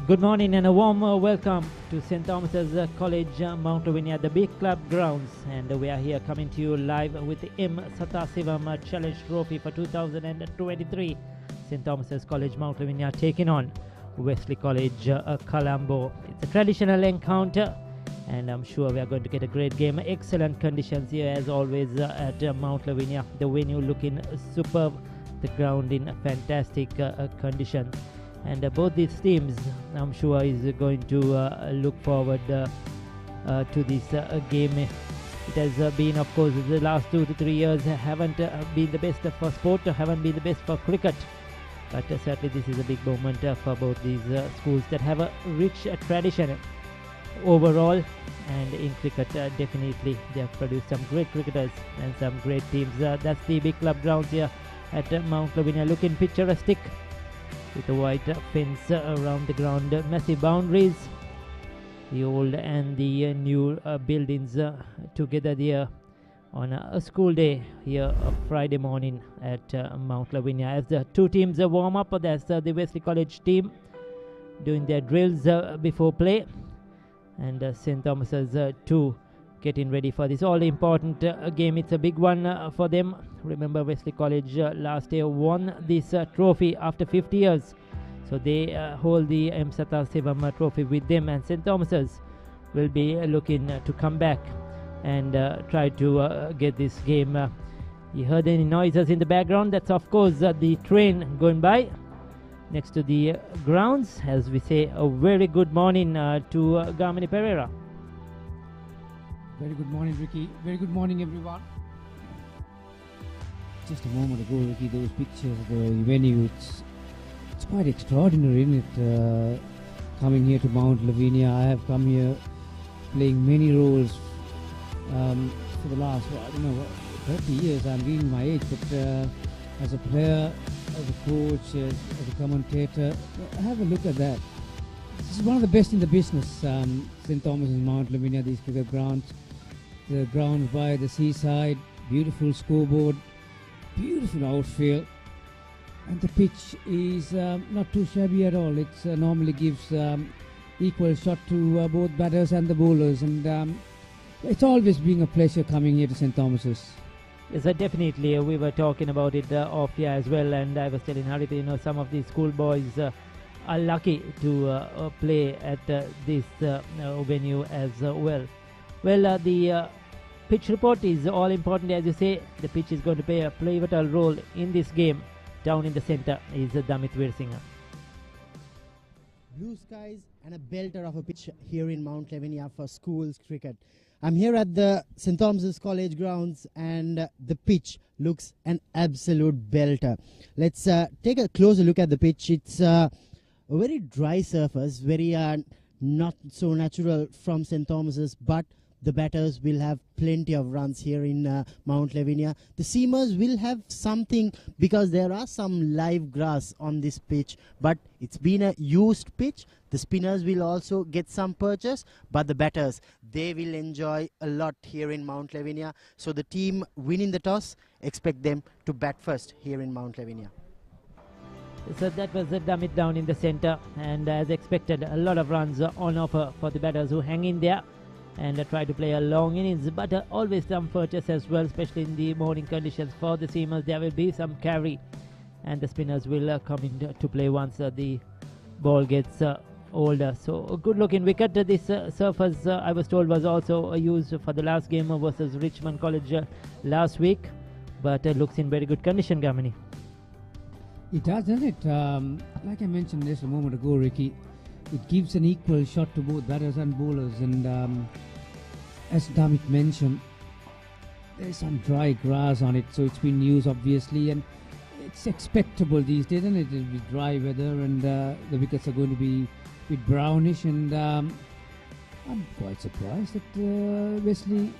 Good morning and a warm welcome to St. Thomas's College, Mount Lavinia, the big club grounds. And we are here coming to you live with the Sathasivam Challenge Trophy for 2023. St. Thomas's College, Mount Lavinia taking on Wesley College, Colombo. It's a traditional encounter, and I'm sure we are going to get a great game. Excellent conditions here as always at Mount Lavinia. The venue looking superb, the ground in fantastic condition. And both these teams, I'm sure, is going to look forward to this game. It has been, of course, the last 2 to 3 years haven't been the best for sport, haven't been the best for cricket. But certainly this is a big moment for both these schools that have a rich tradition overall. And in cricket, definitely they have produced some great cricketers and some great teams. That's the big club grounds here at Mount Lavinia, looking picturesque, with a white fence around the ground, massive boundaries, the old and the new buildings together there on a school day here Friday morning at Mount Lavinia. As the two teams warm up, that's the Wesley College team doing their drills before play, and St. Thomas's two getting ready for this all important game. It's a big one for them. Remember, Wesley College last year won this trophy after 50 years. So they hold the Sathasivam trophy with them, and St. Thomas's will be looking to come back and try to get this game. You heard any noises in the background? That's of course the train going by next to the grounds. As we say, a very good morning to Gamini Pereira. Very good morning, Ricky. Very good morning, everyone. Just a moment ago, Ricky, those pictures of the venue, it's quite extraordinary, isn't it? Coming here to Mount Lavinia, I have come here playing many roles for the last, 30 years. I'm giving my age, but as a player, as a coach, as a commentator, have a look at that. This is one of the best in the business, St. Thomas's Mount Lavinia, these cricket grounds. The grounds by the seaside, beautiful scoreboard, beautiful outfield, and the pitch is not too shabby at all. It normally gives equal shot to both batters and the bowlers, and it's always been a pleasure coming here to St. Thomas's. Yes, definitely. We were talking about it off here as well, and I was telling Harit, some of these schoolboys are lucky to play at this venue as well. Well, the pitch report is all important, as you say. The pitch is going to play a pivotal role in this game. Down in the center is Damit Veerasinghe. Blue skies and a belter of a pitch here in Mount Lavinia for schools cricket. I'm here at the St. Thomas's College grounds, and the pitch looks an absolute belter. Let's take a closer look at the pitch. It's a very dry surface, very not so natural from St. Thomas's, but the batters will have plenty of runs here in Mount Lavinia. The seamers will have something because there are some live grass on this pitch, but it's been a used pitch. The spinners will also get some purchase, but the batters, they will enjoy a lot here in Mount Lavinia. So the team winning the toss, expect them to bat first here in Mount Lavinia. So that was Damit down in the center, and as expected, a lot of runs on offer for the batters who hang in there and try to play a long innings, but always some purchase as well, especially in the morning conditions. For the seamers, there will be some carry, and the spinners will come in to play once the ball gets older. So a good looking wicket. This surface, I was told, was also used for the last game versus Richmond College last week, but looks in very good condition, Gamini. It does, doesn't it? Like I mentioned just a moment ago, Ricky, it gives an equal shot to both batters and bowlers, and as Damit mentioned, there's some dry grass on it, so it's been used obviously, and it's expectable these days, and it will be dry weather, and the wickets are going to be a bit brownish, and I'm quite surprised that Wesley,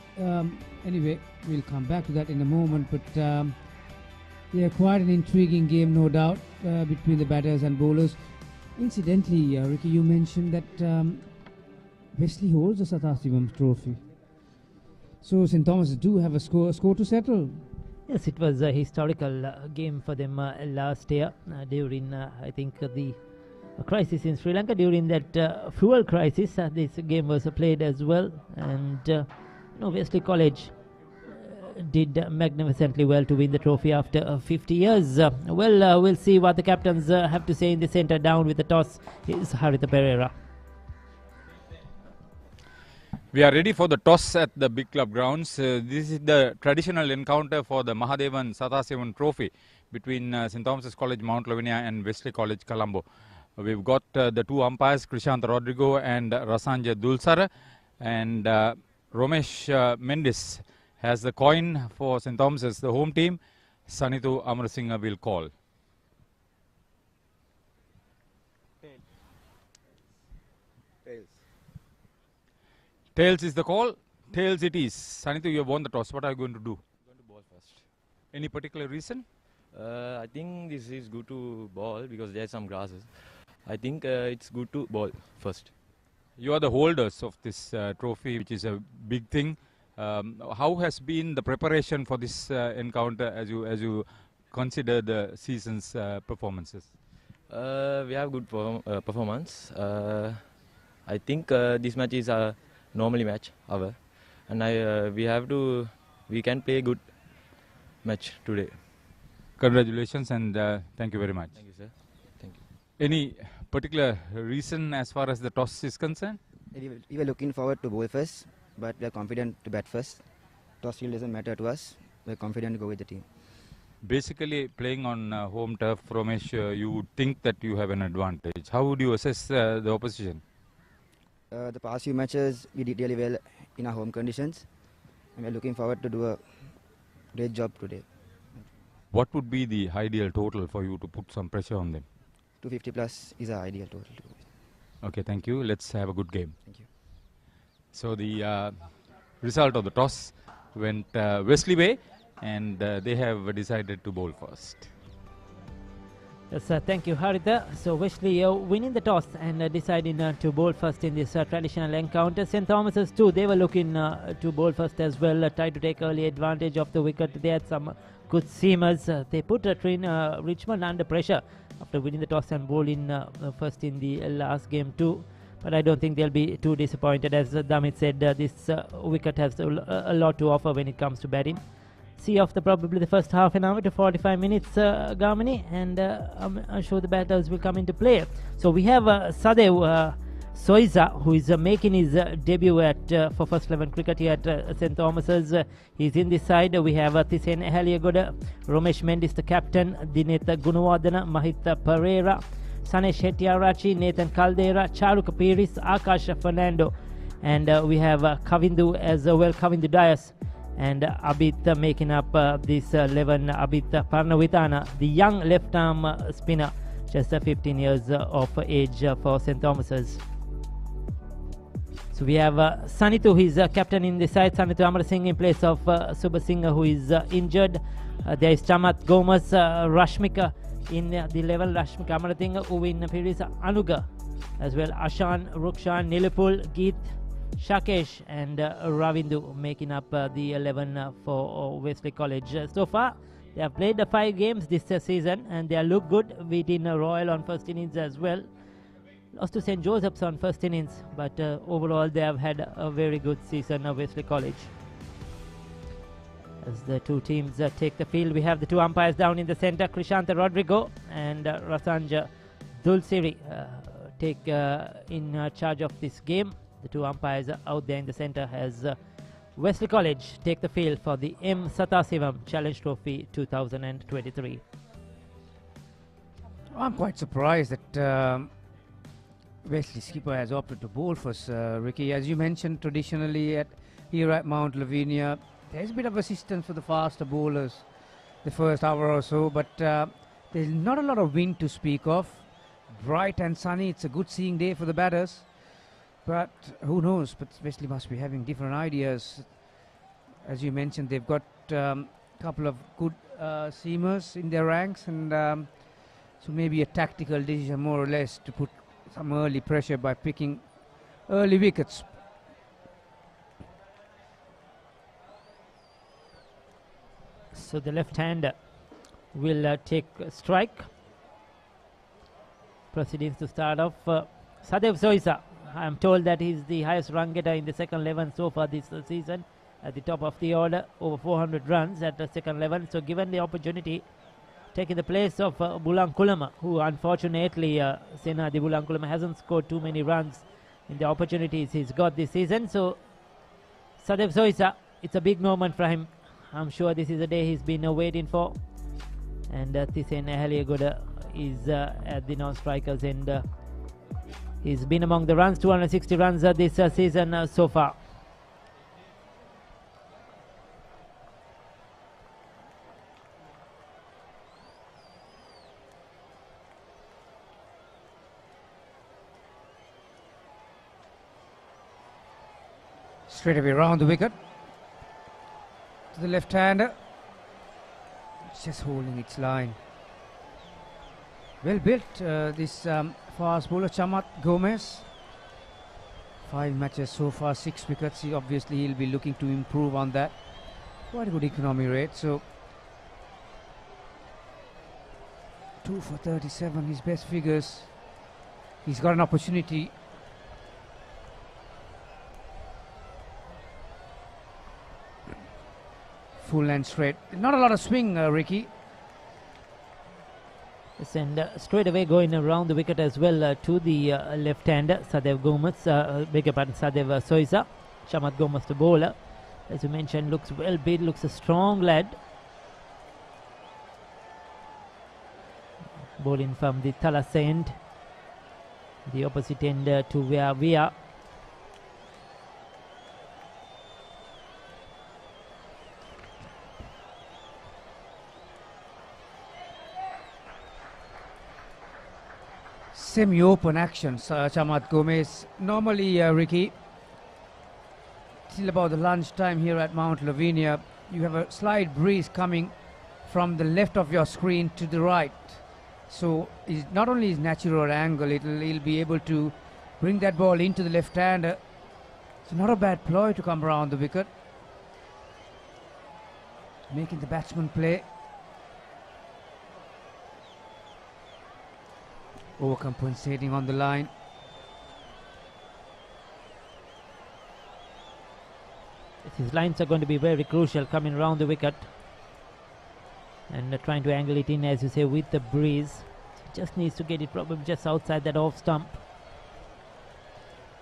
anyway, we'll come back to that in a moment, but yeah, quite an intriguing game, no doubt, between the batters and bowlers. Incidentally, Ricky, you mentioned that Wesley holds the Sathasivam trophy. So St. Thomas do have a score to settle. Yes, it was a historical game for them last year during, I think, the crisis in Sri Lanka. During that fuel crisis, this game was played as well, and Wesley College did magnificently well to win the trophy after 50 years. We'll see what the captains have to say in the centre. Down with the toss is Haritha Pereira. We are ready for the toss at the big club grounds. This is the traditional encounter for the Mahadevan Sathasivam trophy between St. Thomas's College Mount Lavinia and Wesley College Colombo. We've got the two umpires, Krishant Rodrigo and Rasanja Dulsara, and Romesh Mendis has the coin for St. Thomas's, the home team. Sanithu Amarasinghe will call. Tails is the call. Tails it is. Sanithu, you have won the toss. What are you going to do? Going to ball first. Any particular reason? I think this is good to ball because there are some grasses. I think it's good to ball first. You are the holders of this trophy, which is a big thing. How has been the preparation for this encounter as you consider the season's performances? We have good performance. I think this match is a normally match, and we can play good match today. Congratulations and thank you very much. Thank you, sir. Thank you. Any particular reason as far as the toss is concerned? We were looking forward to bowl first, but we are confident to bat first. Toss still doesn't matter to us. We are confident to go with the team. Basically, playing on home turf, Romesh, you would think that you have an advantage. How would you assess the opposition? The past few matches, we did really well in our home conditions, and we are looking forward to do a great job today. What would be the ideal total for you to put some pressure on them? 250 plus is our ideal total to go with. Okay, thank you. Let's have a good game. Thank you. So the result of the toss went Wesley way, and they have decided to bowl first. Yes, thank you, Haritha. So Wesley winning the toss and deciding to bowl first in this traditional encounter. St. Thomas's too, they were looking to bowl first as well, tried to take early advantage of the wicket. They had some good seamers. They put Richmond under pressure after winning the toss and bowling first in the last game too. But I don't think they'll be too disappointed. As Damit said, this wicket has a lot to offer when it comes to batting. See off probably the first half an hour to 45 minutes, Gamini, and I'm sure the batters will come into play. So we have Sadev Soiza, who is making his debut for First 11 cricket here at St. Thomas's. He's in this side. We have Tisen Haliagoda, Romesh Mendis, the captain, Dineth Gunawardana, Mahitha Pereira, Sanesh Hettiarachi, Nathan Caldera, Charuka Piris, Akash Fernando, and we have Kavindu as well, Kavindu Dias, and Abit making up this 11. Abit Parnavitana, the young left-arm spinner, just 15 years of age for St. Thomas's. So we have Sanithu, who is captain in the side. Sanithu Amarasinghe in place of Subha Singh, who is injured. There is Chamat Gomas, Rashmika in the level. Rashmika Amarathing, Uvin Piris, Anuga, as well Ashan, Rukshan, Nilipul, Geet, Shakesh, and Ravindu making up the 11 for Wesley College. So far, they have played 5 games this season, and they look good, beating Royal on first innings as well. Lost to St. Joseph's on first innings, but overall they have had a very good season of Wesley College. As the two teams take the field, we have the two umpires down in the centre, Krishanta Rodrigo and Rasanja Dulsiri take in charge of this game. The two umpires out there in the centre as Wesley College take the field for the M. Sathasivam Challenge Trophy 2023. I'm quite surprised that Wesley skipper has opted to bowl first, Ricky. As you mentioned, traditionally here at Mount Lavinia, there's a bit of assistance for the faster bowlers the first hour or so, but there's not a lot of wind to speak of. Bright and sunny, it's a good seeing day for the batters. But who knows, but Wesley must be having different ideas. As you mentioned, they've got a couple of good seamers in their ranks, and so maybe a tactical decision more or less to put some early pressure by picking early wickets. So the left-hander will take a strike. proceedings to start off. Sadev Soisa, I am told that he's the highest run getter in the second 11 so far this season, at the top of the order, over 400 runs at the second 11. So given the opportunity, taking the place of Bulankulama, who unfortunately Senadi Bulankulama hasn't scored too many runs in the opportunities he's got this season. So Sadev Soisa, it's a big moment for him. I'm sure this is a day he's been waiting for. And Tisen Ahaliagoda is at the non-strikers, and he's been among the runs, 260 runs this season so far. Straight away round the wicket to the left-hander. It's just holding its line. Well built, this fast bowler Chamat Gomez. 5 matches so far, 6 wickets. Obviously he'll be looking to improve on that. Quite a good economy rate. So 2 for 37, his best figures. He's got an opportunity. Full and straight. Not a lot of swing, Ricky. Yes, and straight away going around the wicket as well to the left-hander, Sadev Gomez, beg your pardon, Sadev Soisa. Shamat Gomez, the bowler, as you mentioned, looks well built, looks a strong lad. Bowling from the Talas end, the opposite end to where we are. Semi-open action, Chamat Gomez. Normally, Ricky, till about the lunchtime here at Mount Lavinia, you have a slight breeze coming from the left of your screen to the right. So not only his natural angle, he'll be able to bring that ball into the left-hander. It's not a bad ploy to come around the wicket, making the batsman play. Overcompensating on the line. His lines are going to be very crucial coming around the wicket, and trying to angle it in, as you say, with the breeze. He just needs to get it probably just outside that off stump,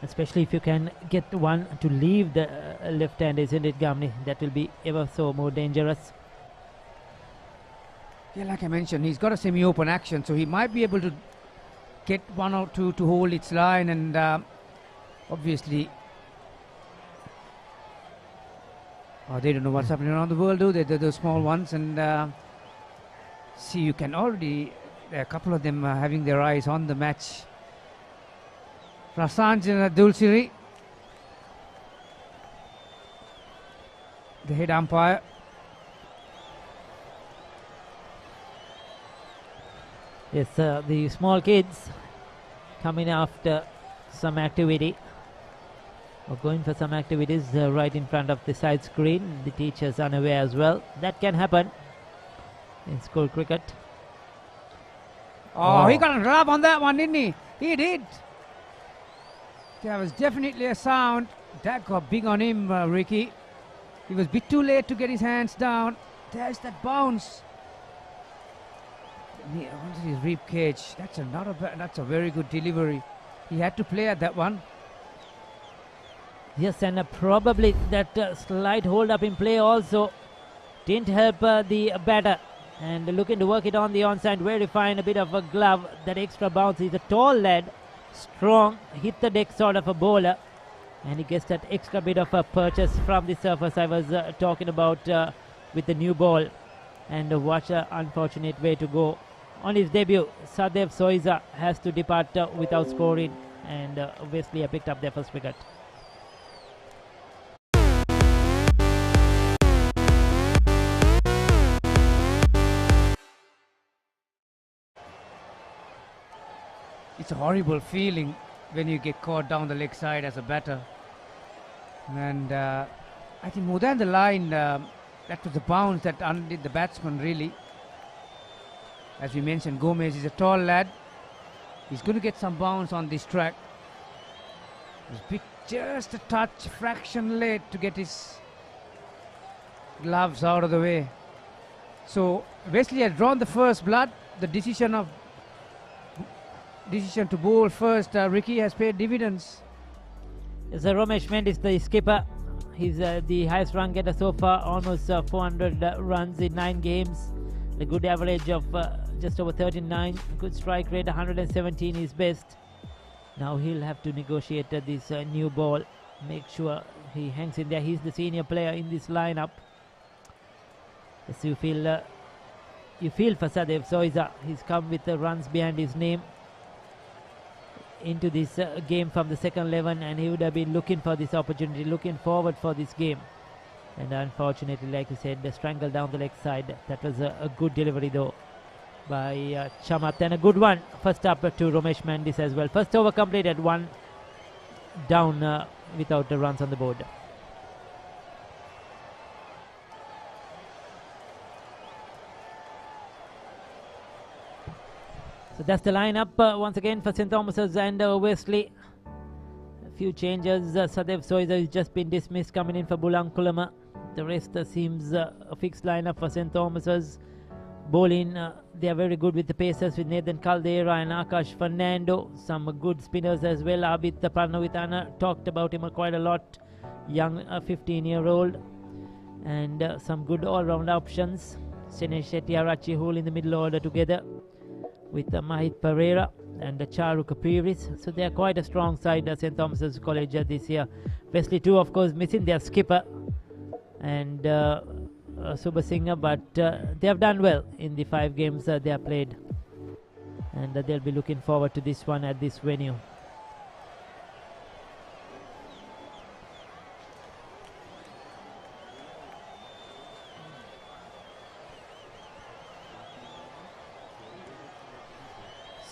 especially if you can get one to leave the left hand, isn't it, Gamni? That will be ever so more dangerous. Yeah, like I mentioned, he's got a semi-open action, so he might be able to get 1 or 2 to hold its line, and obviously they don't know what's happening around the world, do they? They're the small ones, and see, you can already, a couple of them having their eyes on the match. Rasanjan Dulsiri, the head umpire. Yes, the small kids coming after some activity, or going for some activities right in front of the side screen. The teachers unaware as well. That can happen in school cricket. Oh, he got a rub on that one, didn't he? He did. There was definitely a sound. That got big on him, Ricky. He was a bit too late to get his hands down. There's that bounce. Onto his rib cage. That's a very good delivery. He had to play at that one. Yes, and probably that slight hold up in play also didn't help the batter. And looking to work it on the onside, very fine, a bit of a glove. That extra bounce. He's a tall lad, strong, hit the deck sort of a bowler, and he gets that extra bit of a purchase from the surface I was talking about with the new ball. And watch an unfortunate way to go. On his debut, Sadev Soisa has to depart without scoring, and Wesley picked up their first wicket. It's a horrible feeling when you get caught down the leg side as a batter. And I think more than the line, that was the bounce that undid the batsman, really. As we mentioned, Gomez is a tall lad. He's going to get some bounce on this track. Just a touch, fraction late to get his gloves out of the way. So Wesley had drawn the first blood. The decision to bowl first, Ricky, has paid dividends. Yes, Ramesh Mendis, the skipper. He's the highest run getter so far, almost 400 runs in 9 games. A good average of just over 39. Good strike rate, 117 is best. Now he'll have to negotiate this new ball. Make sure he hangs in there. He's the senior player in this lineup. As you feel for Sadev Soiza. He's come with the runs behind his name into this game from the second 11, and he would have been looking for this opportunity, looking forward for this game. And unfortunately, like you said, the strangle down the leg side. That was a good delivery though by Chamat, and a good one first up to Ramesh Mendis as well. First over completed, 1 down without the runs on the board. So that's the lineup once again for St. Thomas's and Wesley. A few changes. Sadev Soiza has just been dismissed, coming in for Bulankulama. The rest seems a fixed lineup for St. Thomas's. Bowling, they are very good with the pacers with Nathan Caldera and Akash Fernando. Some good spinners as well. Abhit Parnavitana, talked about him quite a lot. Young 15-year-old. And some good all-round options. Sinesh Shetty, Arachi Hul in the middle order together with Mahit Pereira and Charu Kapiris. So they are quite a strong side, St. Thomas's College this year. Wesley too, of course, missing their skipper and Subha Singh, but they have done well in the 5 games they have played, and they'll be looking forward to this one at this venue.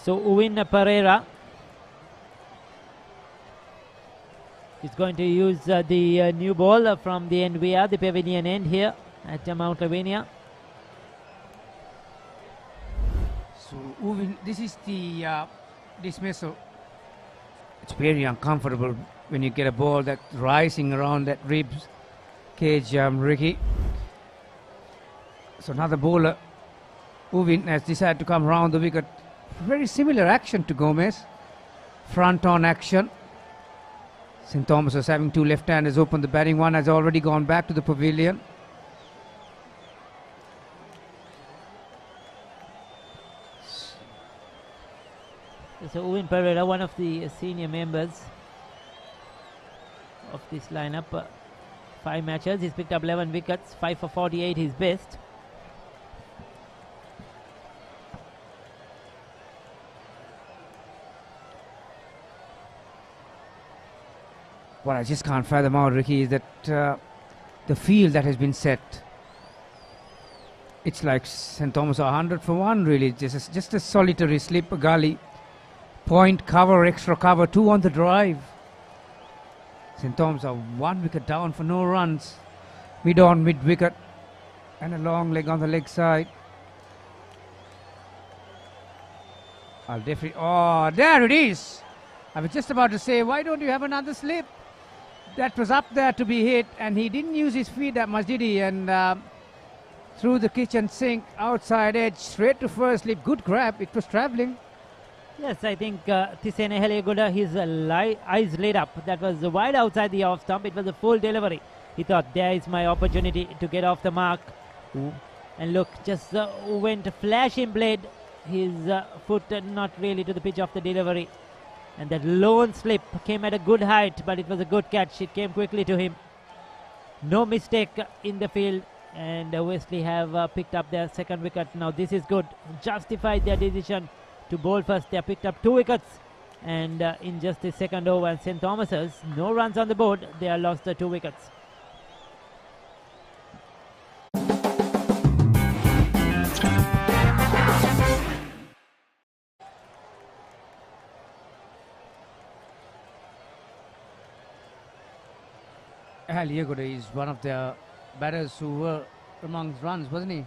So Uwin Pereira is going to use the new ball from the end. We are the pavilion end here at Mount Lavinia. So Uvin, this is the dismissal. It's very uncomfortable when you get a ball that's rising around that ribs cage, Ricky. So another bowler, Uvin, has decided to come round the wicket. Very similar action to Gomez. Front on action. St. Thomas is having 2 left-handers open. The batting one has already gone back to the pavilion. So Uwin Pereira, one of the senior members of this lineup. 5 matches, he's picked up 11 wickets, 5 for 48, his best. What I just can't fathom out, Ricky, is that the field that has been set, it's like St. Thomas are 100 for 1, really. Just a solitary slip, a gully, point, cover, extra cover, 2 on the drive. St. Thomas are 1 wicket down for no runs. Mid on, mid wicket, and a long leg on the leg side. I'll definitely. Oh, there it is! I was just about to say, why don't you have another slip? That was up there to be hit, and he didn't use his feet that much, did he? And through the kitchen sink, outside edge, straight to first slip. Good grab, it was travelling. Yes, I think Tisene Helegoda, his eyes lit up. That was wide outside the off stump. It was a full delivery. He thought, there is my opportunity to get off the mark. And look, just went flashing blade. His foot not really to the pitch of the delivery. And that lone slip came at a good height, but it was a good catch. It came quickly to him. No mistake in the field. And Wesley have picked up their second wicket. Now this is good. Justified their decision to bowl first. They have picked up 2 wickets. And in just the second over, and St. Thomas's, no runs on the board. They have lost the 2 wickets. Helegoda is one of the batters who were amongst runs, wasn't he?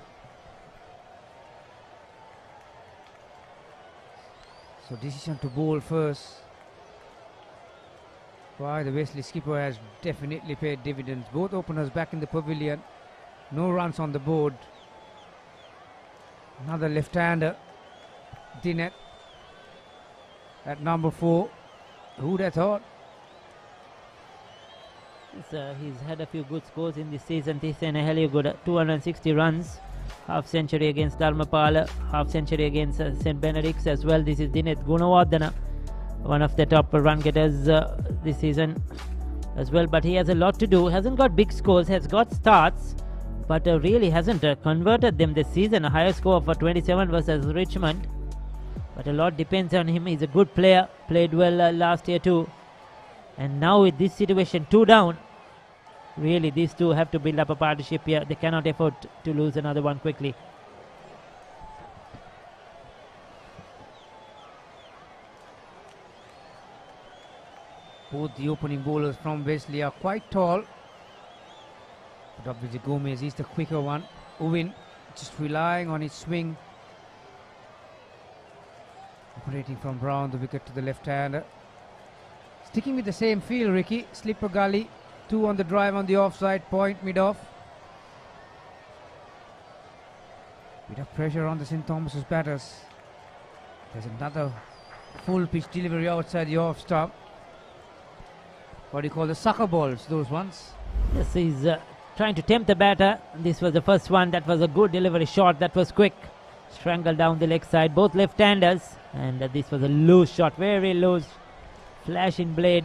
So decision to bowl first. Why the Wesley skipper has definitely paid dividends. Both openers back in the pavilion. No runs on the board. Another left-hander, Dinette, at number 4. Who'd have thought? He's had a few good scores in this season. This and a hell of good 260 runs, half century against Dharmapala, half century against St. Benedict's as well. This is Dinette Gunawardena, one of the top run getters this season as well. But he has a lot to do. Hasn't got big scores, has got starts, but really hasn't converted them this season. A higher score for 27 versus Richmond. But a lot depends on him. He's a good player, played well last year too. And now with this situation, 2 down, really these two have to build up a partnership here. They cannot afford to lose another one quickly. Both the opening bowlers from Wesley are quite tall. But obviously Gomez is the quicker one. Owen just relying on his swing. Operating from Brown, the wicket to the left-hander. Sticking with the same field, Ricky. Slipper gully, 2 on the drive on the offside point, mid-off. Bit of pressure on the St. Thomas's batters. There's another full pitch delivery outside the off stump. What do you call the sucker balls, those ones? Yes, he's trying to tempt the batter. This was the first one. That was a good delivery shot. That was quick. Strangled down the leg side. Both left-handers. And this was a loose shot. Very loose. Flashing blade.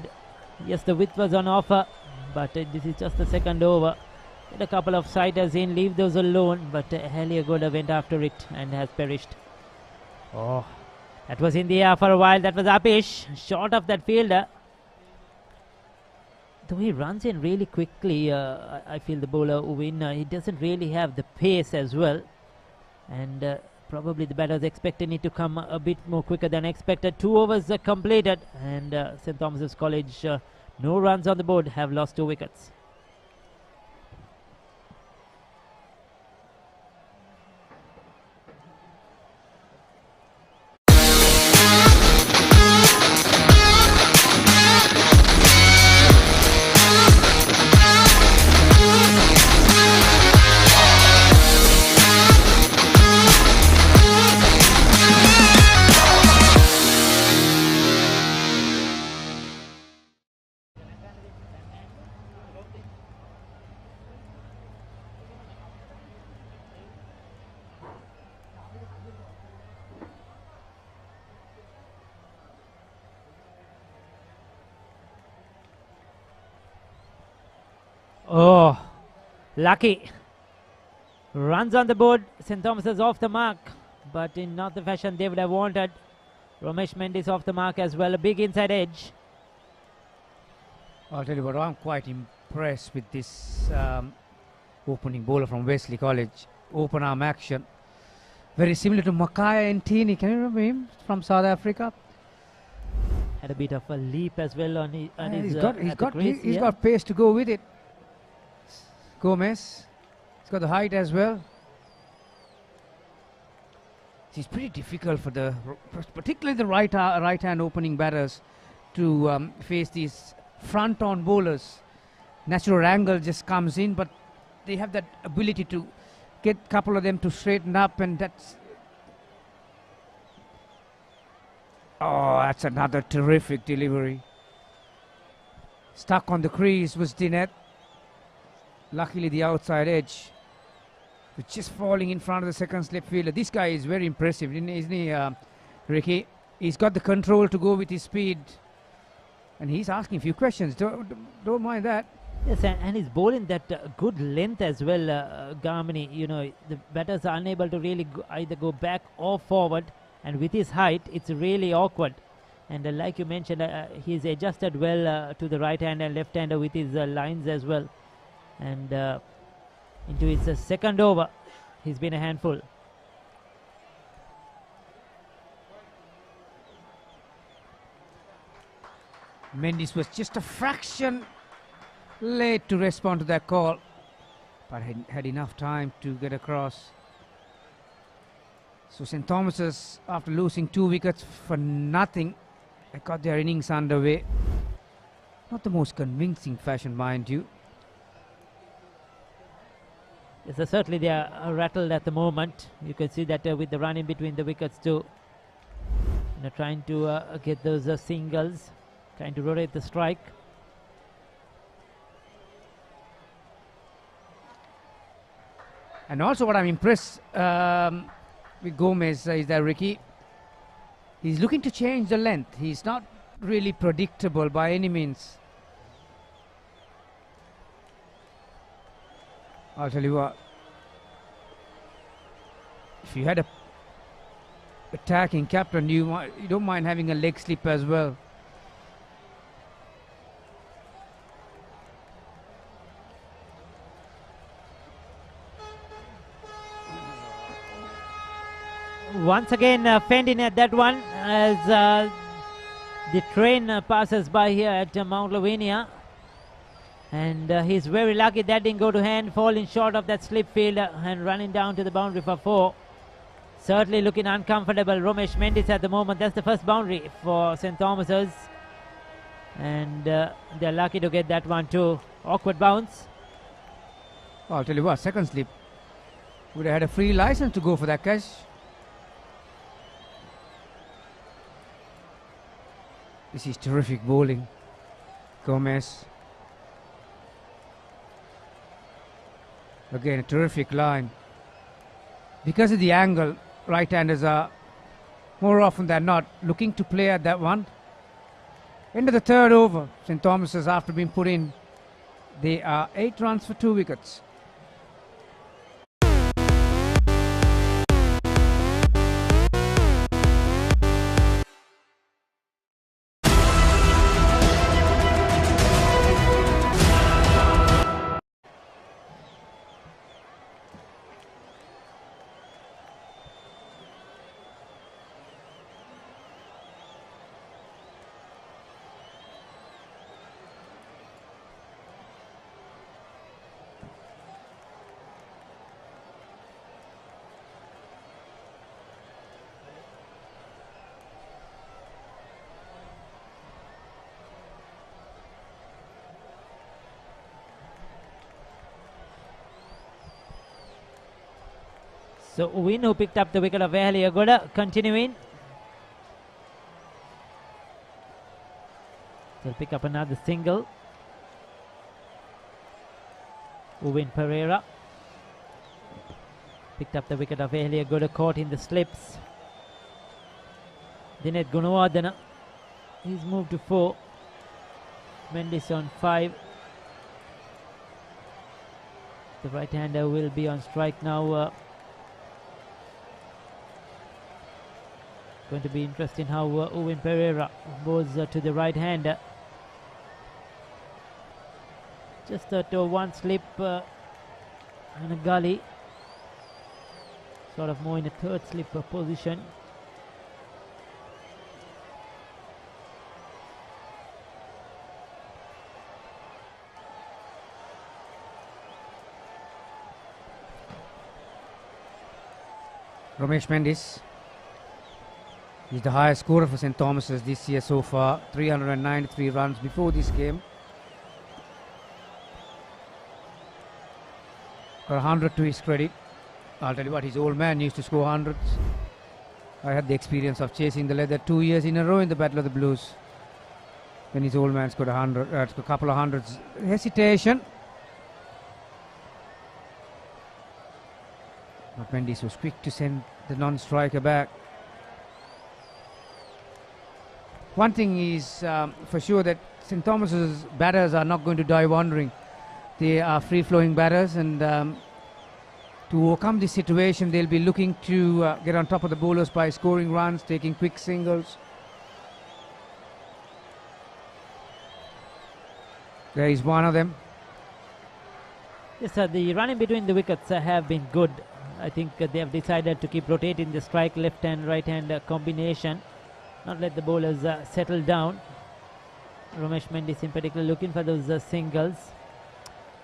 Yes, the width was on offer. But this is just the second over. Get a couple of siders in. Leave those alone. But Heliogoda went after it and has perished. Oh, that was in the air for a while. That was Upish. Short of that fielder. Though he runs in really quickly, I feel the bowler Uwin, he doesn't really have the pace as well. And probably the batters expecting it to come a bit more quicker than expected. 2 overs completed, and St. Thomas's College, no runs on the board, have lost 2 wickets. Oh, lucky. Runs on the board. St. Thomas is off the mark, but in not the fashion they would have wanted. Ramesh Mendes off the mark as well. A big inside edge. I'll tell you what, I'm quite impressed with this opening bowler from Wesley College. Open arm action. Very similar to Mackay Ntini. Can you remember him from South Africa? Had a bit of a leap as well on his. He's got pace to go with it. Gomez. He's got the height as well. It's pretty difficult for the, particularly the right hand opening batters, to face these front on bowlers. Natural angle just comes in, but they have that ability to get a couple of them to straighten up, and that's. Oh, that's another terrific delivery. Stuck on the crease was Dinette. Luckily, the outside edge was just falling in front of the second slip fielder. This guy is very impressive, isn't he, Ricky? He's got the control to go with his speed. And he's asking a few questions. Don't mind that. Yes, and he's bowling that good length as well, Garmini. You know, the batters are unable to really either go back or forward. And with his height, it's really awkward. And like you mentioned, he's adjusted well to the right hand and left hander with his lines as well. And into his second over, he's been a handful. Mendes was just a fraction late to respond to that call, but had enough time to get across. So St. Thomas's, after losing 2 wickets for nothing, they got their innings underway. Not the most convincing fashion, mind you. Yes, certainly they are rattled at the moment. You can see that with the run in between the wickets too. Trying to get those singles, trying to rotate the strike. And also what I'm impressed with Gomez is that Ricky, he's looking to change the length. He's not really predictable by any means. I'll tell you what, if you had a attacking captain, you don't mind having a leg slip as well. Once again fending at that one as the train passes by here at Mount Lavinia, and he's very lucky that didn't go to hand, falling short of that slip field and running down to the boundary for 4. Certainly looking uncomfortable, Romesh Mendis at the moment. That's the first boundary for St. Thomas's, and they're lucky to get that one too. Awkward bounce. I'll tell you what, second slip would have had a free license to go for that catch. This is terrific bowling. Gomez. Again, a terrific line. Because of the angle, right-handers are more often than not looking to play at that one. End of the 3rd over, St. Thomas's, after being put in, they are 8 runs for 2 wickets. So Win, who picked up the wicket of Wesley, Agoda, continuing. They'll pick up another single. Uwin Pereira picked up the wicket of Wesley, Agoda, caught in the slips. Dinet Gunawardena, he's moved to 4. Mendes on 5. The right-hander will be on strike now. Going to be interesting how Uwin Pereira goes to the right-hander. Just to one slip and a gully. Sort of more in a 3rd slip position. Romesh Mendis. He's the highest scorer for St. Thomas's this year so far. 393 runs before this game. Got 100 to his credit. I'll tell you what, his old man used to score hundreds. I had the experience of chasing the leather 2 years in a row in the Battle of the Blues. When his old man scored a couple of hundreds. Hesitation. But Mendis was quick to send the non-striker back. One thing is for sure that St. Thomas's batters are not going to die wandering. They are free-flowing batters, and to overcome this situation, they'll be looking to get on top of the bowlers by scoring runs, taking quick singles. There is one of them. Yes, sir, the running between the wickets have been good. I think they have decided to keep rotating the strike, left and right hand combination. Not let the bowlers settle down. Romesh Mendis in particular looking for those singles.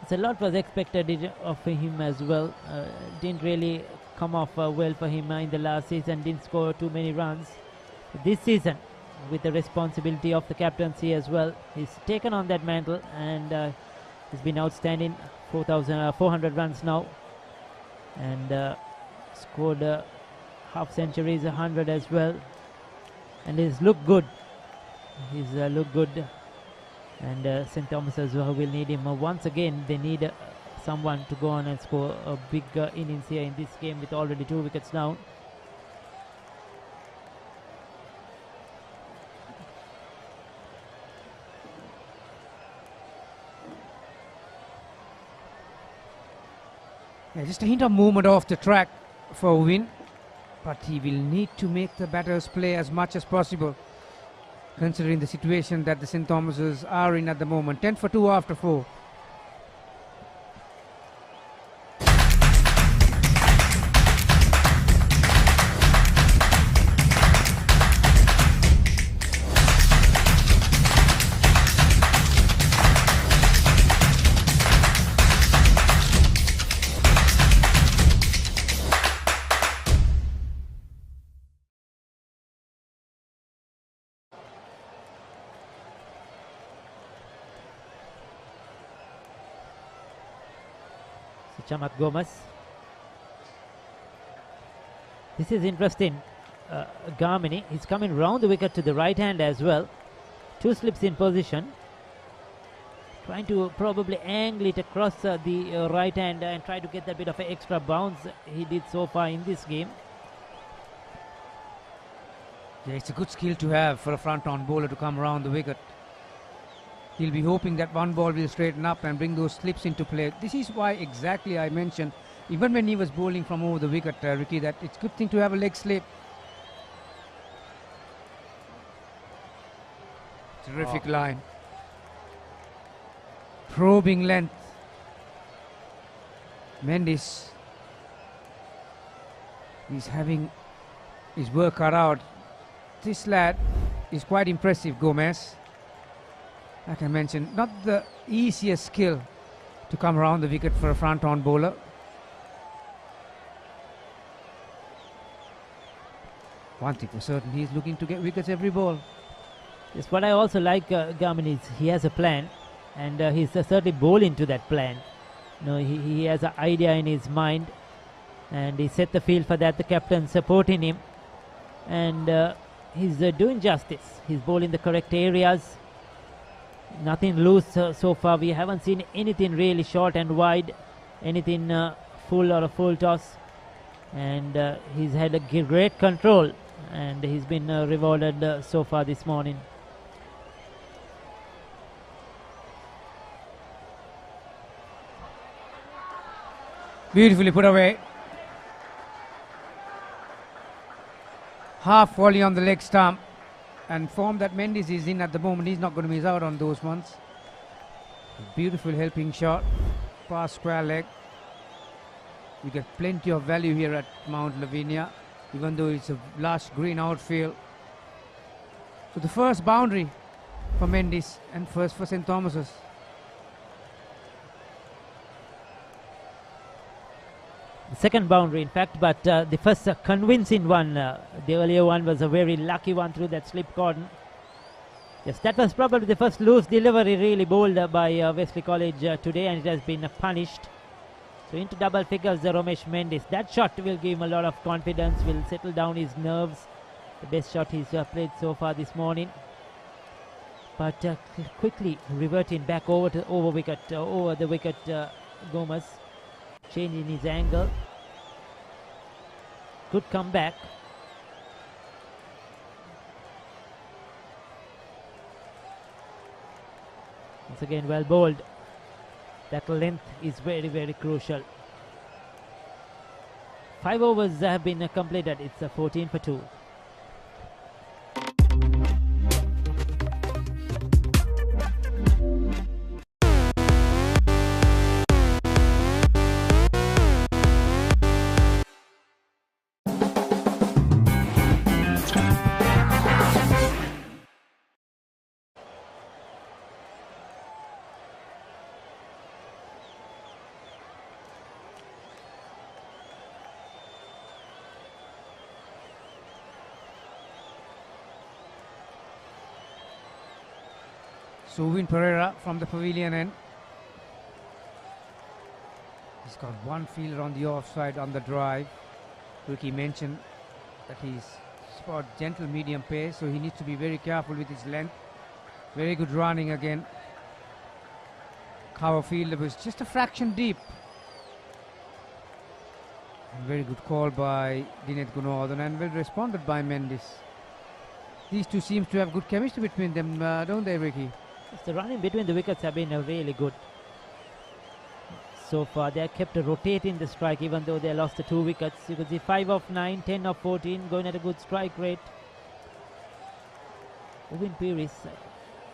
It's a lot was expected of him as well. Didn't really come off well for him in the last season, didn't score too many runs. This season, with the responsibility of the captaincy as well, he's taken on that mantle, and he's been outstanding. 400 runs now, and scored half centuries, 100 as well, and he's looked good. He's looked good, and St. Thomas as well will need him once again. They need someone to go on and score a big innings here in this game with already 2 wickets down. Yeah, just a hint of movement off the track for a win, but he will need to make the batters play as much as possible, considering the situation that the St. Thomases are in at the moment. 10 for 2 after 4. Chamat Gomez. This is interesting. Garmini, he's coming round the wicket to the right hand as well. 2 slips in position. Trying to probably angle it across the right hand and try to get that bit of an extra bounce he did so far in this game. Yeah, it's a good skill to have for a front-on bowler to come around the wicket. He'll be hoping that one ball will straighten up and bring those slips into play. This is why exactly I mentioned, even when he was bowling from over the wicket, Ricky, that it's a good thing to have a leg slip. Terrific line. Probing length. Mendes is having his work cut out. This lad is quite impressive, Gomez. Like I mentioned, not the easiest skill to come around the wicket for a front-on bowler. One thing for certain, he's looking to get wickets every ball. Yes, what I also like Garmin is he has a plan, and he's certainly bowling to that plan. He has an idea in his mind, and he set the field for that. The captain supporting him, and he's doing justice. He's bowling the correct areas. Nothing loose so far. We haven't seen anything really short and wide, anything full or a full toss, and he's had a great control, and he's been rewarded so far this morning. Beautifully put away. Half volley on the leg stump. And form that Mendes is in at the moment, he's not going to miss out on those ones. Beautiful helping shot. Past square leg. You get plenty of value here at Mount Lavinia, even though it's a lush green outfield. So the first boundary for Mendes and first for St. Thomas's. The second boundary, in fact, but the first convincing one. The earlier one was a very lucky one through that slip cordon. Yes, that was probably the first loose delivery really bowled by Wesley College today, and it has been punished. So into double figures, Romesh Mendes. That shot will give him a lot of confidence, will settle down his nerves. The best shot he's played so far this morning. But quickly reverting back over the wicket, Gomez. Changing his angle. Good comeback. Once again, well bowled. That length is very, very crucial. 5 overs have been completed. It's 14 for 2. So Win Pereira from the pavilion end. He's got one fielder on the offside on the drive. Ricky mentioned that he's spot gentle medium pace, so he needs to be very careful with his length. Very good running again. Cover fielder was just a fraction deep. And very good call by Dinet Gunawardena and well responded by Mendes. These two seems to have good chemistry between them, don't they, Ricky? Yes, the running between the wickets have been really good. So far, they have kept rotating the strike even though they lost the 2 wickets. You could see 5 of 9, 10 of 14, going at a good strike rate. Owen Pires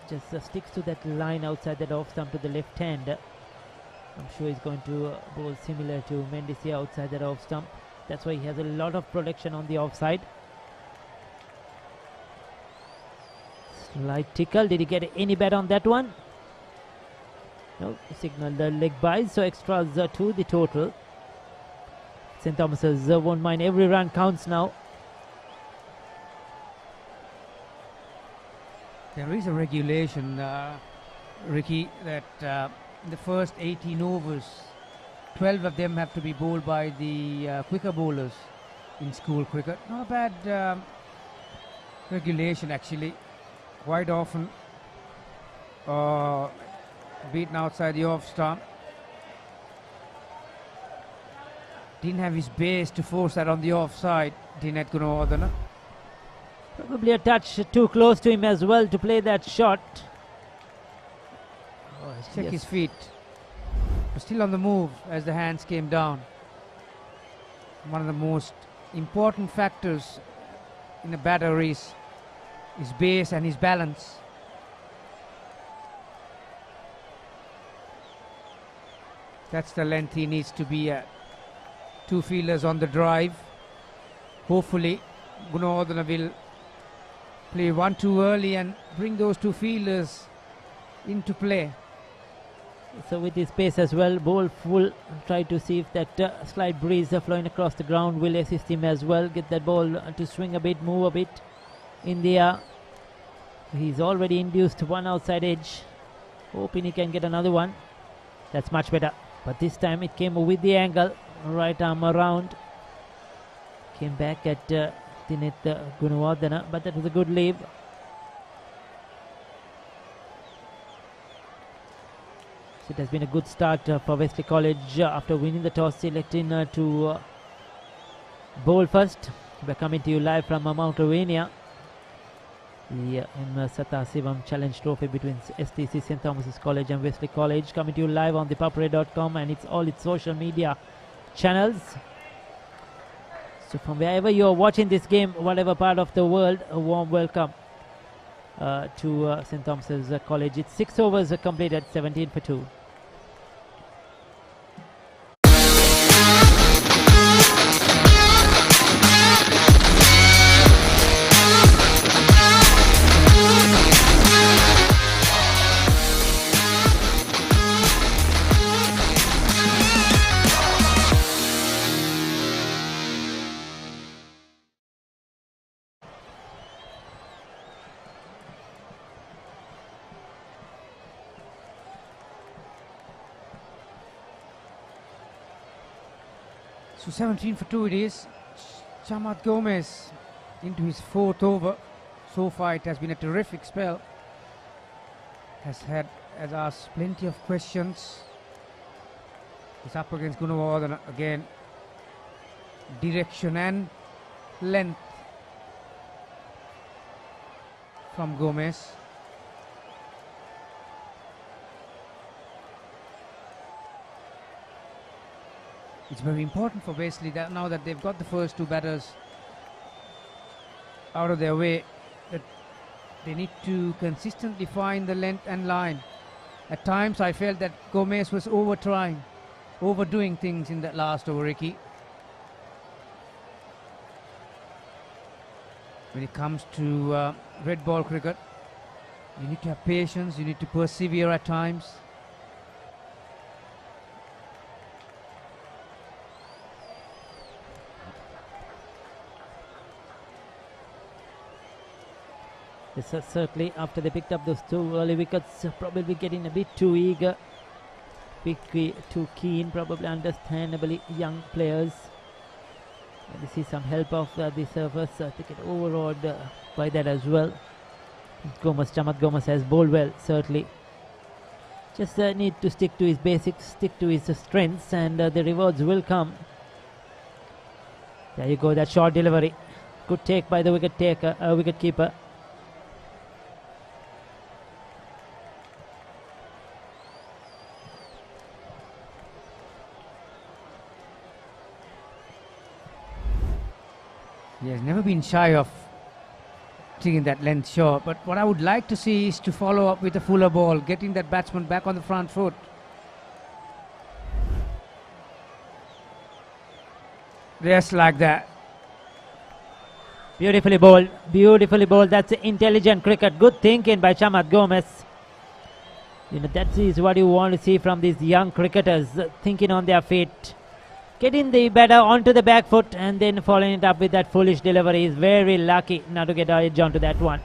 just sticks to that line outside that off stump to the left hand. I'm sure he's going to bowl similar to Mendes here outside that off stump. That's why he has a lot of protection on the offside. Slight tickle. Did he get any bet on that one? No, signal the leg by, so extras 2 the total. St. Thomas's won't mind, every run counts now. There is a regulation, Ricky, that in the first 18 overs, 12 of them have to be bowled by the quicker bowlers in school cricket. Not a bad regulation actually. Quite often beaten outside the off stump. Didn't have his base to force that on the offside, Dinet Gunawardena. Probably a touch too close to him as well to play that shot. Oh, check his feet. But still on the move as the hands came down. One of the most important factors in a batter is his base and his balance. That's the length he needs to be at. 2 fielders on the drive. Hopefully Gunawardena will play 1 too early and bring those 2 fielders into play. So with his pace as well, bowl full, try to see if that slight breeze flowing across the ground will assist him as well. Get that ball to swing a bit, move a bit in the air. He's already induced 1 outside edge. Hoping he can get another one. That's much better. But this time it came with the angle. Right arm around. Came back at Dinet Gunawardena, but that was a good leave. So it has been a good start for Wesley College after winning the toss, selecting to bowl first. We're coming to you live from Mount Lavinia. The Sathasivam Challenge Trophy between STC St. Thomas's College and Wesley College, coming to you live on the Papare.com and it's all its social media channels. So from wherever you're watching this game, whatever part of the world, a warm welcome to St. Thomas's College. It's 6 overs completed, 17 for 2. So 17 for 2 it is. Chamat Gomez into his 4th over. So far it has been a terrific spell. Has asked plenty of questions. He's up against Gunawardena again. Direction and length from Gomez. It's very important for Wesley that now that they've got the first 2 batters out of their way, that they need to consistently find the length and line. At times I felt that Gomez was overdoing things in that last over, Ricky. When it comes to red ball cricket, you need to have patience, you need to persevere at times. Yes, certainly after they picked up those 2 early wickets, probably getting a bit too eager, too keen, probably understandably young players. And they see some help of the surface. They get overawed by that as well. Chamat Gomes has bowled well, certainly. Just need to stick to his basics, stick to his strengths, and the rewards will come. There you go, that short delivery. Good take by the wicket keeper. He has never been shy of taking that length shot, but what I would like to see is to follow up with a fuller ball, getting that batsman back on the front foot. Just like that. Beautifully bowled, beautifully bowled. That's intelligent cricket. Good thinking by Chamat Gomes. You know, that is what you want to see from these young cricketers, thinking on their feet. Getting the batter onto the back foot and then following it up with that foolish delivery. Is very lucky not to get our edge onto that one.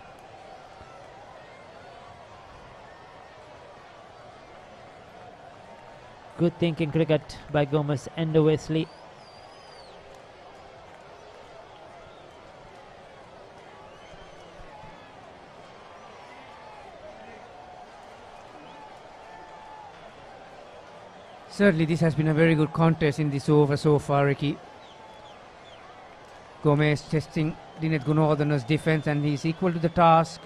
Good thinking cricket by Gomes and Wesley. Certainly this has been a very good contest in this over so far, Ricky. Gomes testing Dinesh Gunawardena's defence, and he's equal to the task.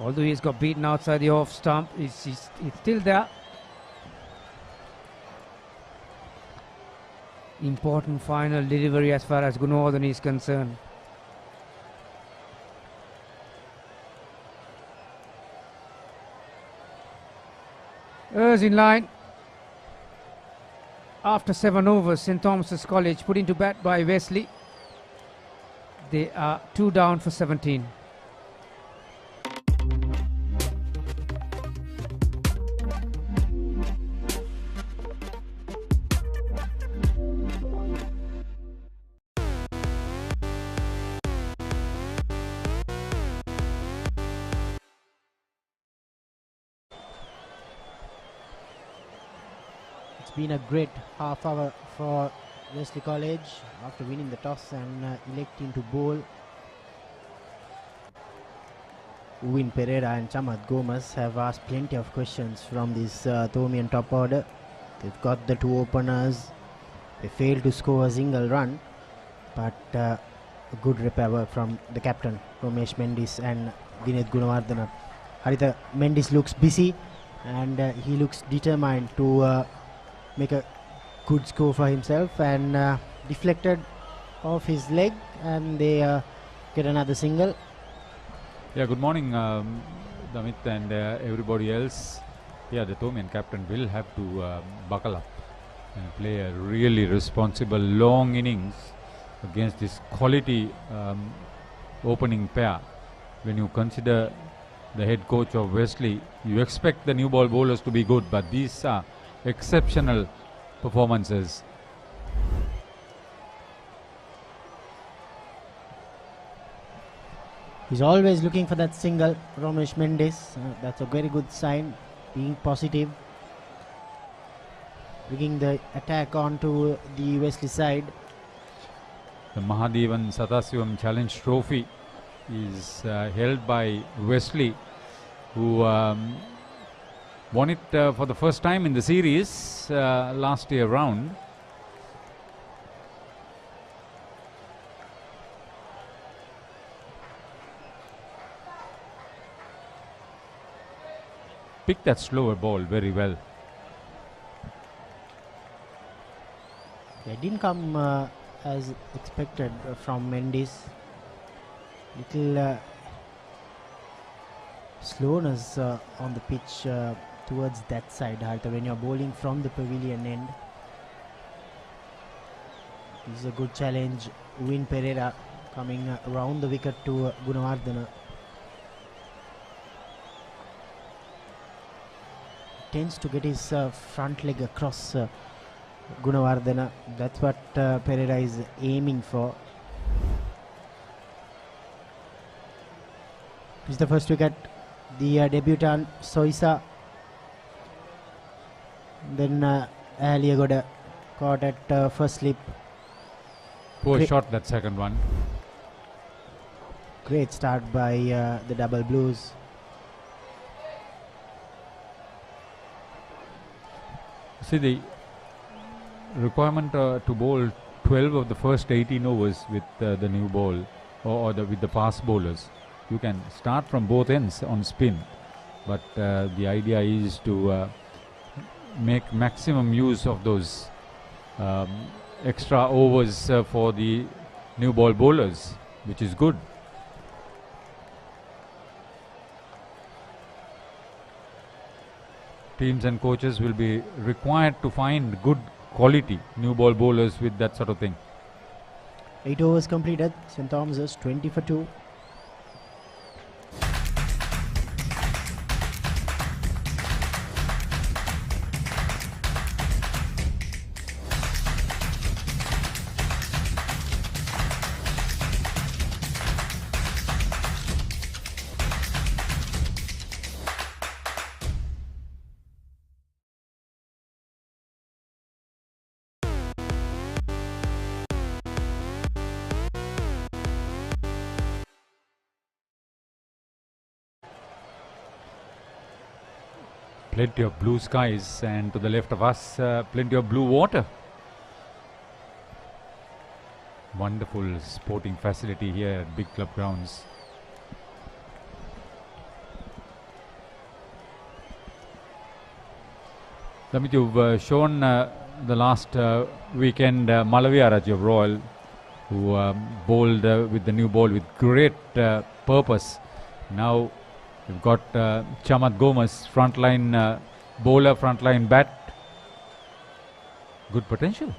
Although he's got beaten outside the off stump, he's still there. Important final delivery as far as Gunawardena is concerned. Errs in line. After 7 overs, St. Thomas's College put into bat by Wesley. They are 2 down for 17. Been a great half hour for Wesley College after winning the toss and electing to bowl. Uwin Pereira and Chamat Gomes have asked plenty of questions from this Thomian top order. They've got the 2 openers. They failed to score a single run, but a good repair work from the captain Romesh Mendis and Dinesh Gunawardena. Haritha Mendis looks busy and he looks determined to make a good score for himself, and deflected off his leg, and they get another single. Yeah, good morning, Damit and everybody else. Yeah, the Thomian captain will have to buckle up and play a really responsible long innings against this quality opening pair. When you consider the head coach of Wesley, you expect the new ball bowlers to be good, but these are exceptional performances. He's always looking for that single, Romesh Mendis. That's a very good sign, being positive, bringing the attack onto the Wesley side. The Mahadevan Sathasivam Challenge Trophy is held by Wesley, who won it for the first time in the series last year round. Picked that slower ball very well. It didn't come as expected from Mendis. Little slowness on the pitch towards that side, Hartha, when you're bowling from the pavilion end. This is a good challenge. Uwin Pereira coming around the wicket to Gunawardena. Tends to get his front leg across Gunawardena. That's what Pereira is aiming for. It's the first wicket. The debutant Soisa. Then earlier got caught at first slip. Poor shot, that second one. Great start by the double blues. See, the requirement to bowl 12 of the first 18 overs with the new ball or with the fast bowlers. You can start from both ends on spin, but the idea is to make maximum use of those extra overs for the new ball bowlers, which is good. Teams and coaches will be required to find good quality new ball bowlers with that sort of thing. 8 overs completed. St. Thomas's 20 for 2. Plenty of blue skies, and to the left of us, plenty of blue water. Wonderful sporting facility here at Big Club Grounds. Damit, you've shown the last weekend Malaviaraj of Royal, who bowled with the new ball with great purpose. Now you've got Chamat Gomes, frontline bowler, frontline bat. Good potential.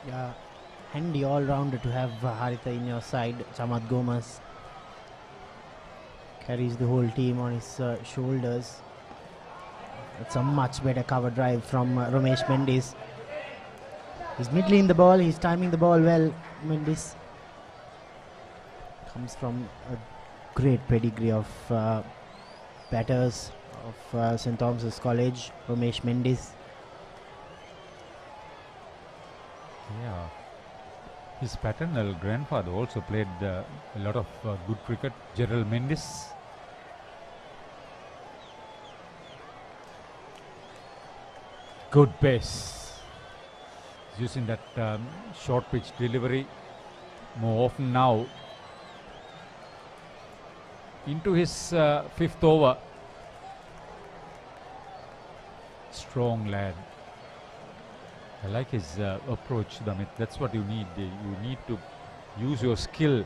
Yeah, handy all-rounder to have Haritha in your side. Chamat Gomes carries the whole team on his shoulders. It's a much better cover drive from Ramesh Mendis. He's middling the ball, he's timing the ball well. Mendis comes from a great pedigree of batters of St. Thomas's College. Ramesh Mendis. Yeah. His paternal grandfather also played a lot of good cricket, Gerald Mendis. Good pace. He's using that short pitch delivery more often now. Into his fifth over. Strong lad. I like his approach, Damit. That's what you need. You need to use your skill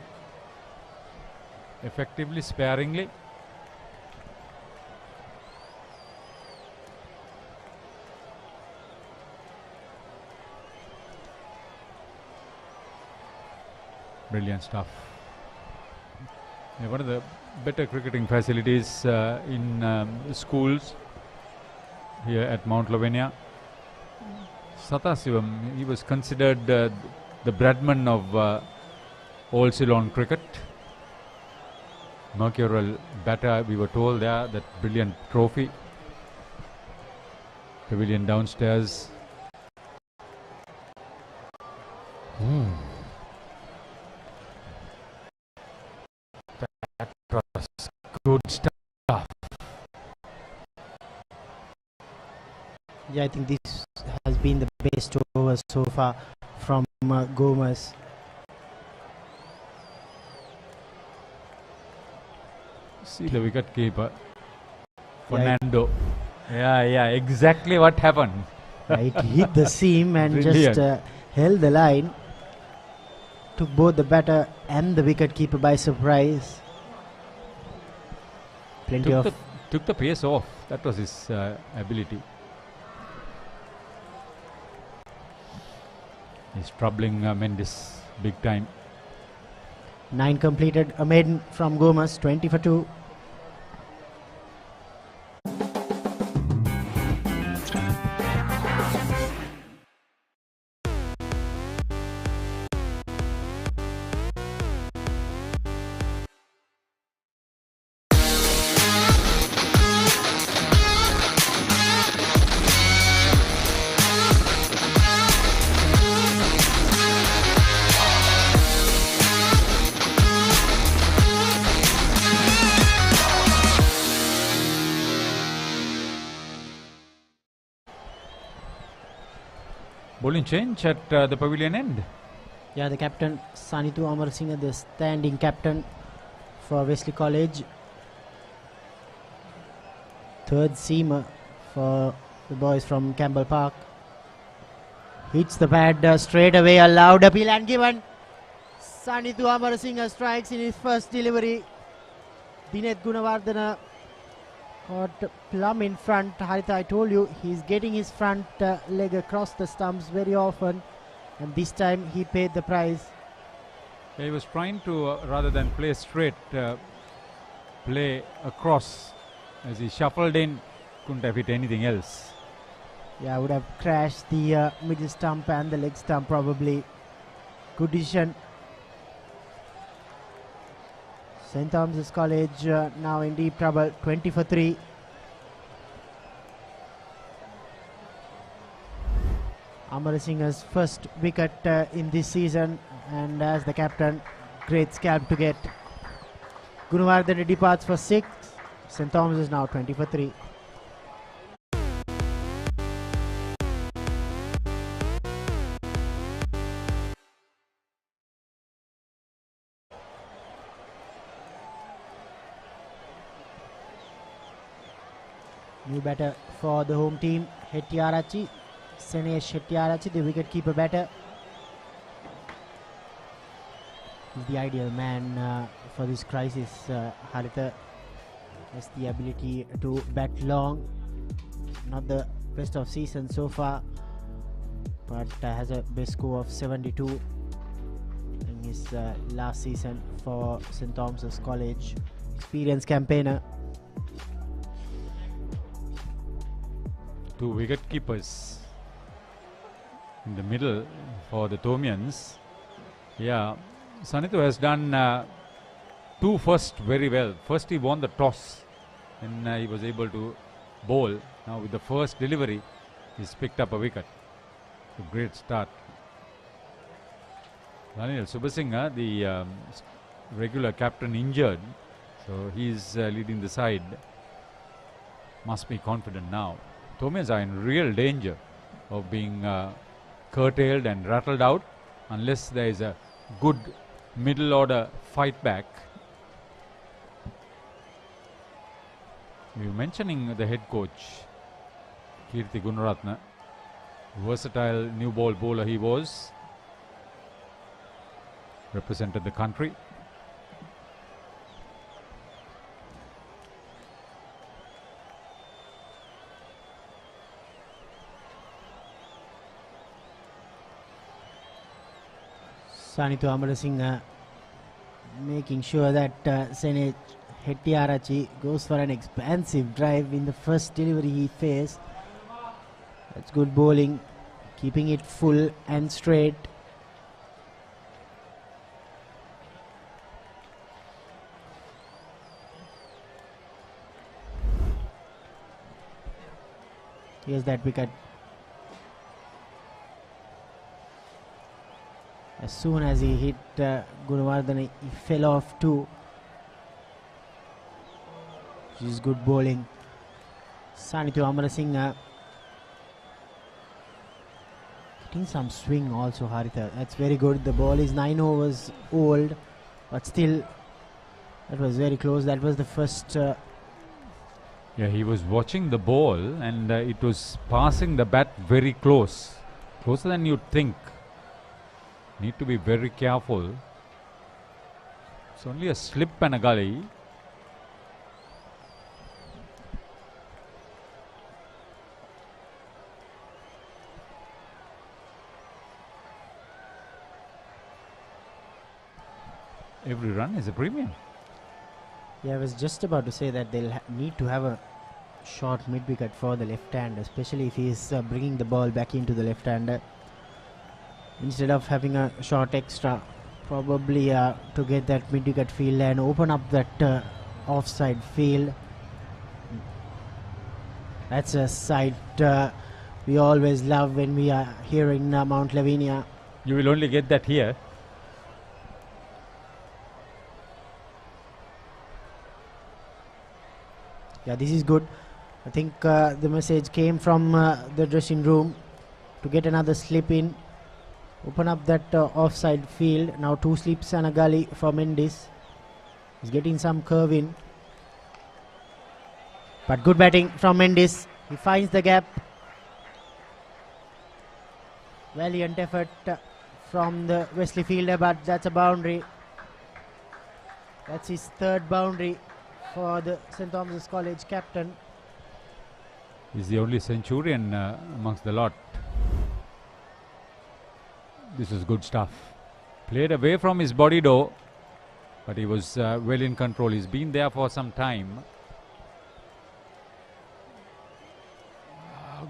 effectively, sparingly. Brilliant stuff. Yeah, one of the better cricketing facilities in schools here at Mount Lavinia. Sathasivam, he was considered the Bradman of Old Ceylon cricket. Mercurial batter, we were told there, that brilliant trophy. Pavilion downstairs. That was good stuff. Yeah, I think this has been the best over so far from Gomes. See the wicket keeper, Fernando. Yeah, exactly what happened. It hit the seam and Brilliant. just held the line. Took both the batter and the wicket keeper by surprise. Plenty Took the pace off. That was his ability. He's troubling Mendis big time. 9 completed. A maiden from Gomes, 20 for 2. Bowling change at the pavilion end. Yeah, the captain Sanitu Amarasinghe, the standing captain for Wesley College. Third seamer for the boys from Campbell Park. Hits the pad straight away, a loud appeal and given. Sanitu Amarasinghe strikes in his first delivery. Dineth Gunawardena caught plumb in front. Haritha, I told you, he's getting his front leg across the stumps very often, and this time he paid the price. Yeah, he was trying to, rather than play straight, play across. As he shuffled in, couldn't have hit anything else. Yeah, would have crashed the middle stump and the leg stump probably. Good decision. St. Thomas's College now in deep trouble, 20 for 3. Amarasinghe's first wicket in this season, and as the captain, great scalp to get. Gunawardena departs for 6. St. Thomas is now 20 for 3. New batter for the home team, Hettiarachi, Senesh Hettiarachi, the wicket-keeper batter. He's the ideal man for this crisis. Haritha has the ability to bat long. Not the best of season so far, but has a best score of 72 in his last season for St. Thomas's College. Experienced campaigner. 2 wicket keepers in the middle for the Thomians. Yeah, Sanitu has done 2 first very well. First he won the toss and he was able to bowl. Now with the first delivery he's picked up a wicket. A great start. Daniel Subasinghe, the regular captain, injured, so he's leading the side. Must be confident now. Thomians are in real danger of being curtailed and rattled out unless there is a good middle order fight back. We were mentioning the head coach, Kirti Gunaratne. Versatile new ball bowler he was. Represented the country. Sanitu Amarasinghe making sure that Senesh Hettiarachi goes for an expansive drive in the first delivery he faced. That's good bowling, keeping it full and straight. Here's that wicket. As soon as he hit Gunawardena, he fell off too. Which is good bowling. Sanitu Amarasinghe getting some swing also, Haritha. That's very good. The ball is 9 overs old, but still that was very close. That was the first. Yeah, he was watching the ball and it was passing the bat very close. Closer than you'd think. Need to be very careful. It's only a slip and a gully. Every run is a premium. Yeah, I was just about to say that they'll need to have a short mid-wicket for the left-hander, especially if he is bringing the ball back into the left-hander. Instead of having a short extra, probably to get that mid-wicket field and open up that offside field. That's a sight we always love when we are here in Mount Lavinia. You will only get that here. Yeah, this is good. I think the message came from the dressing room. to get another slip in. Open up that offside field. Now 2 slips and a gully for Mendes. He's getting some curve in. But good batting from Mendes. He finds the gap. Valiant effort from the Wesley fielder, but that's a boundary. That's his 3rd boundary for the St. Thomas's College captain. He's the only centurion amongst the lot. This is good stuff. Played away from his body though, but he was well in control. He's been there for some time.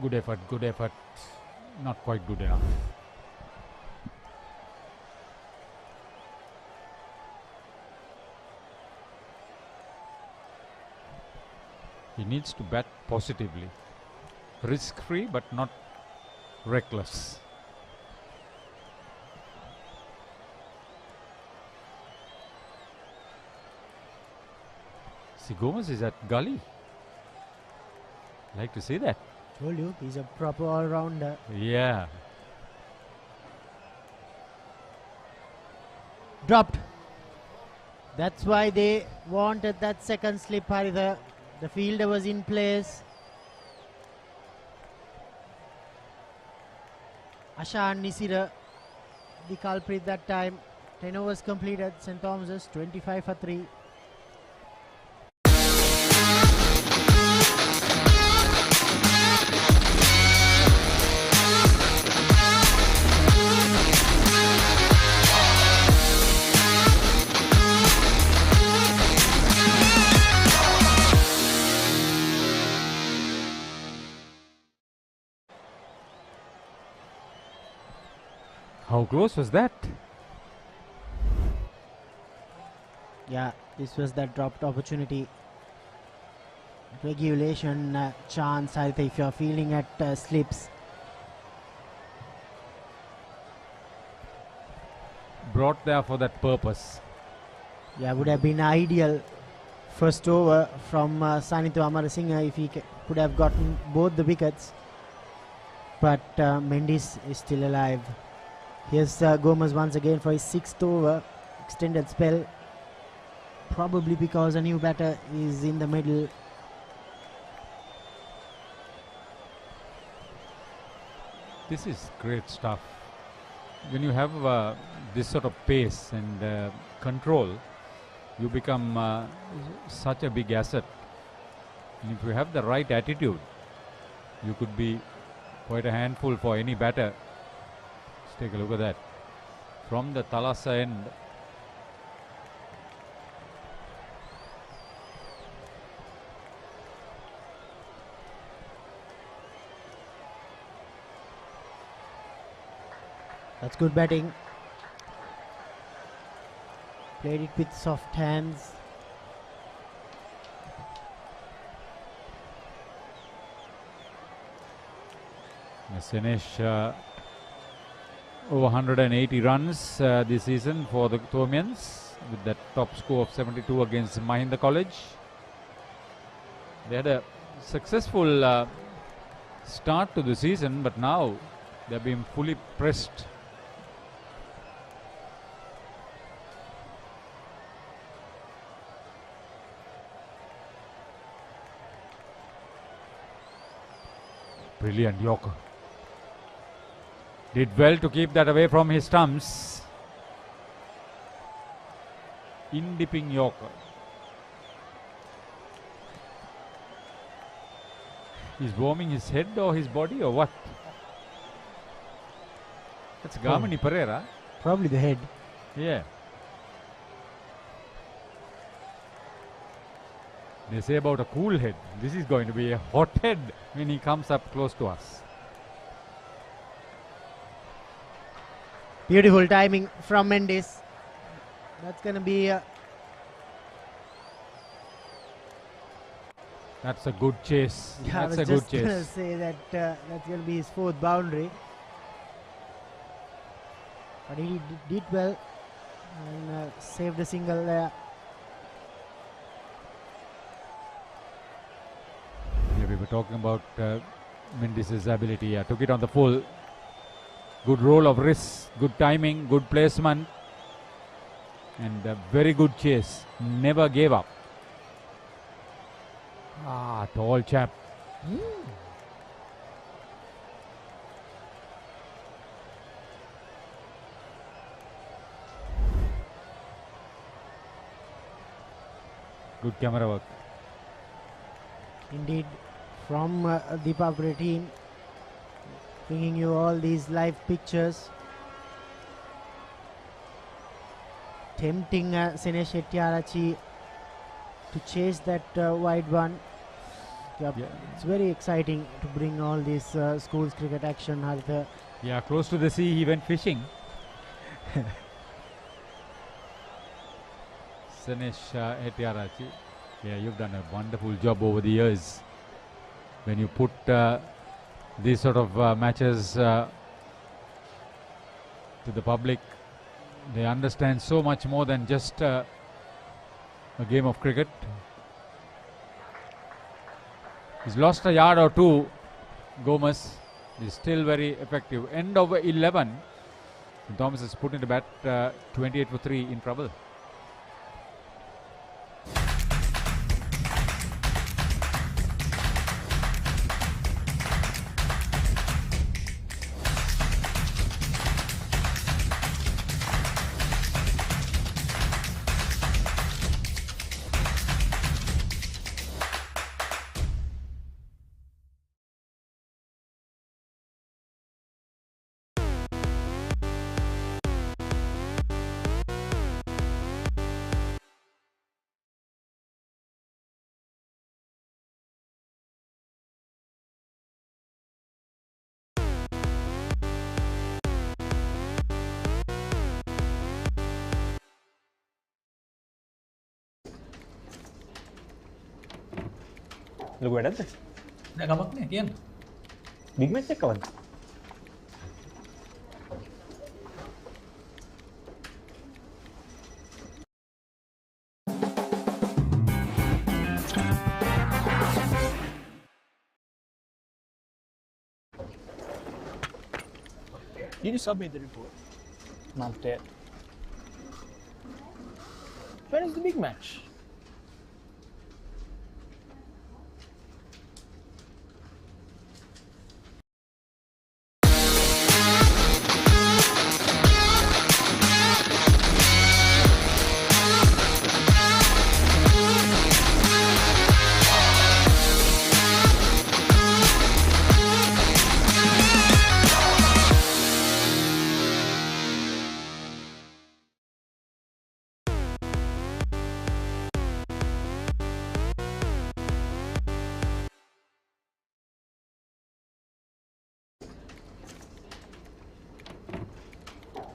Good effort, good effort. Not quite good enough. He needs to bat positively. Risk-free but not reckless. See, Gomez is at gully. Like to see that. Told you, he's a proper all-rounder. Yeah. Dropped. That's why they wanted that second slip, Haritha. The fielder was in place. Ashan Nisira, the culprit that time. 10 overs completed. St. Thomas's 25 for 3. How close was that? Yeah, this was that dropped opportunity. Regulation chance, Haritha, if you're feeling at slips. Brought there for that purpose. Yeah, would have been ideal first over from Sanitha Amarasinghe if he could have gotten both the wickets. But Mendes is still alive. Here's Gomez once again for his 6th over. Extended spell. Probably because a new batter is in the middle. This is great stuff. When you have this sort of pace and control, you become such a big asset. And if you have the right attitude, you could be quite a handful for any batter. Let's take a look at that. From the Thalassa end. That's good batting. Played it with soft hands. Senesh over 180 runs this season for the Thomians with that top score of 72 against Mahinda College. They had a successful start to the season, but now they're being fully pressed. Brilliant Yorker. Did well to keep that away from his stumps. In dipping Yorker. He's warming his head or his body or what? That's Gamini Pereira. Probably the head. Yeah. They say about a cool head. This is going to be a hot head when he comes up close to us. Beautiful timing from Mendes. That's going to be That's a good chase. yeah, That's I a was good just gonna chase. say that that's going to be his 4th boundary. But he did well and saved a single there. Yeah, we were talking about Mendes' ability. Took it on the full. Good roll of wrists, good timing, good placement, and a very good chase. Never gave up. Tall chap. Good camera work. Indeed, from the Papare team, bringing you all these live pictures. Tempting Sinesh Hettiarachi to chase that wide one. Yep. Yeah. It's very exciting to bring all these schools cricket action. Yeah, close to the sea, he went fishing. Sinesh Hettiarachi. Yeah, you've done a wonderful job over the years. When you put these sort of matches to the public, they understand so much more than just a game of cricket. He's lost a yard or two. Gomez is still very effective. End of 11. Thomas has put in the bat 28 for 3 in trouble. ලොකු වැඩක්ද? නෑ කමක් නෑ කියන්න. Big match එක කවද්ද? Did you submit the report? Not yet. When is the big match?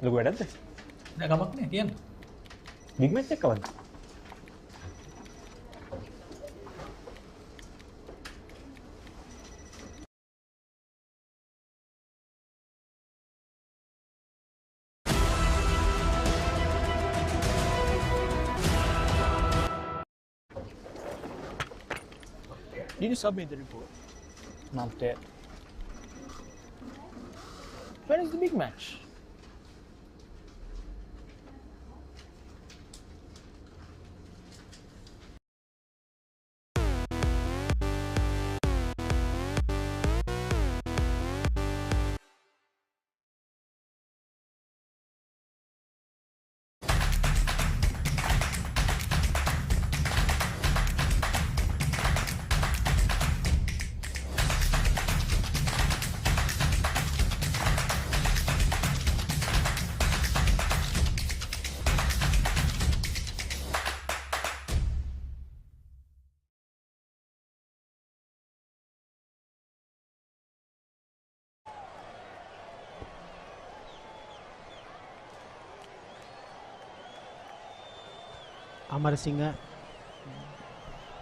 ලොකු වැඩක්ද? නෑ කමක් නෑ කියන්න. බිග් මැච් එක කවද්ද? Did you submit the report? Not yet. When is the big match? Amarasinghe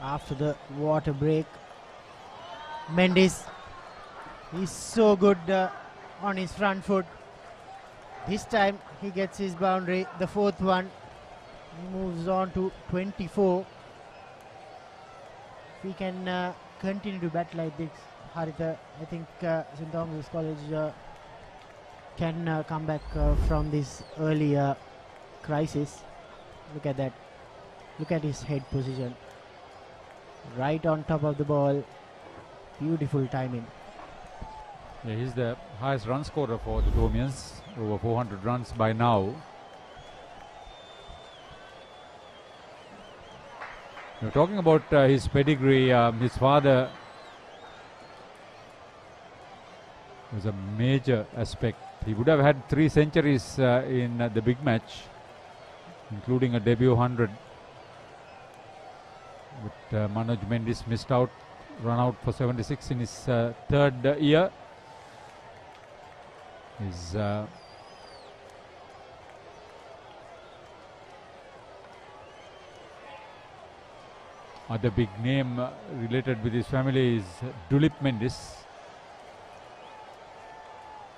after the water break. Mendes, he's so good on his front foot. This time he gets his boundary, the fourth one. He moves on to 24. If we can continue to bat like this, Haritha, I think St. Thomas College can come back from this earlier crisis. Look at that. Look at his head position. Right on top of the ball. Beautiful timing. Yeah, he's the highest run scorer for the Domians, over 400 runs by now. We're talking about his pedigree. His father was a major aspect. He would have had 3 centuries in the big match, including a debut 100. But Manoj Mendis missed out, run out for 76 in his 3rd year. His other big name related with his family is Dulip Mendis.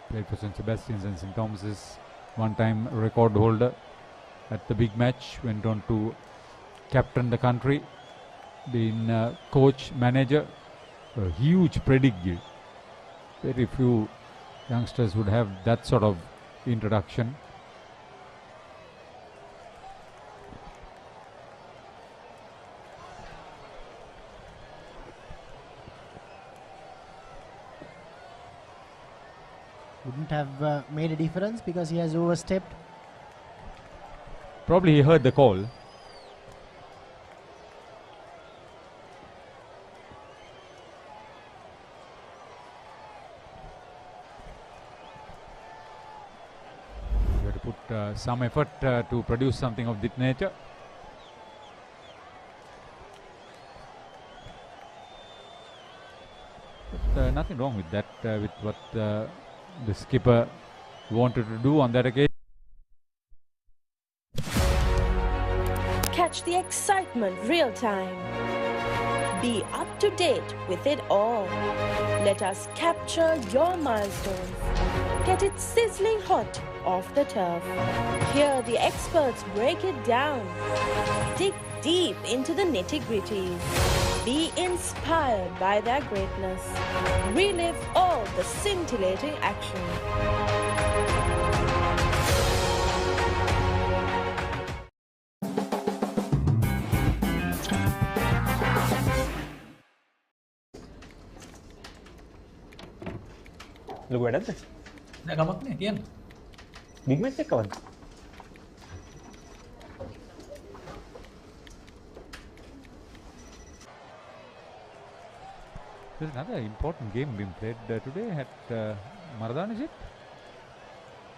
Played for St. Sebastian's and St. Thomas's, one-time record holder at the big match, went on to captain the country, been coach, manager, a huge pedigree. Very few youngsters would have that sort of introduction. Wouldn't have made a difference because he has overstepped. Probably he heard the call. You have to put some effort to produce something of that nature. But nothing wrong with that, with what the skipper wanted to do on that occasion. Catch the excitement real time. Be up to date with it all. Let us capture your milestones. Get it sizzling hot off the turf. Hear the experts break it down. Dig deep into the nitty-gritties. Be inspired by their greatness. Relive all the scintillating action. Lu වැඩක්ද? නෑ ගමක් නෑ කියන්න. Big match එක කවද්ද? There's another important game being played today at Maradan, is it?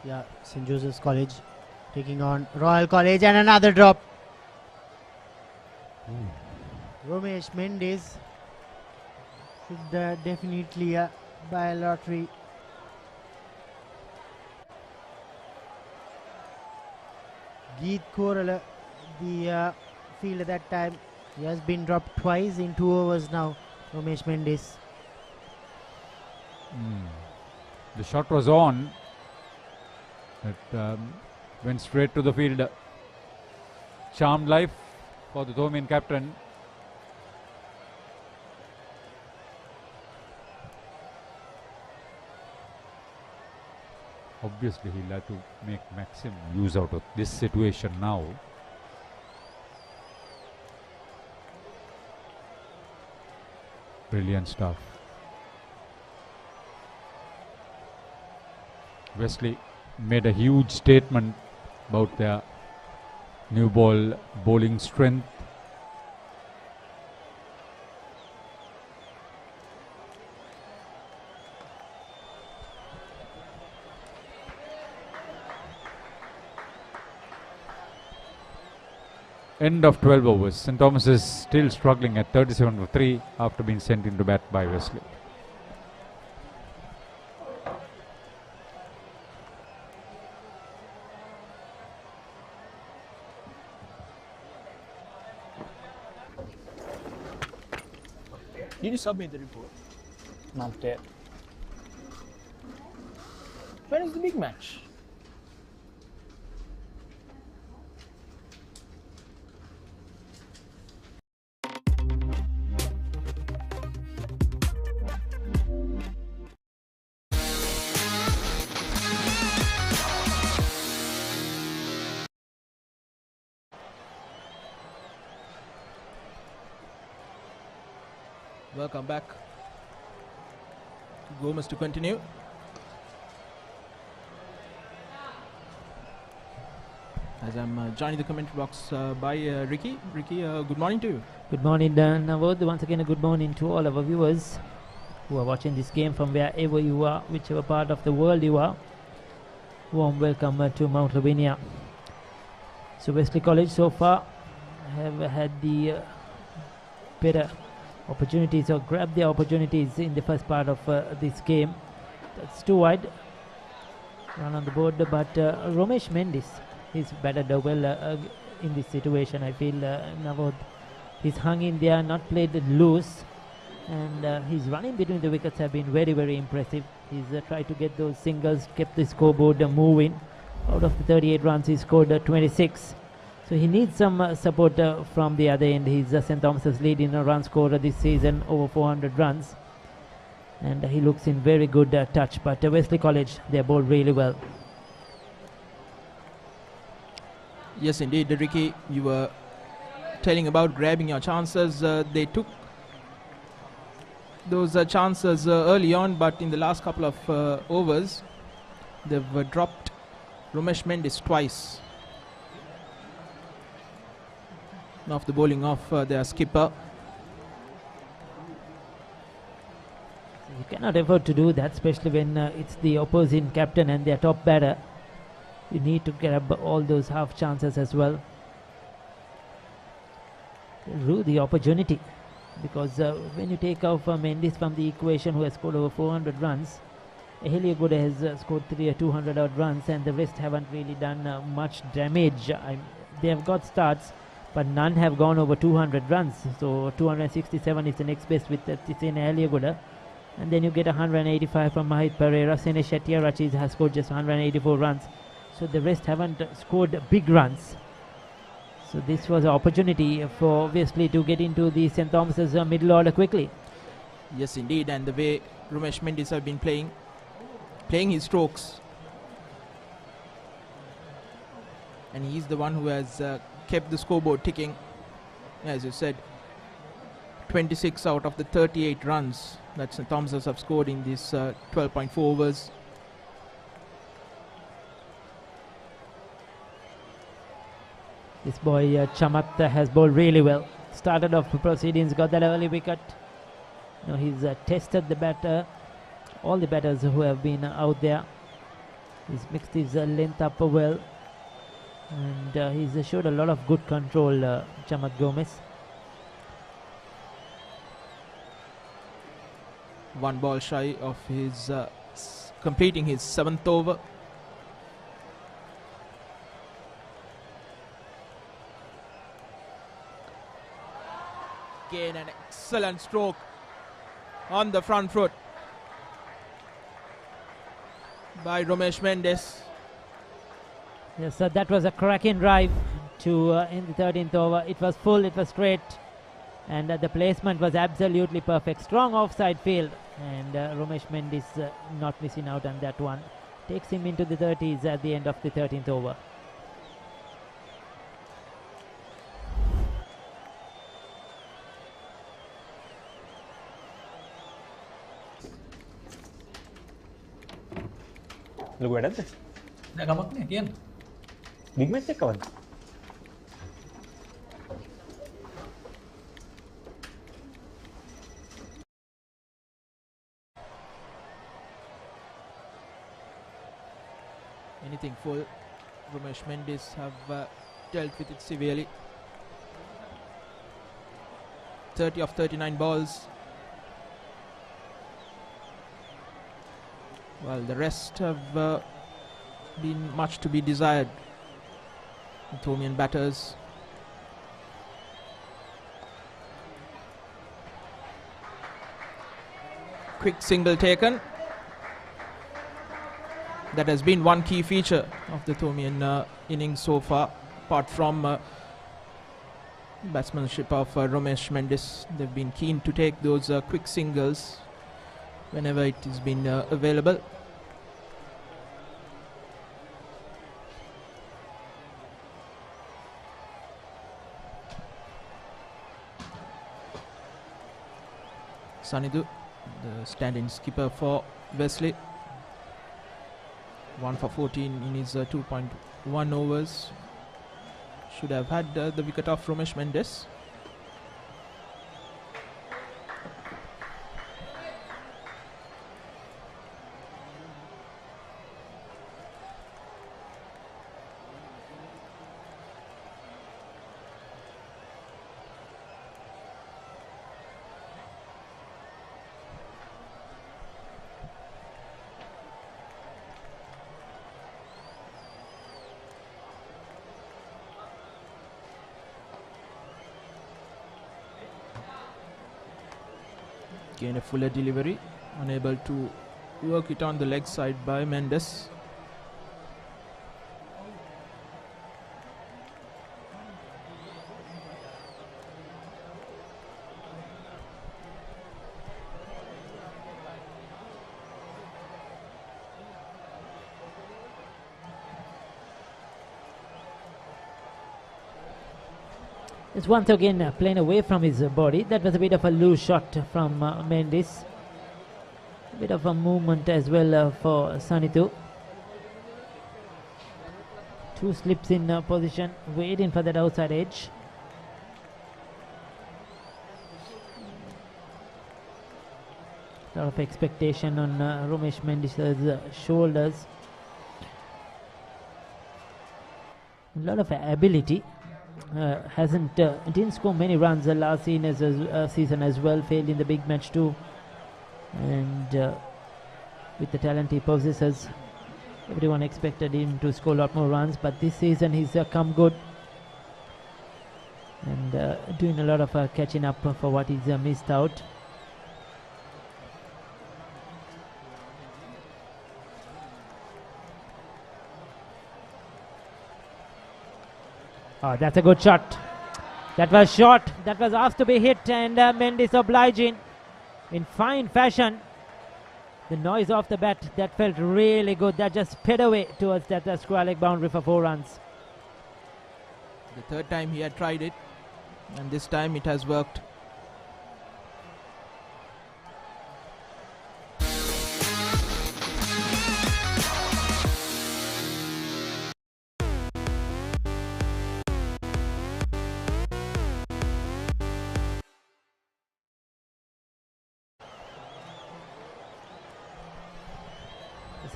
Yeah, St. Joseph's College taking on Royal College, and another drop. Romesh Mendes should definitely buy a lottery. Geet Korala, the field at that time, he has been dropped twice in 2 overs now. Romesh Mendes. The shot was on. It went straight to the field. Charmed life for the Domian captain. Obviously, he'll have to make maximum use out of this situation now. Brilliant stuff. Wesley made a huge statement about their new ball bowling strength. End of 12 overs. St. Thomas is still struggling at 37 for 3 after being sent into bat by Wesley. Did you submit the report? Not yet. When is the big match? Welcome back. Gomez to continue. As I'm joining the commentary box by Ricky. Ricky, good morning to you. Good morning, Navod. Once again, a good morning to all our viewers who are watching this game from wherever you are, whichever part of the world you are. Warm welcome to Mount Lavinia. So Wesley College so far have had the better opportunities or grabbed the opportunities in the first part of this game. That's too wide. Run on the board, but Romesh Mendis is batted well in this situation. I feel Navod, he's hung in there, not played loose, and his running between the wickets have been very, very impressive. He's tried to get those singles, kept the scoreboard moving. Out of the 38 runs, he scored 26. So he needs some support from the other end. He's St. Thomas's lead in a run scorer this season, over 400 runs. And he looks in very good touch. But Wesley College, they bowled really well. Yes, indeed, Ricky. You were telling about grabbing your chances. They took those chances early on, but in the last couple of overs, they've dropped Romesh Mendis twice. Off the bowling of their skipper. You cannot afford to do that, especially when it's the opposing captain and their top batter. You need to grab all those half chances as well. Rue the opportunity, because when you take out Mendis from the equation, who has scored over 400 runs, Heliogoda has scored 200 odd runs, and the rest haven't really done much damage. They have got starts, but none have gone over 200 runs. So 267 is the next best with Tisena Heliogoda. And then you get 185 from Mahit Pereira. Sene Shettiarachis has scored just 184 runs. So the rest haven't scored big runs. So this was an opportunity for Wesley to get into the St. Thomas's middle order quickly. Yes, indeed. And the way Romesh Mendis have been playing his strokes. And he's the one who has kept the scoreboard ticking. As you said, 26 out of the 38 runs that St. Thomas's have scored in these 12.4 overs. This boy Chamat has bowled really well. Started off proceedings, got that early wicket. Now he's tested the batter, all the batters who have been out there. He's mixed his length up well, and he's showed a lot of good control, Chamat Gomez. One ball shy of his completing his 7th over. Again, an excellent stroke on the front foot by Romesh Mendis. Yes, so that was a cracking drive to in the 13th over. It was full, it was straight, and the placement was absolutely perfect. Strong offside field, and Romesh Mendis not missing out on that one. Takes him into the 30s at the end of the 13th over. Lu gue deh. Nggak gampang nih, Kian. Big match ya kawan. Anything full. Romesh Mendis have dealt with it severely. 30 of 39 balls. Well, the rest have been much to be desired. Ethiopian batters. Quick single taken. That has been one key feature of the Ethiopian innings so far, apart from batsmanship of Romesh Mendis. They've been keen to take those quick singles whenever it has been available. Sanidu, the stand-in skipper for Wesley. 1 for 14 in his 2.1 overs. Should have had the wicket of Romesh Mendes. Again a fuller delivery, unable to work it on the leg side by Mendes. Is once again playing away from his body. That was a bit of a loose shot from Mendes. A bit of a movement as well for Sanitu. Two slips in position, waiting for that outside edge. A lot of expectation on Romesh Mendes' shoulders. A lot of ability. Didn't score many runs last season as well, failed in the big match too, and with the talent he possesses, everyone expected him to score a lot more runs, but this season he's come good and doing a lot of catching up for what he's missed out. Oh, that's a good shot. That was shot. That was asked to be hit, and Mendes obliging in fine fashion. The noise off the bat, that felt really good. That just sped away towards that square leg boundary for 4 runs. The third time he had tried it, and this time it has worked.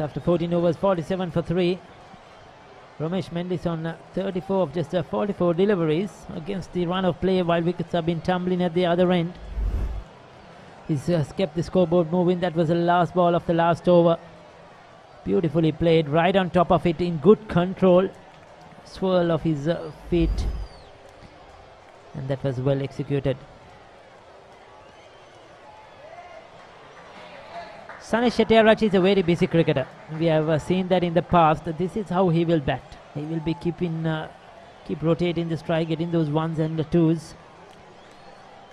After 14 overs, 47 for 3. Romesh Mendes on 34 of just 44 deliveries against the run of play, while wickets have been tumbling at the other end. He's kept the scoreboard moving. That was the last ball of the last over. Beautifully played, right on top of it in good control. Swirl of his feet, and that was well executed. Sanesh Shettyarach is a very busy cricketer. We have seen that in the past. This is how he will bat. He will be keep rotating the strike, getting those ones and the twos.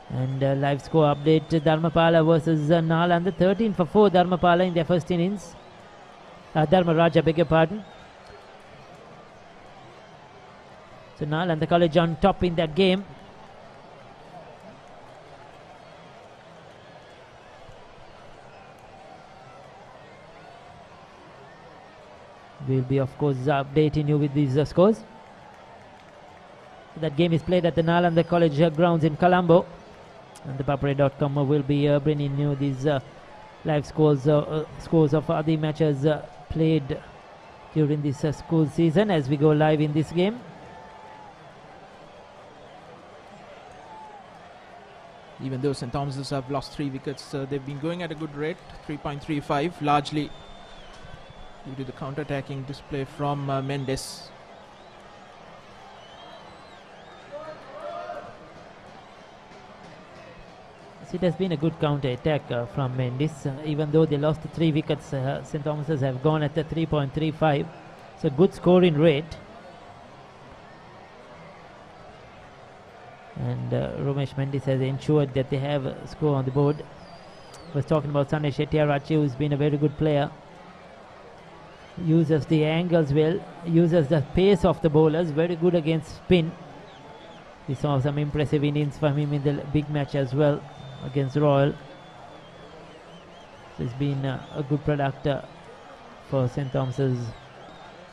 And live score update: Dharmapala versus Nala, 13 for 4. Dharmapala in their first innings. Dharmaraja, beg your pardon. So Nala and the college on top in that game. We'll be, of course, updating you with these scores. That game is played at the Nalanda College grounds in Colombo. And the Papare.com will be bringing you these live scores of other matches played during this school season as we go live in this game. Even though St. Thomas's have lost 3 wickets, they've been going at a good rate, 3.35, largely due to the counter-attacking display from Mendes. It has been a good counter-attack from Mendes. Even though they lost 3 wickets, St. Thomas's have gone at the 3.35. So good scoring rate. And Romesh Mendes has ensured that they have a score on the board. I was talking about Sanesh Shettyarach, who's been a very good player. Uses the angles well, uses the pace of the bowlers, very good against spin. We saw some impressive innings from him in the big match as well against Royal. So it's been a good product for St. Thomas's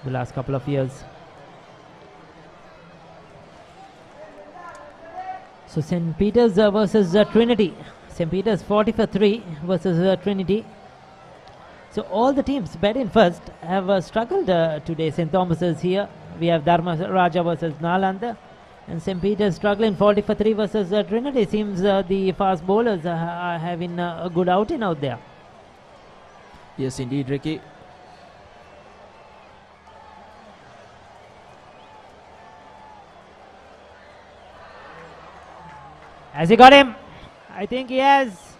the last couple of years. So St. Peter's versus Trinity. St. Peter's 40 for 3 versus Trinity. So all the teams batting first have struggled today. St. Thomas's here. We have Dharma Raja versus Nalanda. And St. Peter's struggling 40 for 3 versus Trinity. Seems the fast bowlers are having a good outing out there. Yes, indeed, Ricky. Has he got him? I think he has.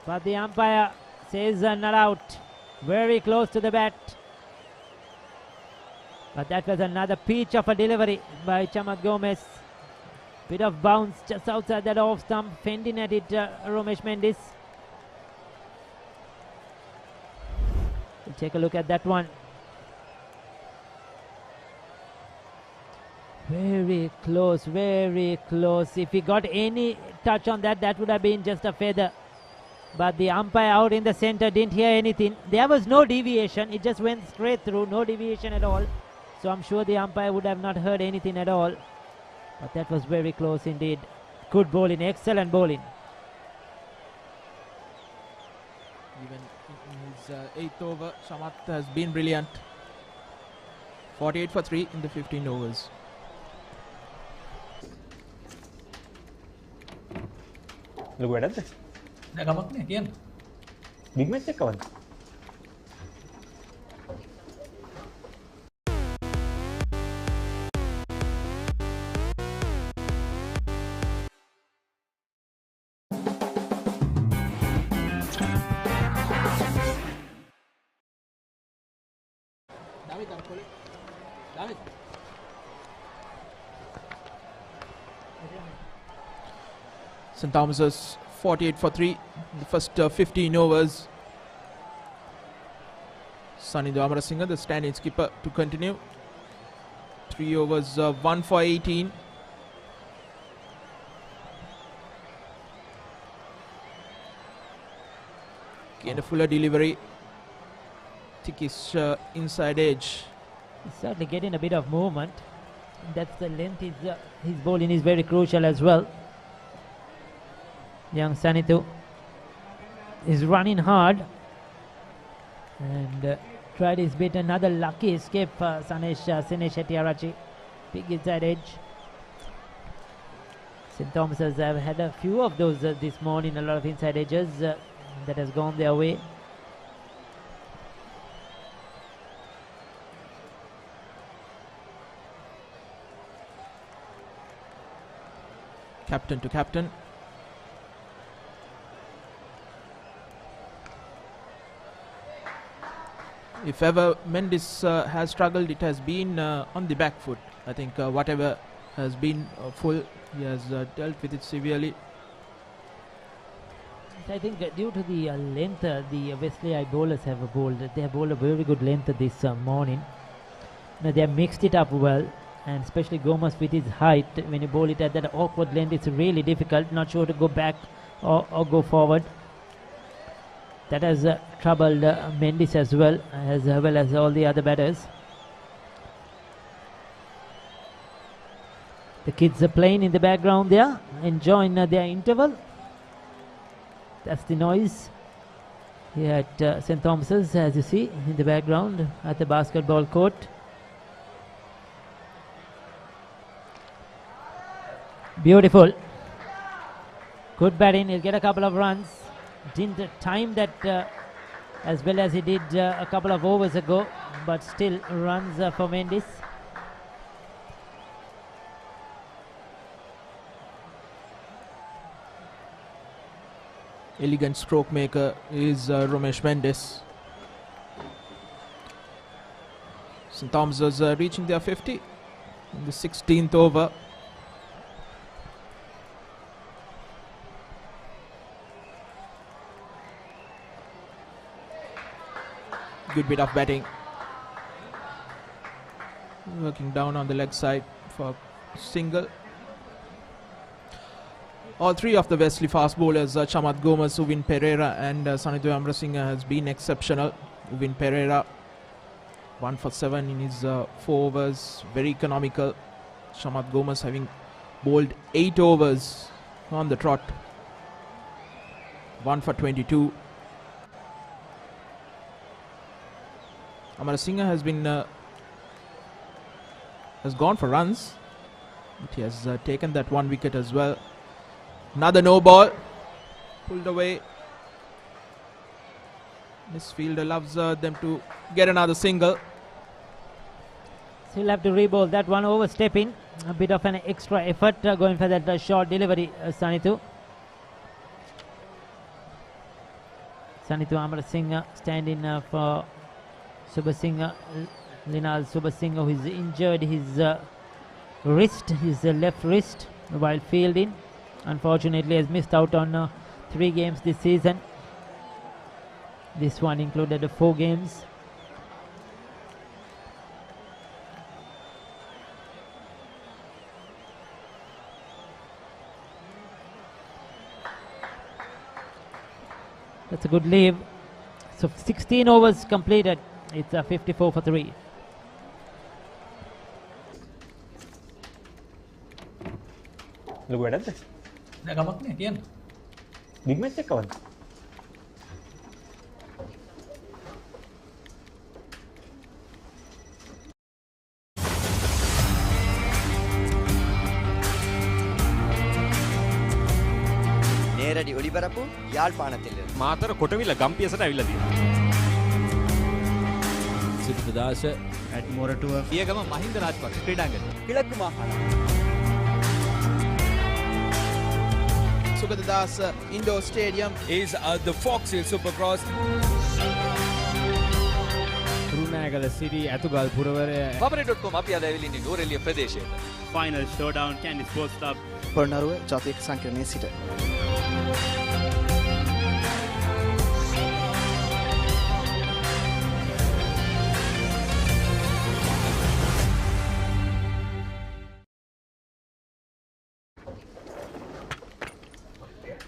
But the umpire says not out. Very close to the bat. But that was another peach of a delivery by Chamat Gomez. Bit of bounce just outside that off stump. Fending at it, Romesh Mendis. We'll take a look at that one. Very close, very close. If he got any touch on that, that would have been just a feather. But the umpire out in the center didn't hear anything. There was no deviation. It just went straight through. No deviation at all. So I'm sure the umpire would have not heard anything at all. But that was very close indeed. Good bowling. Excellent bowling. Even in his 8th over, Samat has been brilliant. 48 for 3 in the 15 overs. Lu වැඩක්ද? නෑ කමක් නෑ කියන්න. Big match එක කවද්ද? St. Thomas's 48 for 3 in the first 15 overs. Sanidhu Amarasinghe, the stand-in skipper, to continue. 3 overs, 1 for 18. Again, a fuller delivery. Thickish inside edge. He's certainly getting a bit of movement. That's the length. His bowling is very crucial as well. Young Sanithu is running hard and tried his bit. Another lucky escape for Sinesh Shettyarachi. Big inside edge. St. Thomas's have had a few of those this morning. A lot of inside edges that has gone their way. Captain to captain. If ever Mendis has struggled, it has been on the back foot. I think whatever has been full, he has dealt with it severely. I think due to the length, the Wesley bowlers have bowled. They have bowled a very good length this morning. Now they have mixed it up well, and especially Gomez with his height. When you bowl it at that awkward length, it's really difficult. Not sure to go back or go forward. That has troubled Mendis as well as all the other batters. The kids are playing in the background there, enjoying their interval. That's the noise here at St. Thomas's, as you see in the background at the basketball court. Beautiful. Good batting. He'll get a couple of runs. Didn't time that as well as he did a couple of overs ago, but still runs for Mendis. Elegant stroke maker is Romesh Mendis. St. Thomas's reaching their 50 in the 16th over. Good bit of batting. Working down on the leg side for single. All three of the Wesley fast bowlers, Chamat Gomes, Uvin Pereira and Sanidhu Amrasinghe has been exceptional. Uvin Pereira 1 for 7 in his 4 overs, very economical. Chamat Gomes having bowled 8 overs on the trot, 1 for 22. Amrasinghe has gone for runs. He has taken that 1 wicket as well. Another no ball, pulled away. This fielder loves them to get another single. So he'll have to re-bowl that one, overstepping. A bit of an extra effort going for that short delivery, Sanidhu. Sanidhu Amrasinghe standing for Subhasinghe, Linal Subhasinghe, who is injured his wrist, his left wrist, while fielding. Unfortunately has missed out on 3 games this season. This one included 4 games. That's a good leave. So 16 overs completed. It's 54 for 3. ලොකු වැඩක්ද? නෑ ගමක් නෑ කියන්න. Big match එක කවද්ද? නේරඩි ඔලිබරපු යාල්පානතිල මාතර කොටවිල ගම්පියසට ඇවිල්ලා තියෙනවා. සිද්ධාශ ඇඩ්මොරටුව පියගම Mahinda Rajapaksa ක්‍රීඩාංගණය කිලක්කු මාහාන Sugaddas Indoor Stadium is the Fox Hill Supercross. Runagala City Atugal Puravare Papare.com අපි අද ඇවිල්ලා ඉන්නේ නෝරෙලිය ප්‍රදේශයට. Final Showdown Candy Sports Club පොරණරුව ජාතික සංකීර්ණයේ සිට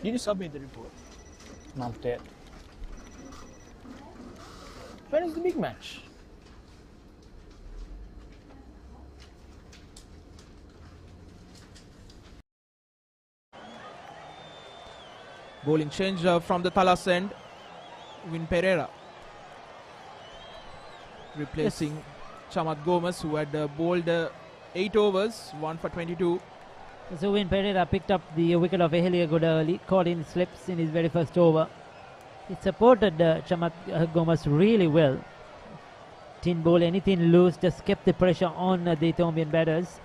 Did you submit the report? Not yet. When is the big match? Bowling change from the Talas end. Uvin Pereira replacing Chamat Gomes, who had bowled 8 overs, 1 for 22. So Uvin Pereira picked up the wicket of Ehelia good early, caught in slips in his very first over. It supported Chamat Gomes really well. Didn't bowl anything loose, just kept the pressure on the Ethiopian batters.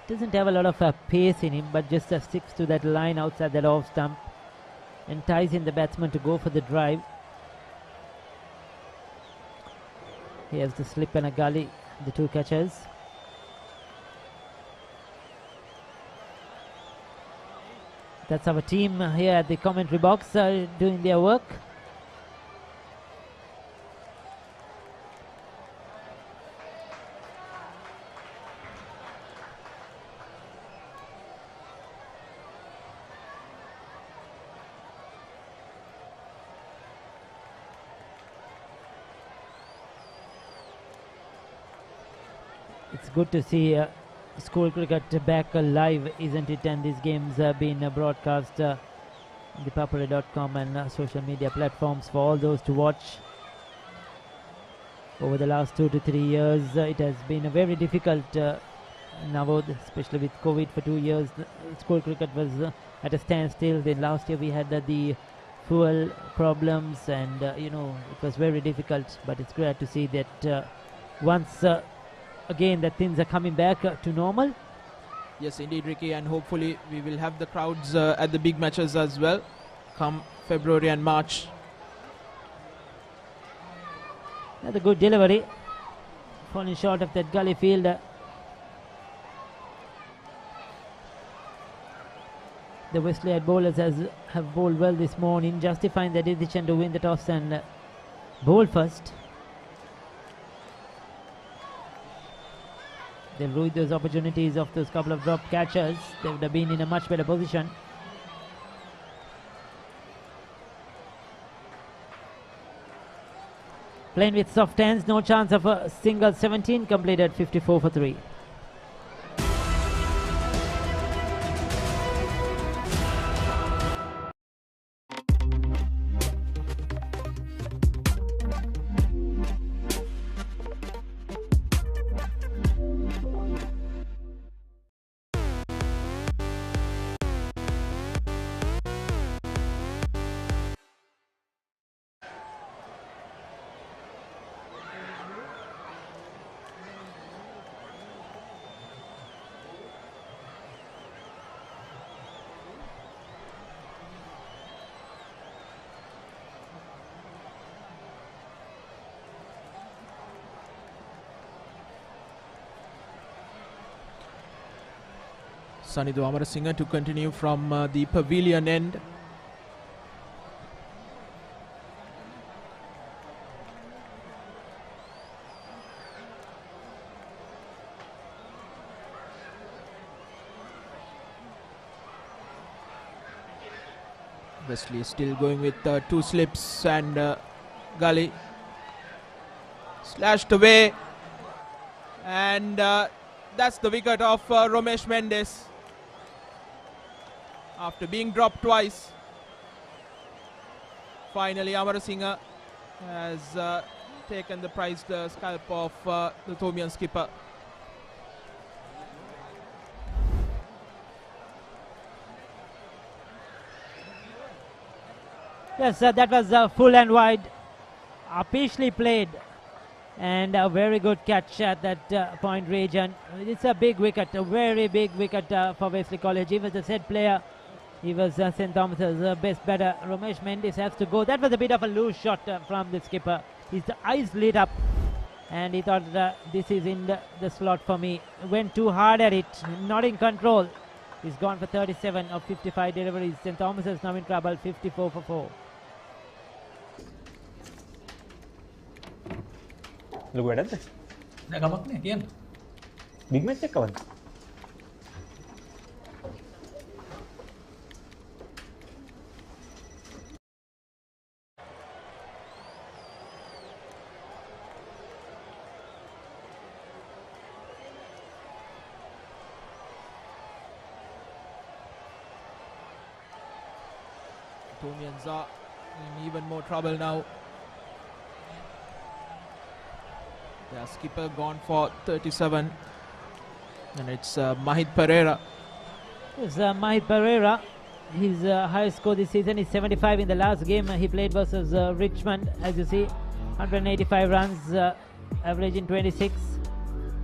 Doesn't have a lot of pace in him, but just sticks to that line outside that off stump and ties in the batsman to go for the drive. Here's the slip and a gully, the 2 catchers. That's our team here at the commentary box doing their work. It's good to see school cricket back live, isn't it? And these games being broadcast on the Papare.com and social media platforms for all those to watch. Over the last 2 to 3 years, it has been a very difficult now, especially with COVID for 2 years. School cricket was at a standstill. Then last year we had the fuel problems, and it was very difficult. But it's great to see that once again that things are coming back to normal. Yes, indeed, Ricky, and hopefully we will have the crowds at the big matches as well come February and March. Another good delivery, falling short of that gully fielder. The Wesley bowlers have bowled well this morning, justifying their decision to win the toss and bowl first. They'll ruin those opportunities of those couple of drop catchers. They would have been in a much better position. Playing with soft hands, no chance of a single. 17 completed, 54 for 3. Sanidhu Amarasinghe to continue from the pavilion end. Wesley still going with 2 slips and gully. Slashed away. And that's the wicket of Romesh Mendes. After being dropped twice, finally Amarasinghe has taken the prized scalp of the Thomian skipper. Yes, that was full and wide. Apishly played. And a very good catch at that point region. It's a big wicket, a very big wicket for Wesley College. He was the set player. He was St. Thomas's best batter. Romesh Mendes has to go. That was a bit of a loose shot from the skipper. His eyes lit up and he thought this is in the slot for me. Went too hard at it, not in control. He's gone for 37 of 55 deliveries. St. Thomas's now in trouble, 54 for 4. ලොකු වැඩක්ද? නෑ කමක් නෑ කියන්න. Big match එකක් කවද්ද? Thomians are in even more trouble now. Their skipper gone for 37 and it's Mahid Pereira. It's Mahid Pereira. His highest score this season is 75 in the last game he played versus Richmond. As you see, 185 runs, averaging 26.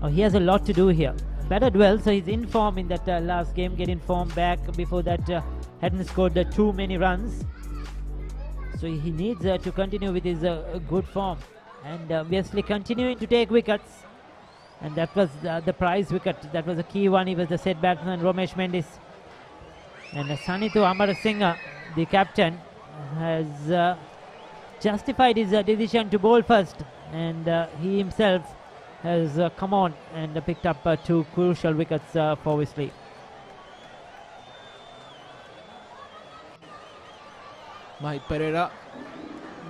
Oh, he has a lot to do here. Batted well, so he's in form in that last game, getting form back. Before that, hadn't scored too many runs. So he needs to continue with his good form. And Wesley continuing to take wickets. And that was the prize wicket. That was a key one. He was the set batsman, Romesh Mendes. And Sanidhu Amarasinghe, the captain, has justified his decision to bowl first. And he himself has come on and picked up 2 crucial wickets for Wesley. Mahid Pereira,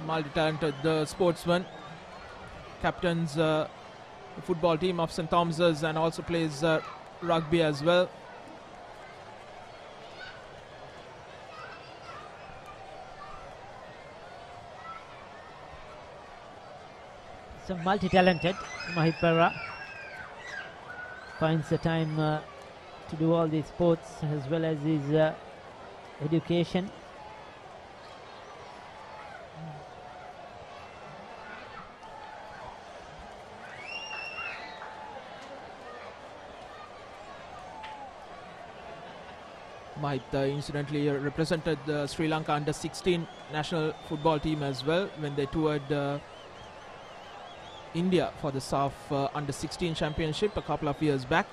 multi-talented sportsman, captains the football team of St. Thomas's and also plays rugby as well. So multi-talented, Mahid Pereira finds the time to do all these sports as well as his education. Mahid incidentally represented the Sri Lanka under-16 national football team as well when they toured India for the SAF under-16 championship a couple of years back.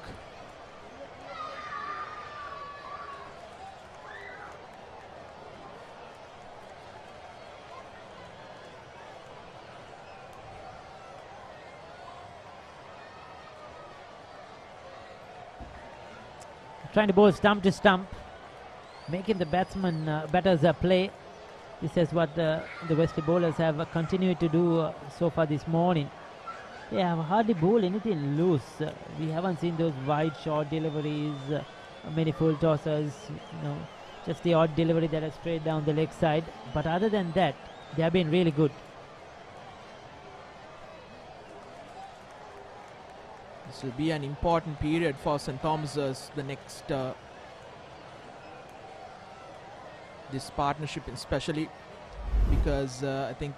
trying to bowl stump to stump, making the batters play. This is what the Wesley bowlers have continued to do so far this morning. They have hardly bowled anything loose. We haven't seen those wide short deliveries, many full tossers, just the odd delivery that has straight down the leg side. But other than that, they have been really good. This will be an important period for St. Thomas's, the next, this partnership especially, because I think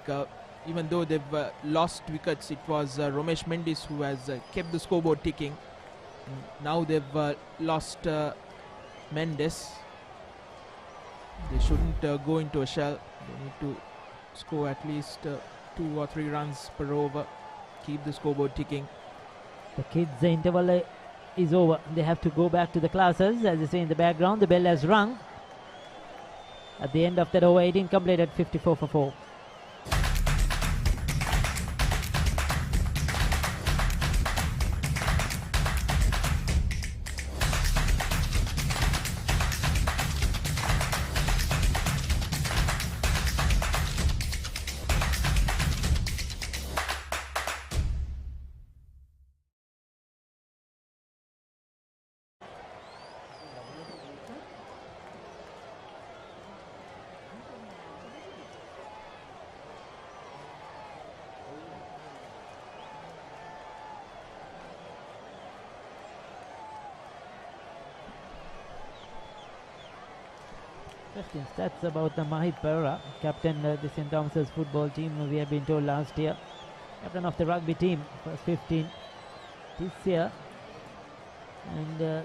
even though they've lost wickets, it was Romesh Mendis who has kept the scoreboard ticking. Now they've lost Mendes. They shouldn't go into a shell. They need to score at least 2 or 3 runs per over, keep the scoreboard ticking. The kids' interval is over. They have to go back to the classes. As you see in the background, the bell has rung. At the end of that over, 18 completed, 54 for 4. Interesting stats about the Papare, captain the St. Thomas's football team. We have been told last year, captain of the rugby team, first 15 this year, and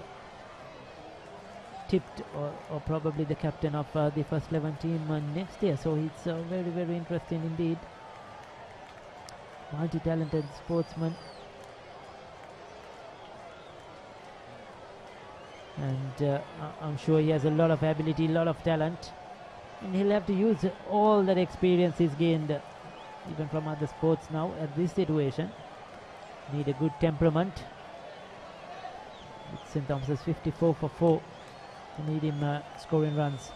tipped or probably the captain of the first 11 team next year. So it's very, very interesting indeed. Multi-talented sportsman. And I'm sure he has a lot of ability, a lot of talent, and he'll have to use all that experience he's gained even from other sports now at this situation. Need a good temperament. It's St. Thomas's 54 for 4 to need him scoring runs.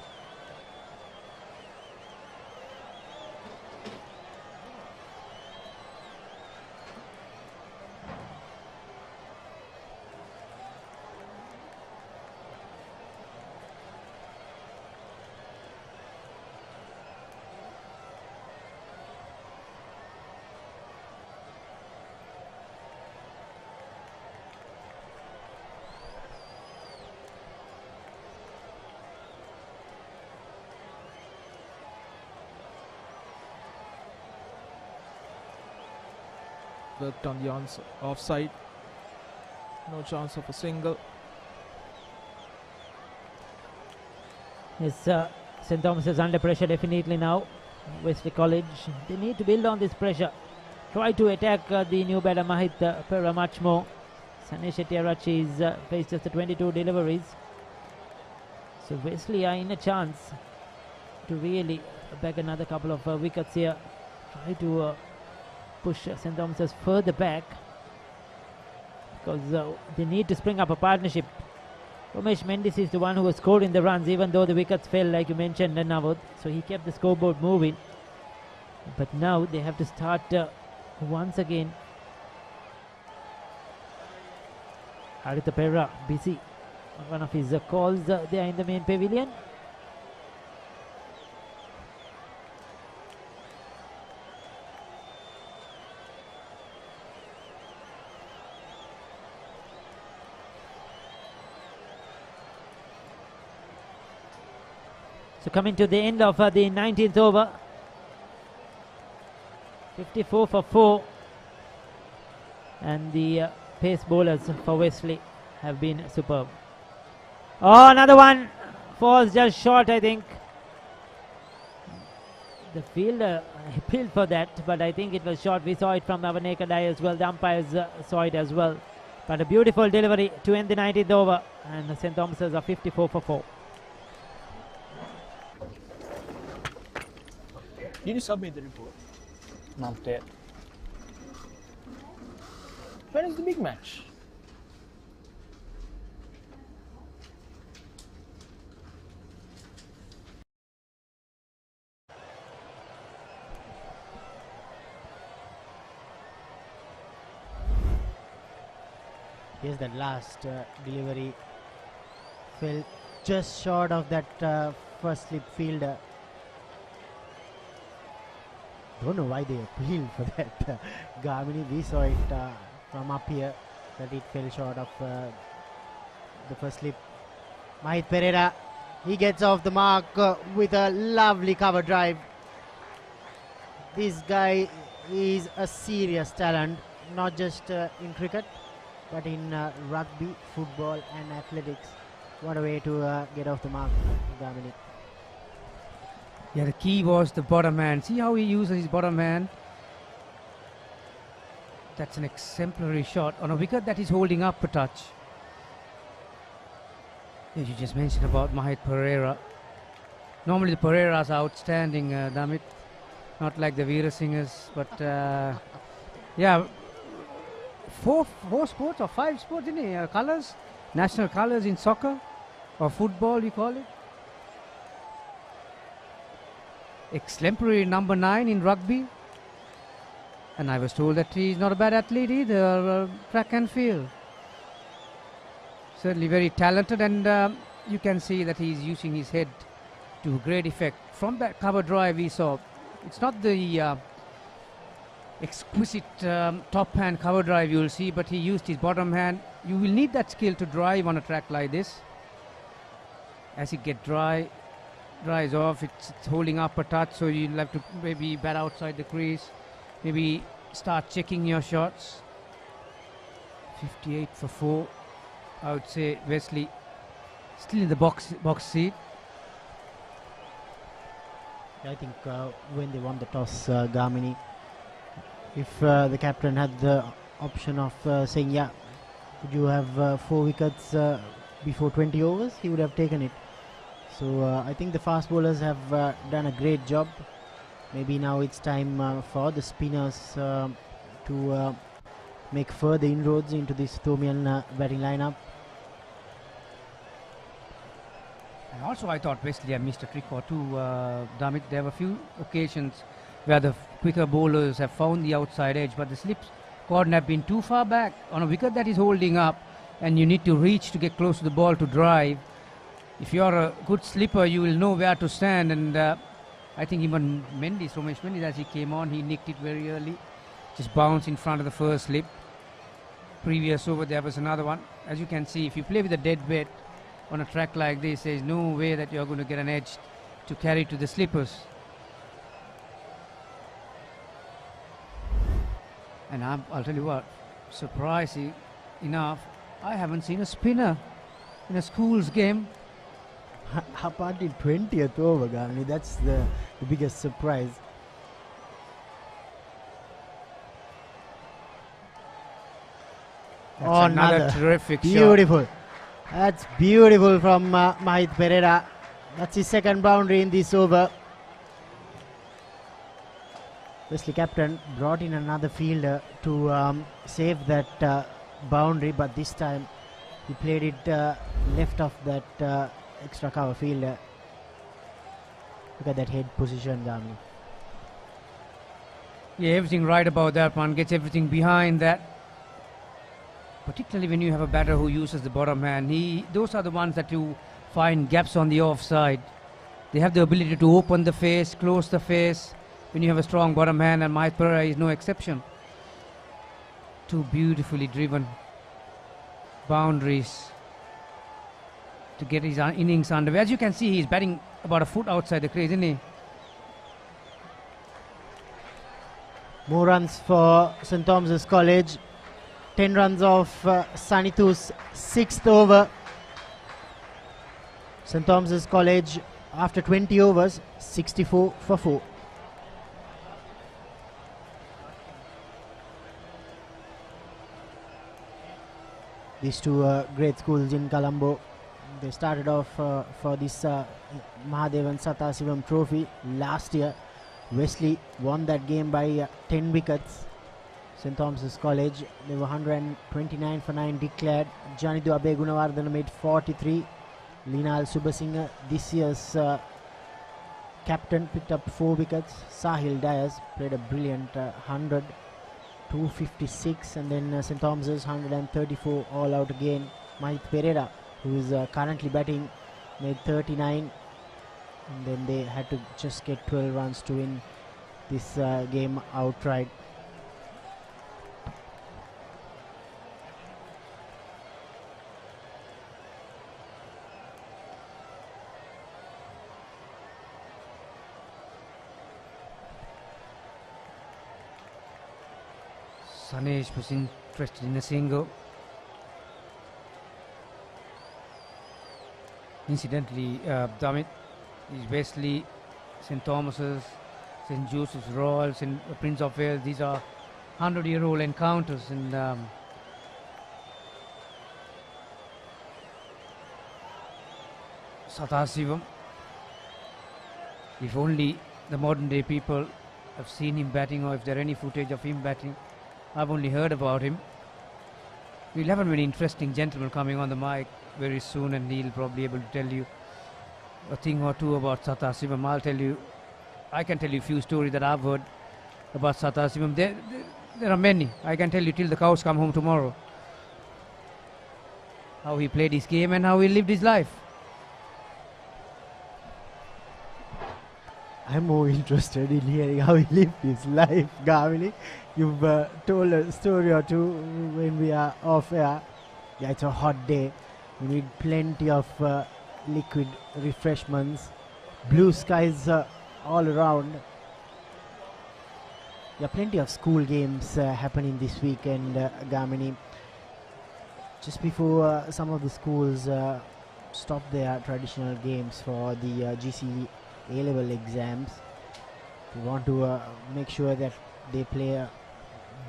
Worked on the offside. No chance of a single. Yes, St. Thomas is under pressure definitely now. Wesley College, they need to build on this pressure. Try to attack the new batter Mahit Pera much more. Sanesh Etiarachi's faced just the 22 deliveries. So Wesley are in a chance to really bag another couple of wickets here. Try to push St. Thomas's further back, because they need to spring up a partnership. Romesh Mendis is the one who was scoring the runs, even though the wickets fell, like you mentioned, Navod. So he kept the scoreboard moving. But now they have to start once again. Haritha Pera busy on one of his calls there in the main pavilion. So coming to the end of the 19th over, 54 for 4, and the pace bowlers for Wesley have been superb. Oh, another one falls just short, I think. The fielder appealed for that, but I think it was short. We saw it from our naked eye as well. The umpires saw it as well. But a beautiful delivery to end the 19th over, and St. Thomas's are 54 for 4. Did you submit the report? Not yet. When is the big match? Yes, that last delivery fell just short of that first slip fielder. Don't know why they appealed for that. Gamini, we saw it from up here that it fell short of the first slip. Mahit Pereira, he gets off the mark with a lovely cover drive. This guy is a serious talent, not just in cricket, but in rugby, football and athletics. What a way to get off the mark, Gamini. Yeah, the key was the bottom hand. See how he uses his bottom hand? That's an exemplary shot on a wicket that is holding up a touch. As you just mentioned about Mahit Pereira. Normally the Pereiras are outstanding, Damit. Not like the Veera Singers, but yeah, four sports or 5 sports in colors, national colors in soccer or football, we call it. Exemplary number 9 in rugby, and I was told that he's not a bad athlete either, track and field. Certainly very talented, and you can see that he's using his head to great effect. From that cover drive we saw, it's not the exquisite top hand cover drive you will see, but he used his bottom hand. You will need that skill to drive on a track like this. As it dries off, it's holding up a touch, so you'll have to maybe bat outside the crease, maybe start checking your shots. 58 for 4. I would say Wesley still in the box seat. I think when they won the toss, Gamini, if the captain had the option of saying, yeah, could you have 4 wickets before 20 overs, he would have taken it. So I think the fast bowlers have done a great job. Maybe now it's time for the spinners to make further inroads into this Thomian batting lineup. And also I thought Wesley had missed a trick or two, Damit. There were a few occasions where the quicker bowlers have found the outside edge, but the slips couldn't have been too far back on a wicket that is holding up, and you need to reach to get close to the ball to drive. If you're a good slipper, you will know where to stand, and I think even Romesh Mendes, as he came on, he nicked it very early. Just bounced in front of the first slip. Previous over there was another one. As you can see, if you play with a dead weight on a track like this, there is no way that you're going to get an edge to carry to the slippers. And I'll tell you what, surprising enough, I haven't seen a spinner in a schools game. Apart in 20th over, Gamini, that's the biggest surprise. That's another terrific beautiful shot. That's beautiful from Mahit Pereira. That's his second boundary in this over. Wesley captain brought in another fielder to save that boundary, but this time he played it left of that extra cover fielder. Look at that head position, Gamini. Yeah, everything right about that one. Gets everything behind that. Particularly when you have a batter who uses the bottom hand. Those are the ones that you find gaps on the offside. They have the ability to open the face, close the face when you have a strong bottom hand, and Mahit Pereira is no exception. 2 beautifully driven boundaries to get his innings underway. As you can see, he's batting about a foot outside the crease, isn't he? More runs for St. Thomas's College. 10 runs off Sanithu's 6th over. St. Thomas's College, after 20 overs, 64 for 4. These two great schools in Colombo, they started off for this Mahadevan Sathasivam trophy last year. Wesley won that game by 10 wickets. St. Thomas's College, they were 129 for 9 declared. Janidu Abe Gunawardana made 43. Linal Subasinghe, this year's captain, picked up 4 wickets. Sahil Dias played a brilliant 100. 256, and then St. Thomas's 134 all out again. Mahith Pereira, who is currently batting, made 39, and then they had to just get 12 runs to win this game outright. Sanesh was interested in a single. Incidentally, Damit is Wesley, St. Thomas's, St. Joseph's Royal, St. Prince of Wales. These are 100-year-old encounters, and Sathasivam, if only the modern day people have seen him batting, or if there any footage of him batting. I've only heard about him. We'll have a very interesting gentleman coming on the mic very soon, and he'll probably be able to tell you a thing or two about Sathasivam. I can tell you a few stories that I've heard about Sathasivam. There are many. I can tell you till the cows come home tomorrow. How he played his game and how he lived his life. I'm more interested in hearing how he lived his life, Gavini. You've told a story or two when we are off air. Yeah, it's a hot day. You need plenty of liquid refreshments. Blue skies all around. There are plenty of school games happening this weekend, Gamini. Just before some of the schools stop their traditional games for the GCE A-level exams, we want to make sure that they play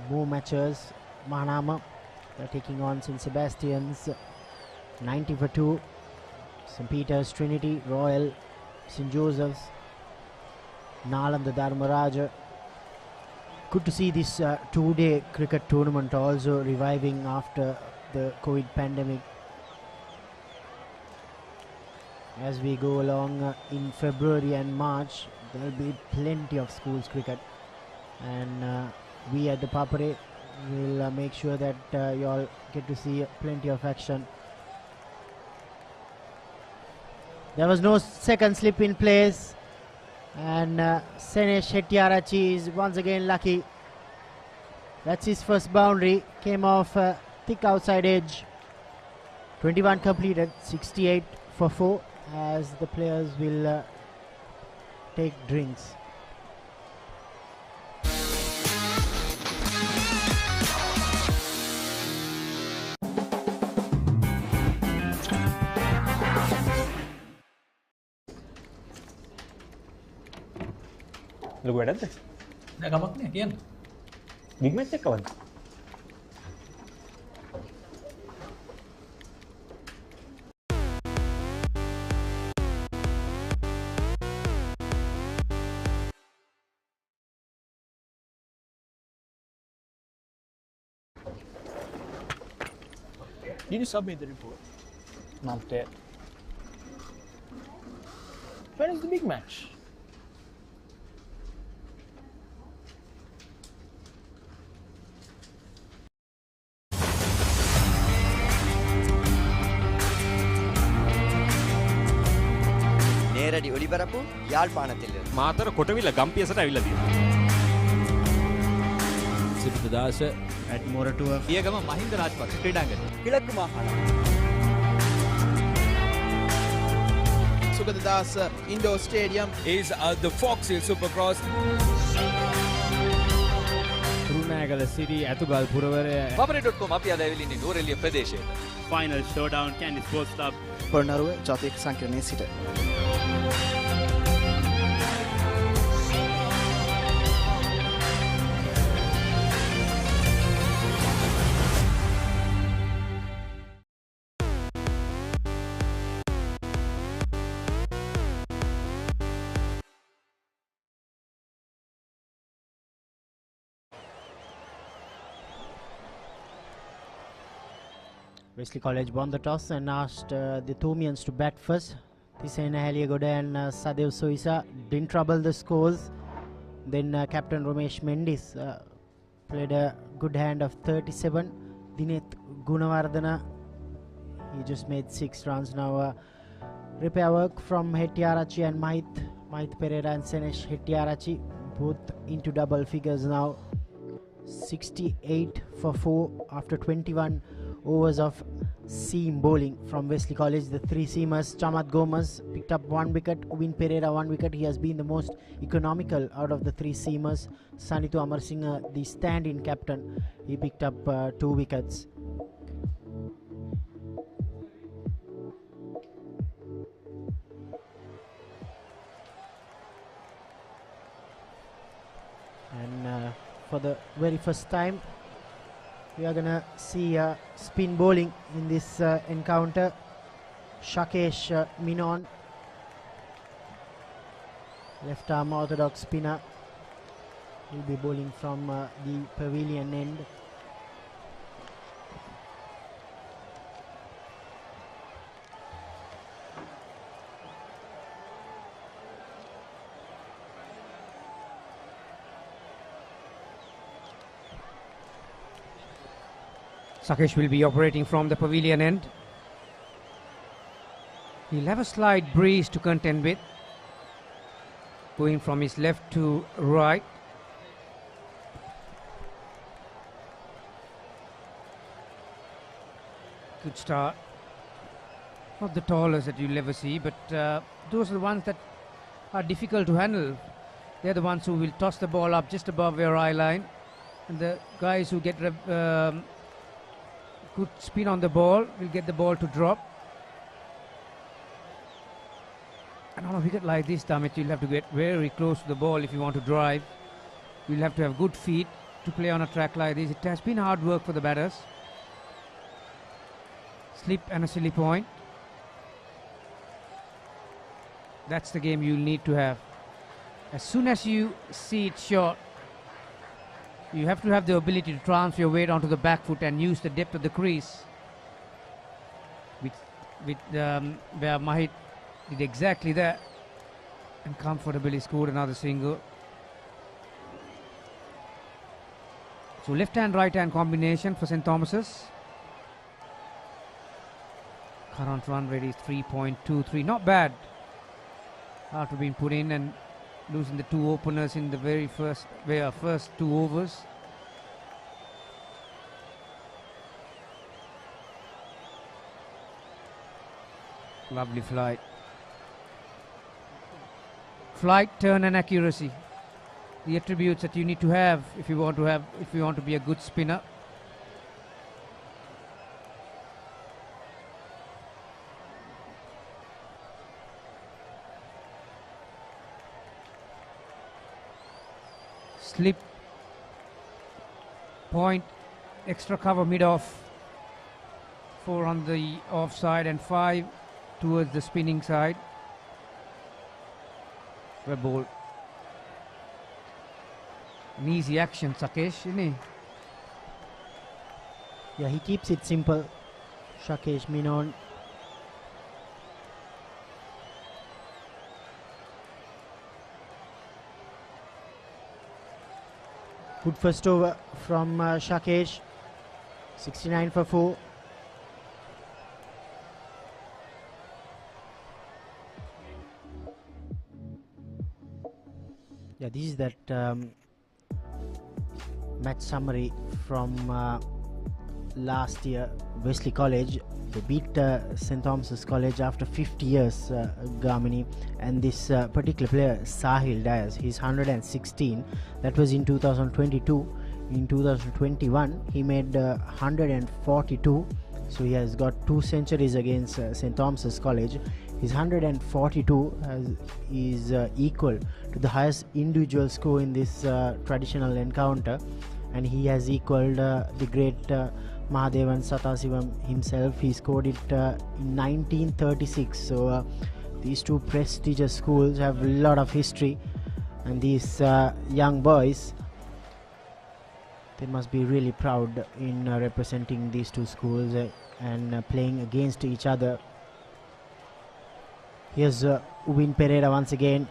more matches. Mahanama, they're taking on St. Sebastian's, 90 for 2. St. Peter's, Trinity, Royal, St. Joseph's, Nalanda Dharmaraja. Good to see this two-day cricket tournament also reviving after the COVID pandemic. As we go along in February and March, there will be plenty of schools cricket, and we at the Papare will make sure that you all get to see plenty of action. There was no second slip in place, and Senesh Hettiarachi is once again lucky. That's his first boundary, came off thick outside edge. 21 completed, 68 for 4, as the players will take drinks. ලොකු වැඩක්ද? නෑ කමක් නෑ කියන්න. Big match එක කවද්ද? Did you submit the report? Not yet. When is the big match? නේරඩි ඔලිබරපු යාල්පානතිල්ල Matara කොටවිල ගම්පියසට ඇවිල්ලා තියෙනවා. සිරිතදාස ඇඩ්මෝරටුව පියගම Mahinda Rajapaksa ක්‍රීඩාංගණය කිලක්කු මාහාන Sugadadasa Indoor Stadium is the Fox Hill Supercross. රුණෑගල Siri ඇතුගල් පුරවරය Papare.com අපි අද ඇවිල්ලා ඉන්නේ නෝරෙලිය ප්‍රදේශයට. Final showdown Candy Sports Club. Polonnaruwa ජාතික සංකීර්ණයේ සිට. Wesley College won the toss and asked the Thomians to bat first. Tisena Haliagoda and Sadev Soisa didn't trouble the scores. Then Captain Romesh Mendis played a good hand of 37. Dineth Gunawardana, he just made 6 runs now. Repair work from Hettiarachi and Mahith Pereira and Senesh Hettiarachi, both into double figures now. 68 for 4 after 21 overs of seam bowling from Wesley College. The 3 seamers, Chamat Gomes picked up 1 wicket, Ubin Pereira 1 wicket. He has been the most economical out of the 3 seamers. Sanitu Amarasinghe, the stand-in captain, he picked up 2 wickets. And for the very first time, we are gonna see spin bowling in this encounter. Shakesh Menon, left arm orthodox spinner, will be bowling from the pavilion end. Sakesh will be operating from the pavilion end. He'll have a slight breeze to contend with, going from his left to right. Good start. Not the tallest that you'll ever see, but those are the ones that are difficult to handle. They're the ones who will toss the ball up just above your eye line, and the guys who get good spin on the ball will get the ball to drop. And on a wicket like this, Damit, you'll have to get very close to the ball if you want to drive. You'll have to have good feet to play on a track like this. It has been hard work for the batters. Slip and a silly point. That's the game you'll need to have. As soon as you see it short, you have to have the ability to transfer your weight onto the back foot and use the depth of the crease. Where Mahit did exactly that and comfortably scored another single. So left hand right hand combination for St. Thomas's. Current run rate is 3.23, not bad after being put in and losing the 2 openers in the very first 2 overs. Lovely flight. Flight, turn and accuracy. The attributes that you need to have if you want to be a good spinner. Slip, point, extra cover mid-off, 4 on the offside and 5 towards the spinning side. Well ball. An easy action, Sakesh, isn't he? Yeah, he keeps it simple. Shakesh Menon. Good first over from Shakesh. 69 for 4. Yeah, this is that match summary from last year. Wesley College, they beat St. Thomas's College after 50 years, Gamini, and this particular player, Sahil Dias, he's 116. That was in 2022. In 2021, he made 142. So he has got 2 centuries against St. Thomas's College. His 142 is equal to the highest individual score in this traditional encounter, and he has equalled the great Mahadevan Sathasivam himself. He scored it in 1936. So these 2 prestigious schools have a lot of history, and these young boys, they must be really proud in representing these 2 schools and playing against each other. Here's Ubin Pereira once again.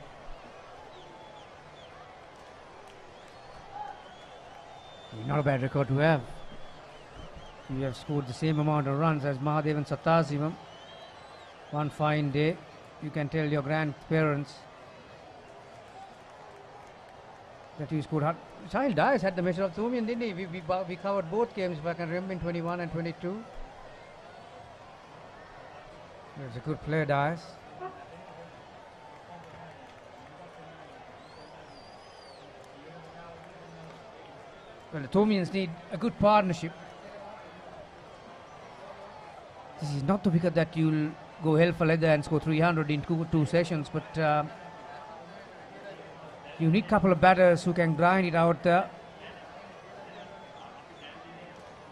Not a bad record to have. You have scored the same amount of runs as Mahadevan Sathasivam. One fine day, you can tell your grandparents that you scored. Child Dias had the measure of Thumian, didn't he? We covered both games, if I can remember, in 21 and 22. He was a good player, Dias. Well, the Thomians need a good partnership. This is not the wicket that you'll go hell for leather and score 300 in two sessions, but you need a couple of batters who can grind it out there,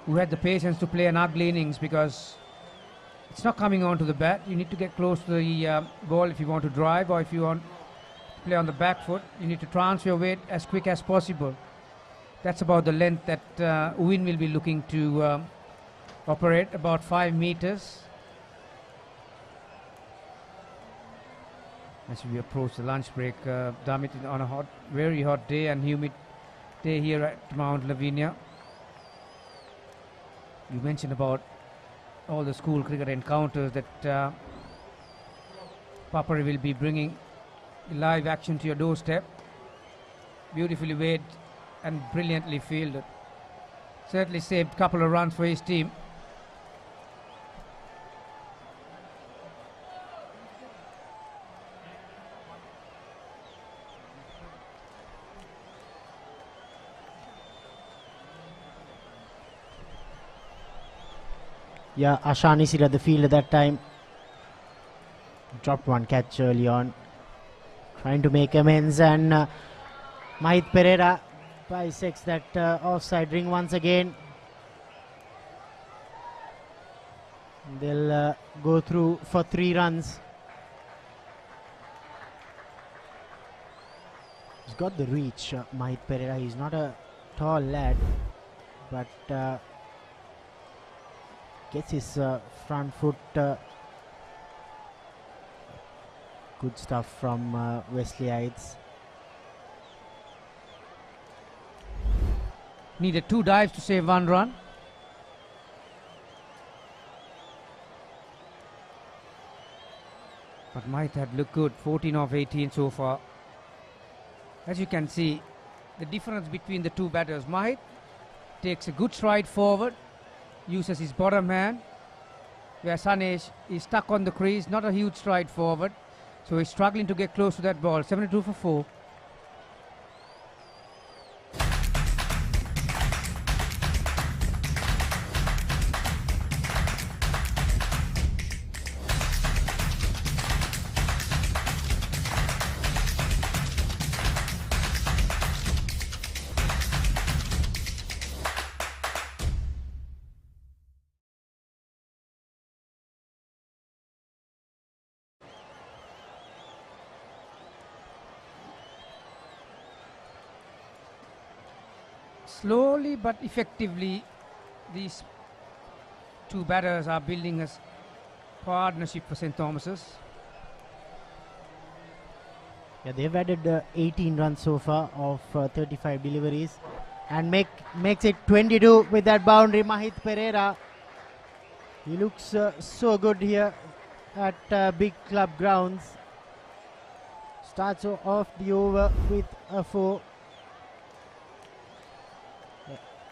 who had the patience to play an ugly innings, because it's not coming onto the bat. You need to get close to the ball if you want to drive, or if you want to play on the back foot, you need to transfer your weight as quick as possible. That's about the length that Uwin will be looking to operate, about 5 meters. As we approach the lunch break, Damit, on a very hot day and humid day here at Mount Lavinia. You mentioned about all the school cricket encounters that Papare will be bringing live action to your doorstep. Beautifully weighed and brilliantly fielded. Certainly saved a couple of runs for his team. Yeah, Ashani is at the field at that time. Dropped one catch early on. Trying to make amends, and Mahit Pereira bisects that offside ring once again. They'll go through for 3 runs. He's got the reach, Mahit Pereira. He's not a tall lad, but gets his front foot. Good stuff from Wesley. Needed 2 dives to save 1 run. But Mahit had looked good, 14 of 18 so far. As you can see, the difference between the two batters. Mahit takes a good stride forward, uses his bottom hand, where Sanesh is stuck on the crease, not a huge stride forward. So he's struggling to get close to that ball. 72 for 4. Slowly but effectively, these two batters are building a partnership for St. Thomas's. Yeah, they've added 18 runs so far of 35 deliveries, and makes it 22 with that boundary. Mahit Pereira, he looks so good here at Big Club grounds. Starts off the over with a 4.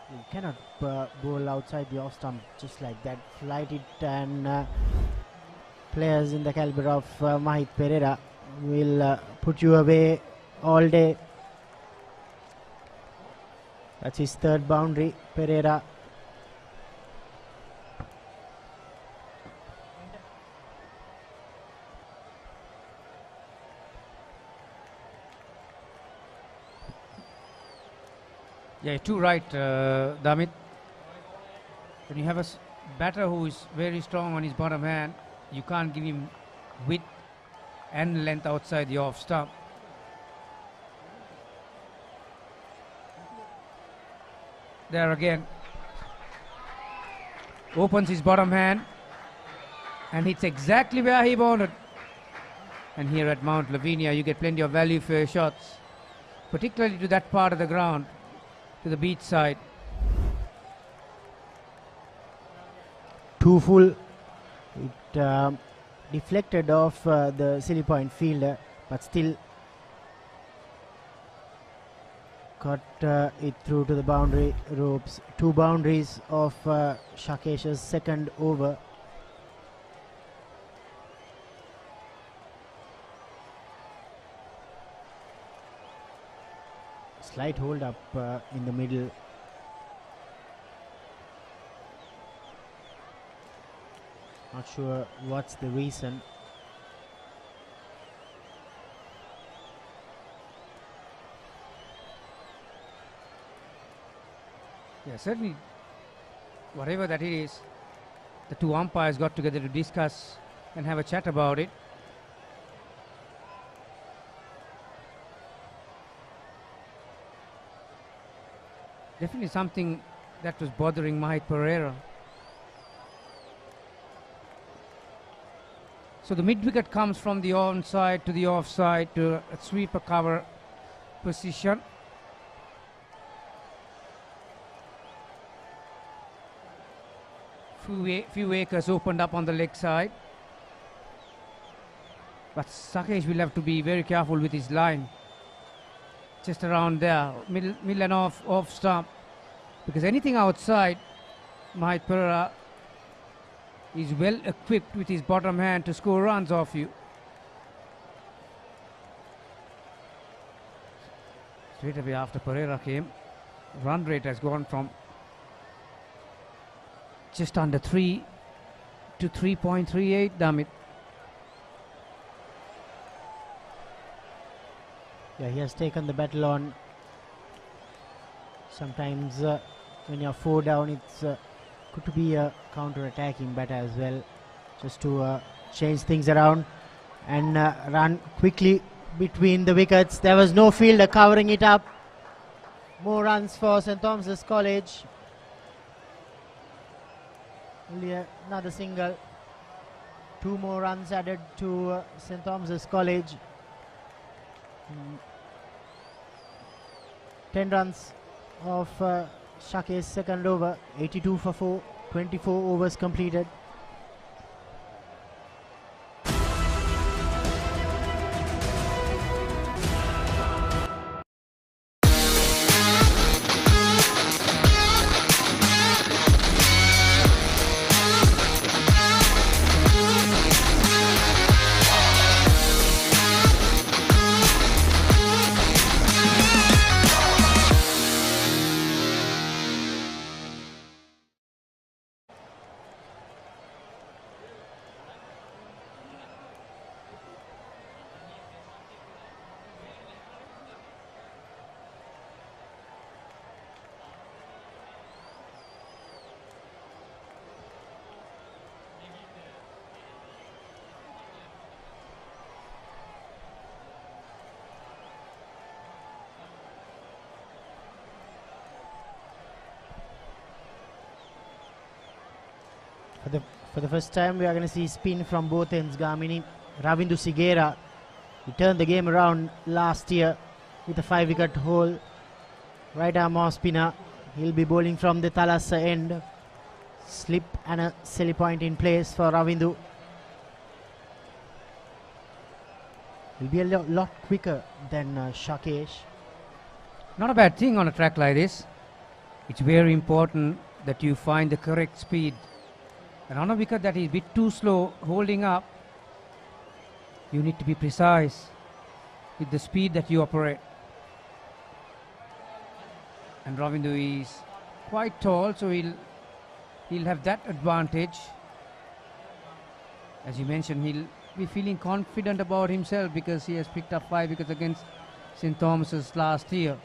You cannot bowl outside the off stump just like that. Flight it, and players in the caliber of Mahit Pereira will put you away all day. That's his 3rd boundary, Pereira. Yeah, you're too right, Damit. When you have a batter who is very strong on his bottom hand, you can't give him width and length outside the off stump. There again. Opens his bottom hand and hits exactly where he wanted. And here at Mount Lavinia, you get plenty of value for your shots, particularly to that part of the ground, to the beach side. too full. It deflected off the silly point fielder, but still got it through to the boundary ropes. 2 boundaries of Shakesh's second over. Slight hold up in the middle. Not sure what's the reason. Yeah, certainly, whatever that is, the 2 umpires got together to discuss and have a chat about it. Definitely something that was bothering Mahit Pereira. So the mid-wicket comes from the onside to the offside to a sweeper cover position. Few acres opened up on the leg side. But Sakesh will have to be very careful with his line. Just around there, middle and off stump. Because anything outside, Mahit Pereira is well equipped with his bottom hand to score runs off you. Straight away after Pereira came, run rate has gone from just under 3 to 3.38, damn it. Yeah, he has taken the battle on. Sometimes when you're 4 down, it's good to be a counter-attacking batter as well, just to change things around and run quickly between the wickets. There was no fielder covering it up. More runs for St. Thomas's College. Only another single. 2 more runs added to St. Thomas's College. 10 runs of Shakesh's second over. 82 for 4. 24 overs completed. For the first time, we are going to see spin from both ends. Ravindu Sigera, he turned the game around last year with a 5-wicket haul. Right arm off spinner. He'll be bowling from the Thalassa end. Slip and a silly point in place for Ravindu. He'll be a lot quicker than Shakesh. Not a bad thing on a track like this. It's very important that you find the correct speed. And on a wicket that is a bit too slow holding up, you need to be precise with the speed that you operate. And Ravindu is quite tall, so he'll have that advantage. As you mentioned, he'll be feeling confident about himself because he has picked up 5 wickets against St. Thomas's last year.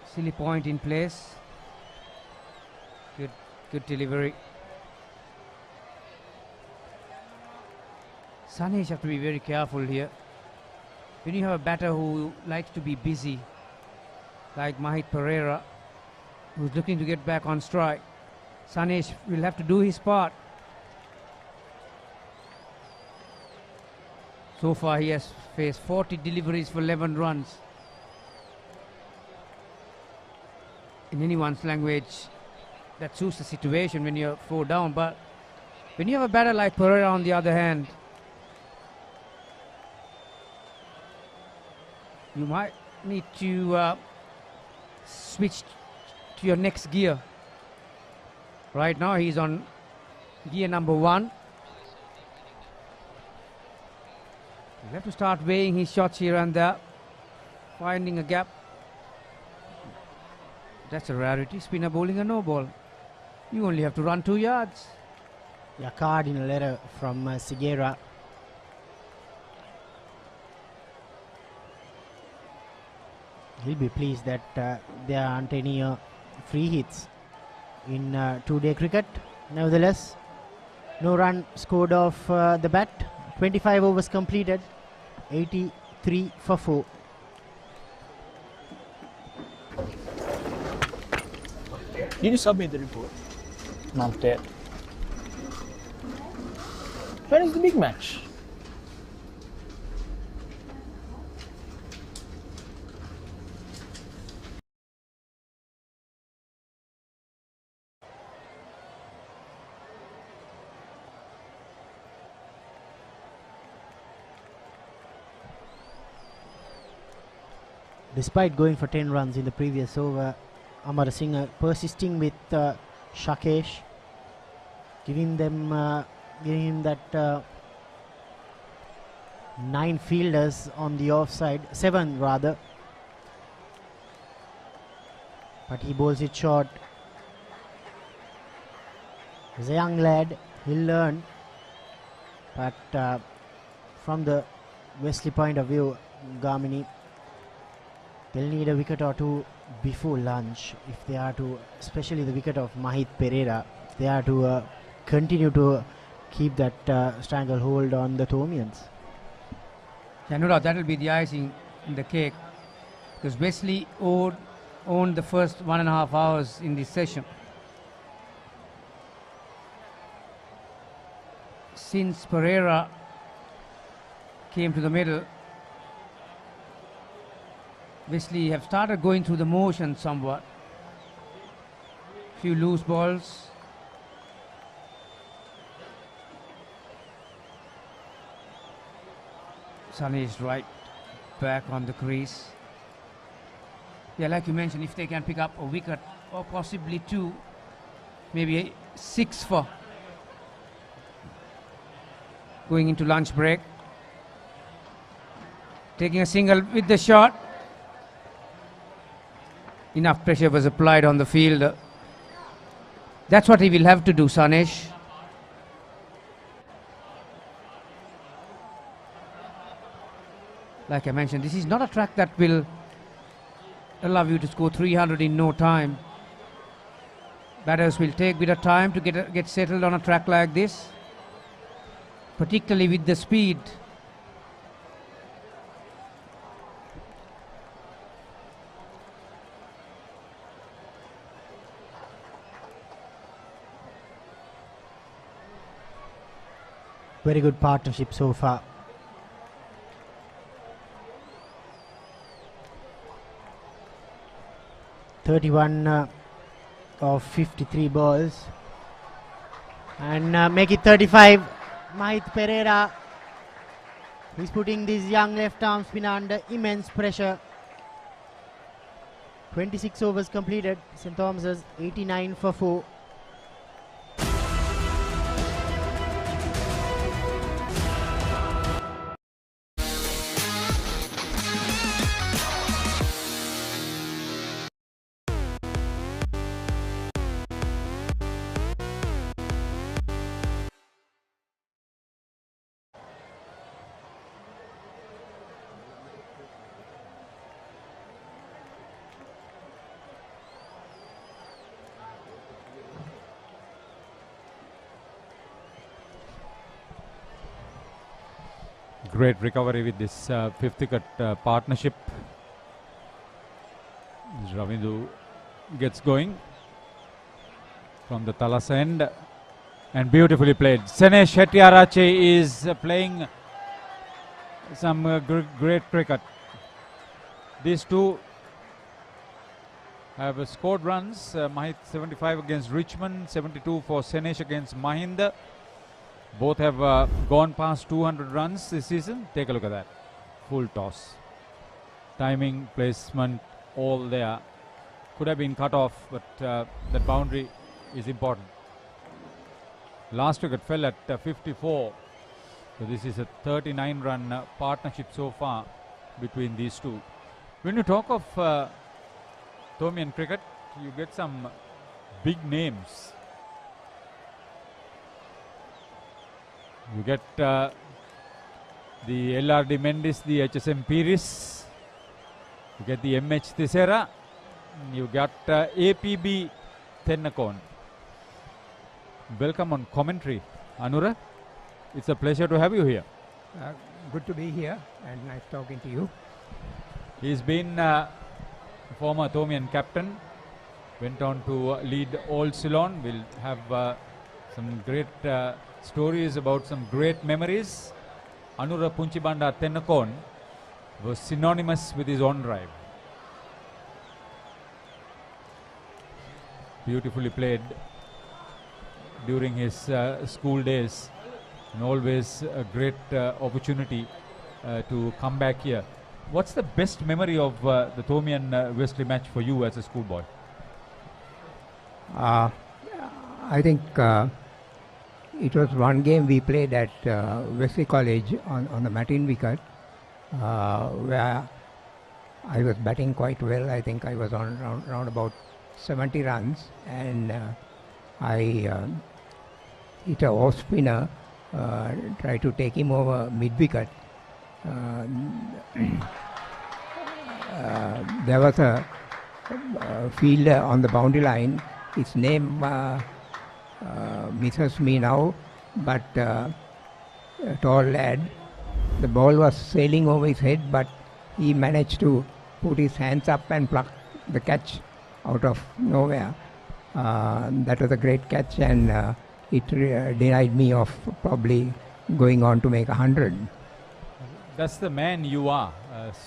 Silly point in place. Good delivery. Sanesh have to be very careful here. When you have a batter who likes to be busy, like Mahit Pereira, who's looking to get back on strike, Sanesh will have to do his part. So far he has faced 40 deliveries for 11 runs. In anyone's language, that suits the situation when you're 4 down. But when you have a batter like Papare on the other hand, you might need to switch to your next gear. Right now he's on gear number 1. He'll have to start weighing his shots here and there, finding a gap. That's a rarity. Spinner bowling a no ball. You only have to run 2 yards. Yeah, card in a letter from Sigera. He'll be pleased that there aren't any free hits in 2-day cricket. Nevertheless, no run scored off the bat. 25 overs completed. 83 for 4. Did you submit the report? Not yet. When is the big match? Despite going for 10 runs in the previous over, Amar Singh persisting with Shakesh, giving him that 9 fielders on the offside, 7 rather. But he bowls it short. He's a young lad, he'll learn. But from the Wesley point of view, Gamini, they'll need a wicket or two before lunch if they are to, especially the wicket of Mahith Pereira, if they are to continue to keep that stranglehold on the Thomians. Yeah, no doubt that will be the icing in the cake, because Wesley owned the first 1.5 hours in this session. Since Pereira came to the middle, Wesley have started going through the motion somewhat. Few loose balls. Sunny is right back on the crease. Yeah, like you mentioned, if they can pick up a wicket or possibly 2, maybe 6 for going into lunch break. Taking a single with the shot. Enough pressure was applied on the field. That's what he will have to do, Sanesh. Like I mentioned, this is not a track that will allow you to score 300 in no time. Batters will take a bit of time to get settled on a track like this, particularly with the speed. Very good partnership so far. (31 of 53 balls) and make it 35. Mahith Pereira, he's putting this young left arm spinner under immense pressure. 26 overs completed. St. Thomas's 89 for 4. Great recovery with this 5th wicket partnership. Ravindu gets going from the Talas end and beautifully played. Senesh Hettiarache is playing some great cricket. These two have scored runs. Mahit 75 against Richmond, 72 for Senesh against Mahinda. Both have gone past 200 runs this season. Take a look at that. Full toss. Timing, placement, all there. Could have been cut off, but that boundary is important. Last wicket fell at 54. So this is a 39-run partnership so far between these two. When you talk of Tomian cricket, you get some big names. You get the LRD Mendes, the HSM Piris. You get the MH Thisera. You got APB Tennakon. Welcome on commentary, Anura. It's a pleasure to have you here. Good to be here and nice talking to you. He's been former Tomian captain. Went on to lead Old Ceylon. We'll have some great stories about some great memories. Anura Punchibanda Tennakon was synonymous with his on drive. Beautifully played during his school days, and always a great opportunity to come back here. What's the best memory of the Tomian Wesley match for you as a schoolboy? I think it was one game we played at Wesley College on the Martin wicket, where I was batting quite well. I think I was on around about 70 runs, and I hit a off spinner, tried to take him over mid wicket. There was a fielder on the boundary line. His name misses me now, but a tall lad. The ball was sailing over his head, but he managed to put his hands up and pluck the catch out of nowhere. That was a great catch, and it denied me of probably going on to make 100. That's the man you are,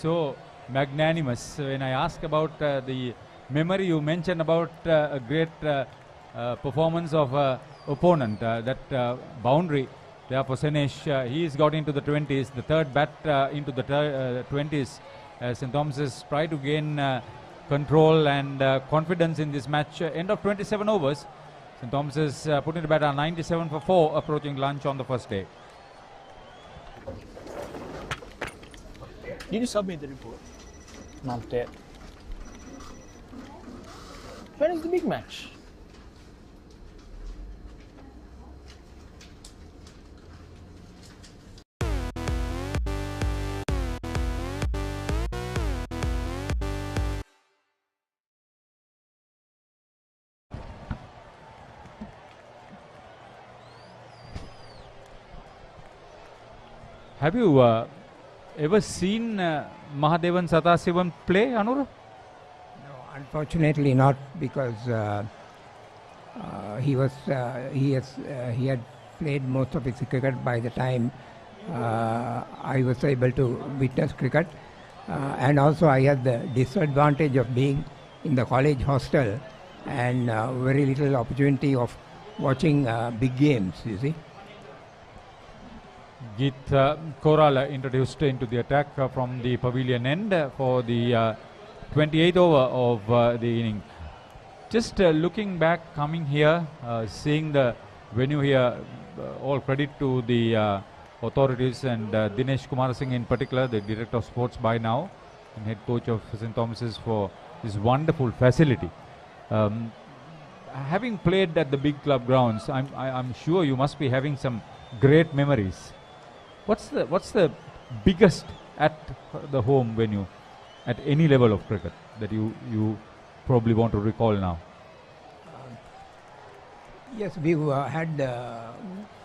so magnanimous. When I ask about the memory, you mentioned about a great performance of opponent, that boundary there for Senesh. He's got into the 20s, the third bat into the 20s. St. Thomas's tried to gain control and confidence in this match. End of 27 overs. St. Thomas's putting the bat on 97 for 4, approaching lunch on the first day. Did you submit the report? Not yet. When is the big match? Have you ever seen Mahadevan Sathasivam play, Anura? No, unfortunately not, because he had played most of his cricket by the time I was able to witness cricket, and also I had the disadvantage of being in the college hostel and very little opportunity of watching big games, you see. Geet Korala introduced into the attack from the pavilion end for the 28th over of the inning. Just looking back, coming here, seeing the venue here, all credit to the authorities and Dinesh Kumar Singh in particular, the Director of Sports by now and Head Coach of St. Thomas's, for this wonderful facility. Having played at the big club grounds, I'm sure you must be having some great memories. What's the biggest at the home venue at any level of cricket that you probably want to recall now? Yes, we've had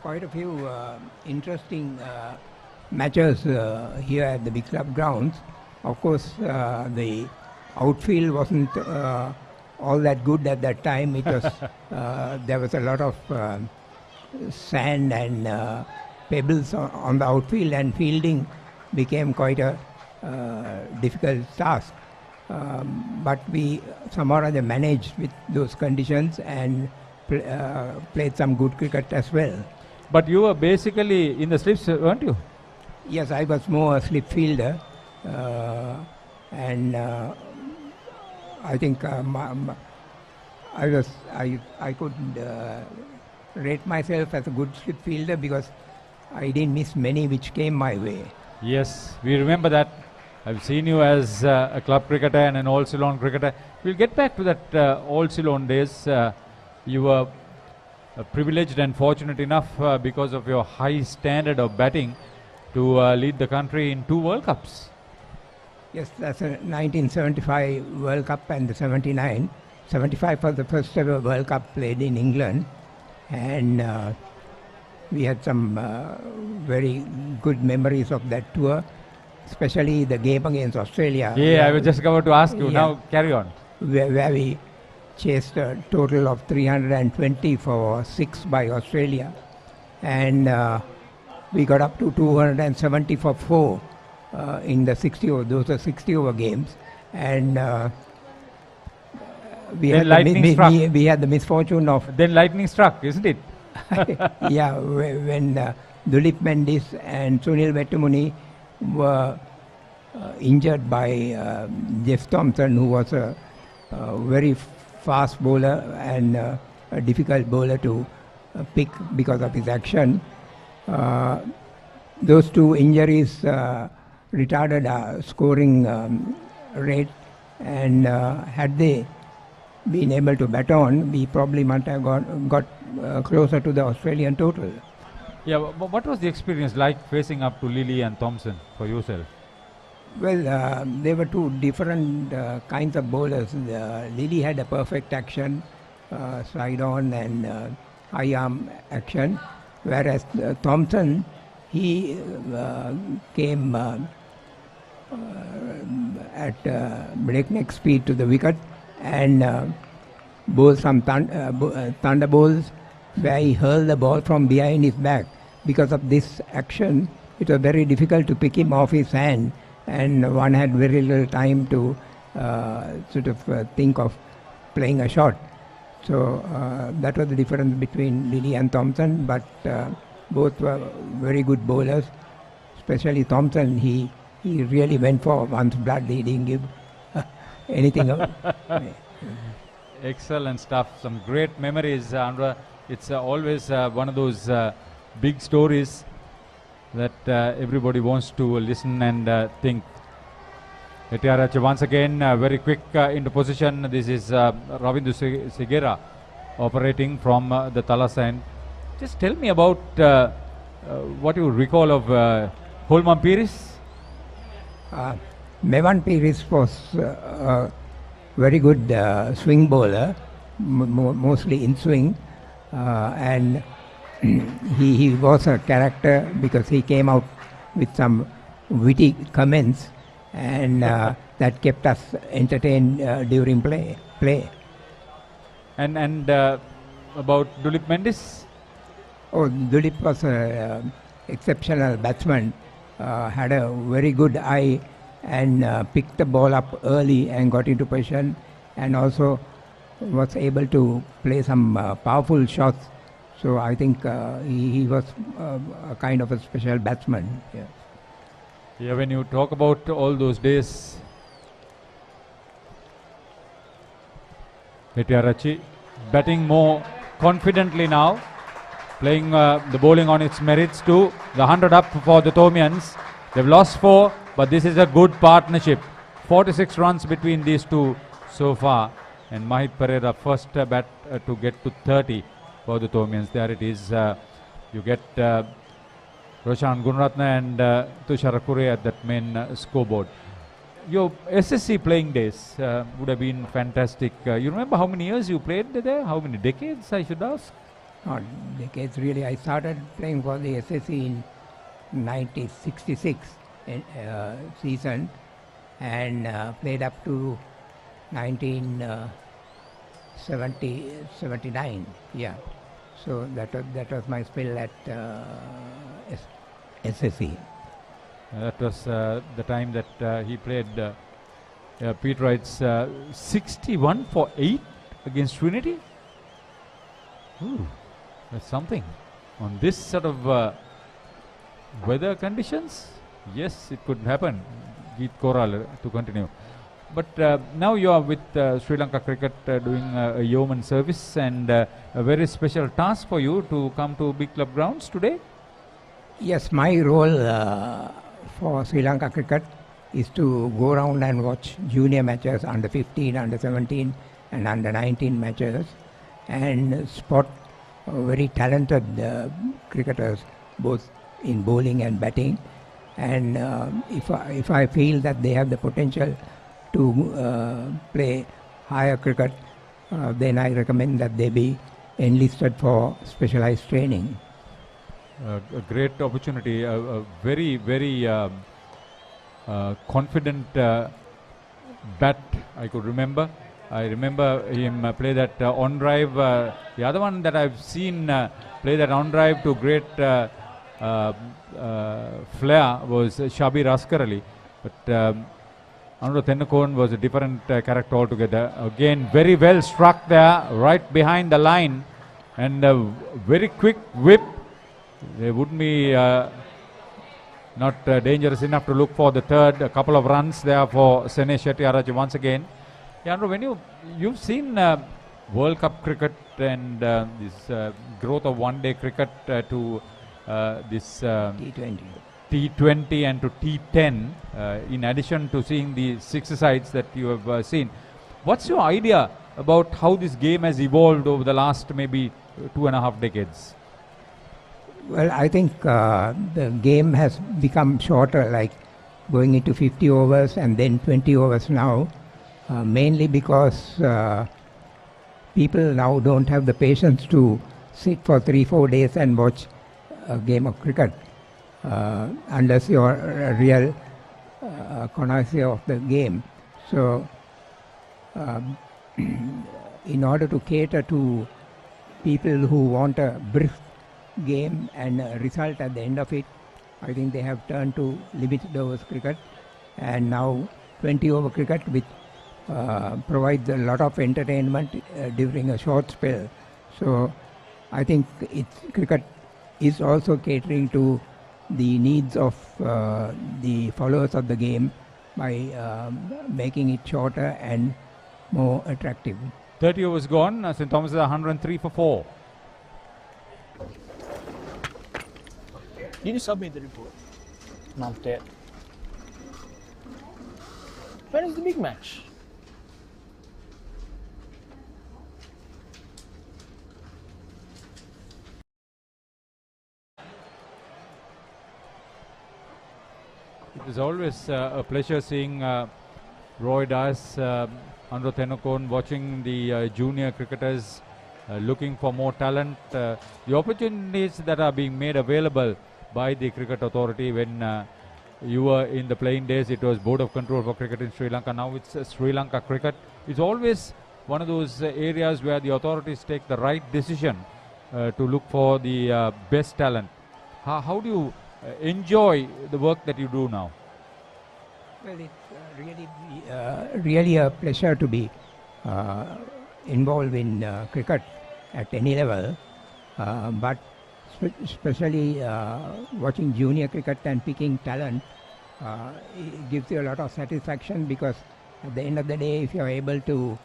quite a few interesting matches here at the big club grounds. Of course, the outfield wasn't all that good at that time. It was there was a lot of sand and pebbles on the outfield, and fielding became quite a difficult task. but we somehow or other managed with those conditions and played some good cricket as well. But you were basically in the slips, weren't you? Yes, I was more a slip fielder, and I think I could rate myself as a good slip fielder because I didn't miss many which came my way. Yes, we remember that. I've seen you as a club cricketer and an all Ceylon cricketer. We'll get back to that all Ceylon days. You were privileged and fortunate enough because of your high standard of batting to lead the country in 2 World Cups. Yes, that's a 1975 World Cup and the 79. 75 was the first ever World Cup played in England, and we had some very good memories of that tour, especially the game against Australia. Yeah, I was just about to ask you. Yeah, now carry on. Where we chased a total of 320 for 6 by Australia, and we got up to 270 for 4 in the 60 over. Those are 60 over games, and we had the misfortune of. Then lightning struck, isn't it? Yeah, when Dulip Mendis and Sunil Vettumuni were injured by Jeff Thompson, who was a very fast bowler and a difficult bowler to pick because of his action. Those 2 injuries retarded our scoring rate, and had they been able to bat on, we probably might have got closer to the Australian total. Yeah, what was the experience like facing up to Lilly and Thompson for yourself? Well, they were 2 different kinds of bowlers. Lilly had a perfect action, side on and high arm action, whereas Thompson, he came at breakneck speed to the wicket and bowled some thunder bowls where he hurled the ball from behind his back. Because of this action, it was very difficult to pick him off his hand, and one had very little time to think of playing a shot. So that was the difference between Lilly and Thompson, but both were very good bowlers. Especially Thompson, he really went for one's blood. He didn't give anything up. Excellent stuff. Some great memories, Andra. It's always one of those big stories that everybody wants to listen and think. Etiaracha once again very quick into position. This is Ravindu Sigera operating from the Thalassa end. Just tell me about what you recall of Holman Pires. Mevan Pires was a very good swing bowler, mostly in swing, and he was a character because he came out with some witty comments, and that kept us entertained during play. And about Dulip Mendis? Oh, Dulip was an exceptional batsman, had a very good eye and picked the ball up early and got into position, and also was able to play some powerful shots. So I think he was a kind of a special batsman. Yeah. Yeah, when you talk about all those days, Etiarachi batting more confidently now, playing the bowling on its merits too. The 100 up for the Thomians. They've lost 4, but this is a good partnership. 46 runs between these 2 so far, and Mahit Pereira first bat to get to 30 for the Thomians. There it is. You get Roshan Gunratna and Tushar Kure at that main scoreboard. Your SSC playing days would have been fantastic. You remember how many years you played there? How many decades, I should ask? Not decades really. I started playing for the SSC in 1966 season and played up to 1979. Yeah. So that was my spell at SSC. That was the time that he played Pete writes 61 for 8 against Trinity. Ooh, that's something. On this sort of weather conditions, yes, it could happen. Geet Koral to continue. But now you are with Sri Lanka Cricket doing a yeoman service, and a very special task for you to come to Big Club Grounds today. Yes, my role for Sri Lanka Cricket is to go around and watch junior matches, under 15, under 17 and under 19 matches, and spot very talented cricketers both in bowling and batting. And if I feel that they have the potential to play higher cricket, then I recommend that they be enlisted for specialized training. A great opportunity, a very, very confident bat I could remember. I remember him play that on drive. The other one that I've seen play that on drive to great flair was Shabir Askar Ali. But Anura Tennakon was a different character altogether. Again, very well struck there, right behind the line, and a very quick whip. There wouldn't be not dangerous enough to look for the third. A couple of runs there for Sene Shettyaraj once again. Yeah, Andrew, when you've seen World Cup cricket and this growth of one-day cricket to this T20 and to T10, in addition to seeing the six-a-sides that you have seen, what's your idea about how this game has evolved over the last maybe 2.5 decades? Well, I think the game has become shorter, like going into 50 overs and then 20 overs now, mainly because people now don't have the patience to sit for 3-4 days and watch a game of cricket, unless you're a real connoisseur of the game. So, in order to cater to people who want a brisk game and result at the end of it, I think they have turned to limited overs cricket, and now 20 over cricket, which provides a lot of entertainment during a short spell. So I think cricket is also catering to the needs of the followers of the game by making it shorter and more attractive. 30 overs gone. St. Thomas is 103 for 4. Did you submit the report? Not yet. When is the big match? It is always a pleasure seeing Roy Das, Andro Tennakon, watching the junior cricketers looking for more talent. The opportunities that are being made available by the Cricket Authority. When you were in the playing days, it was Board of Control for Cricket in Sri Lanka. Now it's Sri Lanka Cricket. It's always one of those areas where the authorities take the right decision to look for the best talent. How do you enjoy the work that you do now? Well, it's really a pleasure to be involved in cricket at any level, but especially watching junior cricket and picking talent, it gives you a lot of satisfaction, because at the end of the day, if you are able to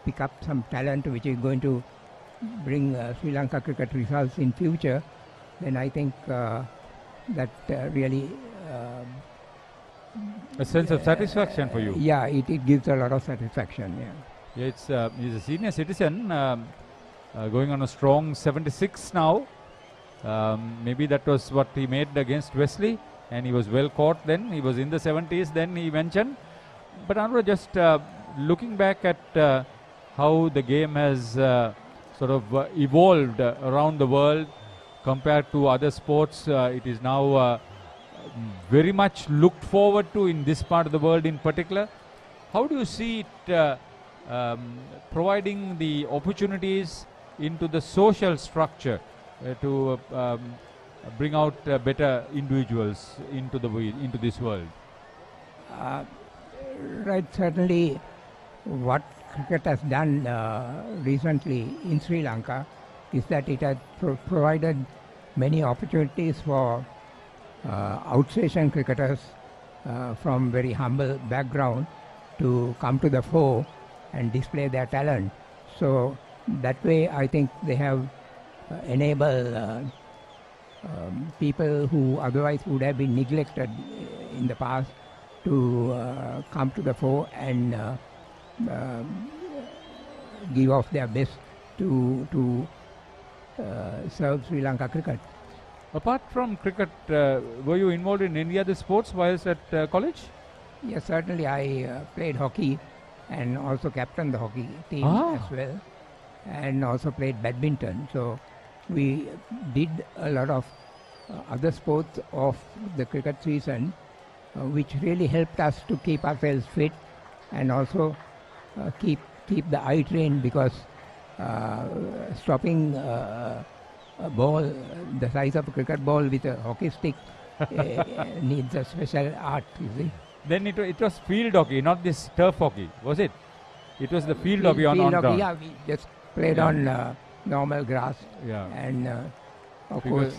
pick up some talent which is going to bring Sri Lanka cricket results in future, then I think that really a sense of satisfaction for you. Yeah, it gives a lot of satisfaction. Yeah. Yeah, he's a senior citizen, going on a strong 76 now. Maybe that was what he made against Wesley, and he was well caught then. He was in the 70s then, he mentioned. But Anwar, just looking back at how the game has sort of evolved around the world compared to other sports, it is now very much looked forward to in this part of the world in particular. How do you see it providing the opportunities into the social structure to bring out better individuals into this world? Right, certainly what cricket has done recently in Sri Lanka is that it has provided many opportunities for outstation cricketers from very humble background to come to the fore and display their talent. So that way I think they have enabled people who otherwise would have been neglected in the past to come to the fore and give off their best to serve Sri Lanka cricket. Apart from cricket, were you involved in any other sports whilst at college? Yes, certainly. I played hockey and also captained the hockey team as well, and also played badminton. So we did a lot of other sports of the cricket season, which really helped us to keep ourselves fit and also keep the eye trained, because stopping a ball the size of a cricket ball with a hockey stick needs a special art, you see. Then it was field hockey, not this turf hockey, was it? It was the field hockey on ground. Yeah, we just played on normal grass. Yeah. And of course,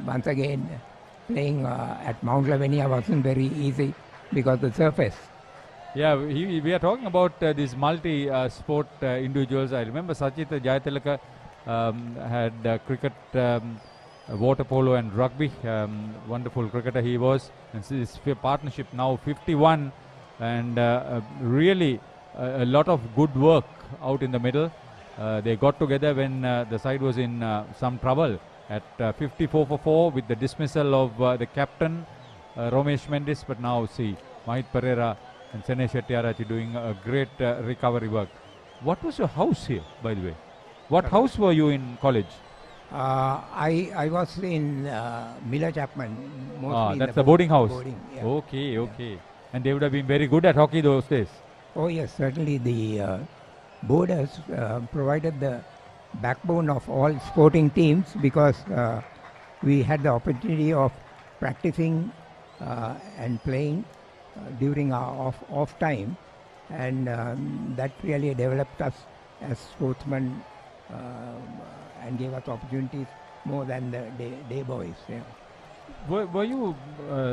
once again, playing at Mount Lavinia wasn't very easy because the surface. Yeah, we are talking about these multi-sport individuals. I remember Sachit Jayatilaka had cricket, water polo and rugby. Wonderful cricketer he was. And his partnership now 51, and really a lot of good work out in the middle. They got together when the side was in some trouble at 54 for 4 with the dismissal of the captain Romesh Mendis. But now see Mahit Pereira and Sene Shettyarachi doing a great recovery work. What was your house here, by the way? What house were you in college? I was in Miller Chapman. Mostly that's the boarding house. Yeah. Okay, okay. Yeah. And they would have been very good at hockey those days. Oh yes, certainly the boarders provided the backbone of all sporting teams, because we had the opportunity of practicing and playing during our off time, and that really developed us as sportsmen and gave us opportunities more than the day boys. Yeah. Were you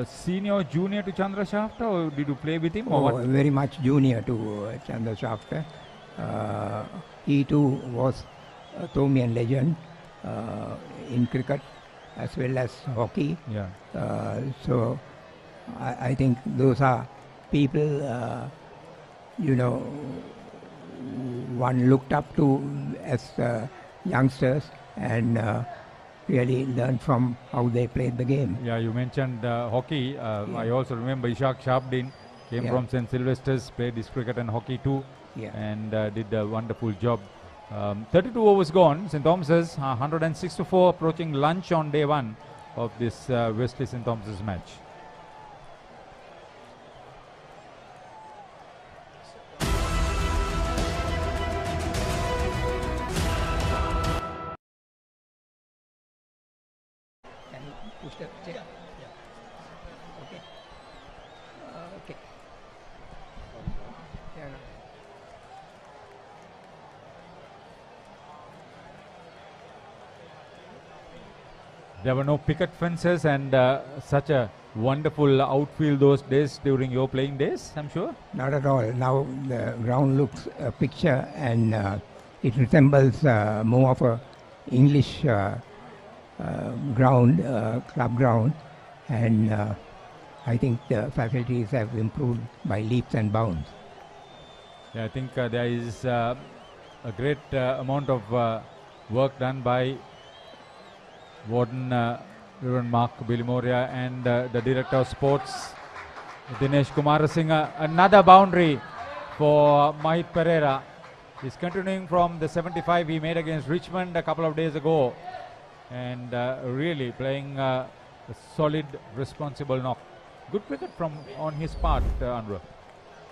senior, junior to Chandra Shafter, or did you play with him? Or what? Very much junior to Chandra Shafter. He too was a Thomian legend in cricket as well as hockey. Yeah. So I think those are people, one looked up to as youngsters, and really learned from how they played the game. Yeah, you mentioned hockey. I also remember Ishaq Shabdin came from St. Sylvester's, played his cricket and hockey too, and did a wonderful job. 32 overs gone. St. Thomas's 106-4, approaching lunch on day one of this Wesley St. Thomas's match. Push the chair. Okay. Okay. Yeah, no. There were no picket fences, and such a wonderful outfield those days during your playing days, I'm sure? Not at all. Now the ground looks a picture, and it resembles more of a English ground, club ground, and I think the facilities have improved by leaps and bounds. Yeah, I think there is a great amount of work done by Warden Reverend Mark Bilimoria and the Director of Sports Dinesh Kumarasinghe. Another boundary for Mahit Pereira. He's continuing from the 75 he made against Richmond a couple of days ago, and really playing a solid, responsible knock. Good cricket from on his part, Anwar.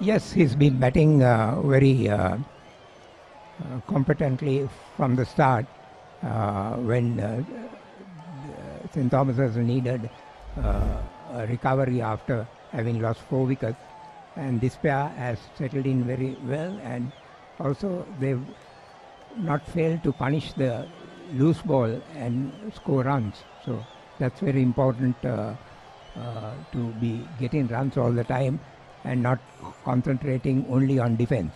Yes, he's been batting very competently from the start. When St. Thomas's needed a recovery after having lost 4 wickets, and this pair has settled in very well, and also they've not failed to punish the loose ball and score runs. So that's very important to be getting runs all the time and not concentrating only on defense.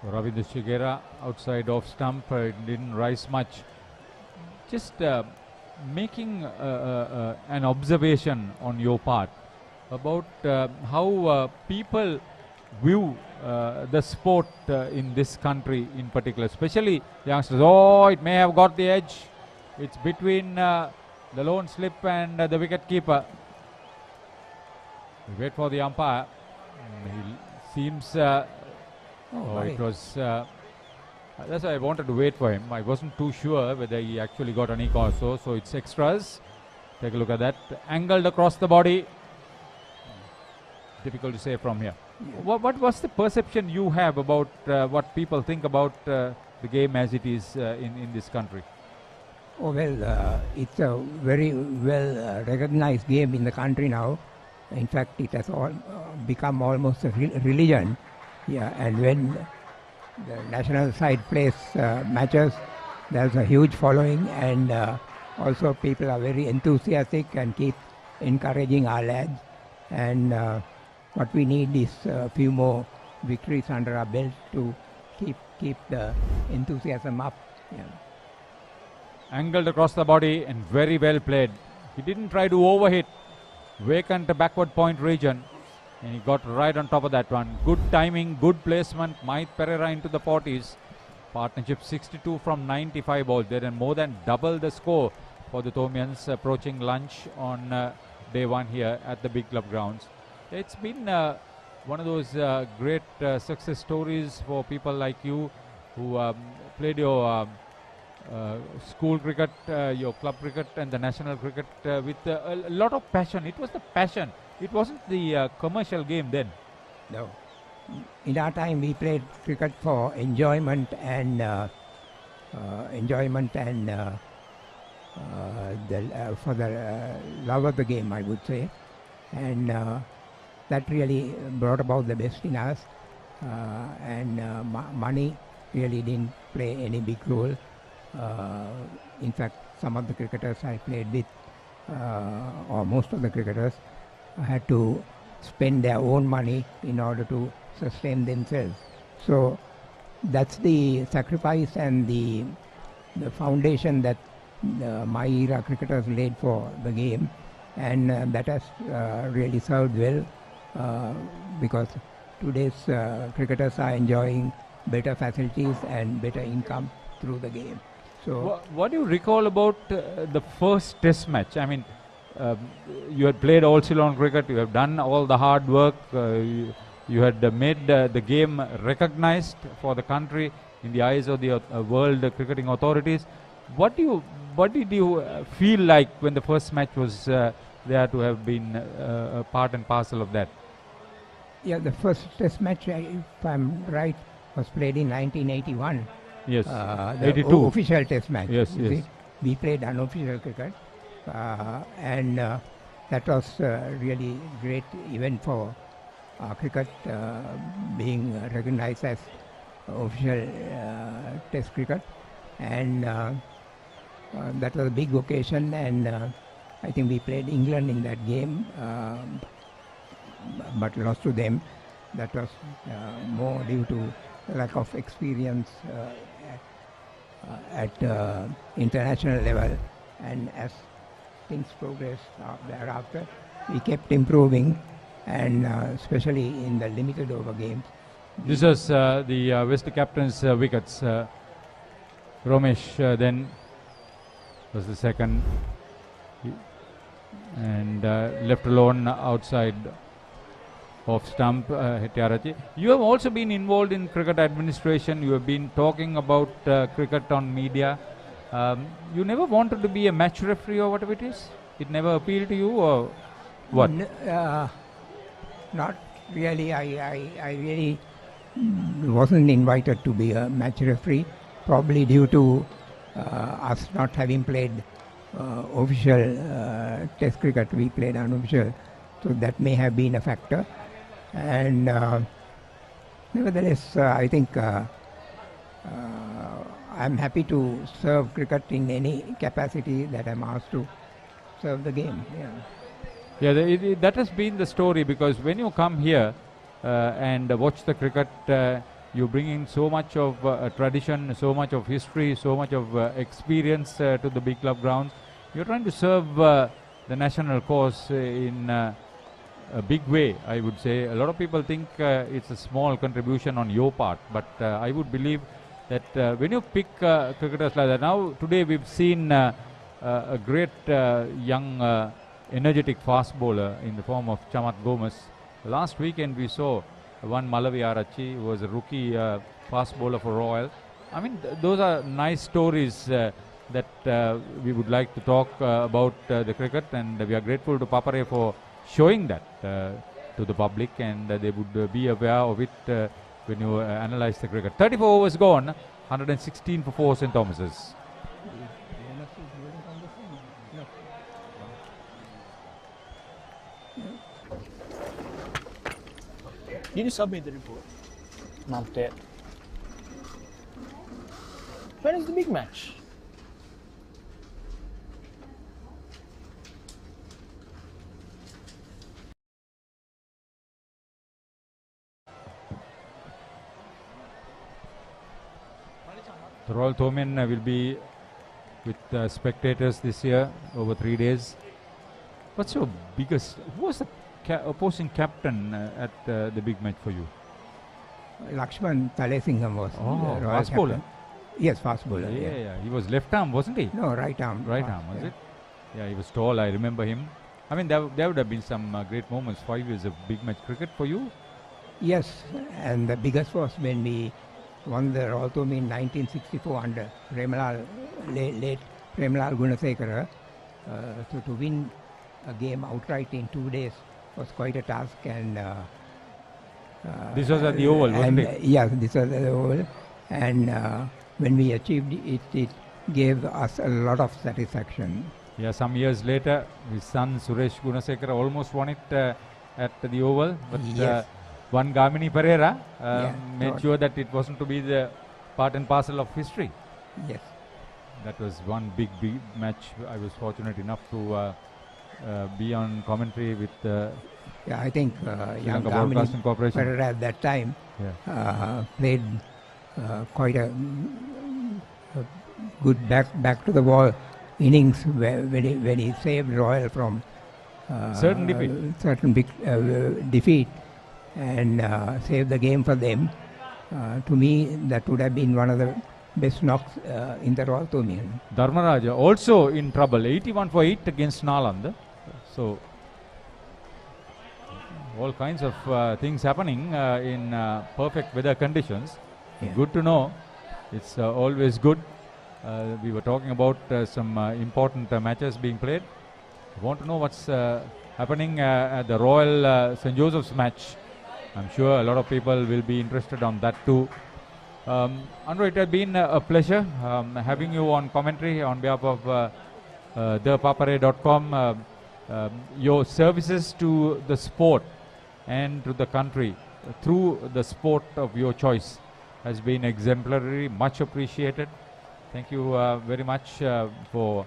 Ravinder Shigera outside off stump, didn't rise much. Just making an observation on your part about how people view the sport in this country in particular, especially the youngsters. Oh, it may have got the edge. It's between the lone slip and the wicket keeper. We wait for the umpire. He seems... it was... that's why I wanted to wait for him. I wasn't too sure whether he actually got any call. So it's extras. Take a look at that. Angled across the body. Difficult to say from here. Yeah. What was the perception you have about what people think about the game as it is in this country? Oh, well, it's a very well recognized game in the country now. In fact, it has become almost a religion. Yeah, and when the national side plays matches, there's a huge following, and also people are very enthusiastic and keep encouraging our lads. And what we need is a few more victories under our belt to keep the enthusiasm up. Yeah. Angled across the body and very well played. He didn't try to overhit. Vacant backward point region. And he got right on top of that one. Good timing, good placement. Mahit Pereira into the 40s. Partnership 62 from 95 balls. They more than double the score for the Thomians approaching lunch on day one here at the big club grounds. It's been one of those great success stories for people like you who played your school cricket, your club cricket and the national cricket with a lot of passion. It was the passion. It wasn't the commercial game then. No. In our time, we played cricket for enjoyment and for the love of the game, I would say, and that really brought about the best in us. Money really didn't play any big role. In fact, some of the cricketers I played with, or most of the cricketers, had to spend their own money in order to sustain themselves. So that's the sacrifice and the foundation that my era cricketers laid for the game, and that has really served well because today's cricketers are enjoying better facilities and better income through the game. So, what do you recall about the first test match? I mean, you had played all Ceylon cricket, you have done all the hard work, you had made the game recognized for the country in the eyes of the world cricketing authorities. What did you feel like when the first match was there to have been a part and parcel of that? Yeah, the first test match, if I'm right, was played in 1981. Yes, the 82. Official test match. Yes, yes. See? We played unofficial cricket, and that was really great event for cricket being recognized as official test cricket, and that was a big occasion, and I think we played England in that game, but lost to them. That was more due to lack of experience at international level, and as things progressed thereafter, we kept improving, and especially in the limited over games. This was the Wesley captain's wickets. Romesh then was the second, and left alone outside off stump, Hettiarati. You have also been involved in cricket administration. You have been talking about cricket on media. You never wanted to be a match referee or whatever it is? It never appealed to you, or what? Not really. I really wasn't invited to be a match referee, probably due to us not having played official test cricket. We played unofficial, so that may have been a factor. And nevertheless, I think I'm happy to serve cricket in any capacity that I'm asked to serve the game. Yeah, that has been the story, because when you come here and watch the cricket, you bring in so much of tradition, so much of history, so much of experience to the big club grounds. You're trying to serve the national cause in a big way, I would say. A lot of people think it's a small contribution on your part, but I would believe that when you pick cricketers like that, now today we've seen a great young energetic fast bowler in the form of Chamat Gomez. Last weekend we saw one Malavi Arachi, who was a rookie fast bowler for Royal. I mean, those are nice stories that we would like to talk about the cricket, and we are grateful to Papare for showing that to the public, and they would be aware of it when you analyze the cricket. 34 overs gone, 116 for 4 St. Thomas's. Did you submit the report? Not yet. When is the big match? The Royal Thomen will be with spectators this year over 3 days. What's your biggest, who was the opposing captain at the big match for you? Lakshman Thalesingham was the Royal fast bowler? captain. Yes, fast bowler. Yeah. He was left arm, wasn't he? No, right arm. Right arm, was it? Yeah, he was tall, I remember him. I mean, there would have been some great moments. 5 years of big match cricket for you? Yes, and the biggest was when we won the Royal Thomen in 1964 under late Premalal Gunasekara. So to win a game outright in 2 days was quite a task, and this was at the Oval, wasn't it? Yeah, this was at the Oval, and when we achieved it, it gave us a lot of satisfaction. Yeah, some years later, his son Suresh Gunasekara almost won it at the Oval, but one Gamini Pereira made sure that it wasn't to be the part and parcel of history. Yes. That was one big match. I was fortunate enough to be on commentary with yeah, I think young Broadcasting Corporation. Pereira at that time played quite a good back to the wall innings when he saved Royal from certain big defeat and saved the game for them. To me, that would have been one of the best knocks in the Royal Thomen. Dharmaraja also in trouble, 81 for 8 against Nalanda. So all kinds of things happening in perfect weather conditions. Good to know. It's always good. We were talking about some important matches being played. I want to know what's happening at the Royal St. Joseph's match. I'm sure a lot of people will be interested on that too. Andrew, it has been a pleasure having you on commentary on behalf of thepapare.com. Your services to the sport and to the country through the sport of your choice has been exemplary, much appreciated. Thank you very much for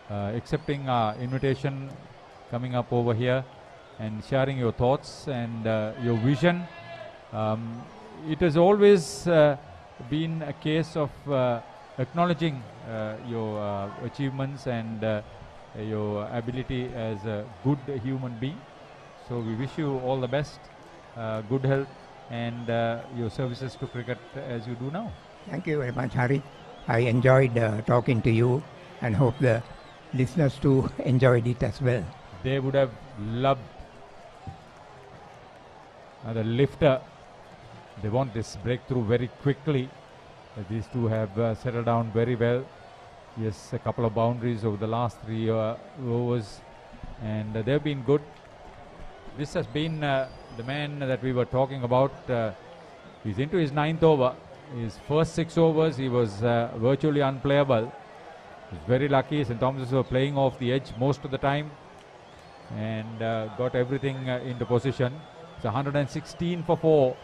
accepting our invitation, coming up over here and sharing your thoughts and your vision. It has always been a case of acknowledging your achievements and your ability as a good human being. So we wish you all the best, good health, and your services to cricket as you do now. Thank you very much, Hari. I enjoyed talking to you and hope the listeners too enjoyed it as well. They would have loved the lifter. They want this breakthrough very quickly. These two have settled down very well. Yes, a couple of boundaries over the last 3 overs, and they've been good. This has been the man that we were talking about. He's into his 9th over. His first 6 overs, he was virtually unplayable. He's very lucky. St. Thomas's were playing off the edge most of the time and got everything into position. It's 116 for 4.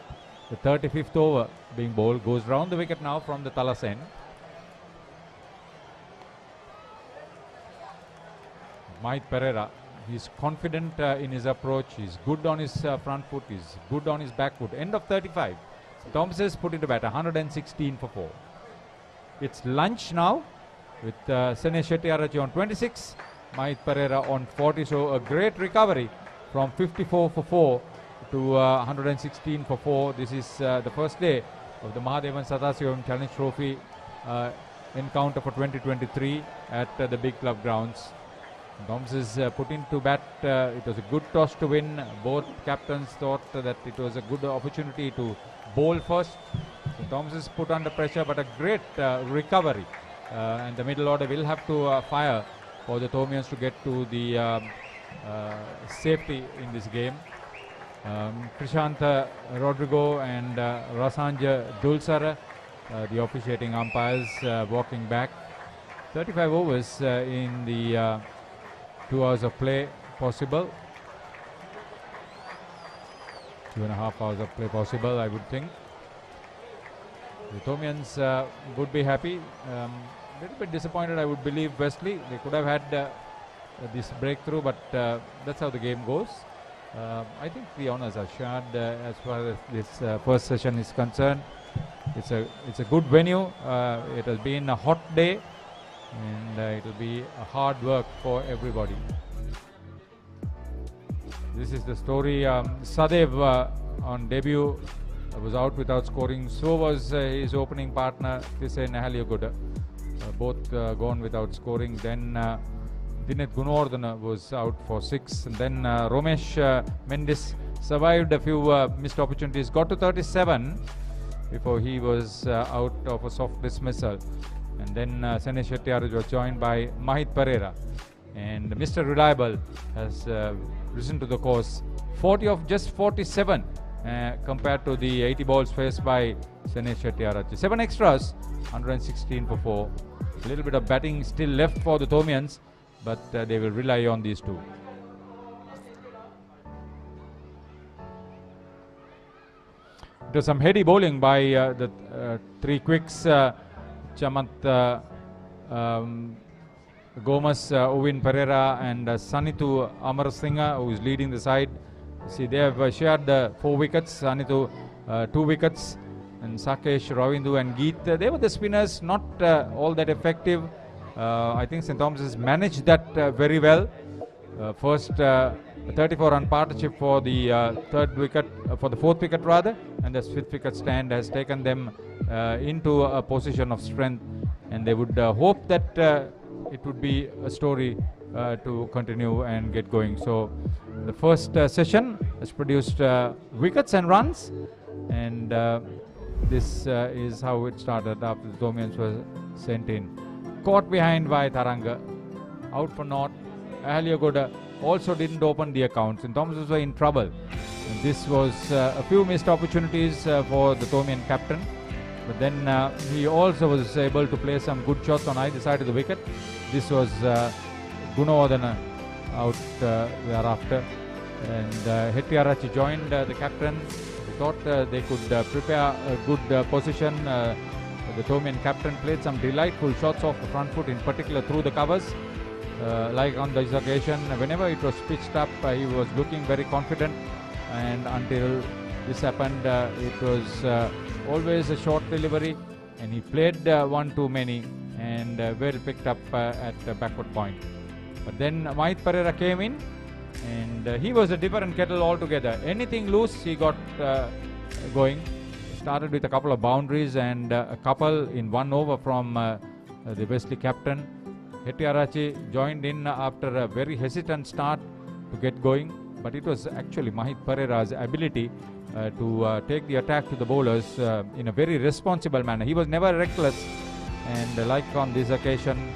The 35th over being bowled. Goes round the wicket now from the Talas end. Mahit Pereira, he's confident in his approach. He's good on his front foot. He's good on his back foot. End of 35. Thomas put into bat. 116 for 4. It's lunch now with Sene Shettyarachi on 26. Mahit Pereira on 40. So a great recovery from 54 for 4 to 116 for 4. This is the first day of the Mahadevan Sathasivam Challenge Trophy encounter for 2023 at the big club grounds. Thomas is put into bat. It was a good toss to win. Both captains thought that it was a good opportunity to bowl first. So Thomas is put under pressure, but a great recovery. And the middle order will have to fire for the Thomians to get to the safety in this game. Krishant Rodrigo and Rasanja Dulsara, the officiating umpires, walking back. 35 overs in the 2 hours of play possible. 2.5 hours of play possible, I would think. The Thomians would be happy. A little bit disappointed, I would believe, Wesley. They could have had this breakthrough, but that's how the game goes. I think the honours are shared as far as this first session is concerned. It's a good venue. It has been a hot day, and it will be a hard work for everybody. This is the story. Sadev on debut was out without scoring. So was his opening partner, Tise Nahaliagoda. Both gone without scoring. Then Dinet Gunordana was out for 6. And then Romesh Mendis survived a few missed opportunities. Got to 37 before he was out of a soft dismissal. And then Sene Shettyarachi was joined by Mahit Pereira. And Mr. Reliable has risen to the course. 40 of just 47 compared to the 80 balls faced by Sene Shettyarachi. 7 extras, 116 for 4. A little bit of batting still left for the Thomians, but they will rely on these two. It was some heady bowling by the 3 quicks. Chamath Gomas, Ovin Pereira and Sanitu Amarasinghe, who is leading the side. See, they have shared 4 wickets. Sanitu 2 wickets, and Sakesh, Ravindu and Geet. They were the spinners, not all that effective. I think St. Thomas has managed that very well. First 34-run partnership for the 3rd wicket, for the 4th wicket rather, and the 5th wicket stand has taken them into a position of strength, and they would hope that it would be a story to continue and get going. So the first session has produced wickets and runs, and this is how it started after the Thomians were sent in. Caught behind by Taranga, out for naught. Ahaliagoda also didn't open the accounts, and Thomas were in trouble. And this was a few missed opportunities for the Thomian captain, but then he also was able to play some good shots on either side of the wicket. This was Gunodana out thereafter, and Shettyarachi joined the captain. They thought they could prepare a good position. The Thomian captain played some delightful shots off the front foot, in particular through the covers. Like on this occasion, whenever it was pitched up, he was looking very confident, and until this happened, it was always a short delivery, and he played one too many, and well picked up at the backward point. But then Mahit Pereira came in, and he was a different kettle altogether. Anything loose, he got going. Started with a couple of boundaries and a couple in 1 over from the Wesley captain. Shettyarachi joined in after a very hesitant start to get going, but it was actually Mahit Pereira's ability to take the attack to the bowlers in a very responsible manner. He was never reckless, and like on this occasion,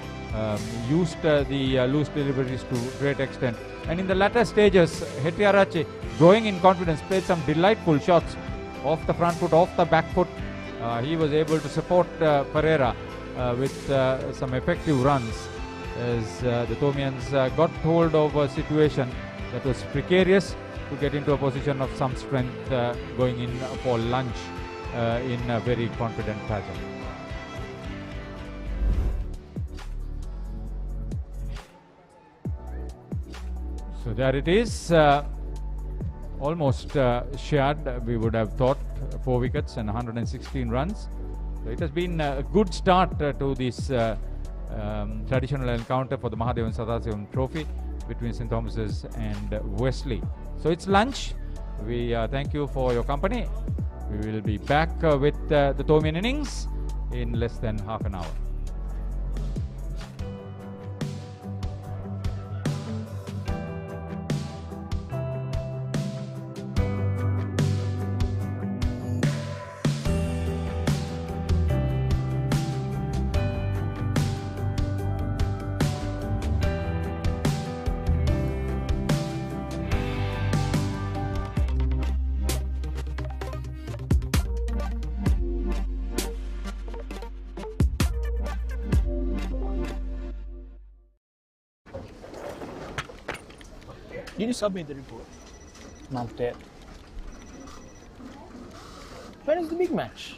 used the loose deliveries to great extent. And in the latter stages, Shettyarachi, growing in confidence, played some delightful shots off the front foot, off the back foot. He was able to support Pereira with some effective runs as the Thomians got hold of a situation that was precarious to get into a position of some strength going in for lunch in a very confident fashion. So there it is, almost shared, we would have thought, 4 wickets and 116 runs. So it has been a good start to this traditional encounter for the Mahadevan Sathasivam Trophy between St. Thomas's and Wesley. So it's lunch. We thank you for your company. We will be back with the Thomian innings in less than half an hour. Did you submit the report? Not yet. When is the big match?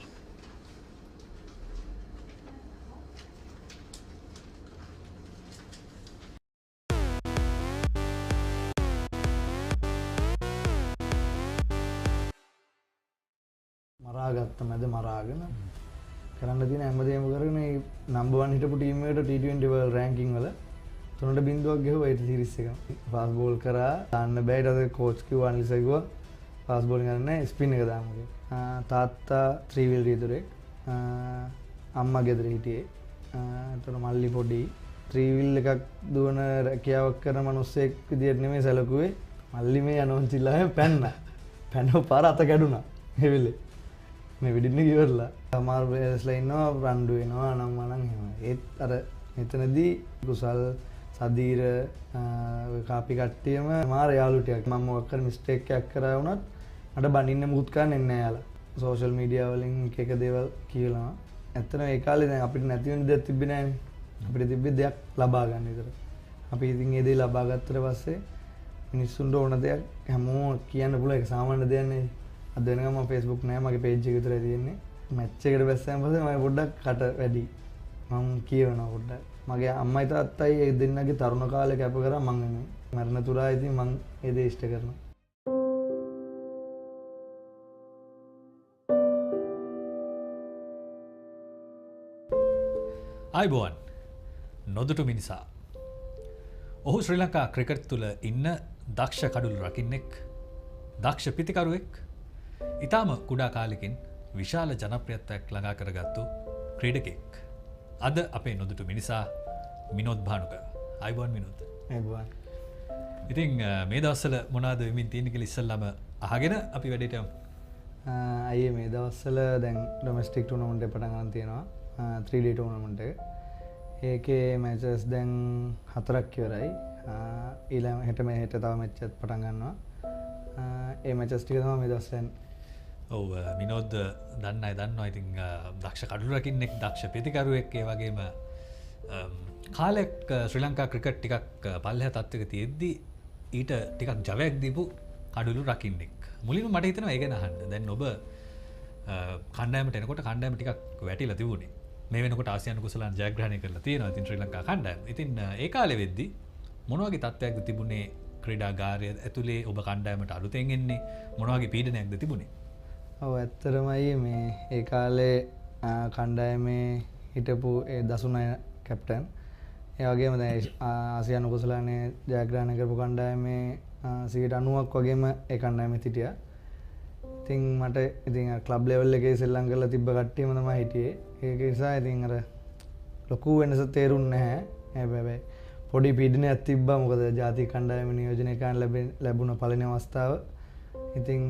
මරාගත්ත මැද මරාගෙන කරන්න තියෙන හැමදේම කරගෙන මේ number 1 හිටපු team එකට T20 world ranking වල 3.0ක් ගෙහුවා ඒ සීරීස් එක. ෆාස්ට් බෝල් කරා දාන්න බෑ. ඊට පස්සේ කෝච් කිව්වා අනිල්ස කිව්වා ෆාස්ට් බෝලින් ගන්න නැහැ ස්පින් එක දාමු කියලා. තාත්තා ත්‍රිවිල් රීදුරෙක් අම්මා ගෙදර හිටියේ. එතන මල්ලි පොඩි ත්‍රිවිල් එකක් දුවන රැකියාවක් කරන මිනිස්සෙක් විදියට නෙමෙයි සැලකුවේ. මල්ලි මේ යනෝන්චිලා පැන්නා. පැනව පාර අත කැඩුනා. ඒ වෙලේ මේ විදිහට කිව්වලා අමාරු බේස්ලා ඉන්නවා රණ්ඩු වෙනවා නම් මනම් එහෙම. ඒත් අර මෙතනදී කුසල් සදීර කාපි කට්ටියම මාර යාළු ටිකක් මම මොකක් කර මිස්ටේක් එකක් කරා වුණත් මට බනින්න මුකුත් කරන්නේ නැහැ යාලා. සෝෂල් මීඩියා වලින් එක එක දේවල් කියනවා. ඇත්තටම ඒ කාලේ දැන් අපිට නැති වෙන දෙයක් තිබ්බේ නැහැනේ. අපිට තිබ්බේ දෙයක් ලබා ගන්න විතර. අපි ඉතින් ඒ දේ ලබා ගත්තට පස්සේ මිනිස්සුන්ට ඕන දෙයක් හැමෝම කියන්න පුළුවන් ඒක සාමාන්‍ය දෙයක් නෙවෙයි. අද වෙනකම් මම Facebook නෑ මගේ page එක විතරයි තියෙන්නේ. මැච් එකට බැස්සන් පස්සේ මම පොඩ්ඩක් කට වැඩි. මම කියවනවා පොඩ්ඩක්. මගේ අම්මයි තාත්තයි ඒ දෙන්නගේ තරුණ කාලේ කැප කරා මං මරණ තුරා ඉතින් මං ඒ දේ ඉෂ්ට කරනවා. අයිබෝන් නොදුටු මිනිසා. ඔහු ශ්‍රී ලංකා ක්‍රිකට් තුළ ඉන්න දක්ෂ කඩුළු රකින්නෙක්, දක්ෂ පිතිකරුවෙක්, ඉතාම කුඩා කාලෙකින් විශාල ජනප්‍රියත්වයක් ළඟා කරගත්තු ක්‍රීඩකෙක්. අද අපේ නොදුටු මිනිසා මිනෝද් භානුක. අයිබෝන් මිනෝද්. අයිබෝන්. ඉතින් මේ දවස්වල මොනවද වෙමින් තියෙන්නේ කියලා ඉස්සෙල්ලාම අහගෙන අපි වැඩේට යමු. අයියේ මේ දවස්වල දැන් ඩොමෙස්ටික් ටූර්නමන්ට් එක පටන් ගන්න තියෙනවා. 3D ටූර්නමන්ට් එක. ඒකේ මැචස් දැන් 4ක් ඉවරයි. ඊළඟ හෙට තව මැච් එකක් පටන් ගන්නවා. ඒ මැචස් ටික තමයි මේ දවස්වල යන්නේ. ඔව් මිනෝද් දන්න අය දන්නවා. ඉතින් දක්ෂ කඩුළු රකින්නෙක්, දක්ෂ පිතිකරුවෙක්, ඒ වගේම කාලෙක් ශ්‍රී ලංකා ක්‍රිකට් ටිකක් පල්ලෙහා තත්ත්වයක තියෙද්දි ඊට ටිකක් ජවයක් දීපු කඩුළු රකින්නෙක්. මුලින්ම මට හිතෙනවා ඒ ගැන අහන්න. දැන් ඔබ කණ්ඩායමට එනකොට කණ්ඩායම ටිකක් වැටිලා තිබුණේ. මේ වෙනකොට ආසියානු කුසලාන ජයග්‍රහණය කරලා තියෙනවා ඉතින් ශ්‍රී ලංකා කණ්ඩායම. ඉතින් ඒ කාලේ වෙද්දි මොන වගේ තත්ත්වයක්ද තිබුණේ ක්‍රීඩාගාරය ඇතුලේ ඔබ කණ්ඩායමට අලුතෙන් එන්නේ මොන වගේ පීඩනයක්ද තිබුණේ? ඔව් ඇත්තටමයි මේ ඒ කාලේ කණ්ඩායමේ හිටපු ඒ දසුනය කැප්ටන් ඒ වගේම දැන් ආසියානු කුසලානේ ජයග්‍රහණය කරපු කණ්ඩායමේ 90%ක් වගේම ඒ කණ්ඩායමේ හිටියා. ඉතින් මට ඉතින් ක්ලබ් ලෙවල් එකේ සෙල්ලම් කරලා තිබ්බ කට්ටියම තමයි හිටියේ. ඒක නිසා ඉතින් අර ලොකු වෙනසක් තේරුන්නේ නැහැ. හැබැයි පොඩි පීඩනයක් තිබ්බා. මොකද ජාතික කණ්ඩායම නියෝජනය කරන්න ලැබුණ පළවෙනි අවස්ථාව. ඉතින්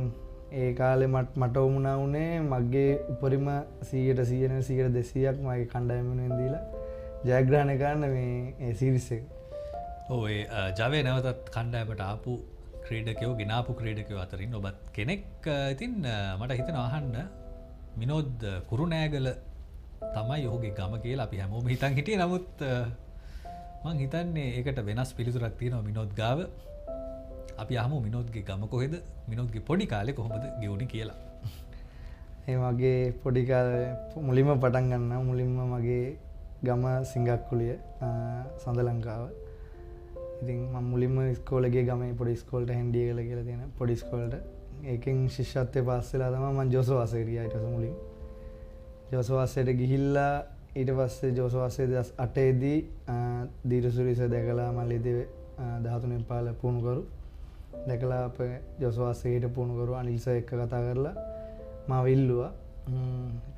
ඒ කාලේ මට වුණා උනේ මගේ උපරිම 100% 200ක් මගේ කණ්ඩායම වෙනුවෙන් දීලා ජයග්‍රහණය කරන්න මේ සීරීස් එක. ඔව් ඒ ජවය නැවතත් කණ්ඩායමට ආපු ක්‍රීඩකයෝ ගෙනාපු ක්‍රීඩකයෝ අතරින් ඔබත් කෙනෙක්. ඉතින් මට හිතෙනවා අහන්න මිනෝද් කුරුණෑගල තමයි ඔහුගේ ගම කියලා අපි හැමෝම හිතන් හිටියේ. නමුත් මං හිතන්නේ ඒකට වෙනස් පිළිතුරක් තියෙනවා මිනෝද් ගාව. අපි අහමු විනෝද්ගේ ගම කොහෙද විනෝද්ගේ පොඩි කාලේ කොහොමද ගෙවුනේ කියලා. ඒ මගේ පොඩි කාලේ මුලින්ම පටන් ගන්නවා මුලින්ම මගේ ගම සිංගක්කුලිය සඳ ලංකාව. ඉතින් මම මුලින්ම ඉස්කෝලේ ගිය ගමේ පොඩි ඉස්කෝලේට හැන්ඩිය කියලා තියෙන පොඩි ඉස්කෝලේට ඒකෙන් ශිෂ්‍යත්වයේ පාස් වෙලා තමයි මම ජෝසවාසයට ගියා ඊට පස්සේ මුලින්. ජෝසවාසයට ගිහිල්ලා ඊට පස්සේ ජෝසවාසයේ 2008 දී දීර්ඝසුරිස දැකලා මල්ලිදේ 13 පාල පුහුණු කරු දැකලා අපේ ජෝසවාසයේ හිට පුහුණු කරු අනිල් සර් එක්ක කතා කරලා මාව ඉල්ලුවා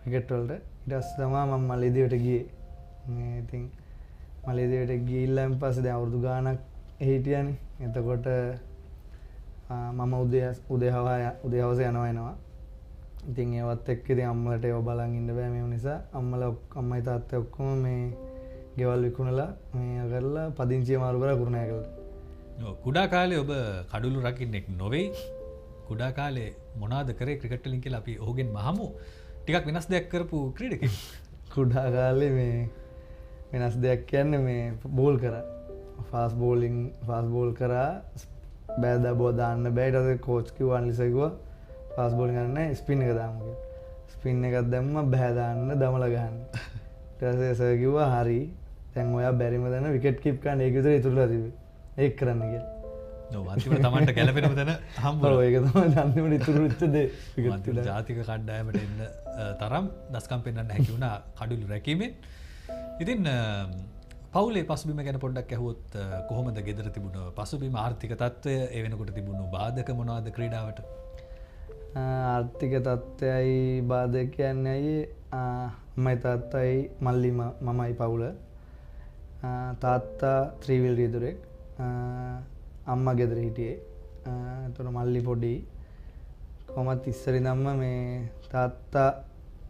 ක්‍රිකට් වලට. ඊට පස්සේ තමයි මම මල්ලිදේට ගියේ. මේ ඉතින් මල්ලිදේට ගිහිල්ලාන් පස්සේ දැන් අවුරුදු ගාණක් හිටියානේ. එතකොට මම උදේ හවස යනවා. ඉතින් ඒවත් එක්ක ඉතින් අම්මලට ඒව බලන් ඉන්න බෑ මේ නිසා අම්මයි තාත්තයි ඔක්කොම මේ ගෙවල් විකුණලා මේ කරලා පදිංචිය මාරු කරලා කුරුණෑගලට. ඔව් කුඩා කාලේ ඔබ කඩුළු රකින්නෙක් නොවේ. කුඩා කාලේ මොනවාද කරේ ක්‍රිකට් වලින් කියලා අපි ඔහුගෙන් අහමු. ටිකක් වෙනස් දෙයක් කරපු ක්‍රීඩකෙක්. කුඩා කාලේ මේ වෙනස් දෙයක් කියන්නේ මේ බෝල් කරා. ෆාස්ට් බෝල් කරා බෑදා බෝ දාන්න බෑ. ඊට පස්සේ කෝච් කිව්වා අනිල්ස කිව්වා ෆාස්ට් බෝලින් ගන්න නැහැ ස්පින් එක දාමු කියලා. ස්පින් එකක් දැම්මම බෑ දාන්න දමලා ගහන්න. ඊට පස්සේ සර් කිව්වා හරි දැන් ඔයා බැරිම දන්න විකට් කීප් කරන්න ඒක විතර ඉතුරුලා තිබේ. ඒක කරන්න කියලා. ඔව් අන්තිමට Tamanට ගැලපෙනම තැන හම්බුණා. ඔව් ඒක තමයි අන්තිමට ඉතුරු වෙච්ච දේ. අන්තිමට ජාතික කණ්ඩායමට එන්න තරම් දස්කම් පෙන්වන්න හැකි වුණා කඩුළු රැකීමෙන්. ඉතින් පවුලේ පසුබිම ගැන පොඩ්ඩක් ඇහුවොත් කොහොමද ගෙදර තිබුණ පසුබිම ආර්ථික තත්ත්වය ඒ වෙනකොට තිබුණු බාධක මොනවද ක්‍රීඩාවට? ආර්ථික තත්ත්වයයි බාධක කියන්නේ අයියේ අම්මයි තාත්තයි මල්ලි මමයි පවුල. තාත්තා ත්‍රිවිල් රියදුරෙක්. අම්මා ගෙදර හිටියේ. එතකොට මල්ලි පොඩි. කොහොමත් ඉස්සර ඉඳන්ම මේ තාත්තා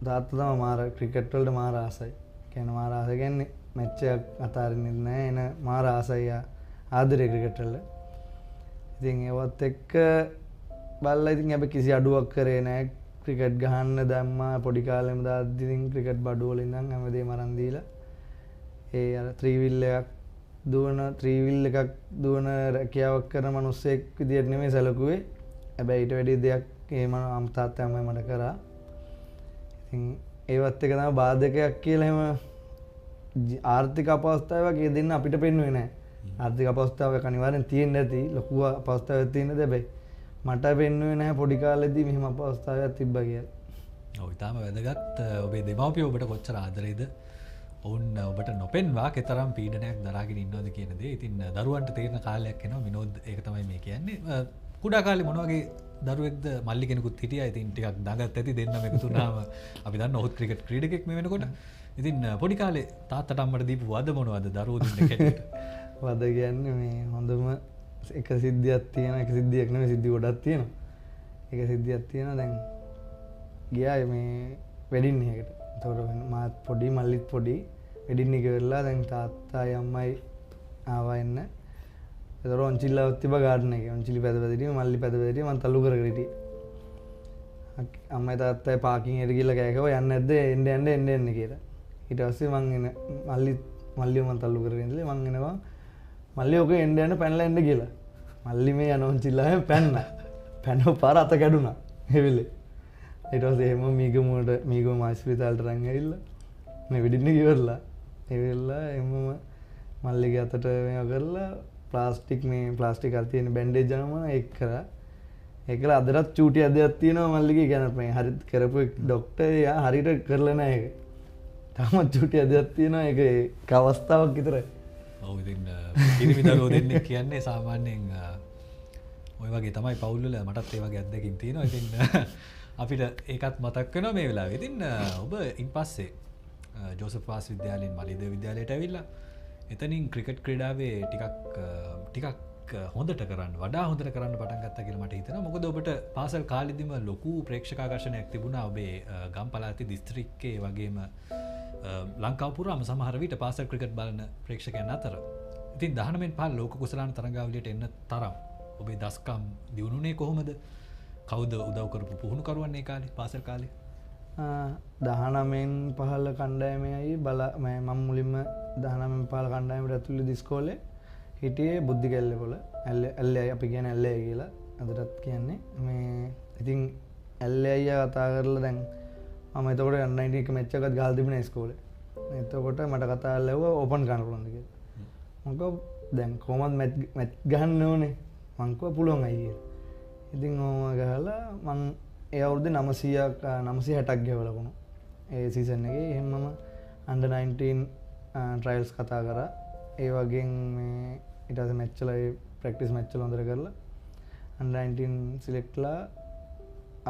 තමයි මාර ක්‍රිකට් වලට මාර ආසයි. කියන්නේ මාර ආස කියන්නේ මැච් එකක් අතාරින්නෙත් නැහැ. එන මාර ආසයි ආදරේ ක්‍රිකට් වල. ඉතින් ඒවත් එක්ක බලලා ඉතින් අපි කිසි අඩුවක් කරේ නැහැ. ක්‍රිකට් ගහන්න දැම්මා පොඩි කාලෙම දාද්දි ඉතින් ක්‍රිකට් බඩු වල ඉඳන් හැමදේම අරන් දීලා ඒ අර ත්‍රිවිල් එකක් දුවන රැකියාවක් කරන මිනිස්සෙක් විදියට නෙමෙයි සැලකුවේ. හැබැයි ඊට වැඩි දෙයක් ඒ මම තාත්තා අම්මයි මට කරා. ඉතින් ඒවත් එක තමයි බාධකයක් කියලා එහෙම ආර්ථික අපහසුතාවයක් ඒ දෙන්න අපිට පෙන්වුවේ නැහැ. ආර්ථික අපහසුතාවයක් අනිවාර්යෙන් තියෙන්න ඇති. ලොකු අපහසුතාවයක් තියෙනද හැබැයි මට පෙන්වුවේ නැහැ පොඩි කාලෙදී මෙහෙම අපහසුතාවයක් තිබ්බා කියලා. ඔව් ඊටාම වැදගත් ඔබේ දෙමව්පියෝ ඔබට කොච්චර ආදරේද? ඔවුන් ඔබට නොපෙන්වා කෙතරම් පීඩනයක් දරාගෙන ඉන්නවද කියන දේ. ඉතින් දරුවන්ට තේරෙන කාලයක් එනවා විනෝද් ඒක තමයි මේ කියන්නේ. කුඩා කාලේ මොන වගේ දරුවෙක්ද මල්ලි කෙනෙකුත් හිටියා. ඉතින් ටිකක් දඟත් ඇති දෙන්නම එකතු වුණාම අපි දන්න ඔහුත් ක්‍රිකට් ක්‍රීඩකෙක් මේ වෙනකොට. ඉතින් පොඩි කාලේ තාත්තට අම්මට දීපු වද මොනවද දරුවෝ දුන්නේ කැටියට? වද කියන්නේ මේ හොඳම එක සිද්ධියක් තියෙනවා. එක සිද්ධියක් නෙමෙයි සිද්ධි ගොඩක් තියෙනවා. එක සිද්ධියක් තියෙනවා දැන් ගියා මේ වෙඩින් එකකට. එතකොට මාත් පොඩි මල්ලිත් පොඩි වෙඩින් එක වෙලා දැන් තාත්තයි අම්මයි ආවා එන්න. එතකොට ඔන්චිල්ලාවත් තිබ්බ ගාඩන් එකේ. ඔන්චිලි පැද පැදිටිය මල්ලි පැද පැදිටිය මම තල්ලු කර කර හිටියේ. අම්මයි තාත්තයි පාකින් එකට ගිහලා කෑකව යන්නේ නැද්ද එන්න කියලා. ඊට පස්සේ මං එන මල්ලිව මං තල්ලු කරගෙන ඉඳලා මං එනවා මල්ලි ඔක එන්න පැනලා එන්න කියලා. මල්ලි මේ යන ඔන්චිල්ලාවෙන් පැන්නා. පැනව පාර අත කැඩුනා. ඒ වෙලේ. ඊට පස්සේ එහෙම මීගම මාස්පිතාලට රන් ඇවිල්ලා මේ වෙඩින් එක ඉවරලා ඒ වෙලාව එහෙමම මල්ලිගේ අතට මේවා කරලා ප්ලාස්ටික් අර තියෙන බැන්ඩේජ් යනම ඒක කරා. ඒකල අදටත් චූටි අධ්‍යයක් තියෙනවා මල්ලිගේ කියන්නේ මේ හරි කරපු ડોක්ටර් යා හරියට කරලා නැහැ ඒක. තාමත් චූටි අධ්‍යයක් තියෙනවා ඒක එක අවස්ථාවක් විතරයි. ඔව් ඉතින් කිරිමි දරුවෝ දෙන්නේ කියන්නේ සාමාන්‍යයෙන් ඔය වගේ තමයි පවුල් වල මටත් ඒ වගේ අත්දැකීම් තියෙනවා. ඉතින් අපිට ඒකත් මතක් වෙනවා මේ වෙලාවේ. ඉතින් ඔබ ඉන්පස්සේ ජෝසප් පාස් විද්‍යාලයෙන් මලිද විද්‍යාලයට ඇවිල්ලා එතනින් ක්‍රිකට් ක්‍රීඩාවේ ටිකක් හොඳට කරන්න වඩා හොඳට කරන්න පටන් ගත්තා කියලා මට හිතෙනවා. මොකද ඔබට පාසල් කාලෙදිම ලොකු ප්‍රේක්ෂකාකර්ෂණයක් තිබුණා ඔබේ ගම් පළාතේ දිස්ත්‍රික්කයේ වගේම ලංකාව පුරාම සමහර විට පාසල් ක්‍රිකට් බලන ප්‍රේක්ෂකයන් අතර. ඉතින් 19න් පහළ ලෝක කුසලාන තරඟාවලියට එන්න තරම් ඔබේ දස්කම් දියුණුනේ කොහොමද? කවුද උදව් කරපු පුහුණුකරුවන් ඒ කාලේ පාසල් කාලේ? 19න් පහළ කණ්ඩායමේයි මම මුලින්ම 19න් පහළ කණ්ඩායමට ඇතුළු ඉස්කෝලේ හිටියේ බුද්ධික ඇල්ලේකොළ ඇල්ලේ අපි කියන්නේ ඇල්ලේ කියලා අදටත් කියන්නේ මේ ඉතින් ඇල්ලේ අයියා කතා කරලා දැන් මම එතකොට U19 එක මැච් එකක් ගහලා තිබුණා ඉස්කෝලේ. එතකොට මට කතා කරලා ඕපන් කරන්න පුළුවන්ද කියලා. මම කිව්වා දැන් කොහොමද මැච් ගහන්න ඕනේ? මං කිව්වා පුළුවන් අයියා. ඉතින් ඕම ගහලා මං ඒ අවුරුද්දේ 900ක් 960ක් ගෙවලා වුණා. ඒ සීසන් එකේ එහෙම මම under 19 ට්‍රයල්ස් කතා කරා. ඒ වගේ මේ ඊට පස්සේ මැච් වල ප්‍රැක්ටිස් මැච් වල හොඳට කරලා under 19 සිලෙක්ට්ලා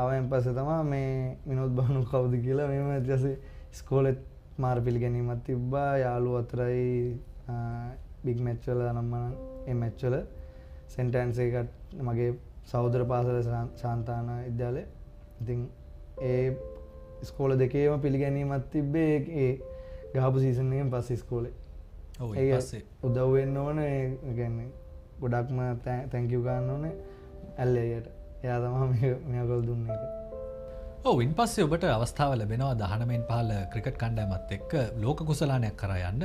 ආවෙන් පස්සේ තමයි මේ විනෝද් බානු කවුද කියලා මෙහෙම ඊට පස්සේ ඉස්කෝලේත් මාර පිළිගැනීමක් තිබ්බා. යාළුවෝ අතරයි බිග් මැච් වල නම් මම ඒ මැච් වල සෙන්ට් ඇන්ස් එකට මගේ සහෝදර පාසල ශාන්තාන විද්‍යාලය. ඉතින් ඒ ඉස්කෝල දෙකේම පිළිගැනීමක් තිබ්බේ ඒ ගහපු සීසන් එකෙන් පස්සේ ඉස්කෝලේ. ඔව් ඒ පස්සේ උදව් වෙන්න ඕනේ. ඒ කියන්නේ ගොඩක්ම තැන්ක් යූ ගන්න ඕනේ ඇල්ලේයට. එයා තමයි මේකවල දුන්නේ ඒක. ඔව් ඉන් පස්සේ ඔබට අවස්ථාව ලැබෙනවා 19න් 15 ක්‍රිකට් කණ්ඩායමත් එක්ක ලෝක කුසලානයක් කරා යන්න.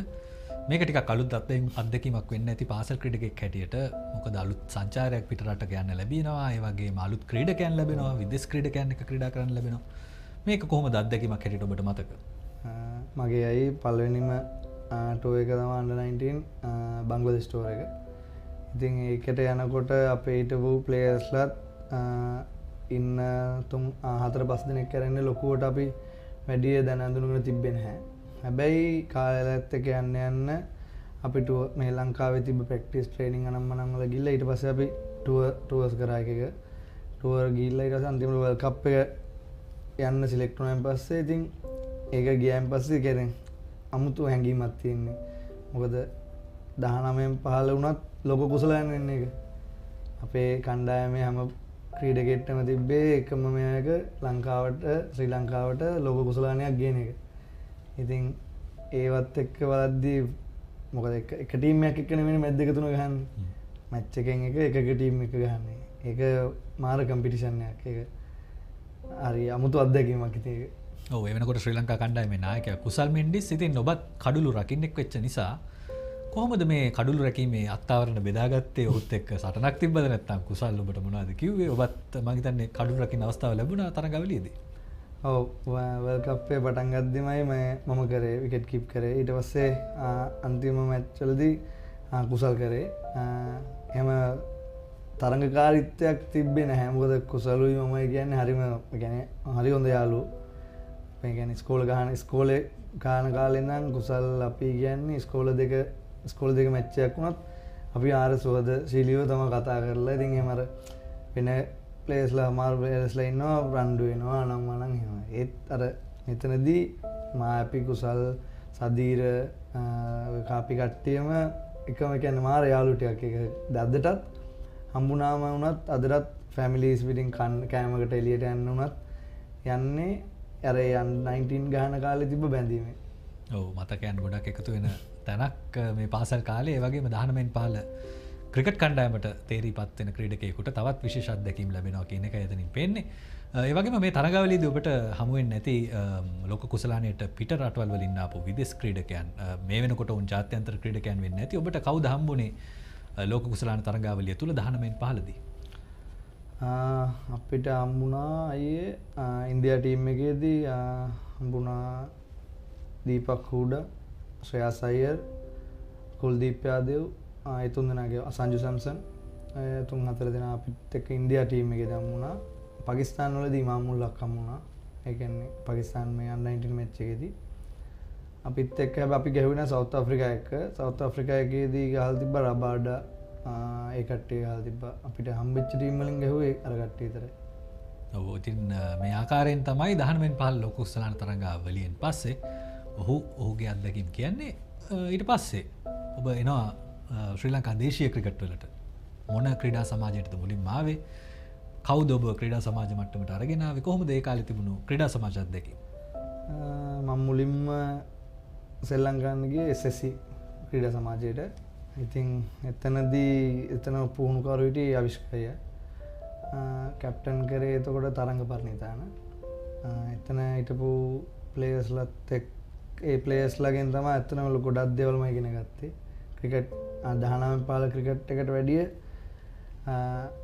මේක ටිකක් අලුත් අත්දැකීමක් වෙන්න ඇති පාසල් ක්‍රීඩකෙක් හැටියට. මොකද අලුත් සංචාරයක් පිටරටක යන්න ලැබෙනවා. ඒ වගේම අලුත් ක්‍රීඩකයන් ලැබෙනවා. විදේශ ක්‍රීඩකයන් එක්ක ක්‍රීඩා කරන්න ලැබෙනවා. මේක කොහොමද අත්දැකීමක් හැටියට ඔබට මතක? මගේ අයි පළවෙනිම ටෝ එක තමයි under 19 බංග්ලාදේශ ටෝ එක. ඉතින් ඒකට යනකොට අපේ හිටපු ප්ලේයර්ස්ලාත් ඉන්න 4-5 දිනක් කරන්නේ ලොකුවට අපි වැඩි දැන අඳුනගෙන තිබ්බේ නැහැ. හැබැයි කාලයත් එක්ක යන්න අපිට මේ ලංකාවේ තිබ්බ ප්‍රැක්ටිස් ට්‍රේනින් අනම්මනම් වල ගිහලා ඊට පස්සේ අපි ටුවර්ස් කරා එකක ටුවර් ගිහලා ඊට පස්සේ අන්තිමට වර්ල්ඩ් කප් එක යන්න සිලෙක්ට් වුණාන් පස්සේ ඉතින් ඒක ගියාන් පස්සේ කියන්නේ අමුතු හැඟීමක් තියෙන්නේ. මොකද 19න් 15 වුණත් ලෝක කුසලයන් වෙන්නේ එක. අපේ කණ්ඩායමේ හැම ක්‍රීඩකෙක්ටම තිබ්බේ එකම මේක ලංකාවට ශ්‍රී ලංකාවට ලෝක කුසලානයක් ගේන එක. ඉතින් ඒවත් එක්ක බලද්දී මොකද එක ටීම් එකක් එක්ක නෙමෙයි මැච් දෙක තුන ගහන්නේ. මැච් එකෙන් එක ටීම් එක ගහන්නේ. ඒක මාර කම්පිටිෂන් එකක්. ඒක හරි අමුතු අත්දැකීමක් ඉතින් ඒක. ඔව් ඒ වෙනකොට ශ්‍රී ලංකා කණ්ඩායමේ නායකයා කුසල් මෙන්ඩිස් ඉතින් ඔබත් කඩුළු රකින්නෙක් වෙච්ච නිසා කොහොමද මේ කඩුළු රැකීමේ අත්තාවරණ බෙදාගත්තේ? ඔහුත් එක්ක සටනක් තිබ්බද නැත්නම් කුසල් ඔබට මොනවද කිව්වේ? ඔබත් මම හිතන්නේ කඩුළු රකින්න අවස්ථාව ලැබුණා තරඟවලදී. ඔව් වර්ල්ඩ් කප් එක පටන් ගද්දිමයි මම කරේ විකට් කීප් කරේ. ඊට පස්සේ අන්තිම මැච් වලදී කුසල් කරේ. එහෙම තරඟකාරීත්වයක් තිබ්බේ නැහැ. මොකද කුසලුයි මමයි කියන්නේ හරිම කියන්නේ හරි හොඳ යාළුවෝ. ඒ කියන්නේ ඉස්කෝලේ ගාන කාලේ ඉඳන් කුසල් අපි කියන්නේ ඉස්කෝල දෙක මැච් එකක් වුණත් අපි ආර සුවද ශීලීව තමයි කතා කරලා ඉතින් එහෙම අර වෙන ප්ලේයර්ස්ලා මාරු ප්ලේයර්ස්ලා ඉන්නවා රණ්ඩු වෙනවා නම් එහෙම. ඒත් අර මෙතනදී මාපි කුසල් සදීර කාපි කට්ටියම එකම කියන්නේ මාර යාළුවෝ ටිකක් එක අදටත් හම්බුනාම වුණත් අදටත් ෆැමිලිස් පිටින් කෑමකට එළියට යන්න වුණත් යන්නේ අර 19 ගහන කාලේ තිබ්බ බැඳීමේ. ඔව් මතකයන් ගොඩක් එකතු වෙන තැනක් මේ පාසල් කාලේ. ඒ වගේම 19න් 15 ක්‍රිකට් කණ්ඩායමට තේරීපත් වෙන ක්‍රීඩකයෙකුට තවත් විශේෂ අත්දැකීම් ලැබෙනවා කියන එකයි එතනින් පේන්නේ. ඒ වගේම මේ තරඟවලදී ඔබට හමු වෙන්නේ නැති ලෝක කුසලානයට පිට රටවල් වලින් ආපු විදේශ ක්‍රීඩකයන් මේ වෙනකොට උන් ජාත්‍යන්තර ක්‍රීඩකයන් වෙන්නේ නැති ඔබට කවුද හම්බුනේ ලෝක කුසලාන තරඟාවලිය තුල 19න් 15 දී? අපිට හම්බුණා අයියේ ඉන්දියා ටීම් එකේදී හම්බුණා දීපක් හූඩා, ශ්‍රේයස් අයියර්, කුල්දීප් යාදව්, ඒ තුන් දෙනාගේ සංජු සැම්සන් තුන් හතර දෙනා අපිත් එක්ක ඉන්දියා ටීම් එකේ හම්බුණා. පාකිස්තාන වලදී ඉමාමුල්ලාක් හම්බුණා. ඒ කියන්නේ පාකිස්තාන මේ under 19 මැච් එකේදී අපිත් එක්ක අපි ගැහුවේ සවුත් අප්‍රිකා එක්ක. සවුත් අප්‍රිකා එකේදී ගහලා තිබ්බා රබාඩා ඒ කට්ටිය ගහලා තිබ්බා. අපිට හම්බෙච්ච ටීම් වලින් ගැහුවේ අර කට්ටිය විතරයි. ඔව් ඉතින් මේ ආකාරයෙන් තමයි 19න් 15 ලෝක කුසලාන තරඟාවලියෙන් පස්සේ ඔහුගේ අත්දැකීම් කියන්නේ. ඊට පස්සේ ඔබ එනවා ශ්‍රී ලංකා දේශීය ක්‍රිකට් වලට. මොන ක්‍රීඩා සමාජයටද මුලින්ම ආවේ? කවුද ඔබ ක්‍රීඩා සමාජ මට්ටමට අරගෙන ආවේ? කොහොමද ඒ කාලේ තිබුණු ක්‍රීඩා සමාජ අත්දැකීම්? මම මුලින්ම සෙල්ලම් ගන්න ගියේ SSC ක්‍රීඩා සමාජයට. ඉතින් එතන පුහුණුකරු හිටියේ අවිෂ්කය. කැප්ටන් කරේ එතකොට තරංග පරිණිතාන. එතන හිටපු ප්ලේයර්ස්ලත් ඒ ප්ලේයර්ස්ලාගෙන් තමයි එතනම ගොඩක් දේවල් මම ඉගෙන ගත්තේ. ක්‍රිකට් 19 පාල ක්‍රිකට් එකට වැඩිය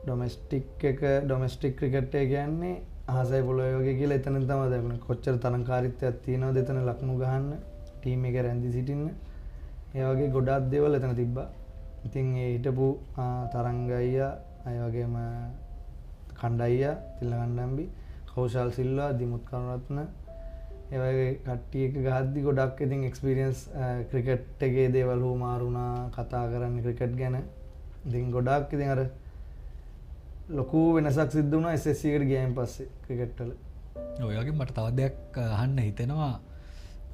ඩොමස්ටික් ක්‍රිකට් එක කියන්නේ අහසයි පොළොවේ වගේ කියලා එතනින් තමයි දැක්ුණේ. කොච්චර තරංකාරීත්වයක් තියෙනවද එතන ලකුණු ගහන්න, ටීම් එක රැඳි සිටින්න. ඒ වගේ ගොඩාක් දේවල් එතන තිබ්බා. ඉතින් ඒ හිටපු තරංග අයියා, අය වගේම කණ්ඩ අයියා, තිල්ල කණ්ඩම්බි, කෞශල් සිල්වා, දිමුත් කරුණරත්න, ඒ වගේ කට්ටිය එක ගහද්දි ගොඩක් ඉතින් එක්ස්පීරියන්ස් ක්‍රිකට් එකේ දේවල් හුමාරු වුණා, කතා කරන්නේ ක්‍රිකට් ගැන. ඉතින් ගොඩක් ඉතින් අර ලොකු වෙනසක් සිද්ධ වුණා SSC එකට ගියයින් පස්සේ ක්‍රිකට් වල. ඔය වගේ මට තවත් දෙයක් අහන්න හිතෙනවා.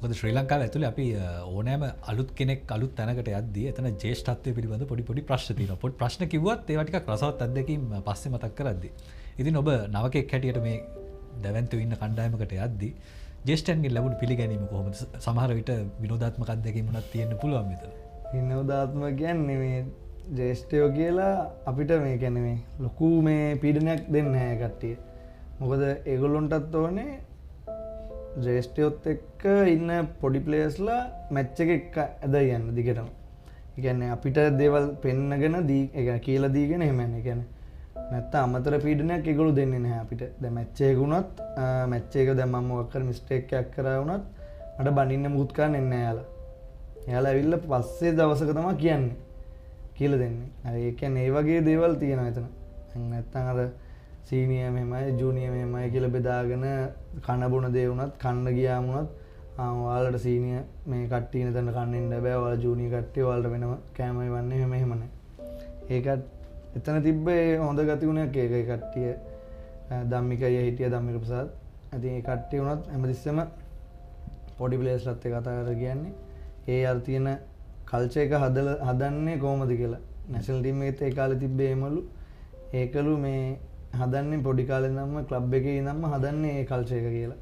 මොකද ශ්‍රී ලංකාව ඇතුලේ අපි ඕනෑම අලුත් කෙනෙක් අලුත් තැනකට යද්දී එතන ජ්‍යෙෂ්ඨත්වය පිළිබඳ පොඩි ප්‍රශ්න තියෙනවා. පොඩි ප්‍රශ්න කිව්වත් ඒවා ටිකක් රසවත් අත්දැකීම් පස්සේ මතක් කරද්දී. ඉතින් ඔබ නවකෙක් හැටියට මේ දැවැන්තව ඉන්න කණ්ඩායමකට යද්දී ජ්‍යෙෂ්ඨයන්ගෙන් ලැබුණු පිළිගැනීම කොහොමද? සමහර විට විනෝදාත්මක අත්දැකීම් උනත් තියෙන්න පුළුවන් මෙතන. විනෝදාත්මක කියන්නේ මේ ජ්‍යෙෂ්ඨයෝ කියලා අපිට මේ කියන්නේ මේ ලොකු මේ පීඩනයක් දෙන්නේ නැහැ කට්ටිය. මොකද ඒගොල්ලොන්ටත් ඕනේ ජ්‍යෙෂ්ඨයොත් එක්ක ඉන්න පොඩි ප්ලේයර්ස්ලා මැච් එක එක්ක ඇදලා යන්න දිගටම. ඒ කියන්නේ අපිට දේවල් පෙන්නගෙන ඒ කියන්නේ කියලා දීගෙන එහෙම යන්නේ. ඒ කියන්නේ නැත්තම් අමතර පීඩනයක් ඒගොල්ලෝ දෙන්නේ නැහැ අපිට. දැන් මැච් එක වුණත් මැච් එක දැන් මම මොකක් කර මිස්ටේක් එකක් කරා වුණත් මට බනින්න මුකුත් කරන්න එන්නේ නැහැ යාලා. යාලා ඇවිල්ලා පස්සේ දවසක තමයි කියන්නේ. කියලා දෙන්නේ. ඒ කියන්නේ ඒ වගේ දේවල් තියෙනවා එතන. නැත්තම් අර සීනියර් මෙහෙමයි ජූනියර් මෙහෙමයි කියලා බෙදාගෙන කන බොන දේ වුණත් කන්න ගියාම වුණත් ඔයාලට සීනියර් මේ කට්ටිය නේද කන්න ඉන්න බෑ. ඔයාලා ජූනියර් කට්ටිය ඔයාලට වෙනම කෑම ඉවන්නේ එහෙම නැහැ. ඒකත් එතන තිබ්බේ හොඳ ගතිගුණයක් ඒකයි කට්ටිය. ධම්මිකය හිටියා ධම්මික ප්‍රසාද්. ඉතින් ඒ කට්ටිය වුණත් හැමතිස්සෙම පොඩි ප්ලේයර්ස්ලත් එක්ක කතා කරලා කියන්නේ ඒ අර තියෙන කල්චර් එක හදන්නේ කොහොමද කියලා. නැෂනල් ටීම් එකේ ඒ කාලේ තිබ්බේ එමලු ඒකලු මේ හදන්නේ පොඩි කාලේ ඉඳන්ම ක්ලබ් එකේ ඉඳන්ම හදන්නේ ඒ කල්චර් එක කියලා.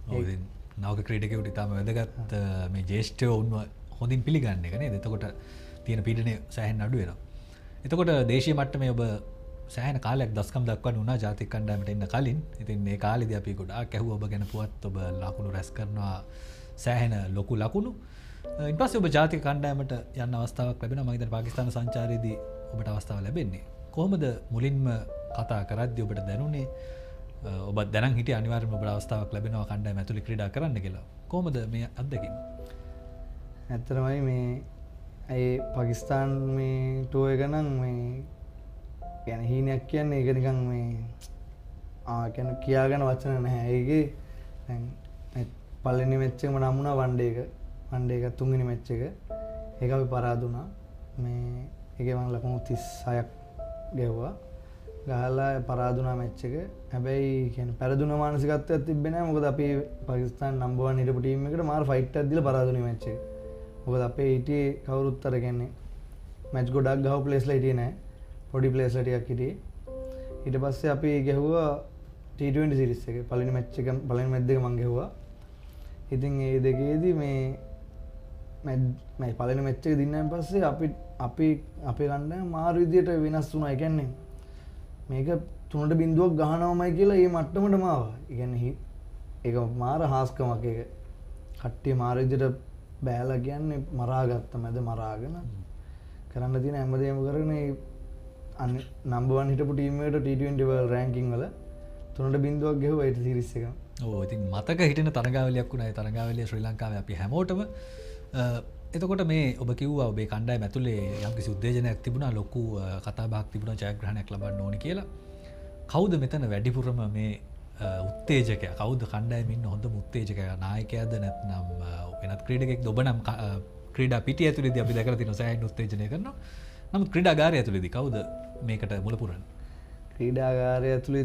ඔව් ඉතින් නවක ක්‍රීඩකයෙකුට ඉතාම වැදගත් මේ ජ්‍යෙෂ්ඨයෝ උන්ව හොඳින් පිළිගන්න එක නේද? එතකොට තියෙන පීඩනය සෑහෙන අඩු වෙනවා. එතකොට දේශීය මට්ටමේ ඔබ සෑහෙන කාලයක් දස්කම් දක්වන්න උනා ජාතික කණ්ඩායමට එන්න කලින්. ඉතින් මේ කාලෙදී අපි ගොඩාක් ඇහුවා ඔබ ගැන පුවත්. ඔබ ලකුණු රැස් කරනවා සෑහෙන ලොකු ලකුණු. ඊට පස්සේ ඔබ ජාතික කණ්ඩායමට යන්න අවස්ථාවක් ලැබෙනවා. මම හිතන්නේ පාකිස්තාන සංචාරයේදී ඔබට අවස්ථාව ලැබෙන්නේ. කොහොමද මුලින්ම කතා කරද්දී ඔබට දැනුනේ ඔබ දැනන් හිටියේ අනිවාර්යයෙන්ම ඔබට අවස්ථාවක් ලැබෙනවා කණ්ඩායම ඇතුලේ ක්‍රීඩා කරන්න කියලා. කොහොමද මේ අත්දැකීම? ඇත්තටමයි මේ ඒ පාකිස්තාන් මේ ටූර් එක නම් මේ කියන්නේ හීනයක් කියන්නේ ඒක නිකන් මේ කියන්නේ කියාගෙන වචන නැහැ. ඒකේ දැන් පළවෙනි මැච් එකම නම් වුණා වන් ඩේ එක. වන් ඩේ එක තුන්වෙනි මැච් එක. ඒක අපි පරාද වුණා. මේ ඒකේ මම ලකුණු 36ක් ගැහුවා. ගහලා පරාද වුණා මැච් එක. හැබැයි කියන්නේ පෙරදුන මානසිකත්වයක් තිබ්බේ නැහැ. මොකද අපි පාකිස්තාන් නම්බර් 1 හිටපු ටීම් එකට මාර ෆයිට් එකක් දීලා පරාද වුණේ මැච් එක. මොකද අපේ හිටියේ කවුරුත් අර කියන්නේ මැච් ගොඩක් ගහව ප්ලේස්ලා හිටියේ නැහැ. පොඩි ප්ලේස්ලා ටිකක් හිටියේ. ඊට පස්සේ අපි ගැහුවා T20 සීරීස් එකේ පළවෙනි මැච් එක පළවෙනි මැච් දෙක මම ගැහුවා. ඉතින් ඒ දෙකේදී මේ පළවෙනි මැච් එක දින්නාන් පස්සේ අපේ කණ්ඩායම මාරු විදියට වෙනස් වුණා. ඒ කියන්නේ මේක 3-0ක් ගහනවමයි කියලා මේ මට්ටමටම ආවා. ඒ කියන්නේ ඒක මාර හාස්කමක් ඒක. කට්ටිය මාර විදියට බෑලා කියන්නේ මරාගත්ත මැද මරාගෙන කරන්න තියෙන හැමදේම කරගෙන නම්බර් 1 හිටපු ටීම් එකට T20 වර්ල්ඩ් රෑන්කින් වල 3-0ක් ගෙහුවා ඒ සීරීස් එක. ඔව් ඉතින් මතක හිටින තරගාවලියක් වුණා. ඒ තරගාවලිය ශ්‍රී ලංකාවේ අපි හැමෝටම එතකොට මේ ඔබ කිව්වා ඔබේ කණ්ඩායම ඇතුලේ යම්කිසි උත්තේජනයක් තිබුණා, ලොකු කතාබහක් තිබුණා ජයග්‍රහණයක් ලබන්න ඕනි කියලා. කවුද මෙතන වැඩිපුරම මේ උත්තේජකයා? කවුද කණ්ඩායමේ ඉන්න හොඳම උත්තේජකයා? නායකයාද නැත්නම් වෙනත් ක්‍රීඩකයෙක්ද? ඔබ නම් ක්‍රීඩා පිටිය ඇතුලේදී අපි දැකලා තියෙනවා සෑහෙන උත්තේජනය කරනවා. නමුත් ක්‍රීඩාගාරය ඇතුලේදී කවුද මේකට මුල පුරන්නේ? ක්‍රීඩාගාරය ඇතුලේ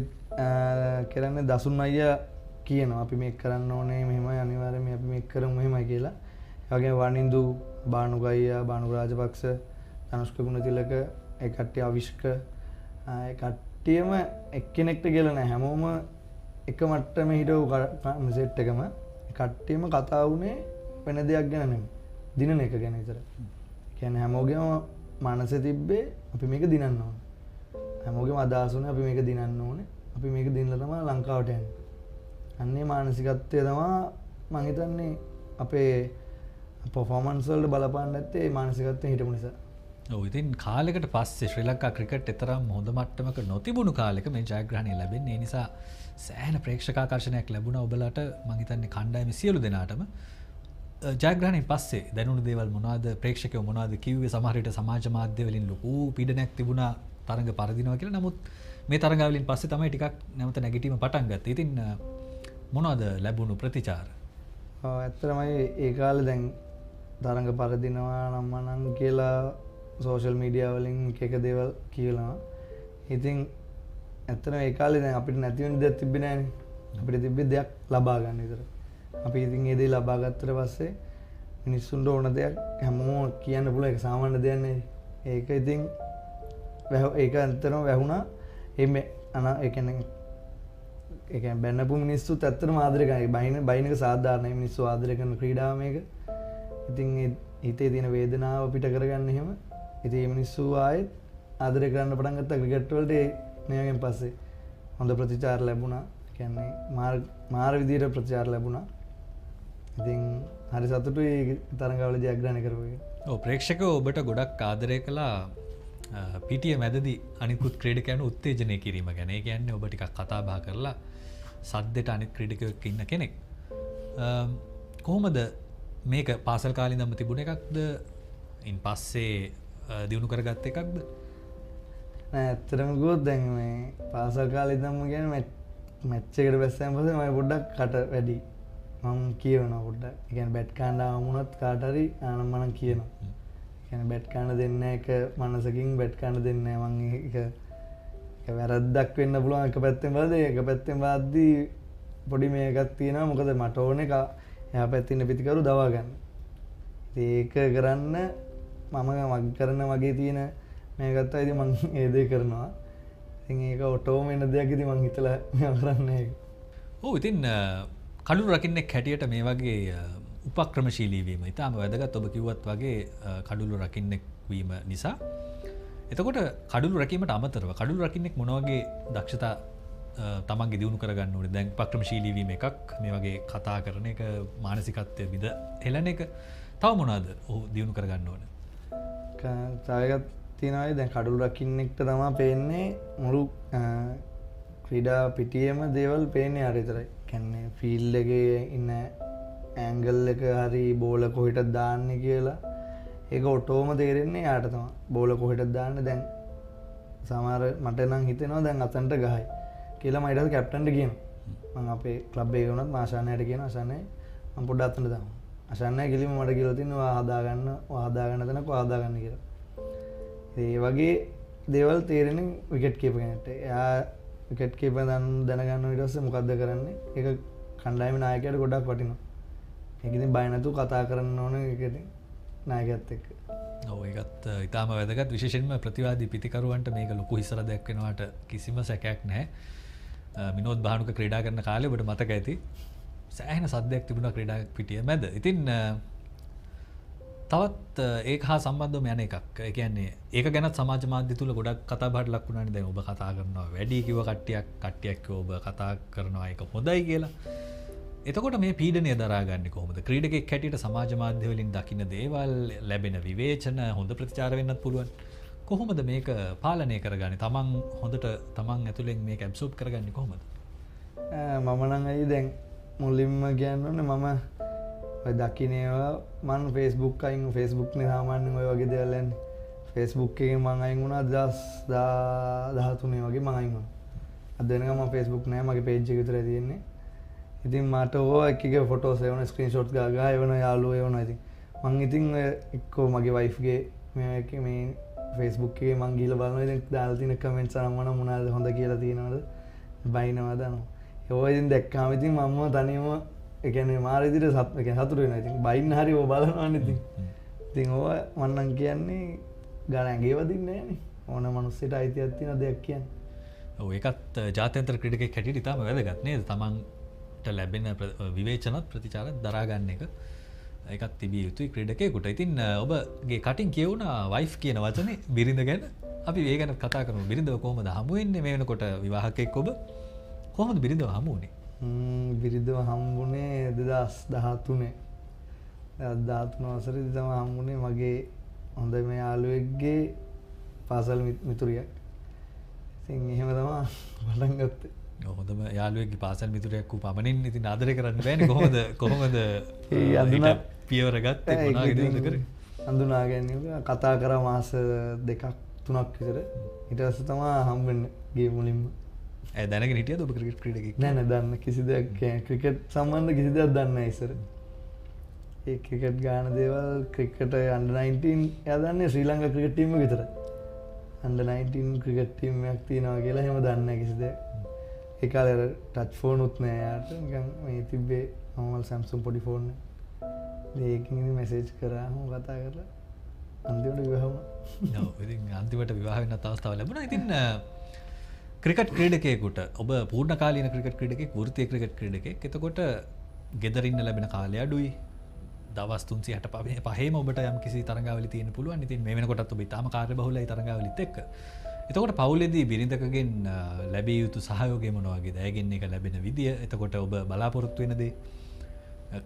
කරන්නේ දසුන් අයියා කියනවා අපි මේක කරන්න ඕනේ මෙහෙමයි අනිවාර්යයෙන් අපි මේක කරමු මෙහෙමයි කියලා. ඒ වගේම වනින්දු බානුග අයියා, බානුග රාජපක්ෂ, ධනුෂ්ක ගුණතිලක, ඒ කට්ටිය අවිෂ්ක, ඒ කට්ටියම එක්කෙනෙක්ට කියලා නෑ. හැමෝම එක මට්ටමේ හිටව සෙට් එකම කට්ටියම කතා වුණේ වෙන දෙයක් ගැන නෙමෙයි. දිනන එක ගැන විතර. කියන්නේ හැමෝගෙම මනසේ තිබ්බේ අපි මේක දිනන්න ඕනේ. හැමෝගෙම අදහස් වුණේ අපි මේක දිනන්න ඕනේ. අපි මේක දිනලා තමයි ලංකාවට යන්නේ. අන්නේ මානසිකත්වය තමයි මම හිතන්නේ අපේ පර්ෆෝමන්ස් වලට බලපාන්න නැත්තේ මානසිකත්වයෙන් හිටපු නිසා. ඔව් ඉතින් කාලයකට පස්සේ ශ්‍රී ලංකා ක්‍රිකට් එතරම් හොඳ මට්ටමක නොතිබුණු කාලෙක මේ ජයග්‍රහණය ලැබෙන්නේ. ඒ නිසා සෑහෙන ප්‍රේක්ෂකාකර්ෂණයක් ලැබුණා ඔබලාට. මම හිතන්නේ කණ්ඩායමේ සියලු දෙනාටම ජයග්‍රහණයෙන් පස්සේ දැනුණු දේවල් මොනවද, ප්‍රේක්ෂකයෝ මොනවද කිව්වේ? සමහර විට සමාජ මාධ්‍ය වලින් ලොකු පීඩනයක් තිබුණා තරඟ පරදිනවා කියලා. නමුත් මේ තරඟාවලින් පස්සේ තමයි ටිකක් නැවත නැගිටීම පටන් ගත්තේ. ඉතින් මොනවද ලැබුණු ප්‍රතිචාර? ඇත්තටමයි ඒ කාලේ දැන් තරඟ පරදිනවා නම් කියලා සෝෂල් මීඩියා වලින් එක දේවල් කියනවා. ඉතින් ඇත්තටම ඒ කාලේ දැන් අපිට නැති වෙන දෙයක් තිබ්බේ නැහැනේ. අපිට තිබ්බේ දෙයක් ලබා ගන්න විතර. අපි ඉතින් ඒ දේ ලබා ගත්තට පස්සේ මිනිස්සුන්ට ඕන දෙයක් හැමෝම කියන්න පුළුවන්. ඒක සාමාන්‍ය දෙයක් නෙවෙයි. ඒක ඉතින් ඒක ඇත්තටම වැහුණා. ඒ කියන්නේ බැන්නපු මිනිස්සුත් ඇත්තටම ආදරය කරනවා. බයින් එක සාධාරණයි. මිනිස්සු ආදරය කරන ක්‍රීඩාව මේක. ඉතින් හිතේ තියෙන වේදනාව පිට කරගන්න එහෙම. ඉතින් මේ මිනිස්සු ආයෙත් ආදරය කරන්න පටන් ගත්තා ක්‍රිකට් වලට. මේකෙන් පස්සේ හොඳ ප්‍රතිචාර ලැබුණා. කියන්නේ මාර විදියට ප්‍රතිචාර ලැබුණා. ඉතින් හරි සතුටුයි තරඟවල ජයග්‍රහණය කරපු එක. ඔව් ප්‍රේක්ෂකයෝ ඔබට ගොඩක් ආදරය කළා. පිටිය මැදදී අනිකුත් ක්‍රීඩකයන් උත්තේජනය කිරීම ගැන. ඒ කියන්නේ ඔබ ටිකක් කතා බහ කරලා සද්දෙට අනිත් ක්‍රීඩකයෙක් ඉන්න කෙනෙක්. කොහොමද මේක පාසල් කාලේ ඉඳන්ම තිබුණ එකක්ද? ඉන් පස්සේ දිනු කරගත්ත එකක්ද? නෑ ඇත්තටම ගොඩක් දැන් මේ පාසල් කාලේ ඉඳන්ම කියන්නේ මැච් එකට බැස්සන් පස්සේ මම පොඩ්ඩක් කට වැඩි. මම කියනවා පොඩ්ඩක්. ඒ කියන්නේ බැට් කාණ්ඩාව වුණත් කාට හරි ආනම් මනම් කියනවා. ඒ කියන්නේ බැට් කාණ්ඩ දෙන්නේ එක මනසකින් බැට් කාණ්ඩ දෙන්නේ මම ඒක වැරද්දක් වෙන්න පුළුවන් එක පැත්තෙන් බලද්දී එක පැත්තෙන් බලද්දී පොඩි මේකක් තියෙනවා. මොකද මට ඕනේ එහා පැත්තේ ඉන්න පිටිකරු දවා ගන්න. ඒක කරන්න මම කරන වගේ තියෙන මේකත් ඉතින් මම ඒ දේ කරනවා. ඉතින් ඒක ඔටෝම එන දෙයක් ඉතින් මම හිතලා මම කරන්නේ ඒක. ඔව් ඉතින් කඩුළු රකින්නෙක් හැටියට මේ වගේ උපක්‍රමශීලී වීම ඉතාම වැදගත්. ඔබ කිව්වත් වගේ කඩුළු රකින්නෙක් වීම නිසා. එතකොට කඩුළු රැකීමට අමතරව කඩුළු රකින්නෙක් මොන වගේ දක්ෂතා තමන්ගේ දියුණු කරගන්න ඕනේ? දැන් උපක්‍රමශීලී වීම එකක්, මේ වගේ කතා කරන එක, මානසිකත්වය විද හෙළන එක. තව මොනවද ඔහු දියුණු කරගන්න ඕනේ? තව එකක් තියෙනවා. දැන් කඩුළු රකින්නෙක්ට තමයි පේන්නේ මුළු ක්‍රීඩා පිටියේම දේවල් පේන්නේ ආර විතරයි. කියන්නේ ෆීල්ඩ් එකේ ඉන්න ඇන්ගල් එක හරි බෝල කොහෙටද දාන්නේ කියලා ඒක ඔටෝම තේරෙන්නේ යාට තමයි. බෝල කොහෙටද දාන්නේ දැන් සමහර මට නම් හිතෙනවා දැන් අතන්ට ගහයි කියලා මම ඊට පස්සේ කැප්ටන්ට කියනවා. මම අපේ ක්ලබ් එකේ වුණත් මාෂානයට කියනවා අසන්නේ මම පොඩ්ඩක් අතන්ට දාමු. අසන්නේ කිලිම මට කියලා තිනවා හදාගන්න තැනක හදාගන්න කියලා. ඒ වගේ දේවල් තේරෙන්නේ විකට් කීපර් කෙනෙක්ට. එයා විකට් කීපර් දැනගන්න ඊට පස්සේ මොකද්ද කරන්නේ? ඒක කණ්ඩායමේ නායකයාට ගොඩක් වටිනවා. ඒක ඉතින් බය නැතුව කතා කරන්න ඕනේ ඒක ඉතින් නායකයාත් එක්ක. ඔව් ඒකත් ඊටාම වැදගත්. විශේෂයෙන්ම ප්‍රතිවාදී පිටිකරුවන්ට මේක ලොකු හිසරදයක් වෙනවාට කිසිම සැකයක් නැහැ. විනෝද් බහනුක ක්‍රීඩා කරන කාලේ ඔබට මතක ඇති සෑහෙන සද්දයක් තිබුණා ක්‍රීඩා පිටිය මැද. ඉතින් තවත් ඒක හා සම්බන්ධවම යන එකක්. ඒ කියන්නේ ඒක ගැන සමාජ මාධ්‍ය තුල ගොඩක් කතා බහට ලක් වුණානේ. දැන් ඔබ කතා කරනවා වැඩි කිව්ව කට්ටියක් ඔබ කතා කරනවා ඒක හොඳයි කියලා. එතකොට මේ පීඩනය දරාගන්නේ කොහොමද? ක්‍රීඩකෙක් හැටියට සමාජ මාධ්‍ය වලින් දකින්න දේවල්, ලැබෙන විවේචන, හොඳ ප්‍රතිචාර වෙන්නත් පුළුවන්. කොහොමද මේක පාලනය කරගන්නේ? තමන් හොඳට තමන් ඇතුලෙන් මේක ඇබ්සෝබ් කරගන්නේ කොහොමද? මම නම් අයි දැන් මුලින්ම කියන්න ඕනේ මම ඔය දකින්නේවා මම Facebook අයින් Facebook නේ සාමාන්‍යයෙන් ඔය වගේ දේවල් යන්නේ. Facebook එකෙන් මම අයින් වුණා 2013 වගේ මම අයින් වුණා. අද වෙනකම් මම Facebook නෑ, මගේ page එක විතරයි තියෙන්නේ. ඉතින් මට ඕවා එක ෆොටෝස් එවන ස්ක්‍රීන්ෂොට්ස් ගා එවන යාළුවෝ එවනවා. ඉතින් මං ඉතින් එක්කෝ මගේ වයිෆ් ගේ මේ Facebook එකේ මං ගිහලා බලනවා. ඉතින් දාලා තියෙන කමෙන්ට්ස් අරන් මොනවද හොඳ කියලා තියෙනවද බයිනවද අනෝ. ඒවා ඉතින් දැක්කාම ඉතින් මම තනියම ඒ කියන්නේ මාර විදිහට සතුටු වෙනවා. ඉතින් බයින්න හරි ඕවා බලනවානේ ඉතින්. ඉතින් ඕවා මම නම් කියන්නේ ගාන ඇඟේ වදින්නේ නෑනේ. ඕන මිනිස්සෙට අයිතියක් තියෙන දෙයක් කියන්නේ. ඔව් ඒකත් ජාත්‍යන්තර ක්‍රීඩකෙක් හැටියට ඉතාම වැදගත් නේද? තමන් ලැබෙන විවේචනත් ප්‍රතිචාරත් දරා ගන්න එක ඒකත් තිබිය යුතුයි ක්‍රීඩකයෙකුට. ඉතින් ඔබගේ කටින් කියවුණා වයිෆ් කියන වචනේ බිරිඳ ගැන. අපි ඒ ගැන කතා කරමු. බිරිඳව කොහොමද හමු වෙන්නේ? මේ වෙනකොට විවාහකෙක් ඔබ. කොහොමද බිරිඳව හමු වුනේ? බිරිඳව හම්බුනේ 2013. 13 වසරේදී තමයි හම්බුනේ මගේ හොඳ මේ යාළුවෙක්ගේ පාසල් මිතුරියක්. ඉතින් එහෙම තමයි පටන් ගත්තේ. හොඳම යාළුවෙක්ගේ පාසල් මිතුරියක් වූ පමණින් ඉතින් ආදරය කරන්න බෑනේ කොහොමද පියවර ගත්තේ මොනවද කරේ? හඳුනා ගැනීම කතා කරා මාස 2ක් 3ක් විතර. ඊට පස්සේ තමයි හම්බෙන්නේ ගේ මුලින්ම. දැනගෙන හිටියද ඔබ ක්‍රිකට් ක්‍රීඩකයෙක්? නෑ දන්න කිසි දෙයක් ක්‍රිකට් සම්බන්ධ කිසි දෙයක් දන්නේ නැහැ ඉස්සර. ඒ ක්‍රිකට් ගාන දේවල් ක්‍රිකට් under 19 එයා දන්නේ ශ්‍රී ලංකා ක්‍රිකට් ටීම් එක විතරයි. under 19 ක්‍රිකට් ටීම් එකක් තියෙනවා කියලා එහෙම දන්නේ නැහැ කිසි දෙයක්. ඒ කාලේ ටච් ෆෝන් උත් නෑ යාට. නිකන් මේ තිබ්බේ normal Samsung පොඩි ෆෝන් එක. ඒකකින් ඉතින් මැසේජ් කරා මම කතා කරලා අන්තිමට විවාහ වුණා. ඔව් ඉතින් අන්තිමට විවාහ වෙන්න අවස්ථාව ලැබුණා. ඉතින් ක්‍රිකට් ක්‍රීඩකයෙකුට ඔබ පූර්ණ කාලීන ක්‍රිකට් ක්‍රීඩකයෙක් වෘත්තීය ක්‍රිකට් ක්‍රීඩකයෙක්. එතකොට ගෙදර ඉන්න ලැබෙන කාලය අඩුයි. දවස් 365ම ඔබට යම් කිසි තරඟාවලි තියෙන්න පුළුවන්. ඉතින් මේ වෙනකොටත් ඔබ ඊටාම කාර්යබහුලයි තරඟාවලිත් එක්ක. එතකොට පවුලේදී බිරිඳකගෙන් ලැබිය යුතු සහයෝගය මොන වගේද? ඇයගෙන් එක ලැබෙන විදිය, එතකොට ඔබ බලාපොරොත්තු වෙන දේ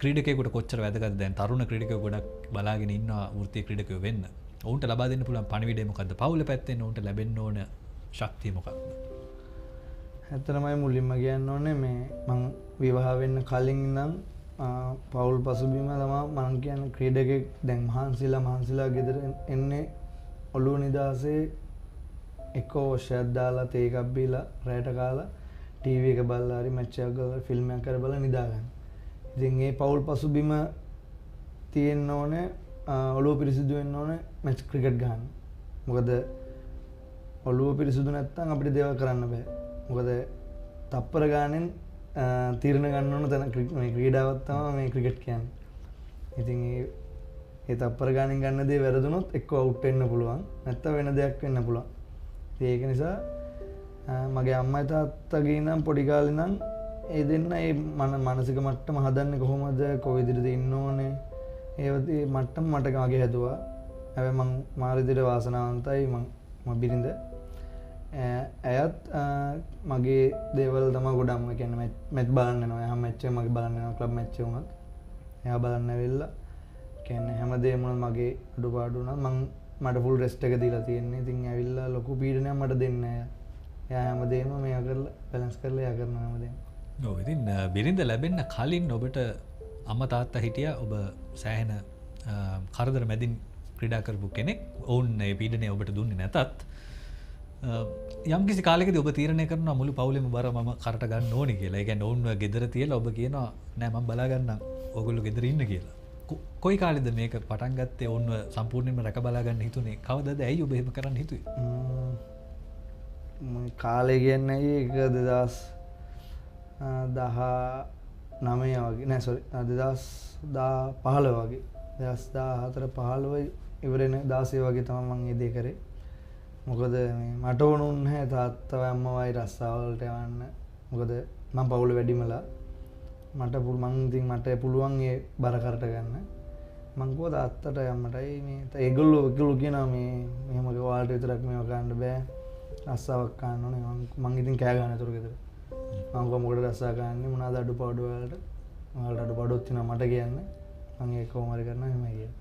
ක්‍රීඩකයෙකුට කොච්චර වැදගත්ද? දැන් තරුණ ක්‍රීඩකයෝ ගොඩක් බලාගෙන ඉන්නවා වෘත්තීය ක්‍රීඩකයෝ වෙන්න. ඔවුන්ට ලබා දෙන්න පුළුවන් පණිවිඩය මොකද්ද? පවුල පැත්තෙන් ඔවුන්ට ලැබෙන්න ඕන ශක්තිය මොකක්ද? ඇත්තටමයි මුලින්ම කියන්න ඕනේ මේ මං විවාහ වෙන්න කලින් ඉඳන් පවුල් පසුබිම තමයි මං කියන්නේ ක්‍රීඩකෙක් දැන් මහන්සිලා ගෙදර එන්නේ ඔළුව නිදාසේ එක වොෂයක් දාලා තේ එකක් බීලා රැට කාලා ටීවී එක බලලා හරි මැච් එකක් ගාලා ෆිල්ම් එකක් කරලා බලලා නිදා ගන්න. ඉතින් මේ පවුල් පසුබිම තියෙන්න ඕනේ ඔළුව පිරිසිදු වෙන්න ඕනේ මැච් ක්‍රිකට් ගන්න. මොකද ඔළුව පිරිසිදු නැත්නම් අපිට දේවල් කරන්න බෑ. මොකද තප්පර ගානෙන් තීරණ ගන්න ඕන තැන මේ ක්‍රීඩාවක් තමයි මේ ක්‍රිකට් කියන්නේ. ඉතින් ඒ තප්පර ගානෙන් ගන්න දේ වැරදුනොත් එක්ක අවුට් වෙන්න පුළුවන් නැත්නම් වෙන දෙයක් වෙන්න පුළුවන්. ඒක නිසා මගේ අම්මයි තාත්තගේ නම් පොඩි කාලේ නම් ඒ දෙන්න ඒ මානසික මට්ටම හදන්නේ කොහොමද කොවිදිරද ඉන්න ඕනේ ඒ මට්ටම මට ගාගේ හැදුවා. හැබැයි මම මාරිදිර වාසනාවන්තයි මම බිරිඳ. ඇයත් මගේ දේවල් තමයි ගොඩක්ම කියන්නේ මැච් බලන්න යනවා. එයා මැච් එක මගේ බලන්න යනවා ක්ලබ් මැච් එක වුණත්. එයා බලන්න ඇවිල්ලා කියන්නේ හැමදේම මගේ අඩුපාඩු වුණා මට ෆුල් රෙස්ට් එක දීලා තියෙන්නේ. ඉතින් ඇවිල්ලා ලොකු පීඩනයක් මට දෙන්නේ නැහැ. එයා හැමදේම මේවා කරලා බැලන්ස් කරලා එයා කරනවා හැමදේම. ඔව් ඉතින් බිරිඳ ලැබෙන්න කලින් ඔබට අම්මා තාත්තා හිටියා ඔබ සෑහෙන කරදර මැදින් ක්‍රීඩා කරපු කෙනෙක්. ඔවුන් මේ පීඩනය ඔබට දුන්නේ නැතත් යම් කිසි කාලෙකදී ඔබ තීරණය කරනවා මුළු පවුලෙම බර මම කරට ගන්න ඕනේ කියලා. ඒ කියන්නේ ඔවුන්ව ගෙදර තියලා ඔබ කියනවා නෑ මම බලා ගන්නම් ඔයගොල්ලෝ ගෙදර ඉන්න කියලා. කොයි කාලෙද මේක පටන් ගත්තේ? ඔවුන්ව සම්පූර්ණයෙන්ම රැක බලා ගන්න හිතුනේ කවදද? ඇයි ඔබ එහෙම කරන්න හිතුවේ? කාලේ කියන්නේ ඒක 2019 වගේ නෑ සෝරි 2015 වගේ 2014 15 ඉවරෙන 16 වගේ තමයි මම මේ දේ කරේ. මොකද මට ඕනුන් නැහැ තාත්තව අම්මවයි රස්සාවලට යවන්න. මොකද මම පවුල වැඩිමලා මට පුළුවන් ඒ බර කරට ගන්න. මං කිව්වා තාත්තට අම්මටයි මේ ඒගොල්ලෝ කියනවා මේ මෙහෙම ඔයාලට විතරක් මේව ගන්න බෑ. රස්සාවක් ගන්න ඕනේ. මං ඉතින් කෑ ගන්න ඒතර ගෙදර. මං කිව්වා මොකටද රස්සා ගන්නේ? මොනවාද අඩුපාඩු ඔයාලට? ඔයාලට අඩුපාඩුවක් තියෙනවා මට කියන්න. මං ඒක කොහොම හරි කරනවා එහෙමයි කියලා.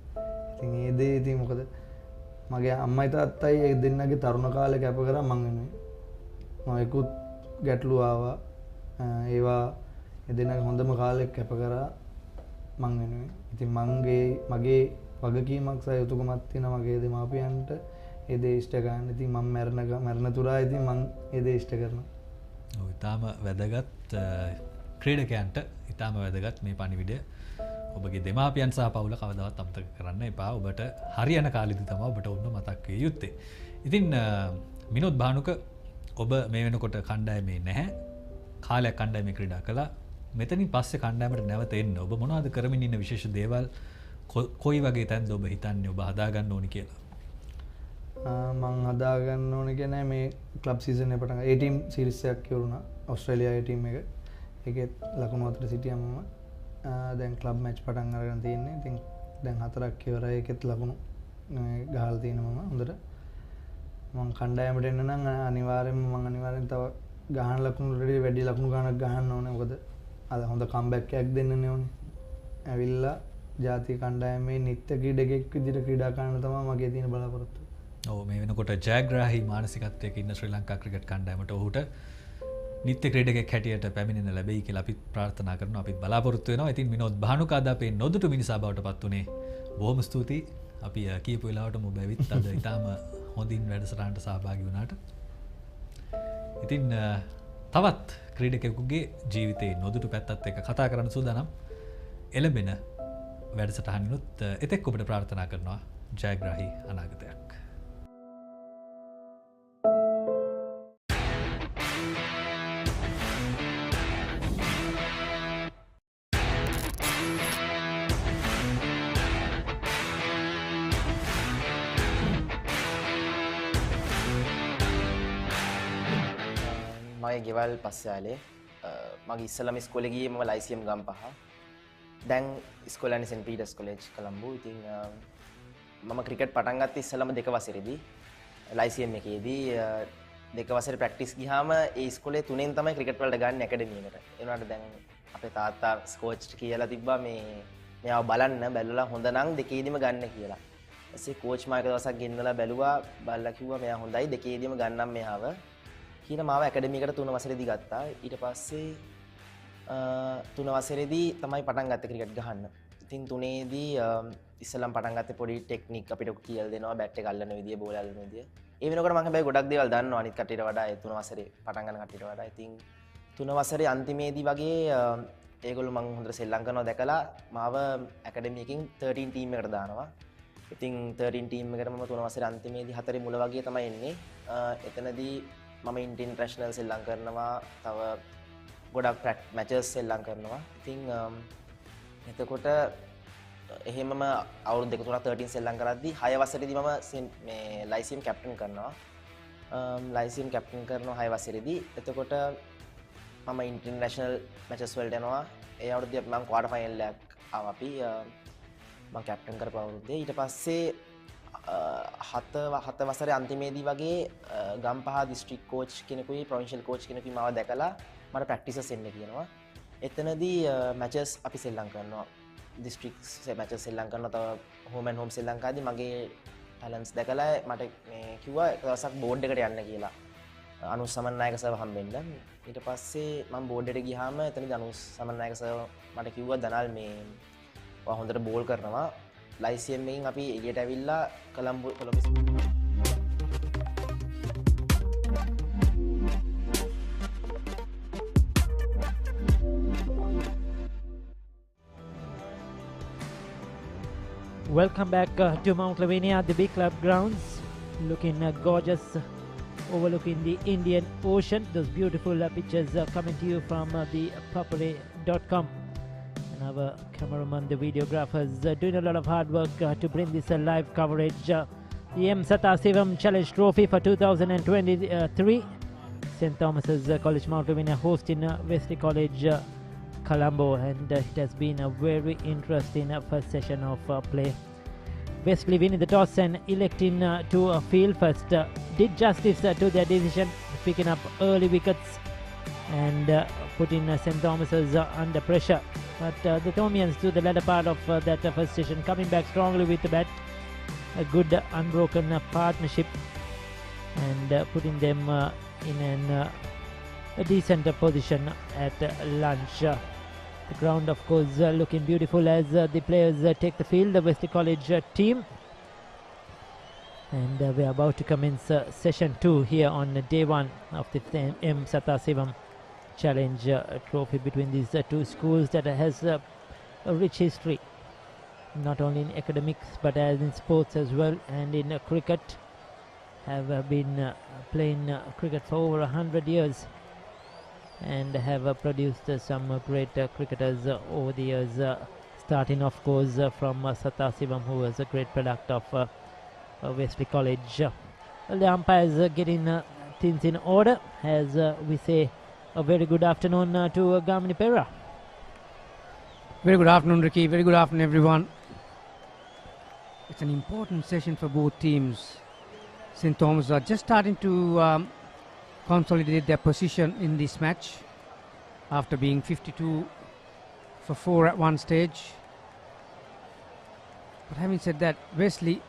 ඉතින් ඒ දේ ඉතින් මොකද මගේ අම්මයි තාත්තයි ඒ දෙන්නගේ තරුණ කාලේ කැප කරා මං වෙනුවෙන්. මම ඒකුත් ගැටලු ආවා. ඒවා ඒ දෙන්නගේ හොඳම කාලේ කැප කරා මං වෙනුවෙන්. ඉතින් මගේ වගකීමක් සහ යුතුයකමක් තියෙනවා මගේ දෙමාපියන්ට ඒ දේ ඉෂ්ට ගන්න. ඉතින් මම මරණ තුරා ඉතින් මං ඒ දේ ඉෂ්ට කරනවා. ඔව් ඊටාම වැදගත් ක්‍රීඩකයන්ට ඊටාම වැදගත් මේ පණිවිඩය. ඔබගේ දෙමාපියන් සහ පවුල කවදාවත් අමතක කරන්න එපා. ඔබට හරියන කාලෙදී තමයි ඔබට උන්න මතක් විය යුත්තේ. ඉතින් මිනෝද් භානුක ඔබ මේ වෙනකොට කණ්ඩායමේ නැහැ. කාලයක් කණ්ඩායමේ ක්‍රීඩා කළා. මෙතනින් පස්සේ කණ්ඩායමට නැවත එන්න ඔබ මොනවද කරමින් ඉන්න විශේෂ දේවල් කොයි වගේ තැන්ද ඔබ හිතන්නේ ඔබ හදාගන්න ඕනි කියලා? මං හදාගන්න ඕනි කියන්නේ මේ ක්ලබ් සීසන් එක පටන් ගන්න. ඒ ටීම් සීරීස් එකක් කියවුණා. ඕස්ට්‍රේලියාවේ ටීම් එක. ඒකෙත් ලකුණු 4 සිටියා මම. දැන් ක්ලබ් මැච් පටන් අරගෙන තියෙන්නේ. ඉතින් දැන් 4ක් ඉවරයි. ඒකෙත් ලකුණු ගහලා තියෙනවා මම හොඳට. මම කණ්ඩායමට එන්න නම් අනිවාර්යෙන්ම තව ගහන ලකුණු වැඩි ලකුණු ගණනක් ගහන්න ඕනේ. මොකද අද හොඳ කම්බැක් එකක් දෙන්නනේ ඕනේ. ඇවිල්ලා ජාතික කණ්ඩායමේ නිත්‍ය ක්‍රීඩකෙක් විදිහට ක්‍රීඩා කරන්න තමයි මගේ තියෙන බලාපොරොත්තුව. ඔව් මේ වෙනකොට ජයග්‍රාහී මානසිකත්වයක ඉන්න ශ්‍රී ලංකා ක්‍රිකට් කණ්ඩායමට ඔහුට නිත්‍ය ක්‍රීඩකෙක් හැටියට පැමිණෙන්න ලැබෙයි කියලා අපිත් ප්‍රාර්ථනා කරනවා. අපිත් බලාපොරොත්තු වෙනවා. ඉතින් විනෝද් භානුකාද අපේ නොදුටු මිනිසා බවට පත් උනේ. බොහොම ස්තුතියි. අපි කියපු වෙලාවටම ඔබ ඇවිත් අද ඊටාම හොඳින් වැඩසටහනට සහභාගී වුණාට. ඉතින් තවත් ක්‍රීඩකයෙකුගේ ජීවිතයේ නොදුටු පැත්තත් එක්ක කතා කරන්න සූදානම් එළඹෙන වැඩසටහනිනුත් එතෙක් ඔබට ප්‍රාර්ථනා කරනවා ජයග්‍රාහී අනාගතයක්. මගේ ගෙවල් පස්සයාලේ මගේ ඉස්සලම ඉස්කෝලේ ගියේ මම ලයිසියම් ගම්පහ. දැන් ඉස්කෝලේ යන්නේ සෙන්ට් පීටර්ස් කොලෙජ් කොළඹ. ඉතින් මම ක්‍රිකට් පටන් ගත්තේ ඉස්සලම 2 වසරේදී ලයිසියම් එකේදී 2 වසරේ ප්‍රැක්ටිස් ගියාම ඒ ඉස්කෝලේ 3ෙන් තමයි ක්‍රිකට් වලට ගන්න ඇකඩමි එකට. ඒ වුණාට දැන් අපේ තාත්තා කෝච්ට කියලා තිබ්බා මෙයාව බලන්න බැලුවා හොඳ නම් 2ෙදිම ගන්න කියලා. ඊපස්සේ කෝච් මාක දවසක් ගෙන්නලා බැලුවා බලලා කිව්වා මෙයා හොඳයි 2ෙදිම ගන්නම් මෙයාව. කියන මාව ඇකඩමි එකට 3 වසරේදී ගත්තා. ඊට පස්සේ 3 වසරේදී තමයි පටන් ගත්තේ ක්‍රිකට් ගහන්න. ඉතින් 3ේදී ඉස්සලම් පටන් ගත්තේ පොඩි ටෙක්නික් අපිට කියලා දෙනවා බැට් එක අල්ලන විදිය, බෝල අල්ලන විදිය. ඒ වෙනකොට මම හැබැයි ගොඩක් දේවල් දන්නවා අනිත් කට්ටියට වඩා ඒ 3 වසරේ පටන් ගන්න කට්ටියට වඩා. ඉතින් 3 වසරේ අන්තිමේදී වගේ ඒගොල්ලෝ මම හොඳට සෙල්ලම් කරනවා දැකලා මාව ඇකඩමි එකකින් 13 ටීම් එකට දානවා. ඉතින් 13 ටීම් එකට මම 3 වසරේ අන්තිමේදී 4 මුල වගේ තමයි එන්නේ. එතනදී මම ඉන්ටර්නැෂනල් සෙල්ලම් කරනවා, තව ගොඩක් මැචස් සෙල්ලම් කරනවා. ඉතින් එතකොට එහෙමම අවුරුදු 2-3 13 සෙල්ලම් කරද්දී 6 වසරේදී මම මේ ලයිසියම් කැප්ටන් කරනවා. ලයිසියම් කැප්ටන් කරනවා 6 වසරේදී. එතකොට මම ඉන්ටර්නැෂනල් මැචස් වලට යනවා. ඒ අවුරුද්දේ මම ක්වාටර් ෆයිනල් එකක් ආවා අපි මම කැප්ටන් කරපු අවුරුද්දේ. ඊට පස්සේ 7 වසරේ අන්තිමේදී වගේ Gampaha district coach කෙනෙකුයි provincial coach කෙනෙකුයි මාව දැකලා මට ප්‍රැක්ටිසස් එන්න කියනවා. එතනදී මැචස් අපි සෙල්ලම් කරනවා. දිස්ත්‍රික් මැචස් සෙල්ලම් කරනවා. තව හෝම් ඇන්ඩ් හෝම් ශ්‍රී ලංකාවේදී මගේ ටැලන්ට්ස් දැකලා මට මේ කිව්වා එක දවසක් බෝඩ් එකට යන්න කියලා. අනුස් සමන්නායක සර්ව හම්බෙන්න. ඊට පස්සේ මම බෝඩ් එකට ගියාම එතනදී අනුස් සමන්නායක සර්ව මට කිව්වා දනල් මේ ඔයා හොඳට බෝල් කරනවා. ලයිසියම් එකෙන් අපි එළියට ඇවිල්ලා Colombo Welcome back to Mount Lavinia, the big club grounds, looking gorgeous, overlooking the Indian Ocean. Those beautiful pictures coming to you from the Papare.com. And our cameraman, the videographers, doing a lot of hard work to bring this live coverage. The Sathasivam Challenge Trophy for 2023. St. Thomas's College Mount Lavinia hosting Wesley College Colombo, and it has been a very interesting first session of play. Wesley winning the toss and electing to field first did justice to their decision, picking up early wickets and putting St. Thomas's under pressure. But the Thomians to the latter part of that first session coming back strongly with the bat, a good unbroken partnership, and putting them in a decent position at lunch. The ground of course looking beautiful as the players take the field, the Wesley College team. And we are about to commence session 2 here on day 1 of the Sathasivam Challenge Trophy between these two schools that has a rich history, not only in academics but as in sports as well, and in cricket. Have been playing cricket for over 100 years and have produced some great cricketers over the years, starting of course from Sathasivam, who was a great product of Wesley College. Well, the umpires getting things in order as we say a very good afternoon to Gamini Pera. Very good afternoon, Ricky. Very good afternoon, everyone. It's an important session for both teams. St. Thomas are just starting to consolidate their position in this match after being 52 for 4 at one stage. But having said that, Wesley,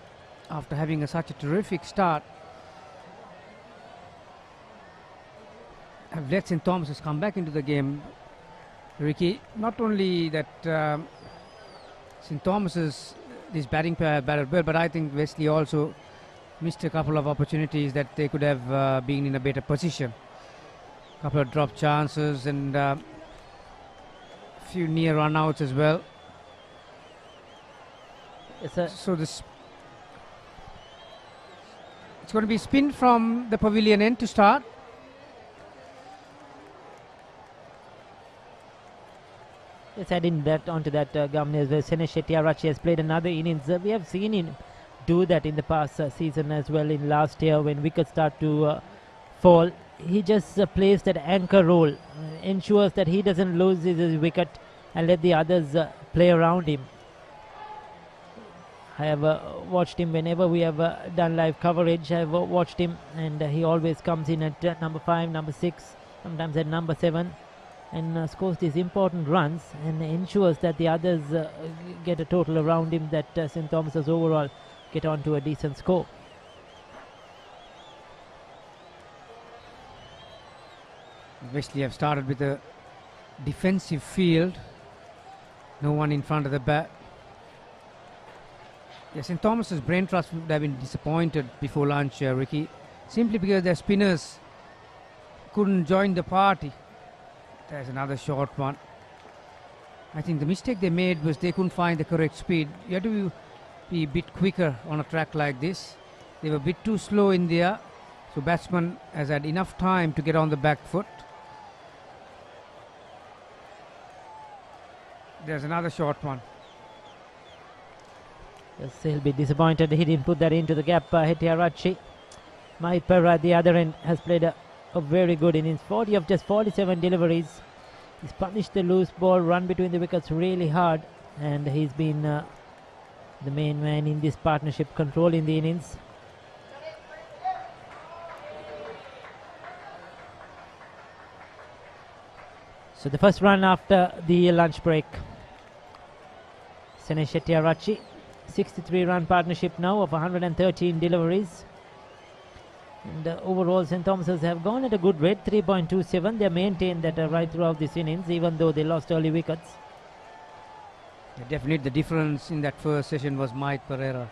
after having such a terrific start, have let St. Thomas's come back into the game. Ricky, not only that St. Thomas's, this batting pair batted well, but I think Wesley also missed a couple of opportunities that they could have been in a better position. A couple of drop chances and a few near run-outs as well. So this, it's going to be spin from the pavilion end to start. Yes, adding that onto that, Gamnes, where Senesh Shettyarachi has played another innings. We have seen him do that in the past season as well. In last year, when wickets start to fall, he just plays that anchor role, ensures that he doesn't lose his wicket and let the others play around him. I have watched him whenever we have done live coverage. I have watched him, and he always comes in at number 5, number 6, sometimes at number 7. And scores these important runs and ensures that the others get a total around him, that St. Thomas's overall get on to a decent score. Wesley have started with a defensive field, no one in front of the bat. Yes, St. Thomas's brain trust would have been disappointed before lunch, Ricky, simply because their spinners couldn't join the party. There's another short one. I think the mistake they made was they couldn't find the correct speed. You have to be a bit quicker on a track like this. They were a bit too slow in there, so batsman has had enough time to get on the back foot. There's another short one. Yes, he'll be disappointed he didn't put that into the gap. Hettyarachi. Papare at the other end has played a very good innings. 40 of just 47 deliveries. He's punished the loose ball run between the wickets really hard, and he's been the main man in this partnership, controlling the innings. So the first run after the lunch break. Senesh Shettyarachi, 63-run partnership now of 113 deliveries. And overall, St. Thomas's have gone at a good rate, 3.27. They maintained that right throughout this innings, even though they lost early wickets. Yeah, definitely the difference in that first session was Mike Pereira.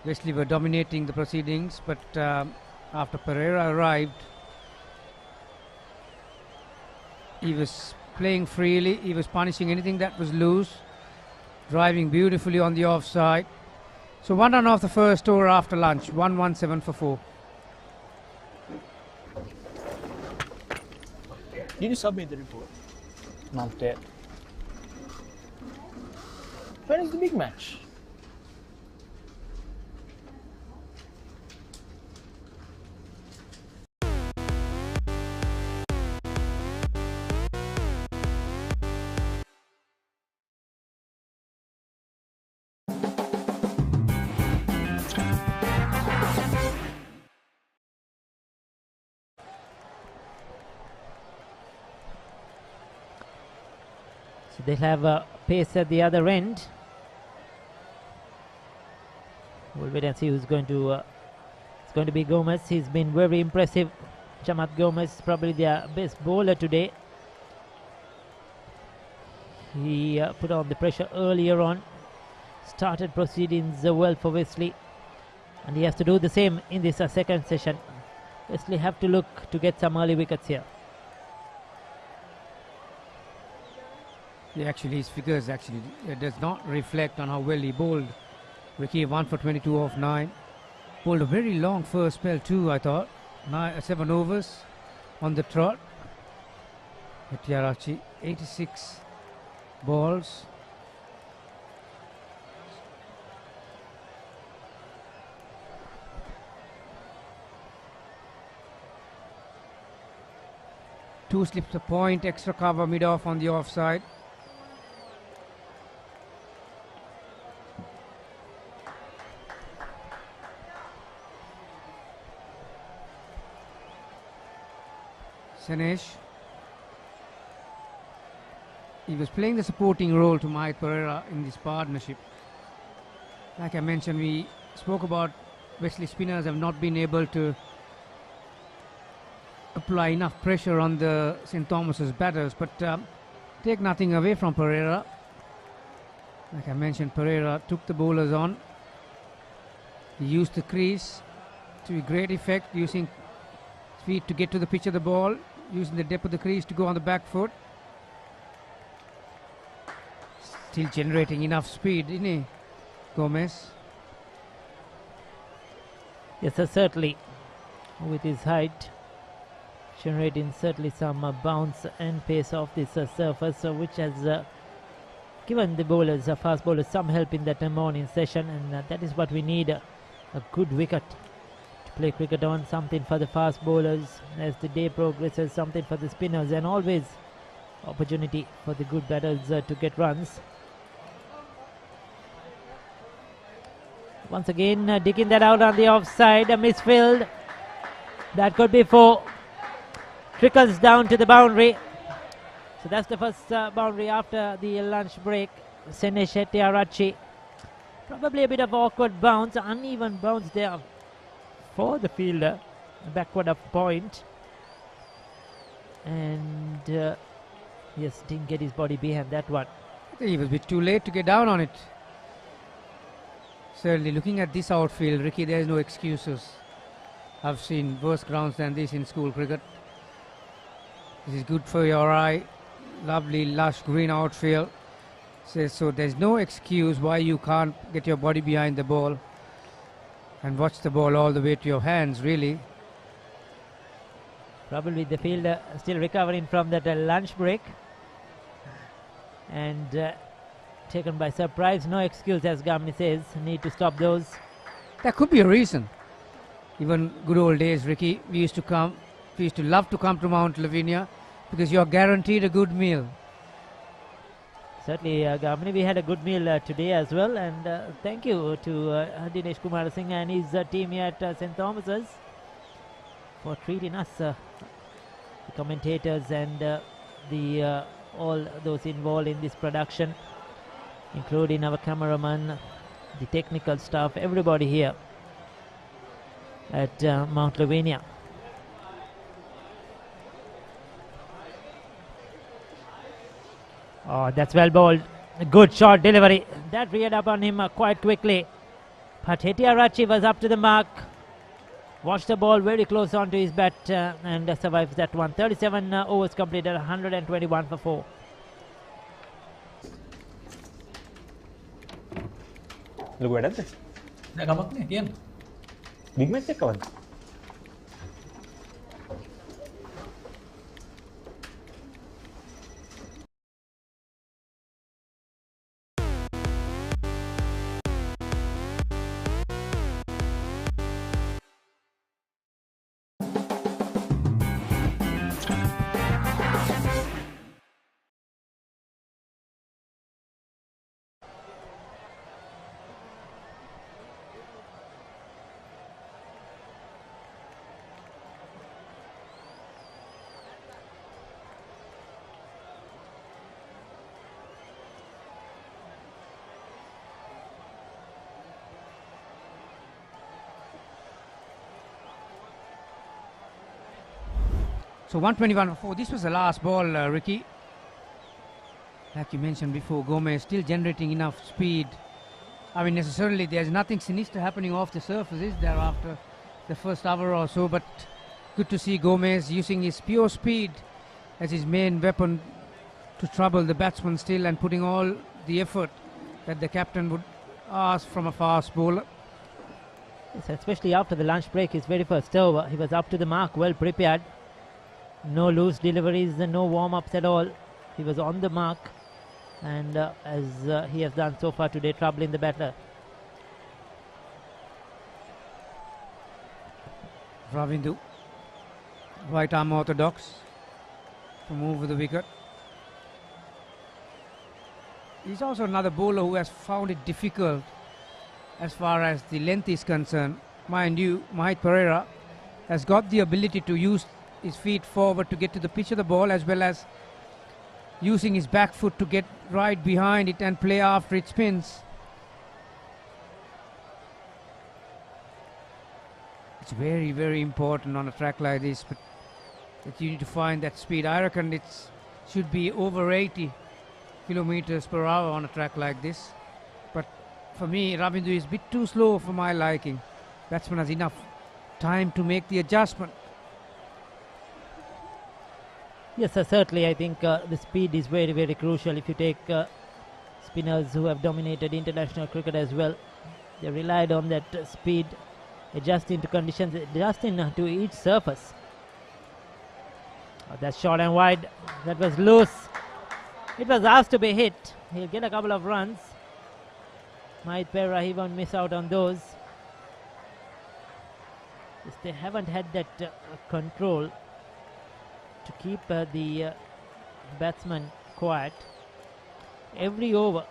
Wesley were dominating the proceedings, but after Pereira arrived, he was playing freely, he was punishing anything that was loose, driving beautifully on the offside. So 1 run off the first over after lunch, 117 for 4. Did you submit the report? Not yet. When is the big match? They'll have a pace at the other end. We'll wait and see who's going to. It's going to be Gomez. He's been very impressive. Chamat Gomez, probably their best bowler today. He put on the pressure earlier on. Started proceedings well for Wesley, and he has to do the same in this second session. Wesley have to look to get some early wickets here. Yeah, actually, his figures does not reflect on how well he bowled. Ricky 1 for 22 off 9. Bowled a very long first spell too, I thought. 7 overs on the trot. Hettyarachi 86 balls. Two slips a point, extra cover mid-off on the offside. Senesh. He was playing the supporting role to Mike Pereira in this partnership. Like I mentioned, we spoke about Wesley spinners have not been able to apply enough pressure on the St. Thomas's batters, but take nothing away from Pereira. Like I mentioned, Pereira took the bowlers on. He used the crease to great effect, using feet to get to the pitch of the ball, using the depth of the crease to go on the back foot. Still generating enough speed, isn't he, Gomez? Yes, sir, certainly. With his height, generating certainly some bounce and pace off this surface, which has given the bowlers, fast bowlers, some help in that morning session, and that is what we need, a good wicket to play cricket on, something for the fast bowlers as the day progresses, something for the spinners, and always opportunity for the good batters to get runs. Once again, digging that out on the offside, a misfield. That could be 4. Trickles down to the boundary. So that's the first boundary after the lunch break. Senesh Hettiarachchi. Probably a bit of awkward bounce, uneven bounce there for the fielder. Backward of point. And yes, didn't get his body behind that one. I think he was a bit too late to get down on it. Certainly, looking at this outfield, Ricky, there is no excuses. I've seen worse grounds than this in school cricket. This is good for your eye. Lovely, lush green outfield. So there's no excuse why you can't get your body behind the ball and watch the ball all the way to your hands, really. Probably the fielder still recovering from that lunch break. And taken by surprise. No excuse, as Gamni says. Need to stop those. That could be a reason. Even good old days, Ricky, we used to love to come to Mount Lavinia because you're guaranteed a good meal. Certainly, Gamni, we had a good meal today as well, and thank you to Dinesh Kumar Singh and his team here at St. Thomas's for treating us, the commentators and all those involved in this production, including our cameraman, the technical staff, everybody here at Mount Lavinia. Oh, that's well bowled. A good shot delivery. That reared up on him quite quickly. But Hettiarachchi was up to the mark. Watched the ball very close onto his bat and survives that one. 37 overs completed, 121 for 4. ලොකු වැඩක්ද? නෑ කමක් නෑ කියන්න. Big match එකක් කවද්ද? So 121 for 4. This was the last ball, Ricky. Like you mentioned before, Gomez still generating enough speed. I mean, necessarily there's nothing sinister happening off the surface, is there, after the first hour or so? But good to see Gomez using his pure speed as his main weapon to trouble the batsman still, and putting all the effort that the captain would ask from a fast bowler. Yes, especially after the lunch break, his very first over, he was up to the mark, well prepared. No loose deliveries, no warm-ups at all. He was on the mark, and as he has done so far today, troubling the batter. Ravindu, right arm orthodox to move with the wicket. He's also another bowler who has found it difficult as far as the length is concerned. Mind you, Mahit Pereira has got the ability to use his feet forward to get to the pitch of the ball, as well as using his back foot to get right behind it and play after it spins. It's very, very important on a track like this, but that you need to find that speed. I reckon it should be over 80 kilometers per hour on a track like this. But for me, Ravindu is a bit too slow for my liking. Batsman has enough time to make the adjustment. Yes, certainly. I think the speed is very, very crucial. If you take spinners who have dominated international cricket as well, they relied on that speed, adjusting to conditions, adjusting to each surface. That's short and wide. That was loose. It was asked to be hit. He'll get a couple of runs. Papare, he won't miss out on those. Yes, they haven't had that control to keep the batsman quiet. Every over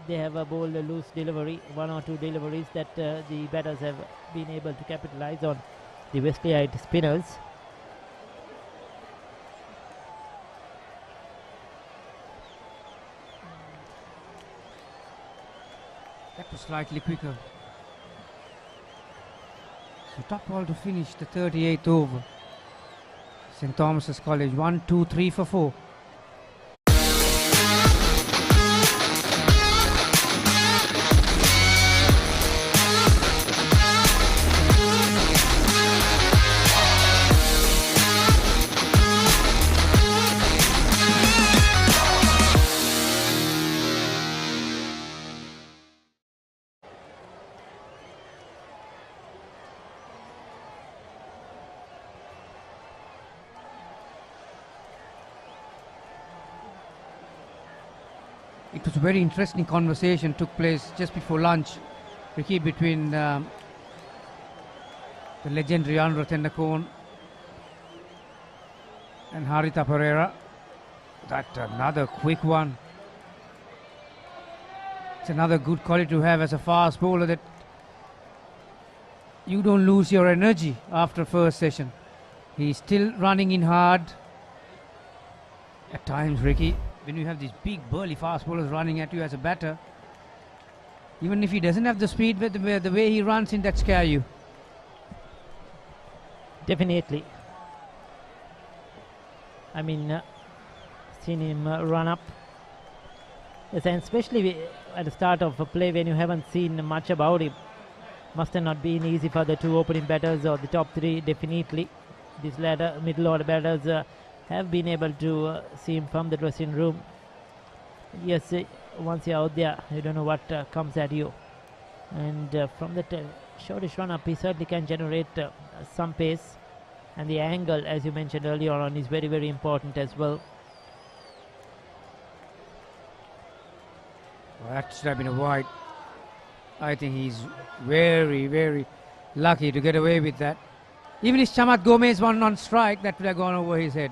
they have a bowled a loose delivery, one or two deliveries that the batters have been able to capitalize on, the Wesleyite spinners. That was slightly quicker. So top ball to finish the 38th over. St. Thomas's College 1, 2, 3 for 4. It was a very interesting conversation took place just before lunch, Ricky, between the legendary Anura Tendakon and Haritha Pereira. That another quick one. It's another good quality to have as a fast bowler, that you don't lose your energy after first session. He's still running in hard. At times, Ricky, when you have these big burly fast bowlers running at you as a batter, even if he doesn't have the speed, but the way he runs in, that scare you. Definitely. I mean, seen him run up. Yes, and especially at the start of a play when you haven't seen much about him. Must have not been easy for the two opening batters or the top three, definitely. These latter middle order batters have been able to see him from the dressing room. Yes, once you're out there, you don't know what comes at you. And from that shortish run up, he certainly can generate some pace. And the angle, as you mentioned earlier on, is very, very important as well. Well, that should have been a wide. I think he's very, very lucky to get away with that. Even if Chamat Gomez won on strike, that would have gone over his head.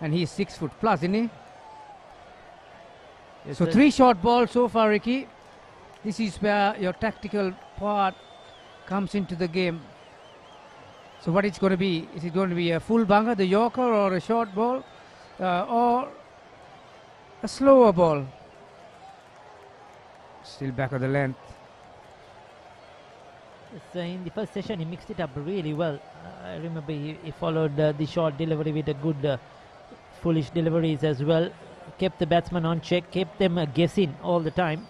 And he's 6 foot plus, isn't he? Yes, so 3 short balls so far, Ricky. This is where your tactical part comes into the game. So what it's going to be? Is it going to be a full bunker, the Yorker, or a short ball, or a slower ball? Still back of the length. So in the first session, he mixed it up really well. I remember he followed the short delivery with a good foolish deliveries as well. Kept the batsman on check, kept them guessing all the time.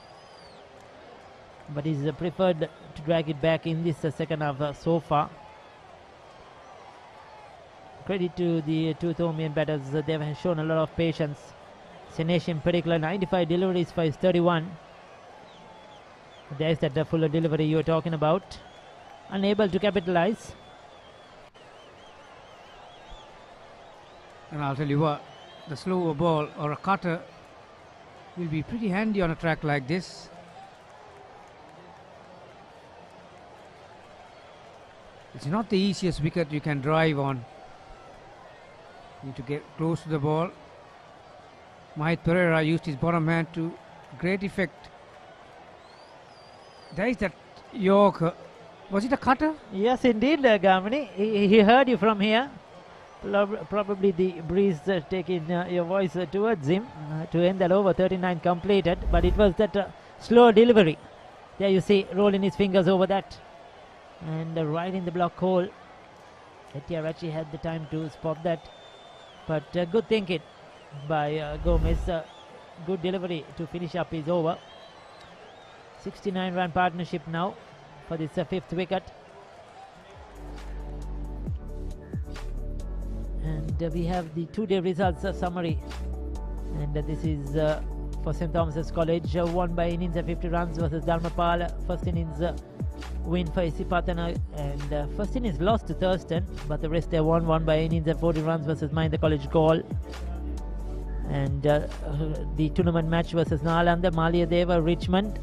But he's preferred to drag it back in this second half so far. Credit to the two Thomian batters. They have shown a lot of patience. Sinesh in particular, 95 deliveries for his 31. There's that fuller delivery you were talking about. Unable to capitalize. And I'll tell you what, the slower ball or a cutter will be pretty handy on a track like this. It's not the easiest wicket you can drive on. You need to get close to the ball. Mahit Pereira used his bottom hand to great effect. There is that Yorker. Was it a cutter? Yes, indeed, Gamini. He heard you from here. Probably the breeze taking your voice towards him to end that over. 39 completed, but it was that slow delivery. There you see, rolling his fingers over that. and right in the block hole. Etiarachi had the time to spot that, but good thinking by Gomez. Good delivery to finish up his over. 69 run partnership now for this fifth wicket. And we have the 2-day results summary, and this is for St. Thomas's College, won by innings at 50 runs versus Dharmapal. First innings win for Isipatana, and first innings lost to Thurston, but the rest they won by innings at 40 runs versus Mahinda College Gaul. And the tournament match versus Nalanda, Maliadeva, Richmond,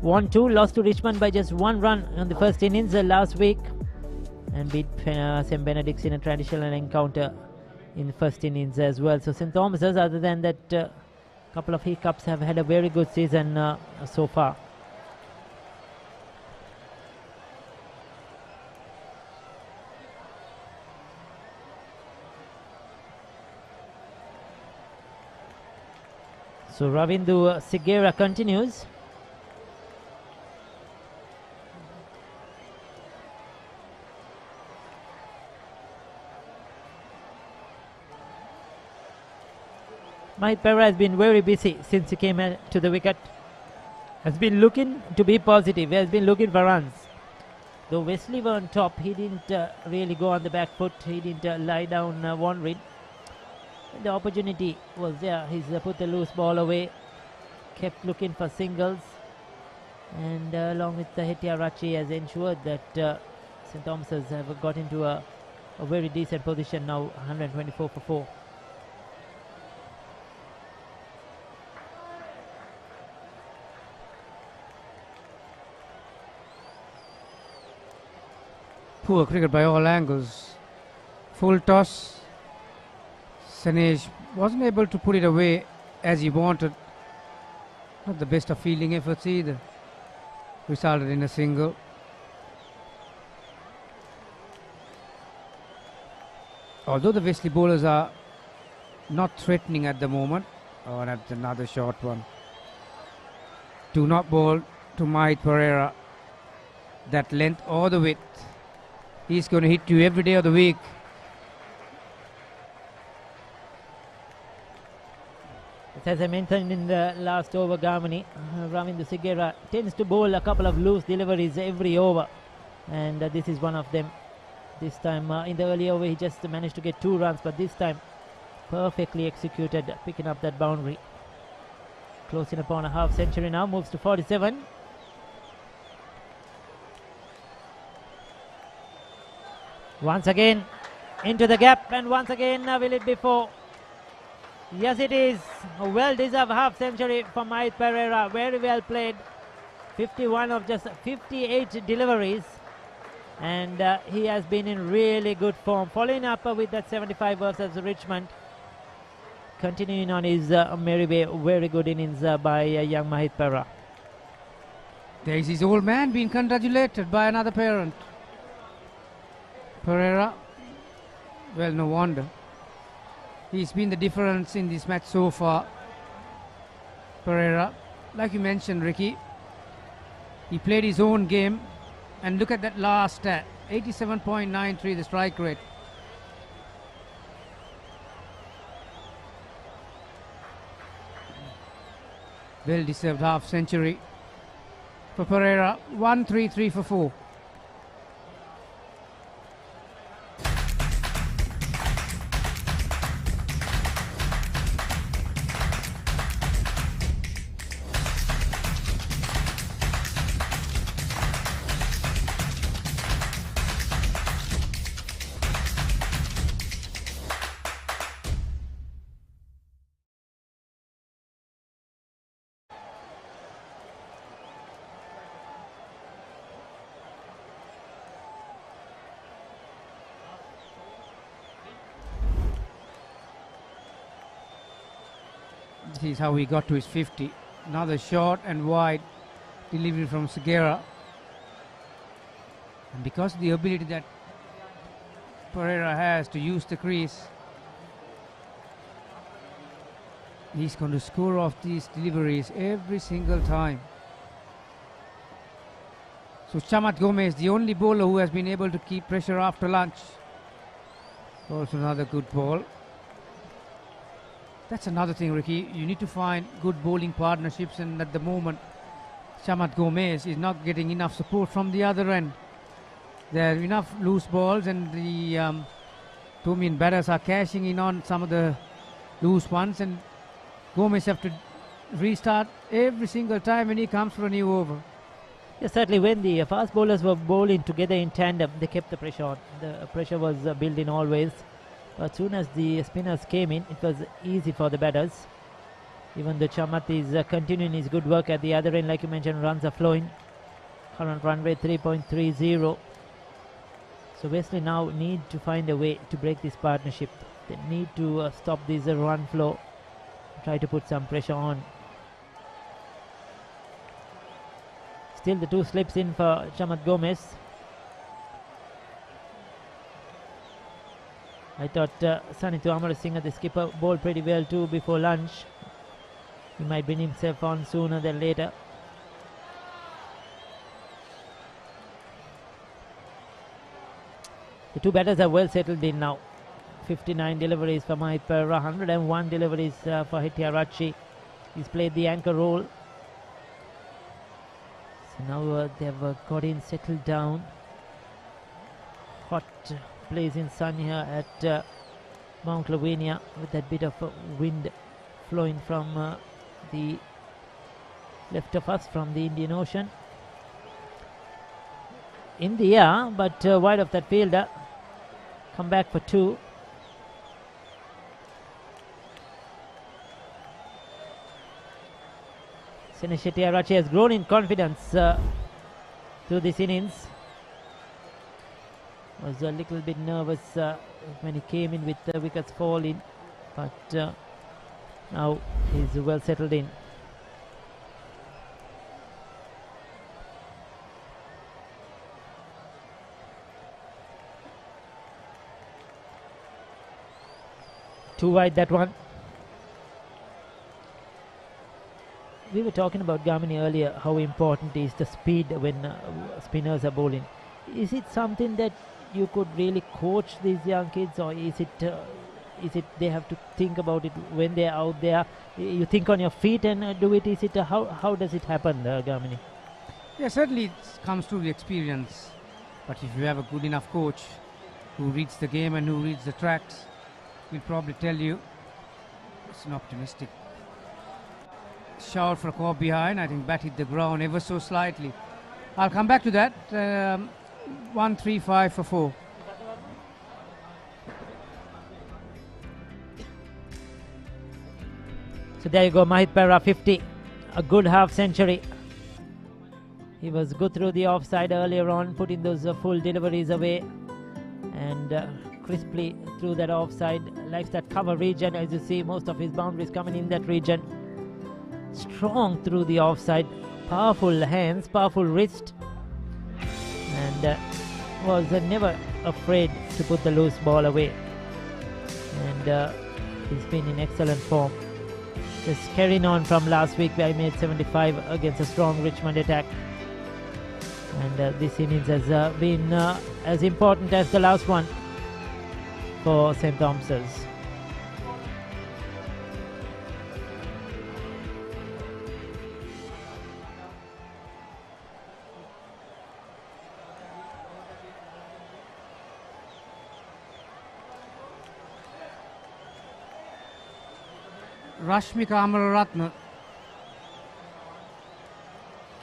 1-2, lost to Richmond by just 1 run on the first innings last week, and beat St. Benedict's in a traditional encounter in the first innings as well. So St. Thomas's, other than that couple of hiccups, have had a very good season so far. So Ravindu Sigera continues. Mahit Papare has been very busy since he came to the wicket. Has been looking to be positive. He has been looking for runs. Though Wesley were on top, he didn't really go on the back foot. He didn't lie down wandering. The opportunity was there. He's put the loose ball away. Kept looking for singles. And along with the Hettiarachi has ensured that St. Thomas's have got into a very decent position now, 124 for 4. Poor cricket by all angles. Full toss. Sanej wasn't able to put it away as he wanted. Not the best of fielding efforts either. Resulted in a single. Although the Wesley bowlers are not threatening at the moment. Oh, that's another short one. Do not bowl to Mahit Pereira. That length or the width. He's going to hit you every day of the week. As I mentioned in the last over, Gamani, Ravindu Sigera tends to bowl a couple of loose deliveries every over, and this is one of them. This time in the early over he just managed to get 2 runs, but this time perfectly executed, picking up that boundary. Closing upon a half century now, moves to 47. Once again into the gap, and once again will it be 4? Yes, it is. A well-deserved half century for Mahit Pereira. Very well played. 51 of just 58 deliveries, and he has been in really good form. Following up with that 75 versus Richmond. Continuing on his merry way. Very good innings by young Mahit Pereira. There is his old man being congratulated by another parent. Pereira, well, no wonder. He's been the difference in this match so far. Pereira, like you mentioned, Ricky, he played his own game, and look at that last stat, 87.93 the strike rate. Well deserved half century for Pereira. 133 for 4. This is how he got to his 50. Another short and wide delivery from Segura. And because of the ability that Pereira has to use the crease, he's going to score off these deliveries every single time. So Chamat Gomez, the only bowler who has been able to keep pressure after lunch. Also another good ball. That's another thing, Ricky. You need to find good bowling partnerships, and at the moment, Chamat Gomez is not getting enough support from the other end. There are enough loose balls, and the Tomian batters are cashing in on some of the loose ones, and Gomez have to restart every single time when he comes for a new over. Yes, certainly when the fast bowlers were bowling together in tandem, they kept the pressure on. The pressure was built in always. But as soon as the spinners came in, it was easy for the batters. Even the Chamat is continuing his good work at the other end, like you mentioned, runs are flowing. Current run rate 3.30. So Wesley now need to find a way to break this partnership. They need to stop this run flow, try to put some pressure on. Still the 2 slips in for Chamat Gomez. I thought Sanitu Amarasinghe, the skipper, bowled pretty well too before lunch. He might bring himself on sooner than later. The 2 batters are well settled in now. 59 deliveries for Papare, 101 deliveries for Hetiarachi. He's played the anchor role. So now they've got in, settled down. Hot blazing sun here at Mount Lavinia, with that bit of wind flowing from the left of us from the Indian Ocean. In the air, but wide of that fielder. Come back for 2. Senesh Hetiarachi has grown in confidence through this innings. Was a little bit nervous when he came in with the wickets falling, but now he's well settled in. Too wide, that one. We were talking about Gamini earlier, how important is the speed when spinners are bowling. Is it something that you could really coach these young kids, or is it they have to think about it when they're out there? You think on your feet and do it. Is it how does it happen, Gamini? Yeah, certainly it comes through the experience. But if you have a good enough coach who reads the game and who reads the tracks, he'll probably tell you. It's an optimistic shout for a caught behind. I think bat hit the ground ever so slightly. I'll come back to that. 1-3-5 for 4. So there you go, Mahit Perra 50, a good half century. He was good through the offside earlier on, putting those full deliveries away, and crisply through that offside. Likes that cover region, as you see, most of his boundaries coming in that region. Strong through the offside, powerful hands, powerful wrist, and was never afraid to put the loose ball away. And he's been in excellent form. Just carrying on from last week where he made 75 against a strong Richmond attack. And this innings has been as important as the last one for St. Thomas's. Rashmika Amararatne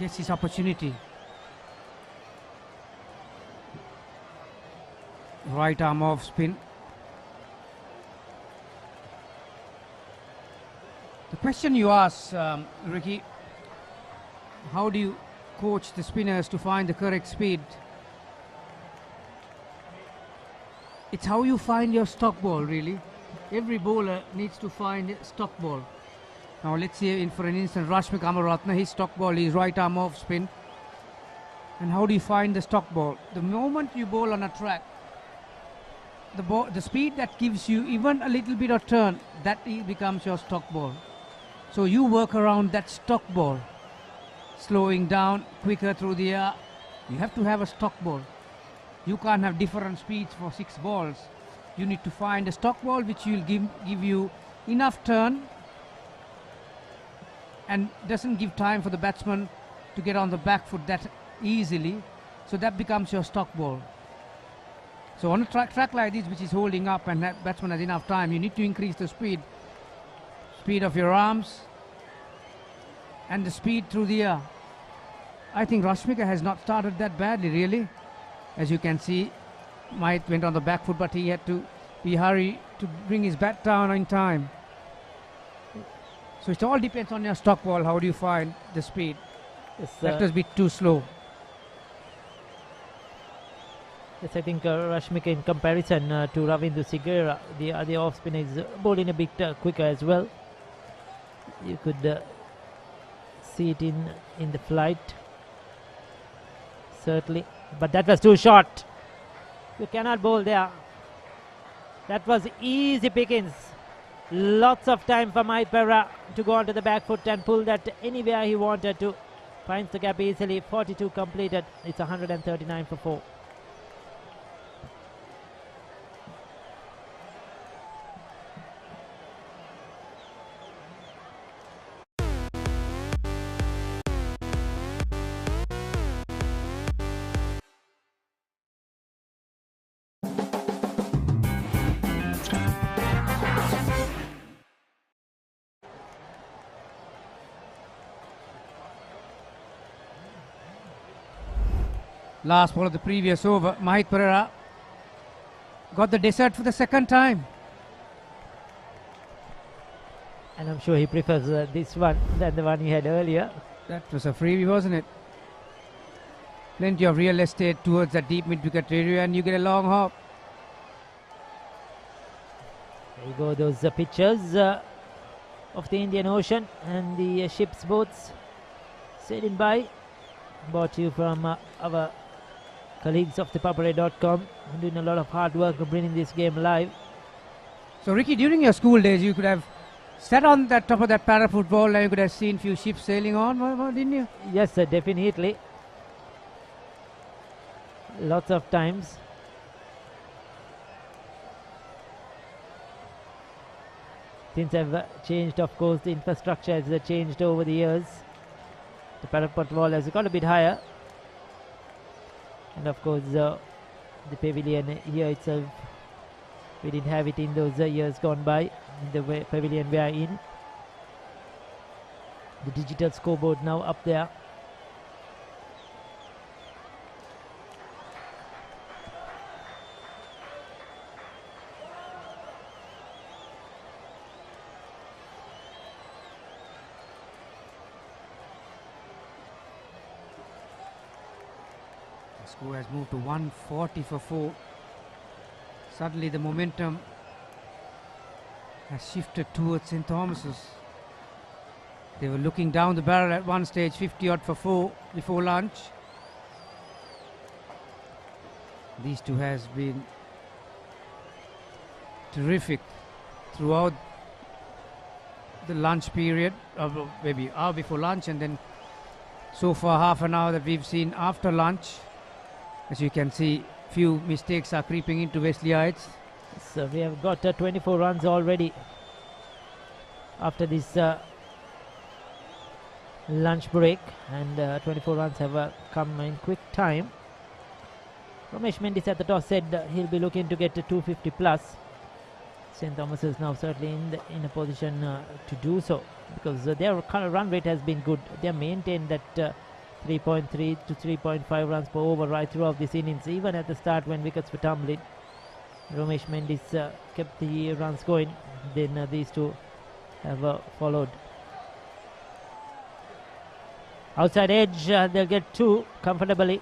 gets his opportunity. Right arm off spin. The question you ask, Ricky, how do you coach the spinners to find the correct speed? It's how you find your stock ball, really. Every bowler needs to find stock ball. Now let's see, for an instant, Rashmik Amararatne, his stock ball is right arm off spin. And how do you find the stock ball? The moment you bowl on a track, the speed that gives you even a little bit of turn, that becomes your stock ball. So you work around that stock ball, slowing down, quicker through the air, You have to have a stock ball. You can't have different speeds for 6 balls. You need to find a stock ball which will give you enough turn and doesn't give time for the batsman to get on the back foot that easily. So that becomes your stock ball. So on a track like this, which is holding up and that batsman has enough time, you need to increase the speed of your arms and the speed through the air. I think Rashmika has not started that badly, really. As you can see, Mahit went on the back foot, but he had to be hurry to bring his bat down in time. So it all depends on your stock ball. How do you find the speed? That was a bit too slow. Yes, I think Rashmika, in comparison to Ravindu Sigera, the other off spinner, is bowling a bit quicker as well. You could see it in the flight, certainly. But that was too short. You cannot bowl there. That was easy pickings. Lots of time for Papare to go onto the back foot and pull that anywhere he wanted to. Finds the gap easily. 42 completed. It's 139 for 4. Last ball of the previous over, Mahit Perera got the dessert for the second time. And I'm sure he prefers this one than the one he had earlier. That was a freebie, wasn't it? Plenty of real estate towards that deep mid-wicket area and you get a long hop. There you go, those pictures of the Indian Ocean and the ships, boats sailing by. Brought to you from our colleagues of the Papare.com, doing a lot of hard work of bringing this game live. So Ricky, during your school days, you could have sat on the top of that para football and you could have seen few ships sailing on, didn't you? Yes, sir, definitely. Lots of times. Things have changed, of course. The infrastructure has changed over the years. The para football has got a bit higher. And of course, the pavilion here itself, we didn't have it in those years gone by. The pavilion we are in. The digital scoreboard now up there. The score has moved to 140 for 4. Suddenly the momentum has shifted towards St. Thomas's. They were looking down the barrel at one stage, 50 odd for 4 before lunch. These two has been terrific throughout the lunch period, maybe hour before lunch, and then so far half an hour that we've seen after lunch. As you can see, few mistakes are creeping into Wesley Heights. So we have got 24 runs already after this lunch break, and 24 runs have come in quick time. Ramesh Mendis at the toss said he'll be looking to get to 250 plus. St. Thomas is now certainly in a position to do so, because their run rate has been good. They have maintained that 3.3 to 3.5 runs per over right throughout this innings, even at the start when wickets were tumbling. Ramesh Mendis kept the runs going, then these two have followed. Outside edge, they'll get 2 comfortably.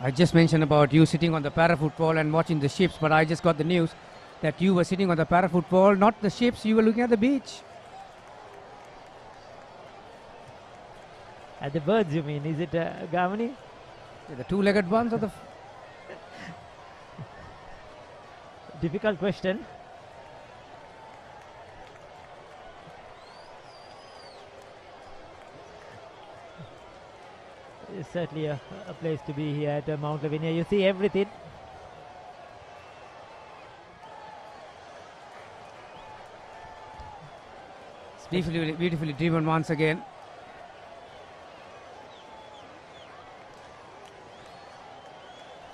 I just mentioned about you sitting on the para football and watching the ships, but I just got the news that you were sitting on the para football, not the ships, you were looking at the beach. At the birds, you mean? Is it Gamani? Yeah, the two-legged ones or the... Difficult question. It's certainly a place to be here at Mount Lavinia. You see everything. Beautifully driven once again.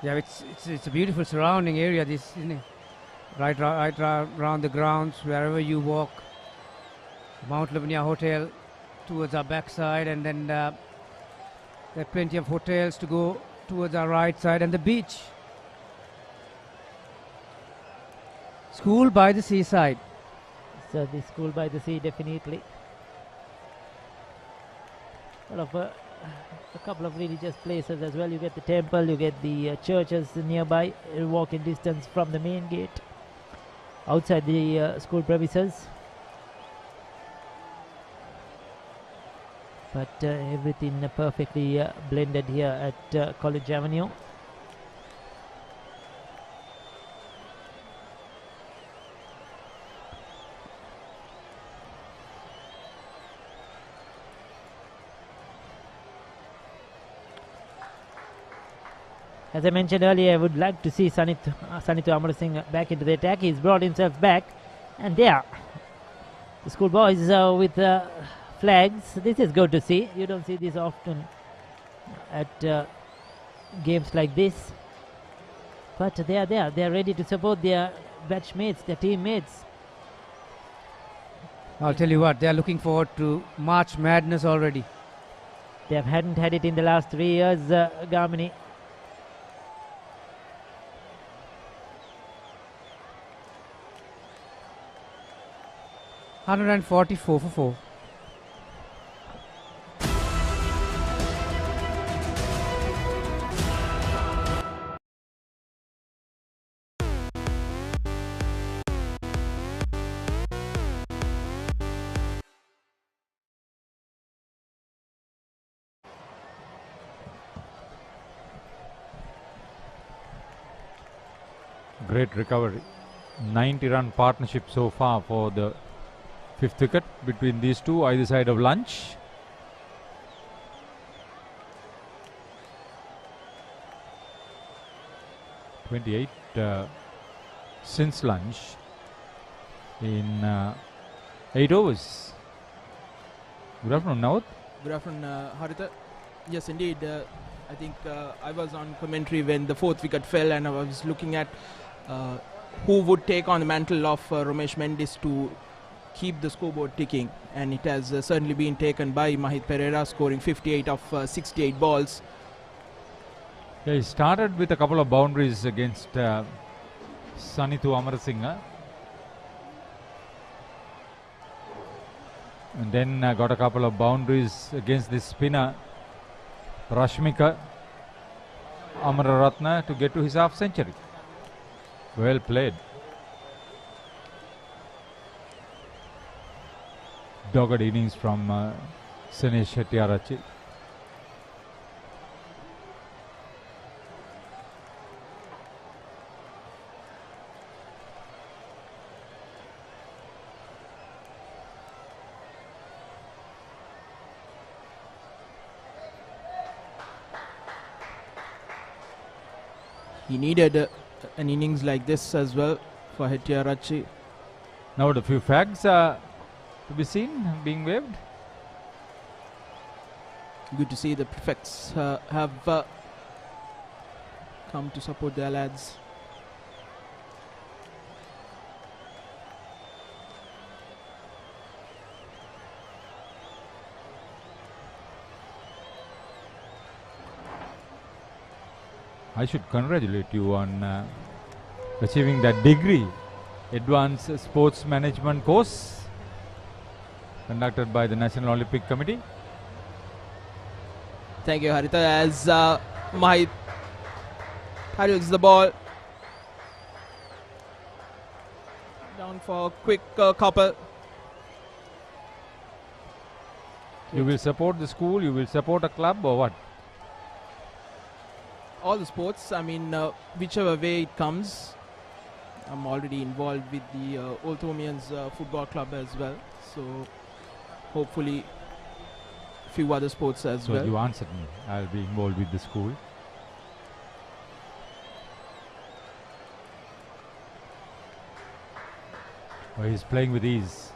Yeah, it's a beautiful surrounding area. This, isn't it? Right around the grounds, wherever you walk. Mount Lavinia Hotel towards our backside, and then there are plenty of hotels to go towards our right side, and the beach. School by the seaside. So the school by the sea, definitely. A couple of religious places as well. You get the temple, you get the churches nearby, walking distance from the main gate outside the school premises. But everything perfectly blended here at College Avenue. As I mentioned earlier, I would like to see Sanithu Amarasinghe back into the attack. He's brought himself back, and there, the schoolboys with flags. This is good to see. You don't see this often at games like this. But they are there. They are ready to support their batchmates, their teammates. I'll tell you what, they are looking forward to March Madness already. They hadn't had it in the last 3 years, Gamini. $144 for 4. Great recovery. 90-run partnership so far for the 5th wicket between these two, either side of lunch. (28) since lunch in 8 overs. Good afternoon, Nawat. Good afternoon, Haritha. Yes, indeed. I think I was on commentary when the 4th wicket fell, and I was looking at who would take on the mantle of Ramesh Mendis to keep the scoreboard ticking, and it has certainly been taken by Mahit Pereira, scoring 58 of 68 balls. Yeah, he started with a couple of boundaries against Sanithu Amarasinghe, and then got a couple of boundaries against this spinner Rashmika Amararatna to get to his half century. Well played. Dogged innings from Sanesh Hettiarachchi. He needed an innings like this as well for Hettiarachchi. Now the few flags to be seen being waved. Good to see the prefects have come to support their lads. I should congratulate you on achieving that degree, Advanced Sports Management course conducted by the National Olympic Committee. Thank you, Haritha. As Mahit handles the ball down for a quick couple. You will support the school, you will support a club, or what? All the sports, I mean, whichever way it comes. I'm already involved with the Old Thomians Football Club as well. So hopefully few other sports as So well. you answered me. I'll be involved with the school. Oh, he's playing with ease.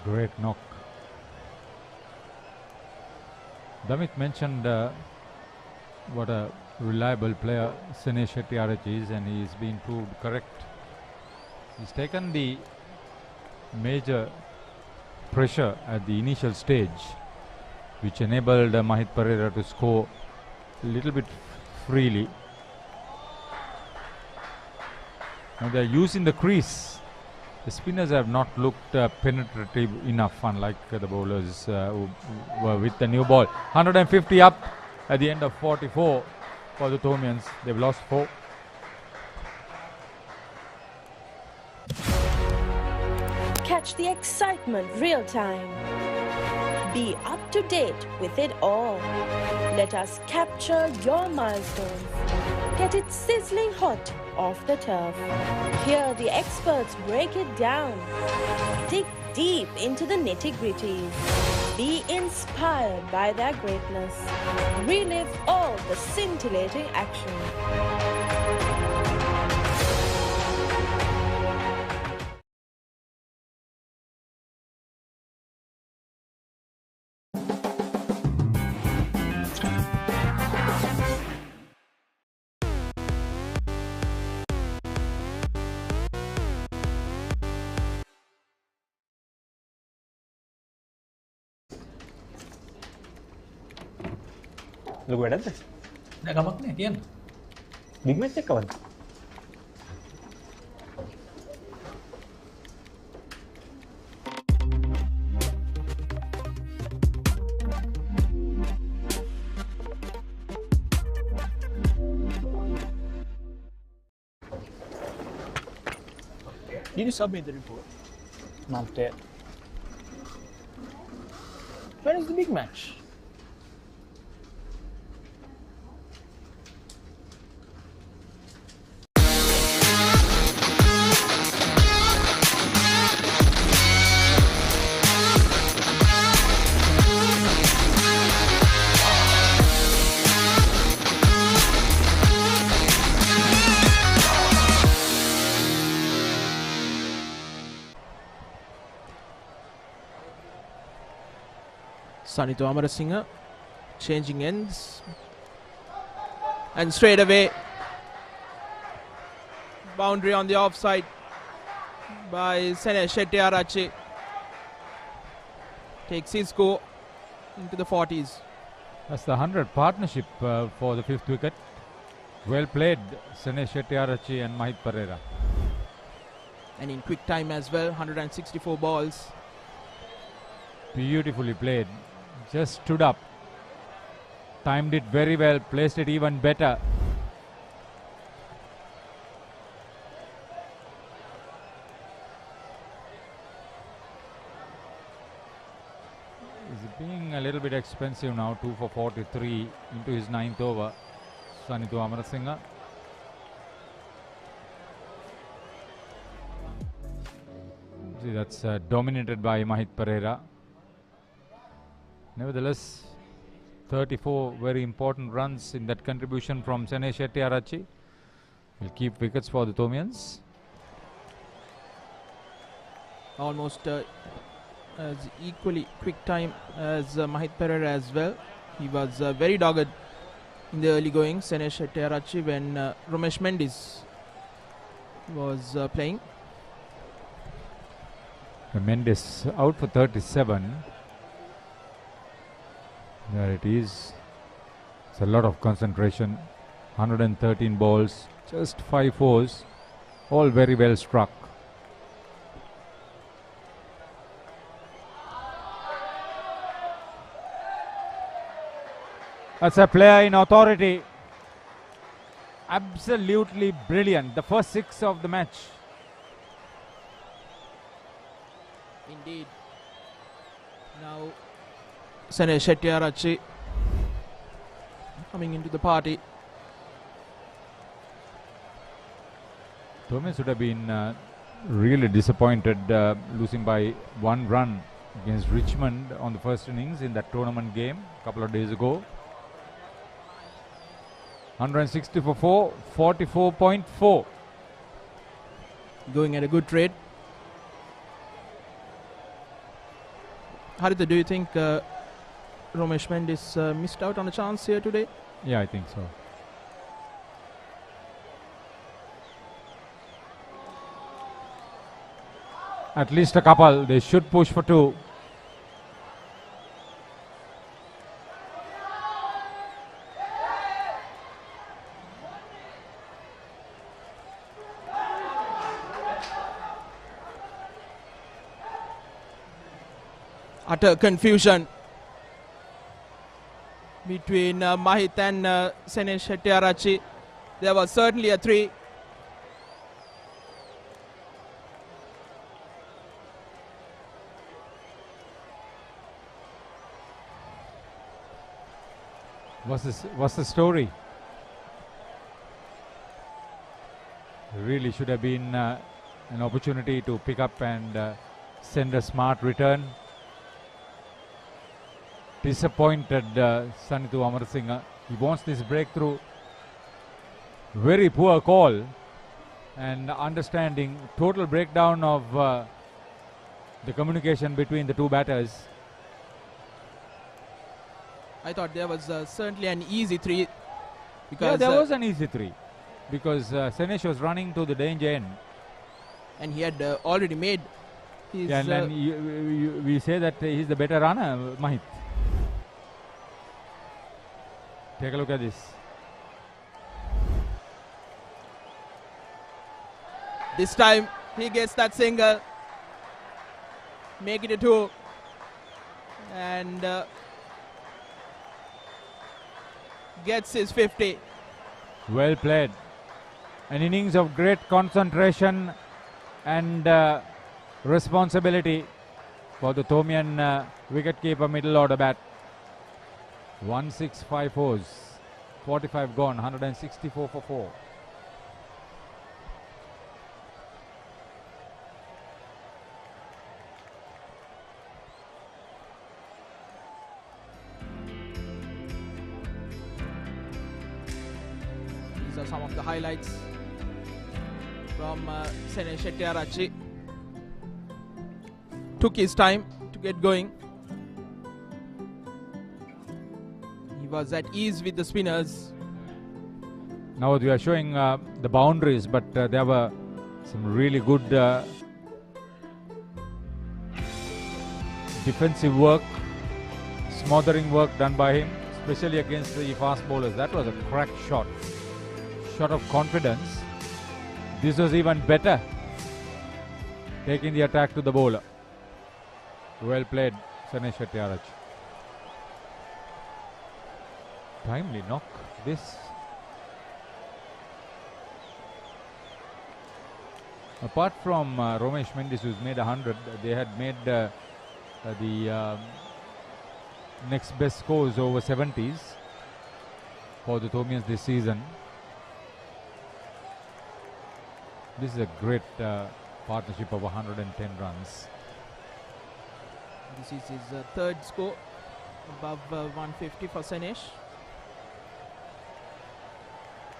Great knock. Damit mentioned what a reliable player Sene Shettyarachchi is, and he's been proved correct. He's taken the major pressure at the initial stage, which enabled Mahit Pereira to score a little bit freely. Now they're using the crease. The spinners have not looked penetrative enough, unlike the bowlers who were with the new ball. 150 up at the end of 44 for the Thomians. They've lost 4. Catch the excitement real time. Be up to date with it all. Let us capture your milestones. Get it sizzling hot off the turf. Hear the experts break it down. Dig deep into the nitty-gritties. Be inspired by their greatness. Relive all the scintillating action. ලොකු වැඩක්ද? නෑ කමක් නෑ කියන්න. Big match එක කවද්ද? Did you submit the report? Not yet. When is the big match? Sanitha Amarasinghe changing ends, and straight away boundary on the offside by Sene Shettyarachchi. Takes his score into the 40s. That's the 100 partnership for the 5th wicket. Well played, Sene Shettyarachchi and Mahit Pereira. And in quick time as well, 164 balls. Beautifully played. Just stood up, timed it very well, placed it even better. He's being a little bit expensive now, 2 for 43 into his 9th over, Sanitha Amarasinghe. See, that's dominated by Mahit Pereira. Nevertheless, 34 very important runs in that contribution from Sene Shettyarachchi will keep wickets for the Thomians. Almost as equally quick time as Mahit Pereira as well. He was very dogged in the early going, Sene Shettyarachchi, when Romesh Mendes was playing. Mendes out for 37. There it is. It's a lot of concentration. 113 balls, just 5 fours, all very well struck. That's a player in authority. Absolutely brilliant. The first 6 of the match. Indeed. Now Sene Shettyarachchi coming into the party. Thomas would have been really disappointed losing by 1 run against Richmond on the first innings in that tournament game a couple of days ago. 160 for 4, 44.4. Going at a good rate. Haritha, do you think Romesh Mendis missed out on a chance here today? Yeah, I think so. At least a couple. They should push for 2. Utter confusion between Mahit and Senesh Hettiarachchi. There was certainly a 3. What's the story? Really should have been an opportunity to pick up and send a smart return. Disappointed Sanithu Amarasinghe. He wants this breakthrough. Very poor call and understanding. Total breakdown of the communication between the two batters. I thought there was certainly an easy 3. Because yeah, there was an easy 3. Because Senesh was running to the danger end. And he had already made his... Yeah, and we say that he's the better runner, Mahit. Take a look at this. This time he gets that single. Make it a 2. And gets his 50. Well played. An innings of great concentration and responsibility for the Thomian wicketkeeper middle order bat. 1654s, 45 gone, 164 for 4. These are some of the highlights from Senesh Hettiarachchi. Took his time to get going. Was at ease with the spinners. Now we are showing the boundaries, but there were some really good defensive work, smothering work done by him, especially against the fast bowlers. That was a crack shot. Shot of confidence. This was even better. Taking the attack to the bowler. Well played, Senesh Hettiarachchi. Timely knock this. Apart from Romesh Mendis, who's made 100, they had made the next best scores over 70s for the Thomians this season. This is a great partnership of 110 runs. This is his 3rd score above 150 for Senesh.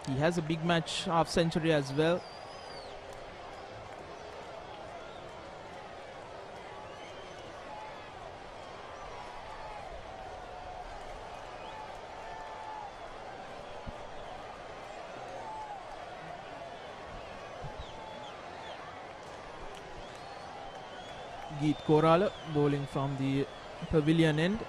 He has a big match half century as well. Geet Korala bowling from the pavilion end.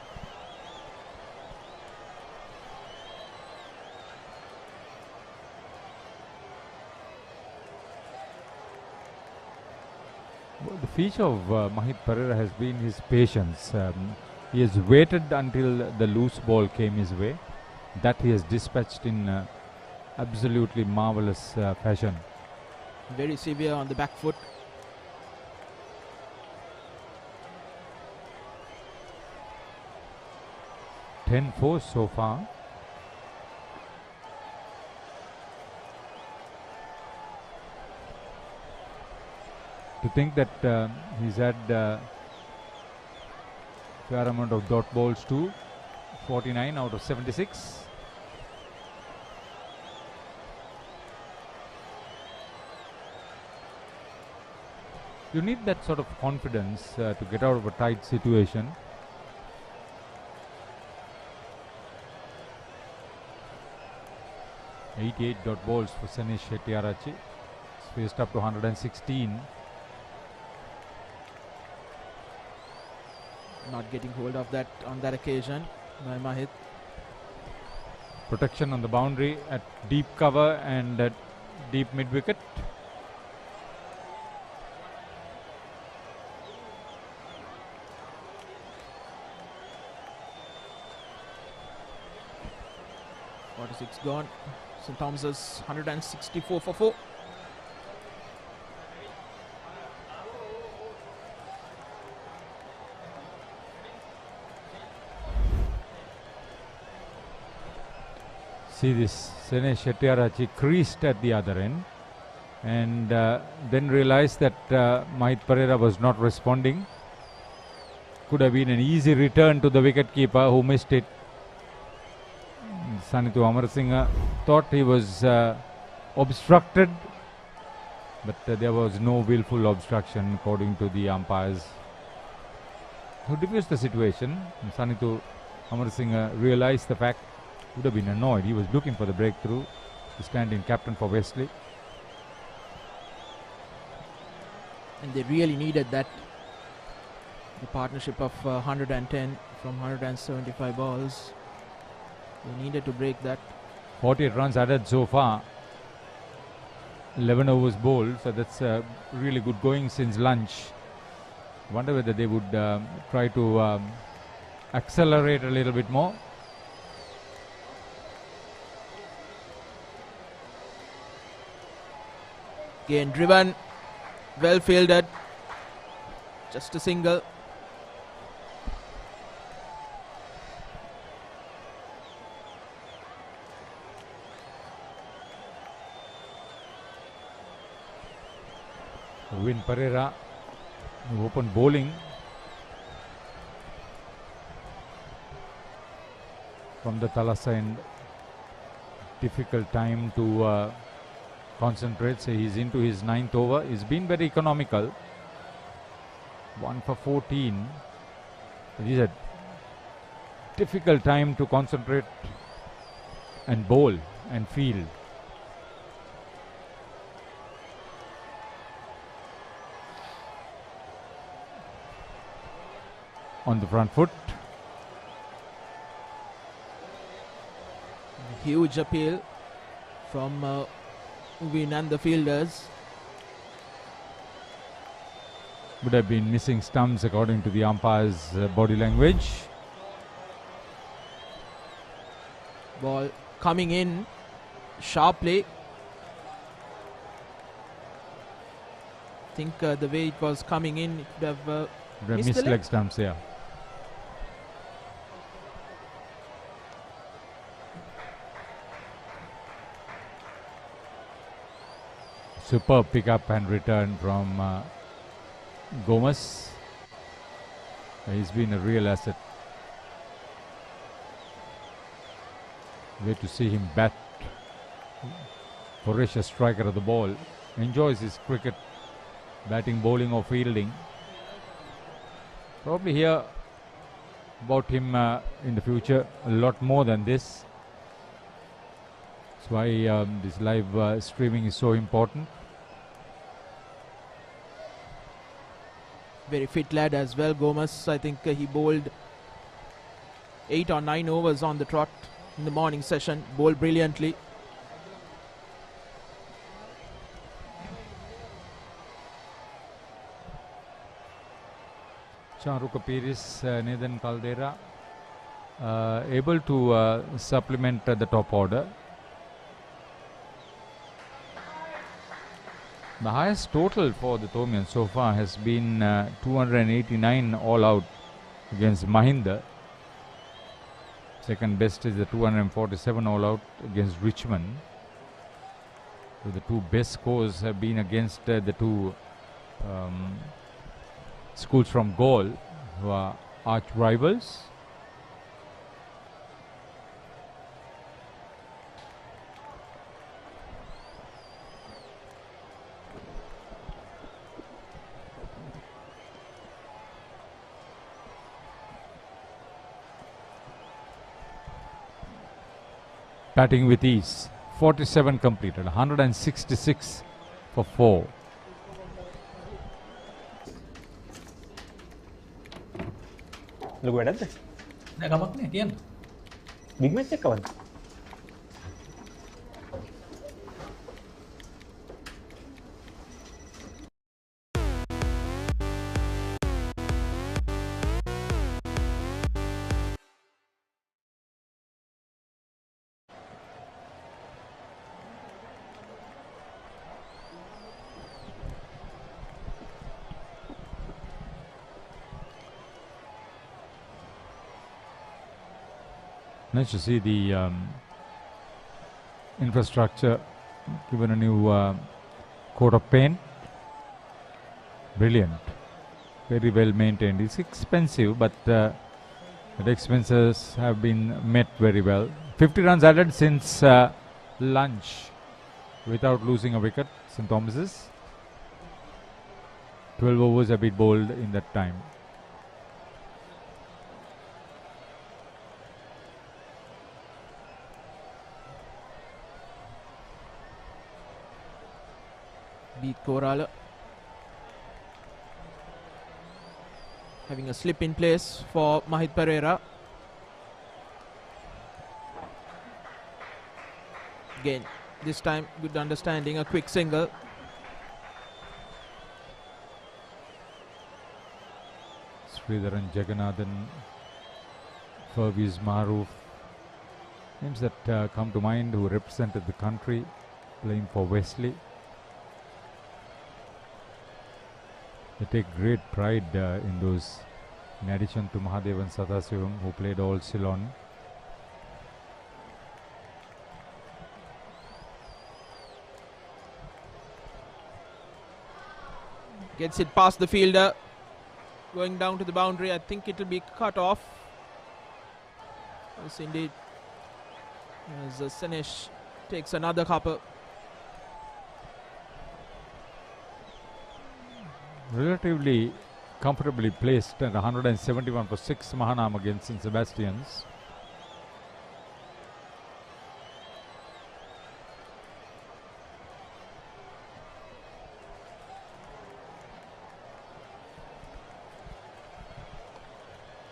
The feature of Mahit Perera has been his patience. He has waited until the loose ball came his way. That he has dispatched in absolutely marvellous fashion. Very severe on the back foot. Ten fours so far. To think that he's had fair amount of dot balls too. 49 out of 76. You need that sort of confidence to get out of a tight situation. .88 dot balls for Sanesh Shettyarachi. Spaced up to 116. Not getting hold of that on that occasion by Mahit. Protection on the boundary at deep cover and at deep mid wicket. Six gone. St. Thomas's 164 for 4. See this, Sanesh Shettyarachi creased at the other end and then realized that Mahit Pereira was not responding. Could have been an easy return to the wicketkeeper who missed it. Sanithu Amarasinghe thought he was obstructed, but there was no willful obstruction according to the umpires who diffused the situation. Sanithu Amarasinghe realized the fact, would have been annoyed. He was looking for the breakthrough to stand in captain for Wesley. And they really needed that. The partnership of 110 from 175 balls. They needed to break that. 48 runs added so far. 11 overs bowled, so that's really good going since lunch. Wonder whether they would try to accelerate a little bit more. Again driven, well fielded, just a single. Win Pereira who opened bowling from the Thalassa end. Difficult time to concentrate. So he's into his 9th over. He's been very economical. 1 for 14. It is a difficult time to concentrate and bowl and field. On the front foot. A huge appeal from Win and the fielders. Would have been missing stumps according to the umpire's body language. Ball coming in sharply. I think the way it was coming in, it would have missed leg stumps, yeah. Superb pick-up and return from Gomez. He's been a real asset. Way to see him bat. Voracious striker of the ball. Enjoys his cricket, batting, bowling or fielding. Probably hear about him in the future a lot more than this. That's why this live streaming is so important. Very fit lad as well, Gomez. I think he bowled 8 or 9 overs on the trot in the morning session. Bowled brilliantly. Charuka Piris, Nathan Caldera able to supplement the top order. The highest total for the Thomians so far has been 289 all out against Mahinda. Second best is the 247 all out against Richmond. So the two best scores have been against the two schools from Gaul, who are arch rivals. Batting with ease. 47 completed. 166 for 4. ලොකු වැඩක්ද? නෑ කමක් නෑ කියන්න. Big match එකක් කවද්ද? Nice to see the infrastructure given a new coat of paint. Brilliant. Very well maintained. It's expensive, but the expenses have been met very well. 50 runs added since lunch without losing a wicket. St. Thomas's. 12 overs have been bowled in that time. Beat Korala. Having a slip in place for Mahit Pereira. Again, this time good understanding, a quick single. Sridharan Jagannathan, Furviz Maroof, names that come to mind who represented the country playing for Wesley. They take great pride in those, in addition to Mahadevan Sathasivam, who played all Ceylon. Gets it past the fielder, going down to the boundary. I think it will be cut off. Yes, indeed. As Sanesh takes another copper. Relatively comfortably placed at 171 for 6 Mahanam against St. Sebastian's.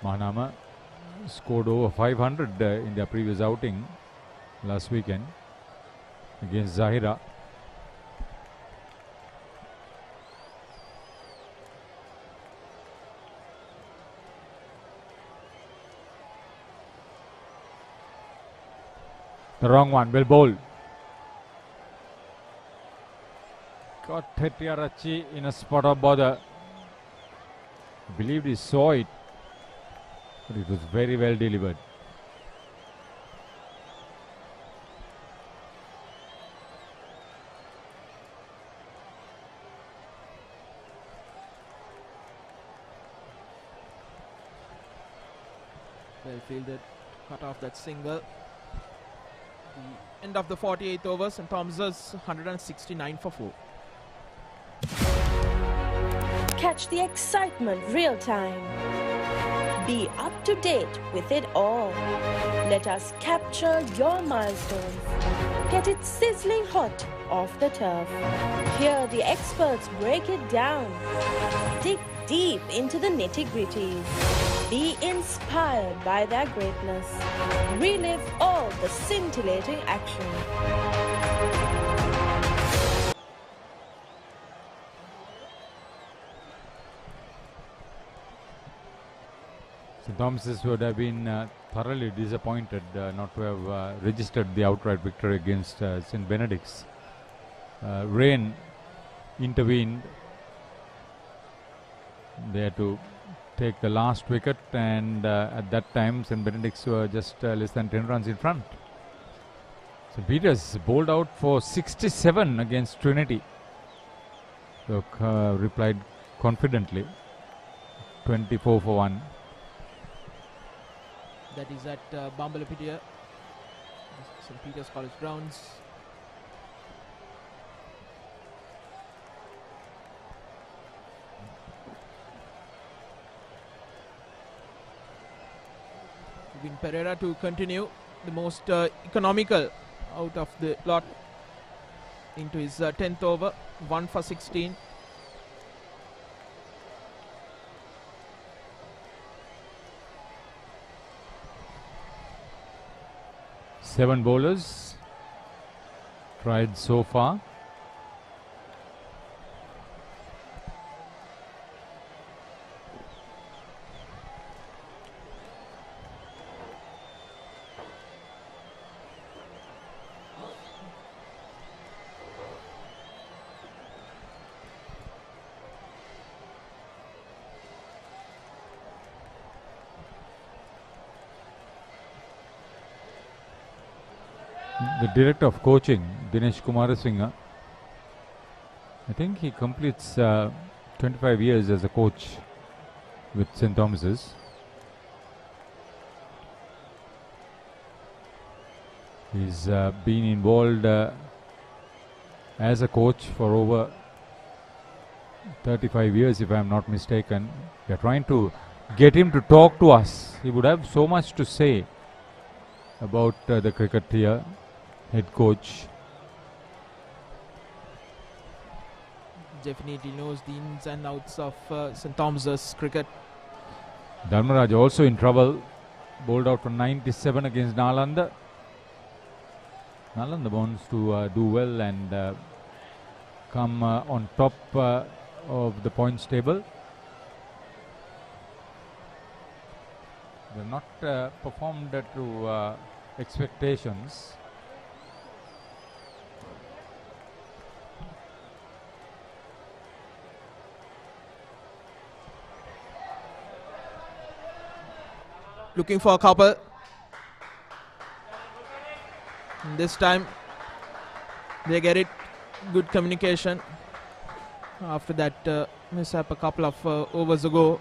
Mahanama scored over 500 in their previous outing last weekend against Zahira. The wrong one, will bowl. Got Tetiarachi in a spot of bother. I believed he saw it, but it was very well delivered. Well fielded, cut off that single. The end of the 48th over, St. Thomas's 169 for 4. Catch the excitement real time. Be up to date with it all. Let us capture your milestones. Get it sizzling hot off the turf. Hear the experts break it down. Dig deep into the nitty-gritties. Be inspired by their greatness. Relive all the scintillating action. St. Thomas's would have been thoroughly disappointed not to have registered the outright victory against St. Benedict's. Rain intervened. They had to take the last wicket, and at that time St. Benedict's were just less than 10 runs in front. St. Peter's bowled out for 67 against Trinity. So replied confidently, 24 for 1. That is at Bambalapitiya, St. Peter's College grounds. Win Pereira to continue, the most economical out of the lot, into his 10th over, 1 for 16. Seven bowlers tried so far. The director of coaching, Dinesh Kumarasinghe, I think he completes 25 years as a coach with St. Thomas's. He's been involved as a coach for over 35 years, if I am not mistaken. We are trying to get him to talk to us. He would have so much to say about the cricket here. Head coach. Definitely knows the ins and outs of St. Thomas's cricket. Dharmaraj also in trouble. Bowled out for 97 against Nalanda. Nalanda wants to do well and come on top of the points table. They have not performed to expectations. Looking for a couple. And this time they get it. Good communication. After that mishap a couple of overs ago.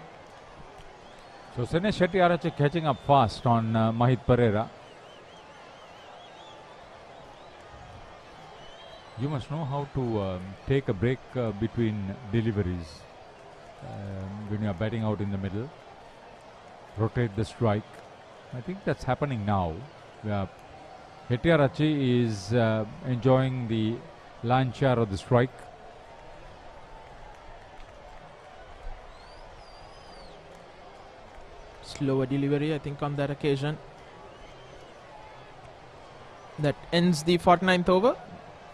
So Sene Shetty catching up fast on Mahit Pereira. You must know how to take a break between deliveries when you are batting out in the middle. Rotate the strike. I think that's happening now. Hettiarachchi is enjoying the launcher of the strike. Slower delivery, I think, on that occasion. That ends the 49th over.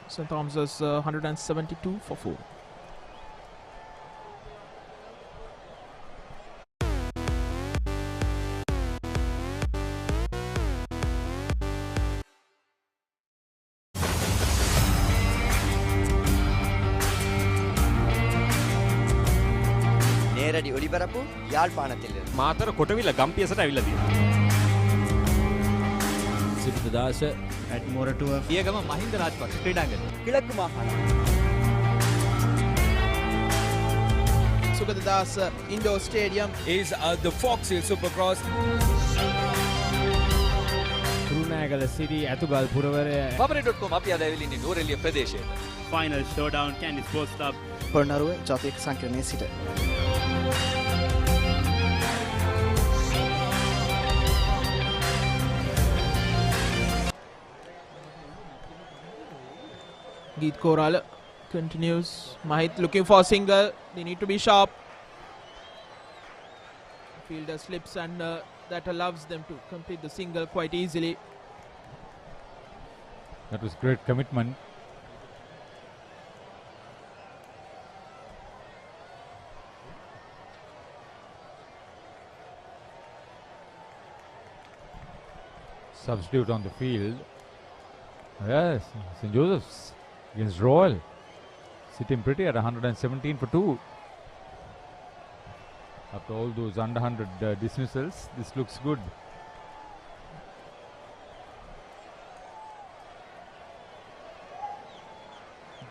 St. Thomas's 172 for 4. நேரடி ஒளிபரப்பு யாழ்ப்பாணத்திலிருந்து මාතර කොටවිල ගම්පියසට ඇවිල්ලා තියෙනවා. සිරිතදාස at Moratuwa පියගම Mahinda Rajapaksa ක්‍රීඩාංගණය. கிழக்கு மாகாணம் Sugatadasa Indoor Stadium is the Fox Hill Supercross. රුණෑගල සිටි ඇතුගල් පුරවරය Papare.com අපි අද ඇවිල්ලා ඉන්නේ නෝරෙලිය ප්‍රදේශයේ. Final showdown Kandy sports club Polonnaruwa ජාතික සංකීර්ණයේ සිට Geet Korala continues. Mahit looking for a single. They need to be sharp. Fielder slips and that allows them to complete the single quite easily. That was great commitment. Substitute on the field. Yes, St. Joseph's against Royal. Sitting pretty at 117 for 2. After all those under 100 dismissals, this looks good.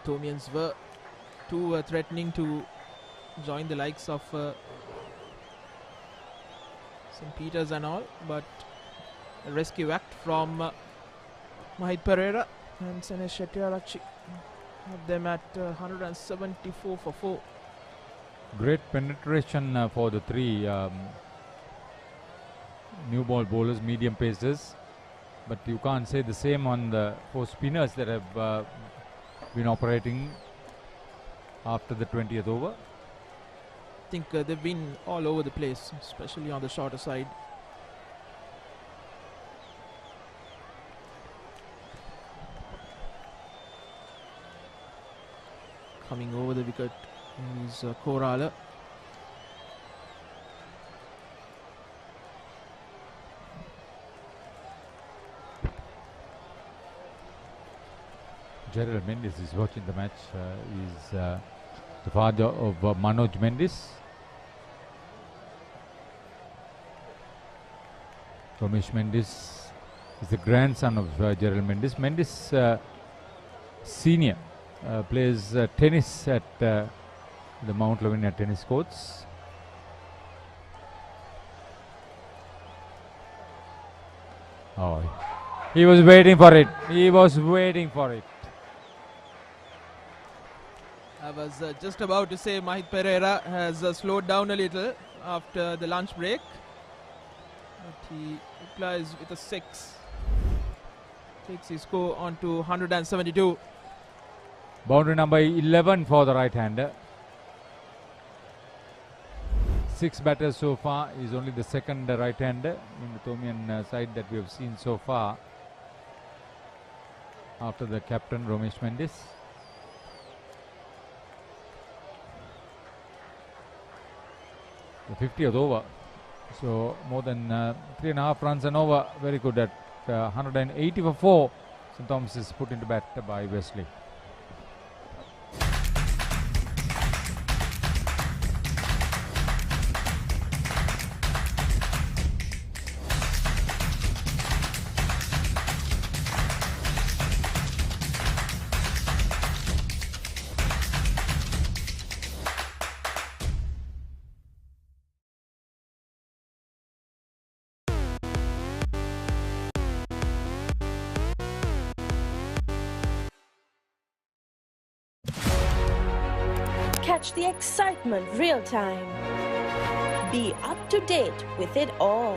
Thomians were too threatening to join the likes of St. Peter's and all, but A rescue act from Mahit Pereira and Sene Shettiarachi. Have them at 174 for 4. Great penetration for the three new ball bowlers, medium pacers. But you can't say the same on the 4 spinners that have been operating after the 20th over. I think they've been all over the place, especially on the shorter side. Coming over the wicket is Korala. Gerald Mendes is watching the match. He's the father of Manoj Mendes. Ramesh Mendes is the grandson of Gerald Mendes. Mendes senior plays tennis at the Mount Lavinia tennis courts. Oh, he was waiting for it. He was waiting for it. I was just about to say Mahit Pereira has slowed down a little after the lunch break. But he replies with a 6. Takes his score on to 172. Boundary number 11 for the right-hander. 6 batters so far. He's only the second right-hander in the Thomian side that we have seen so far, after the captain Ramesh Mendes. The 50th over, so more than 3.5 runs and over. Very good at 180 for 4. St. Thomas is put into bat by Wesley. Catch the excitement real time. Be up to date with it all.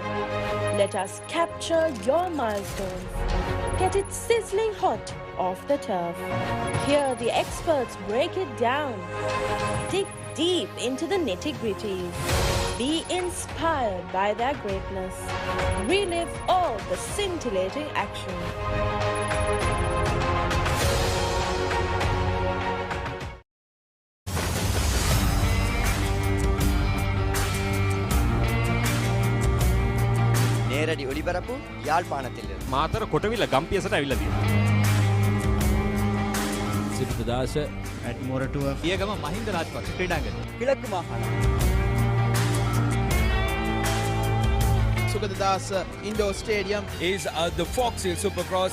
Let us capture your milestones. Get it sizzling hot off the turf. Hear the experts break it down. Dig deep into the nitty-gritties. Be inspired by their greatness. Relive all the scintillating action. නේරඩි ඔලිබරපු යාල්පානතිල්ල Matara කොටවිල ගම්පියසට ඇවිල්ලා තියෙනවා. සිරිතදාස at Moratuwa පියගම Mahinda Rajapaksa ක්‍රීඩාංගණය කිලක්කු මාහාන Sugadadasa Indoor Stadium is the Fox Hill Supercross.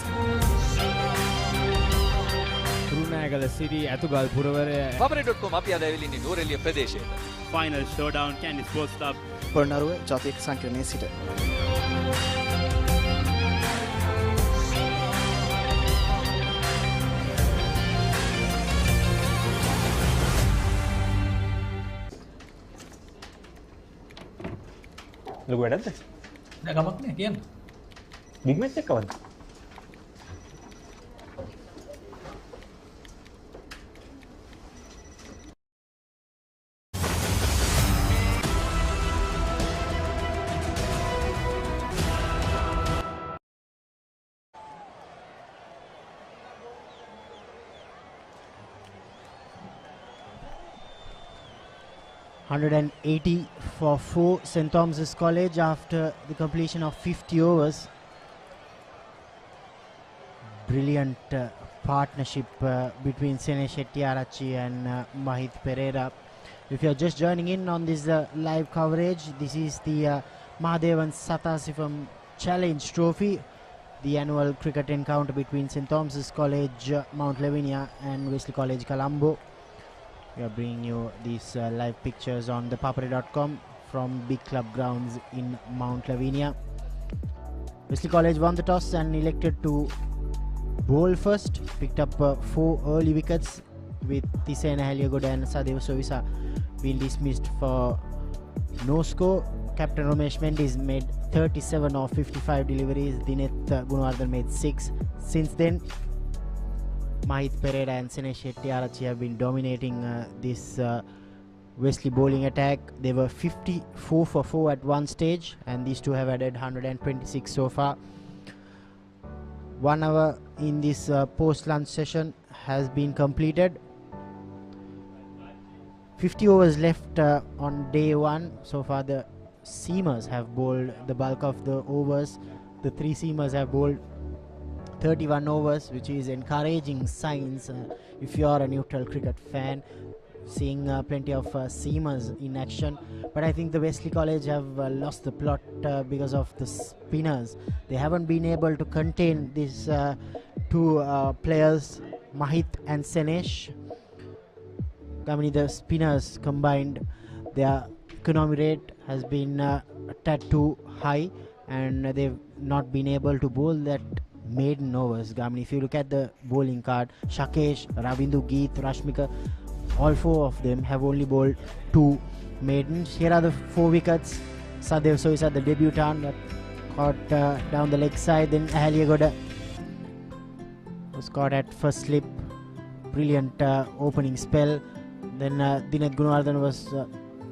Kurunagala City ඇතුගල් පුරවරය Papare.com අපි අද ඇවිල්ලා ඉන්නේ නූරෙලිය ප්‍රදේශයට. Final Showdown Candy Sports Club Polonnaruwa ජාතික සංකීර්ණයේ සිට ලොකු වැඩක්ද? නෑ ගමක් නෑ කියන්න. බිග් මැච් එකක් කවද්ද? .180 for 4 St. Thomas's College after the completion of 50 overs. Brilliant partnership between Sene Shettiarachi and Mahit Pereira. If you are just joining in on this live coverage, this is the Mahadevan Sathasivam Challenge Trophy, the annual cricket encounter between St. Thomas's College, Mount Lavinia and Wesley College, Colombo. We are bringing you these live pictures on the Papare.com from Big Club grounds in Mount Lavinia. Wesley College won the toss and elected to bowl first. Picked up 4 early wickets with Tisena Heliagoda and Sadeva Sovisa being dismissed for no score. Captain Ramesh Mendes made 37 of 55 deliveries. Dineth Gunawardhan made 6. Since then, Mahith Pereira and Senesh Hettiarachchi have been dominating this Wesley bowling attack. They were 54 for 4 at one stage, and these two have added 126 so far. 1 hour in this post-lunch session has been completed. 50 overs left on day 1. So far the seamers have bowled the bulk of the overs. The 3 seamers have bowled 31 overs, which is encouraging signs if you are a neutral cricket fan, seeing plenty of seamers in action. But I think the Wesley College have lost the plot because of the spinners. They haven't been able to contain these 2 players, Mahith and Senesh. The spinners combined, their economy rate has been a tad too high, and they've not been able to bowl that maiden overs. If you look at the bowling card, Shakesh, Ravindu, Geet, Rashmika, all 4 of them have only bowled 2 maidens. Here are the 4 wickets. Sadeva Sovisa, the debutant, that caught down the leg side. Then Ahaliagoda was caught at first slip. Brilliant opening spell. Then Dineth Gunawardhan was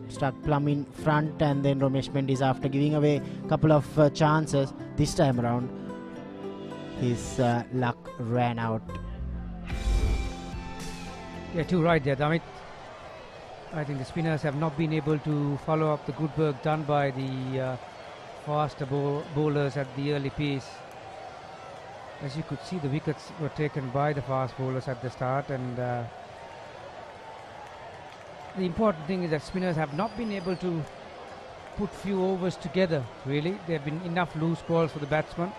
struck plumb in front, and then Ramesh Mendes, after giving away a couple of chances, this time around his luck ran out. Yeah, too right there, Damit. I think the spinners have not been able to follow up the good work done by the faster bowlers at the early piece. As you could see, the wickets were taken by the fast bowlers at the start, and the important thing is that spinners have not been able to put few overs together, really. There have been enough loose balls for the batsman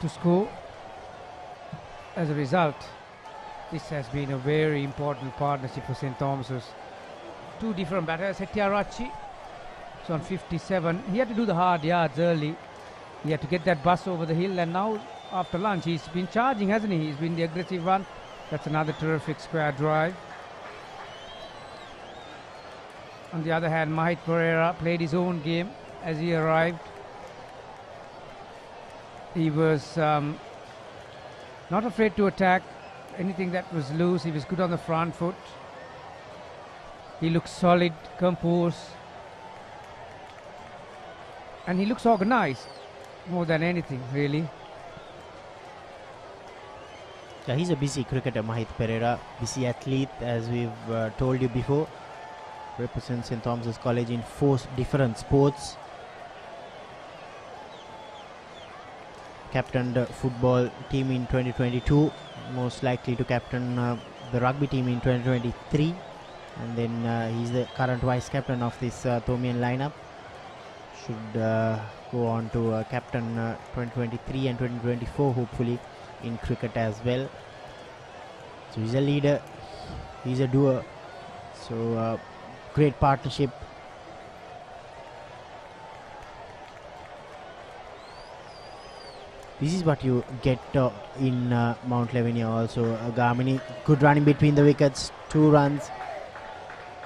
to score. As a result, this has been a very important partnership for St. Thomas's. 2 different batters. Hettiarachchi is on 57. He had to do the hard yards early. He had to get that bus over the hill, and now after lunch he's been charging, hasn't he? He's been the aggressive one. That's another terrific square drive. On the other hand, Mahith Pereira played his own game as he arrived. He was not afraid to attack anything that was loose. He was good on the front foot. He looks solid, composed, and he looks organized more than anything, really. Yeah, he's a busy cricketer, Mahith Pereira, busy athlete, as we've told you before. Represents St. Thomas's College in 4 different sports. Captained the football team in 2022, most likely to captain the rugby team in 2023, and then he's the current vice captain of this Thomian lineup. Should go on to captain 2023 and 2024 hopefully in cricket as well. So he's a leader, he's a doer, so great partnership. This is what you get in Mount Lavinia also. Gamini, good running between the wickets, 2 runs.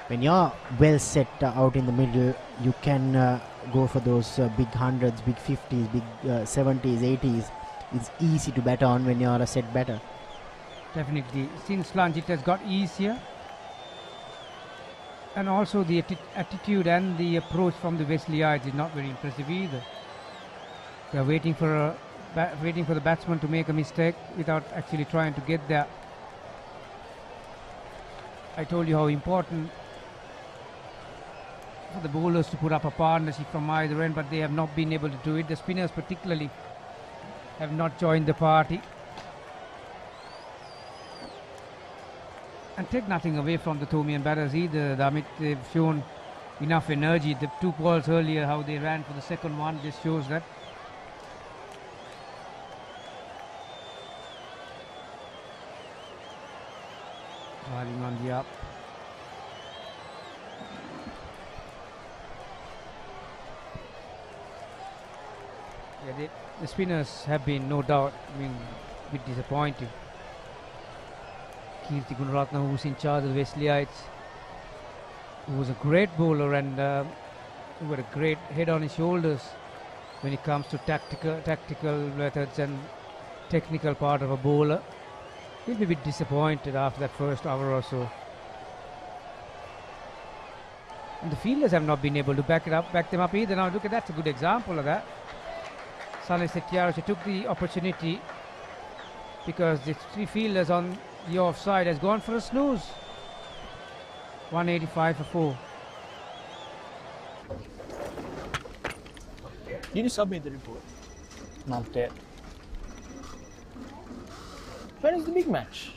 When you're well set out in the middle, you can go for those big 100s, big 50s, big 70s, 80s. It's easy to bat on when you're a set batter. Definitely. Since lunch it has got easier. And also the attitude and the approach from the Wesleyites is not very impressive either. They are waiting for the batsman to make a mistake without actually trying to get there. I told you how important for the bowlers to put up a partnership from either end, but they have not been able to do it. The spinners particularly have not joined the party. And take nothing away from the Thomian batters either. Damit, they've shown enough energy. The 2 balls earlier, how they ran for the second one, just shows that. Riding on the up. Yeah, the spinners have been, no doubt, a bit disappointing. Kirti Gunaratna, who's in charge of the Wesleyites, who was a great bowler and who had a great head on his shoulders when it comes to tactical methods and technical part of a bowler. He'll be a bit disappointed after that first hour or so. And the fielders have not been able to back them up either. Now look at that's a good example of that. Saleh Setyarocha took the opportunity because the three fielders on the offside has gone for a snooze. 185 for 4. Did you submit the report? Not yet. When is the big match?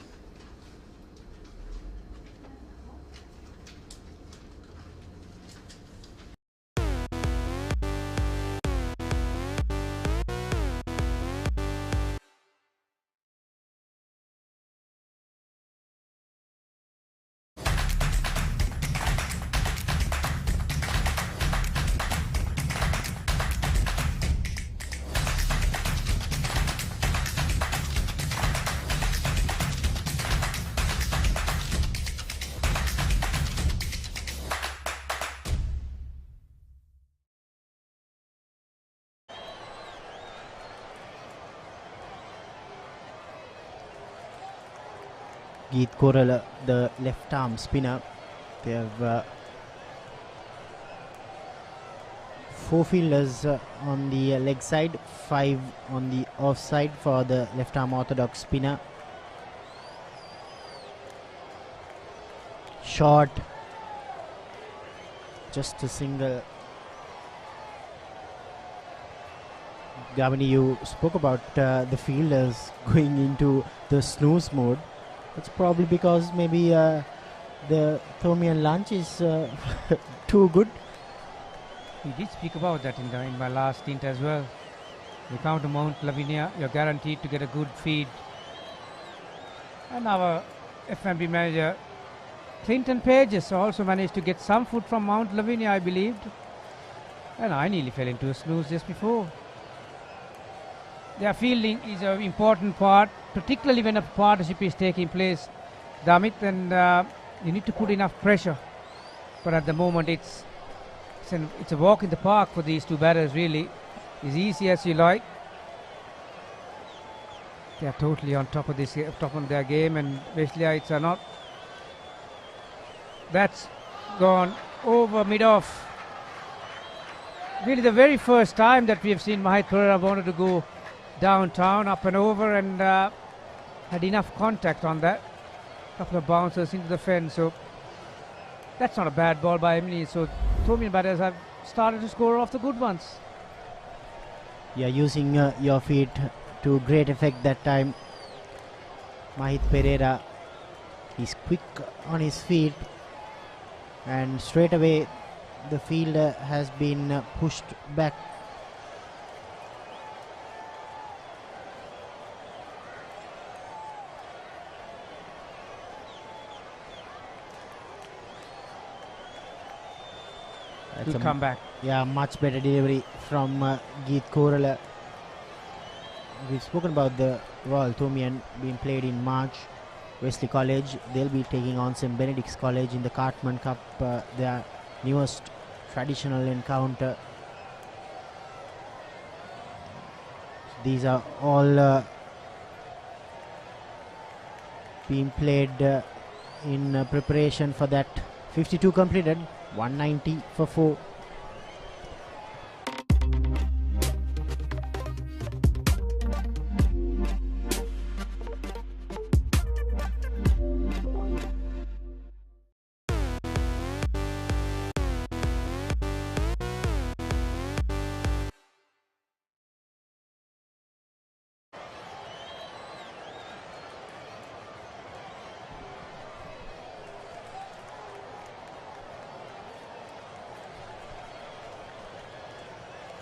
Geet Korala, the left arm spinner. They have 4 fielders on the leg side, 5 on the off side for the left arm orthodox spinner. Short, just a single. Lavinia, you spoke about the fielders going into the snooze mode. It's probably because maybe the Thomian lunch is too good. We did speak about that in my last stint as well. You come to Mount Lavinia, you're guaranteed to get a good feed. And our F&B manager, Clinton Pages, also managed to get some food from Mount Lavinia, I believed. And I nearly fell into a snooze just before. Their fielding is an important part, particularly when a partnership is taking place, Damit, and you need to put enough pressure. But at the moment, it's a walk in the park for these two batters, really. As easy as you like. They are totally on top of their game, and Wesleyites are not. That's gone over mid-off. Really, the very first time that we have seen Mahit Pereira wanted to go downtown, up and over, and had enough contact on that. Couple of bouncers into the fence, so that's not a bad ball by Emily. So Thomian batters have started to score off the good ones. Yeah, using your feet to great effect that time. Mahit Pereira, he's quick on his feet, and straight away the fielder has been pushed back. Good comeback. Yeah, much better delivery from Geet Korala. We've spoken about the Royal Thomian being played in March. Wesley College, they'll be taking on St. Benedict's College in the Cartman Cup, their newest traditional encounter. These are all being played in preparation for that. 52 completed, 190 for 4.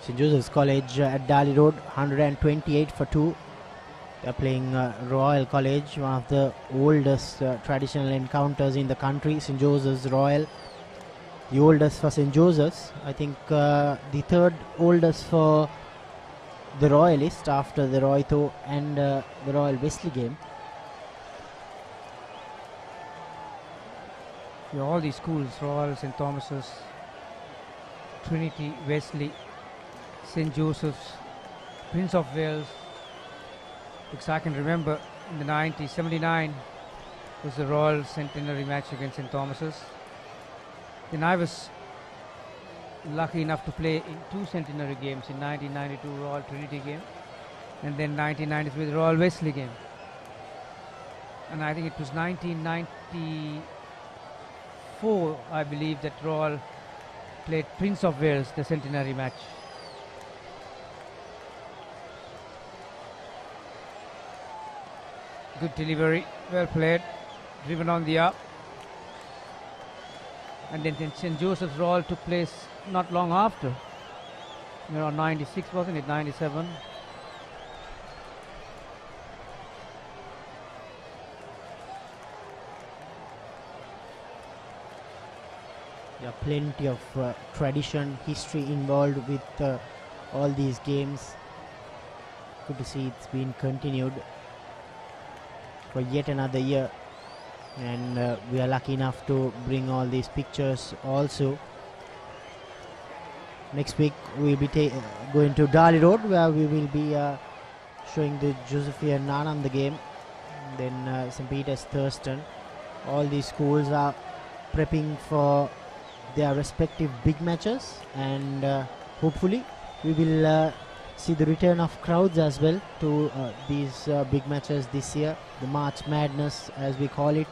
St. Joseph's College at Dali Road, 128 for 2. They are playing Royal College, one of the oldest traditional encounters in the country. St. Joseph's Royal, the oldest for St. Joseph's. I think the third oldest for the Royalists after the Royto and the Royal Wesley game. Yeah, all these schools, Royal, St. Thomas's, Trinity, Wesley, St. Joseph's, Prince of Wales, because I can remember in the 90s, 79 was the Royal centenary match against St. Thomas's. Then I was lucky enough to play in 2 centenary games, in 1992 Royal Trinity game and then 1993 the Royal Wesley game. And I think it was 1994, I believe, that Royal played Prince of Wales, the centenary match. Good delivery, well played, driven on the up. And then St. Joseph's Royal took place not long after. Around 96, wasn't it? 97. Yeah, plenty of tradition, history involved with all these games. Good to see it's been continued for yet another year, and we are lucky enough to bring all these pictures also. Next week we'll be going to Dali Road, where we will be showing the Josephian Ananda game, then St. Peter's Thurston. All these schools are prepping for their respective big matches, and hopefully we will see the return of crowds as well to these big matches this year, the March Madness as we call it.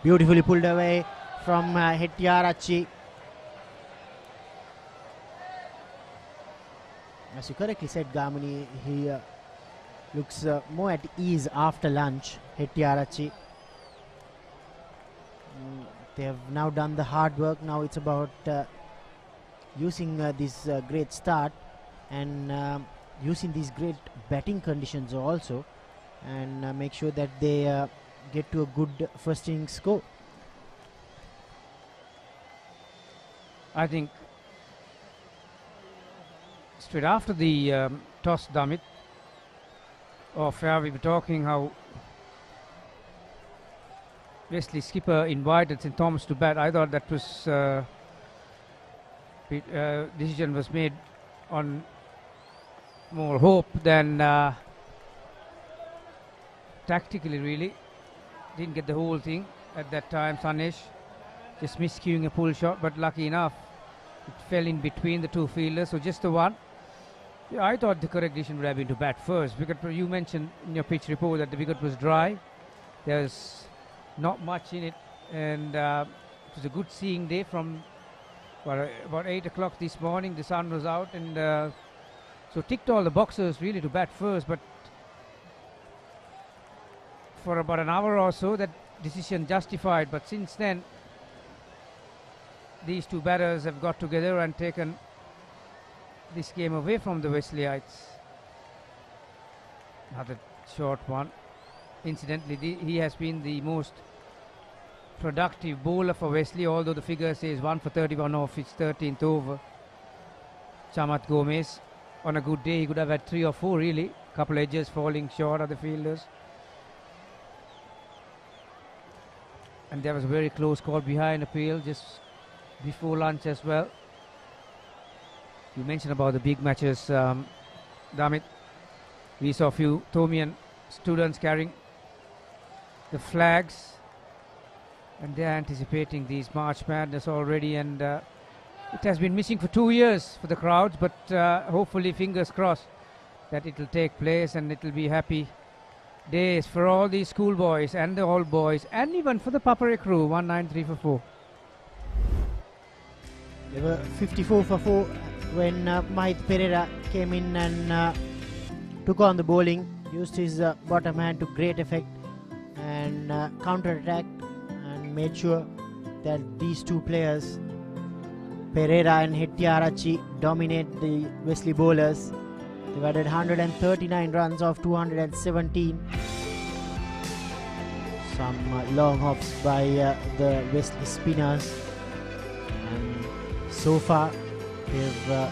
Beautifully pulled away from Hettiarachchi. As you correctly said, Gamini, he looks more at ease after lunch, Hettiarachchi. They have now done the hard work. Now it's about using this great start and using these great batting conditions also, and make sure that they get to a good first innings score. I think straight after the toss, Damit, we were talking how Wesley skipper invited St. Thomas to bat. I thought that was decision was made on more hope than tactically, really. Didn't get the whole thing at that time. Sanesh just miscuing a pull shot, but lucky enough it fell in between the 2 fielders, so just the one. Yeah, I thought the correct decision would have been to bat first, because you mentioned in your pitch report that the wicket was dry. There's not much in it, and it was a good seeing day from about 8 o'clock this morning. The sun was out, and so ticked all the boxes really to bat first, but for about an hour or so that decision justified. But since then these 2 batters have got together and taken this game away from the Wesleyites. Another short one. Incidentally, he has been the most productive bowler for Wesley, although the figure says 1 for 31 off his 13th over. Chamat Gomez, on a good day he could have had 3 or 4 really. Couple edges falling short of the fielders. And there was a very close call behind appeal just before lunch as well. You mentioned about the big matches, Damit. We saw a few Thomian students carrying the flags, and they're anticipating these March Madness already, and it has been missing for 2 years for the crowds, but hopefully, fingers crossed, that it will take place, and it will be happy days for all these schoolboys and the old boys, and even for the Papare crew. 193 for 4. They were 54 for 4 when Mahith Pereira came in and took on the bowling, used his bottom hand to great effect, and counter-attacked and made sure that these 2 players, Pereira and Hettiarachchi, dominate the Wesley bowlers. They've added 139 runs off 217. Some long hops by the Wesley spinners, and so far they've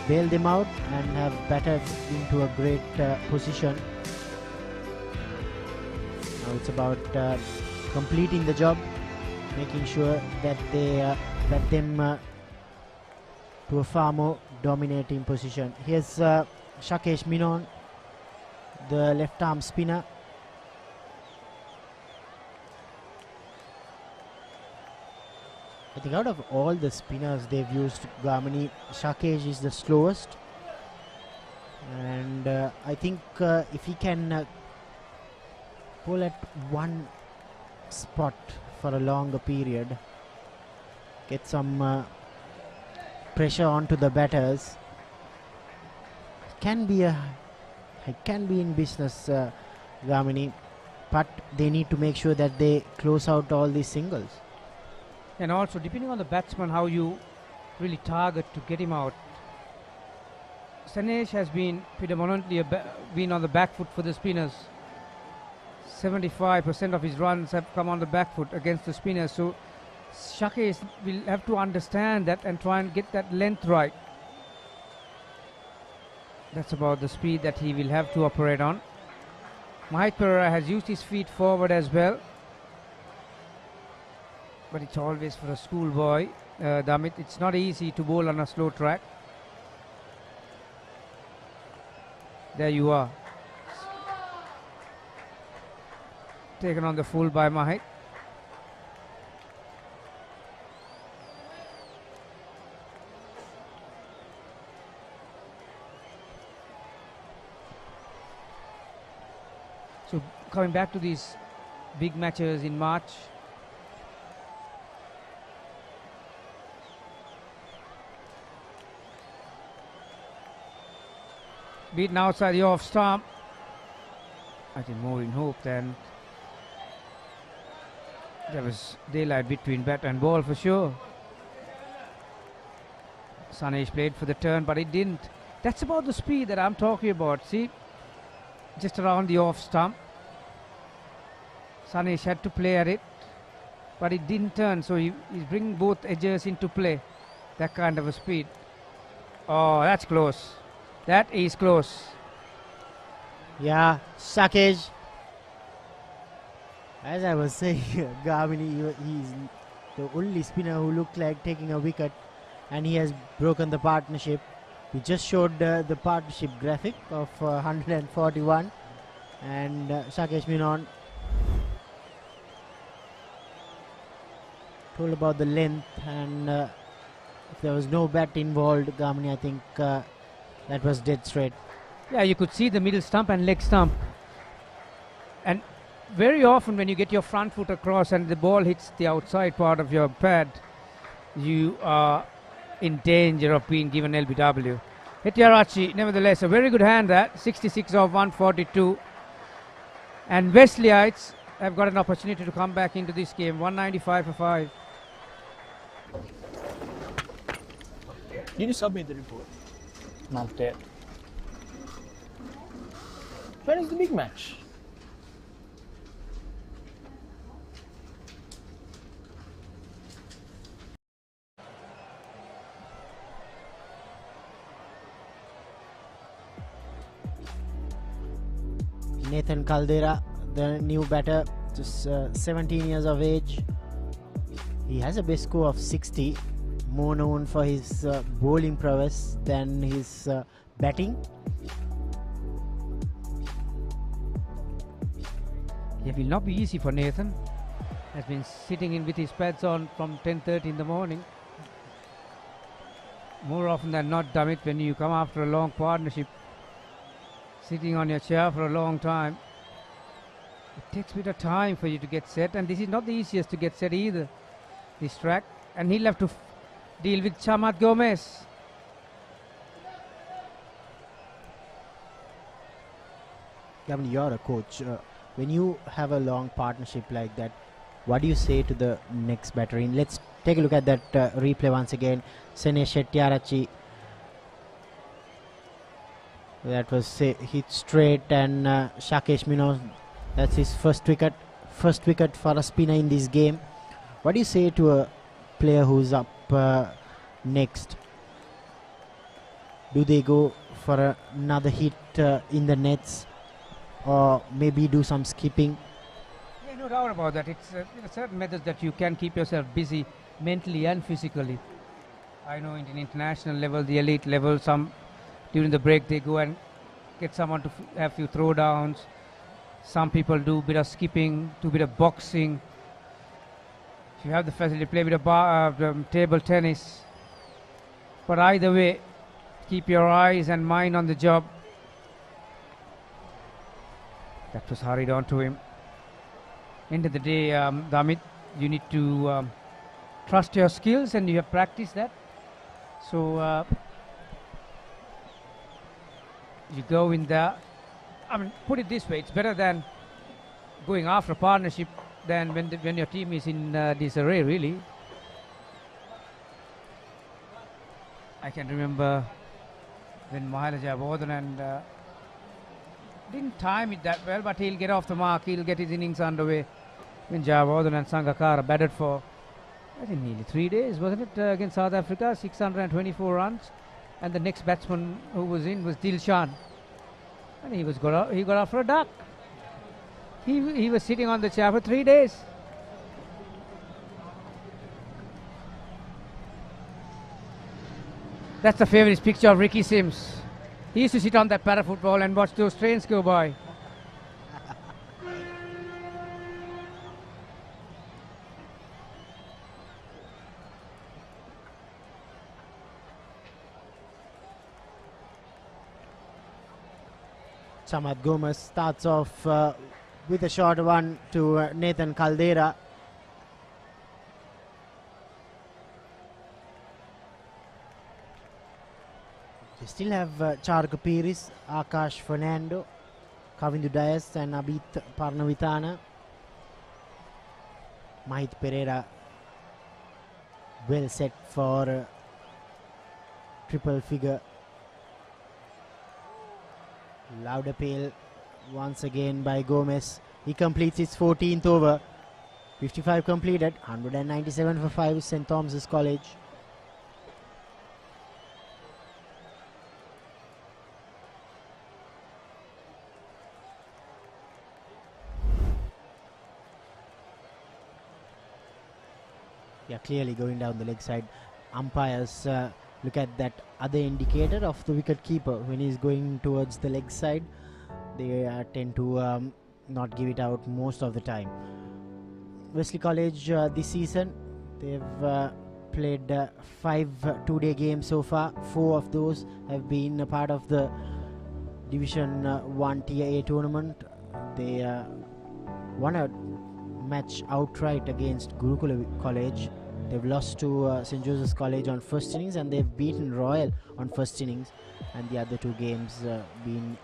bailed them out and have batted into a great position. Now it's about completing the job, making sure that they bat them to a far more dominating position. Here's Shakesh Menon, the left arm spinner. I think out of all the spinners they've used, Gamini, Shakesh is the slowest, and I think if he can pull at one spot for a longer period, get some pressure onto the batters, it can be in business, Gamini, but they need to make sure that they close out all these singles. And also, depending on the batsman, how you really target to get him out. Sanesh has been predominantly been on the back foot for the spinners. 75% of his runs have come on the back foot against the spinners. So Shakesh will have to understand that and try and get that length right. That's about the speed that he will have to operate on. Mahit Perera has used his feet forward as well. But it's always for a schoolboy, Damit. It's not easy to bowl on a slow track. There you are. Taken on the full by Mahit. So coming back to these big matches in March, beaten outside the off stump. I think more in hope than there was daylight between bat and ball for sure. Sanesh played for the turn, but it didn't. That's about the speed that I'm talking about. See, just around the off stump. Sanesh had to play at it, but it didn't turn, so he's bringing both edges into play. That kind of a speed. Oh, that's close. That is close. Yeah, Shakesh. As I was saying, Gamini, he's the only spinner who looked like taking a wicket, and he has broken the partnership. We just showed the partnership graphic of 141, and Shakesh Menon told about the length, and if there was no bat involved, Gamini, I think that was dead straight. Yeah, you could see the middle stump and leg stump. And very often when you get your front foot across and the ball hits the outside part of your pad, you are in danger of being given LBW. Hettiarachchi, nevertheless, a very good hand that, 66 of 142. And Wesleyites have got an opportunity to come back into this game, 195 for 5. Did you submit the report? Not yet. When is the big match? Nathan Caldera, the new batter, just 17 years of age. He has a best score of 60, more known for his bowling prowess than his batting. It will not be easy for Nathan. Has been sitting in with his pads on from 10:30 in the morning. More often than not, Damit, when you come after a long partnership, sitting on your chair for a long time, it takes a bit of time for you to get set, and this is not the easiest to get set either, this track, and he'll have to deal with Chamat Gomez. Gavin, you're a coach. When you have a long partnership like that, what do you say to the next batter in? Let's take a look at that replay once again. Sanesh Hettiarachchi, that was hit straight, and Shakesh Menon, that's his first wicket for a spinner in this game. What do you say to a player who's up next? Do they go for another hit in the nets, or maybe do some skipping? Yeah, no doubt about that. It's certain methods that you can keep yourself busy mentally and physically. I know in international level, the elite level, some during the break they go and get someone to have few throwdowns. Some people do a bit of skipping, do a bit of boxing. If you have the facility, play a bit of table tennis. But either way, keep your eyes and mind on the job. That was hurried on to him. End of the day, Damit, you need to trust your skills, and you have practiced that. So you go in there. I mean, put it this way: it's better than going after a partnership than when your team is in disarray. Really, I can remember when Mahalaja Bodhan and didn't time it that well, but he'll get off the mark. He'll get his innings underway. When Jayawardene and Sangakkara batted for, I think, nearly 3 days, wasn't it, against South Africa, 624 runs, and the next batsman who was in was Dilshan, and he got out for a duck. He was sitting on the chair for 3 days. That's the favourite picture of Ricky Sims. He used to sit on that para football and watch those trains go by. Chamat Gomez starts off with a short one to Nathan Caldera. They still have Charka Piris, Akash Fernando, Kavindu Dias and Abit Parnavitana. Mahit Pereira well set for triple figure. Loud appeal once again by Gomez. He completes his 14th over. 55 completed, 197 for 5, St. Thomas's College. Yeah, clearly going down the leg side. Umpires look at that other indicator of the wicket keeper when he's going towards the leg side. They tend to not give it out most of the time. Wesley College this season, they've played 5 two-day games so far. 4 of those have been a part of the Division 1 Tier A tournament. They won a match outright against Gurukula College. They've lost to St. Joseph's College on first innings, and they've beaten Royal on first innings, and the other 2 games been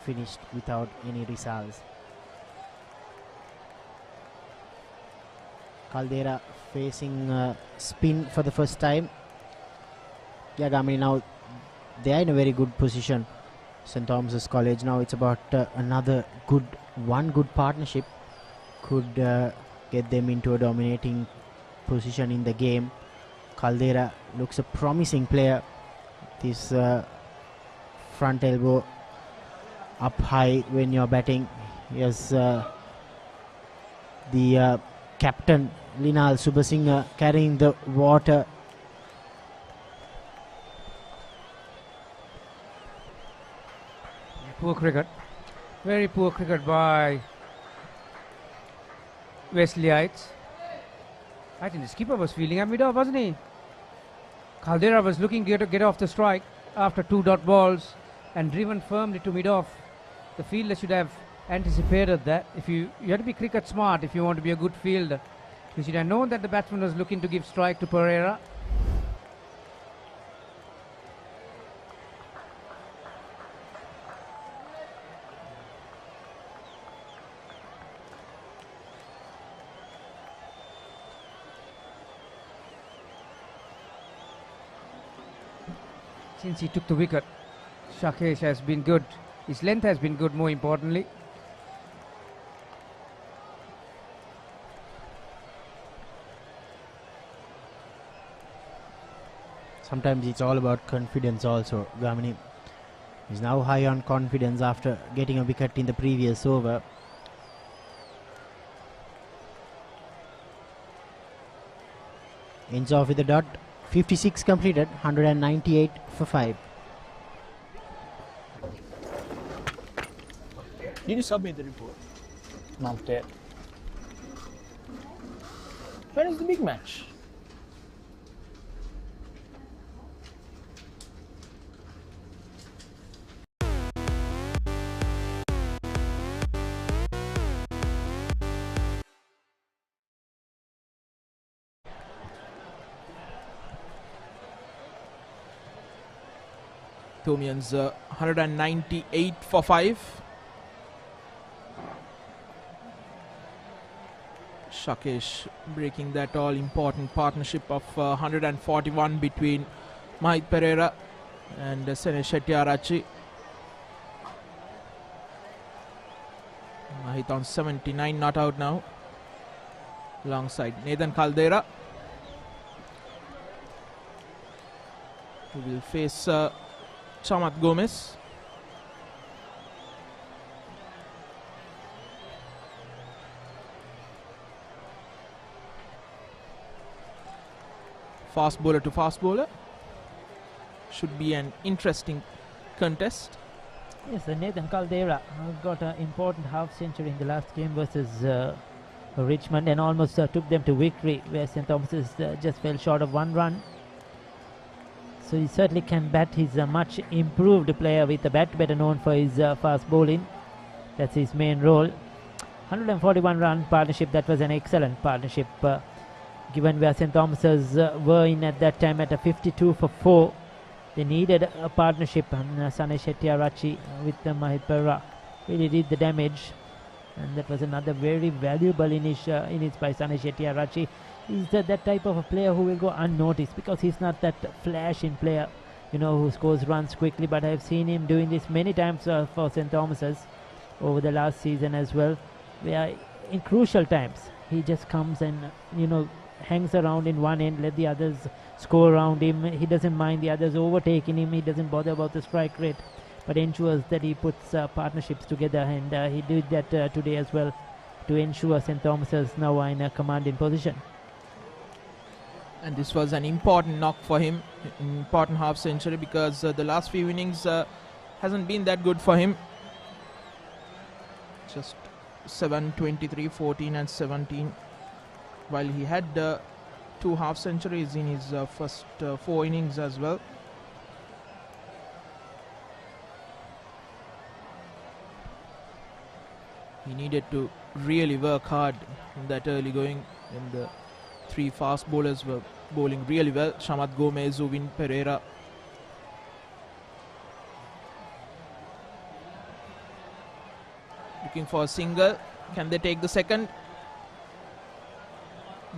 finished without any results. Caldera facing spin for the first time. Yeah, Gamini, now they are in a very good position. St. Thomas's College, now it's about another good partnership could get them into a dominating position in the game. Caldera looks a promising player. This front elbow up high when you're batting. Yes, the captain Linal Subasinghe carrying the water. Poor cricket. Very poor cricket by Wesleyites. I think the skipper was feeling at mid-off, wasn't he? Caldera was looking to get off the strike after 2 dot balls and driven firmly to mid-off. The fielder should have anticipated that. If you have to be cricket smart if you want to be a good fielder. You should have known that the batsman was looking to give strike to Pereira. Since he took the wicket, Shakesh has been good. His length has been good, more importantly. Sometimes it's all about confidence also. Gamini is now high on confidence after getting a wicket in the previous over. Ends off with a dot. 56 completed, 198 for 5. Did you submit the report? Not yet. When is the big match? Tomian's 198 for 5. Shakesh breaking that all-important partnership of 141 between Mahit Pereira and Sene Shettyarachi. Mahit on 79, not out now. Alongside Nathan Caldera, who will face Chamat Gomez. Fast bowler to fast bowler. Should be an interesting contest. Yes, Nathan Caldera got an important half century in the last game versus Richmond and almost took them to victory, where St. Thomas's just fell short of 1 run. So he certainly can bat. He's a much improved player with a bat, better known for his fast bowling. That's his main role. 141 run partnership, that was an excellent partnership. Given where St. Thomas's were in at that time at a 52 for 4. They needed a partnership, and Sane Shettyarachi with Mahit Pereira really did the damage. And that was another very valuable innings by Sane Shettyarachi. He's that type of a player who will go unnoticed because he's not that flashing player, who scores runs quickly. But I've seen him doing this many times for St. Thomas's over the last season as well, where in crucial times he just comes and, hangs around in one end, let the others score around him. He doesn't mind the others overtaking him. He doesn't bother about the strike rate, but ensures that he puts partnerships together, and he did that today as well to ensure St. Thomas's now are in a commanding position. And this was an important knock for him, important half century, because the last few innings hasn't been that good for him. Just 7, 23, 14 and 17. While he had 2 half centuries in his first 4 innings as well. He needed to really work hard in that early going, and the 3 fast bowlers were bowling really well. Chamat Gomez, Uvin Pereira. Looking for a single. Can they take the second?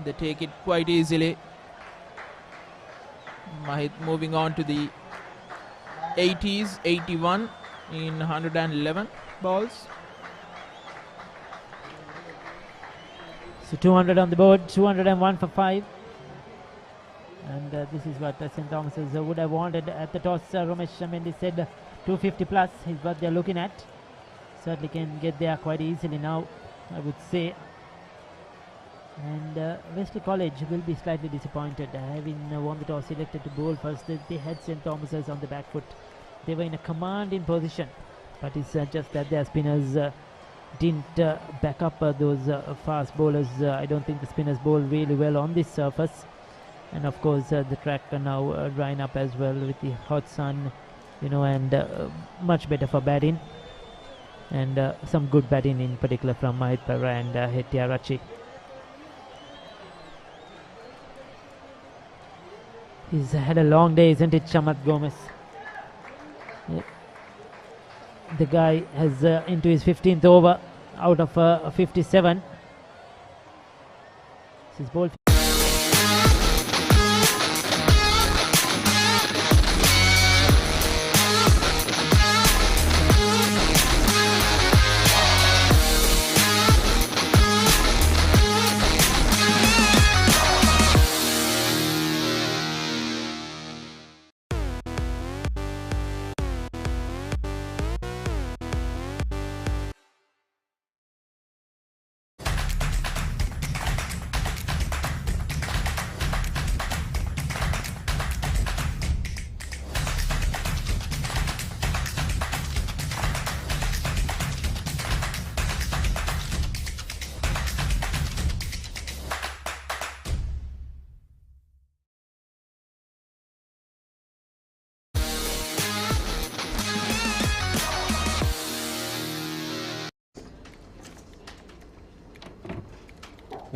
They take it quite easily. Mahit moving on to the 80s, 81 in 111 balls. So 200 on the board, 201 for 5. And this is what St. Thomas's would have wanted at the toss. Ramesh Mendy said 250 plus is what they're looking at. Certainly can get there quite easily now, I would say. And Wesley College will be slightly disappointed, having won the toss, selected to bowl first. They had St. Thomas's on the back foot. They were in a commanding position, but it's just that their spinners didn't back up those fast bowlers. I don't think the spinners bowl really well on this surface. And of course the track now drying up as well with the hot sun, and much better for batting. And some good batting in particular from Mahit Pereira and Shettyarachi. He's had a long day, isn't it, Chamat Gomez? Yeah. The guy has into his 15th over out of 57. This is ball.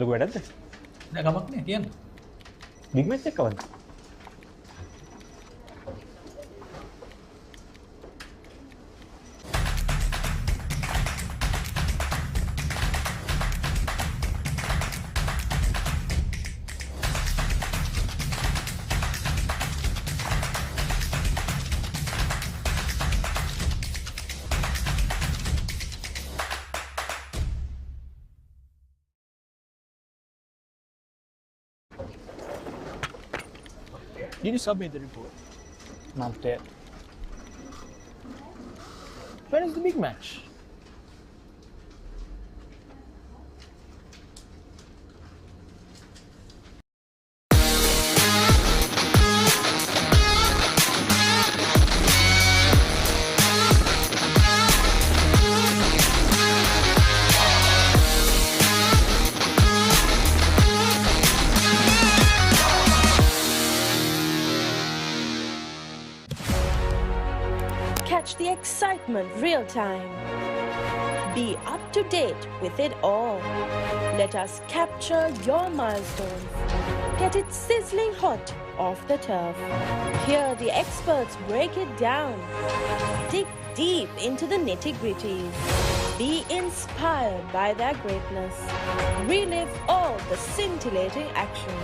ලොකු වැඩක්ද? නෑ ගමක් නෑ කියන්න. Big match එකක් කවද්ද? Did you submit the report? Not yet. When is the big match? Catch the excitement real time. Be up to date with it all. Let us capture your milestones. Get it sizzling hot off the turf. Hear the experts break it down. Dig deep into the nitty-gritties. Be inspired by their greatness. Relive all the scintillating action.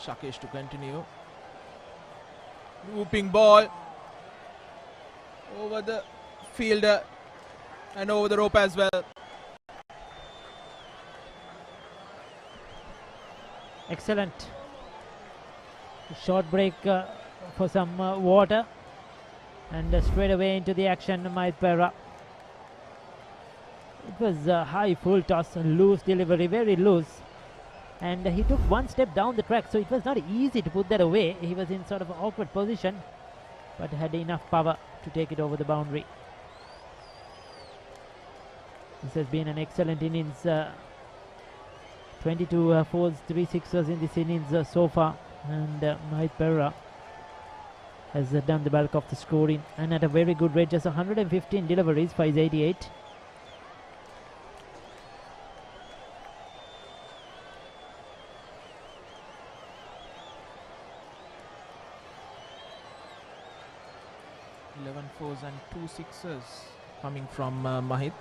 Shakesh to continue. Looping ball over the fielder and over the rope as well. Excellent. Short break for some water and straight away into the action. Papare. It was a high full toss, loose delivery, very loose. And he took one step down the track, so it was not easy to put that away. He was in sort of an awkward position, but had enough power to take it over the boundary. This has been an excellent innings. 22 fours, 3 sixers in this innings so far, and Papare has done the bulk of the scoring, and at a very good rate, just 115 deliveries for his 88. Fours and 2 sixers coming from Mahit.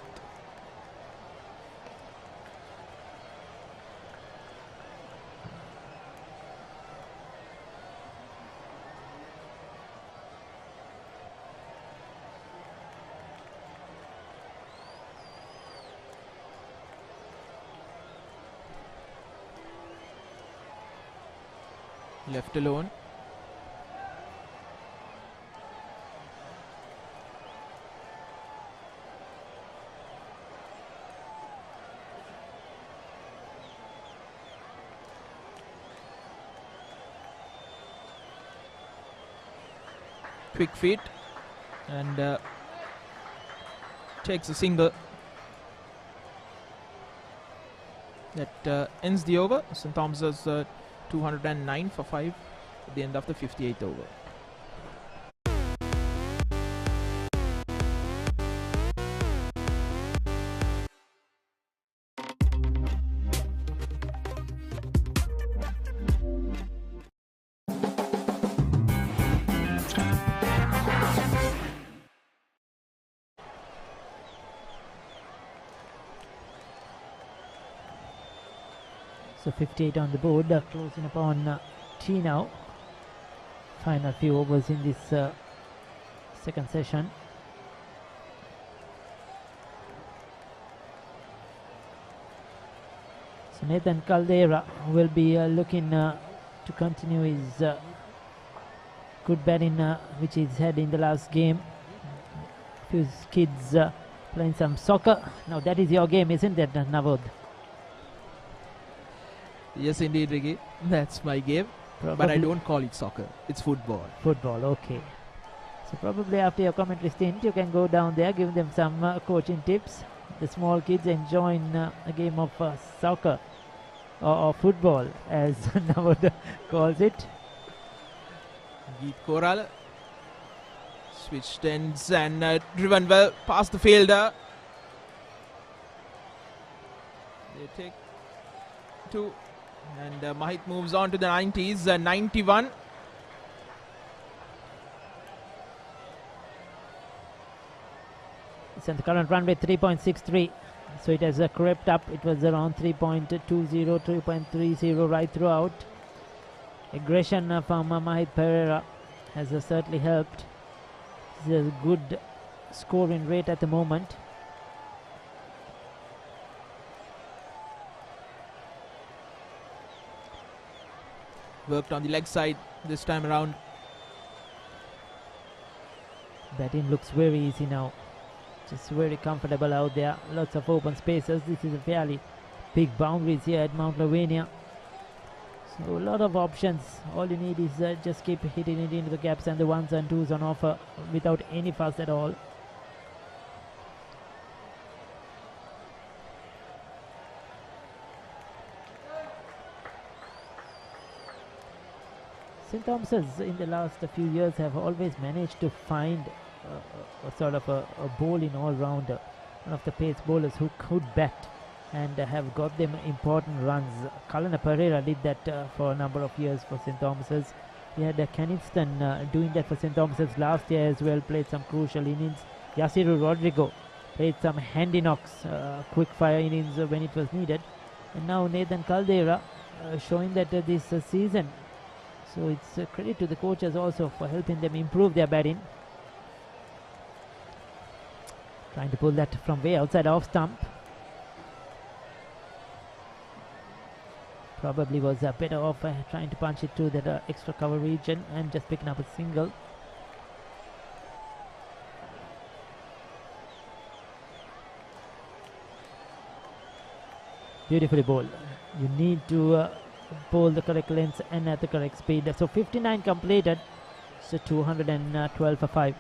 Left alone. Quick feet and takes a single that ends the over. St. Thomas's 209 for 5 at the end of the 58th over. So 58 on the board, closing upon T now. Final few overs in this second session. So Nathan Caldera will be looking to continue his good batting which he's had in the last game. Few kids playing some soccer. Now that is your game, isn't it, Navod? Yes, indeed, Ricky. That's my game. But I don't call it soccer. It's football. Football, okay. So probably after your commentary stint, you can go down there, give them some coaching tips. The small kids enjoying a game of soccer or football, as Navod calls it. Geet Koral Switched ends and driven well past the fielder. They take 2 and Mahit moves on to the 90s, 91. It's in the current run rate 3.63, so it has crept up. It was around 3.20, 3.30 right throughout. Aggression from Mahit Pereira has certainly helped. It's a good scoring rate at the moment. Worked on the leg side this time around. Batting looks very easy now. Just very comfortable out there. Lots of open spaces. This is a fairly big boundaries here at Mount Lavinia. So a lot of options. All you need is just keep hitting it into the gaps and the ones and twos on offer without any fuss at all. St. Thomas's in the last few years have always managed to find a sort of a bowling all-rounder, one of the pace bowlers who could bat and have got them important runs. Kalana Pereira did that for a number of years for St. Thomas's. We had Kennington doing that for St. Thomas's last year as well, played some crucial innings. Yasiru Rodrigo played some handy knocks, quick fire innings when it was needed. And now Nathan Caldera showing that this season. So it's a credit to the coaches also for helping them improve their batting. Trying to pull that from way outside off stump. Probably was better off trying to punch it to that extra cover region and just picking up a single. Beautifully bowled. You need to bowl the correct length and at the correct speed. So 59 completed. So 212 for 5.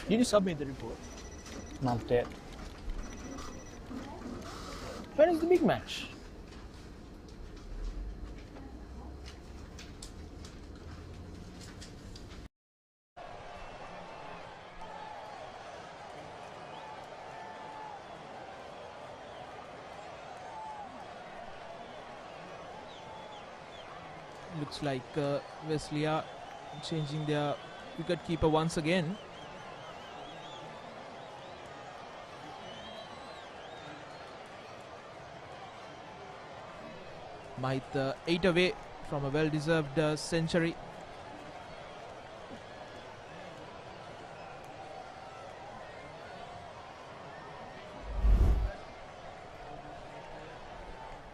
Did you submit the report? Not yet. When is the big match? Looks like Wesley are changing their wicket-keeper once again. Might 8 away from a well-deserved century.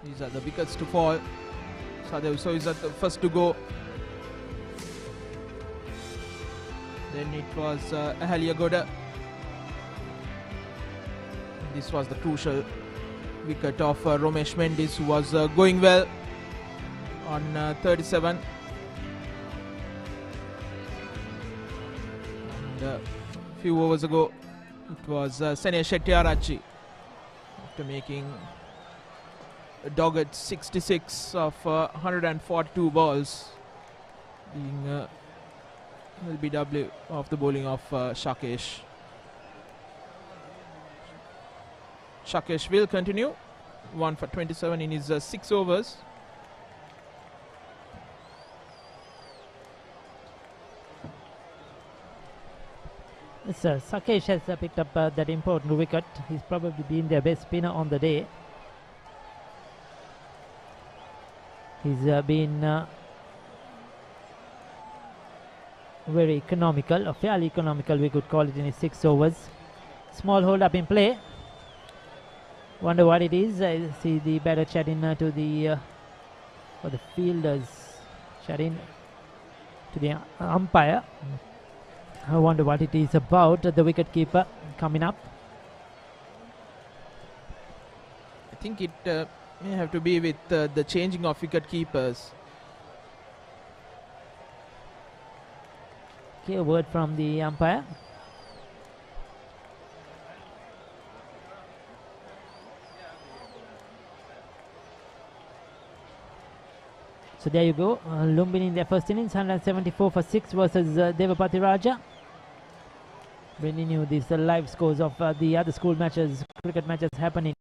These are the wickets to fall. Sathasivam is at the first to go. Then it was Ahaliagoda. This was the crucial wicket of Romesh Mendis, who was going well on 37. And a few overs ago, it was Sene Shettyarachchi, after making a dogged 66 of 142 balls, being LBW of the bowling of Shakesh. Shakesh will continue, 1 for 27 in his 6 overs. Yes, Sakesh has picked up that important wicket. He's probably been their best spinner on the day. He's been very economical, or fairly economical we could call it, in his 6 overs. Small hold up in play. Wonder what it is. I see the batter chatting to the or the fielders chatting to the umpire. I wonder what it is about. The wicket keeper coming up. I think it may have to be with the changing of wicket keepers. Okay, a word from the umpire. So there you go. Lumbini in their first innings, 174 for 6 versus Devapati Raja. Bringing you these live scores of the other school matches, cricket matches happening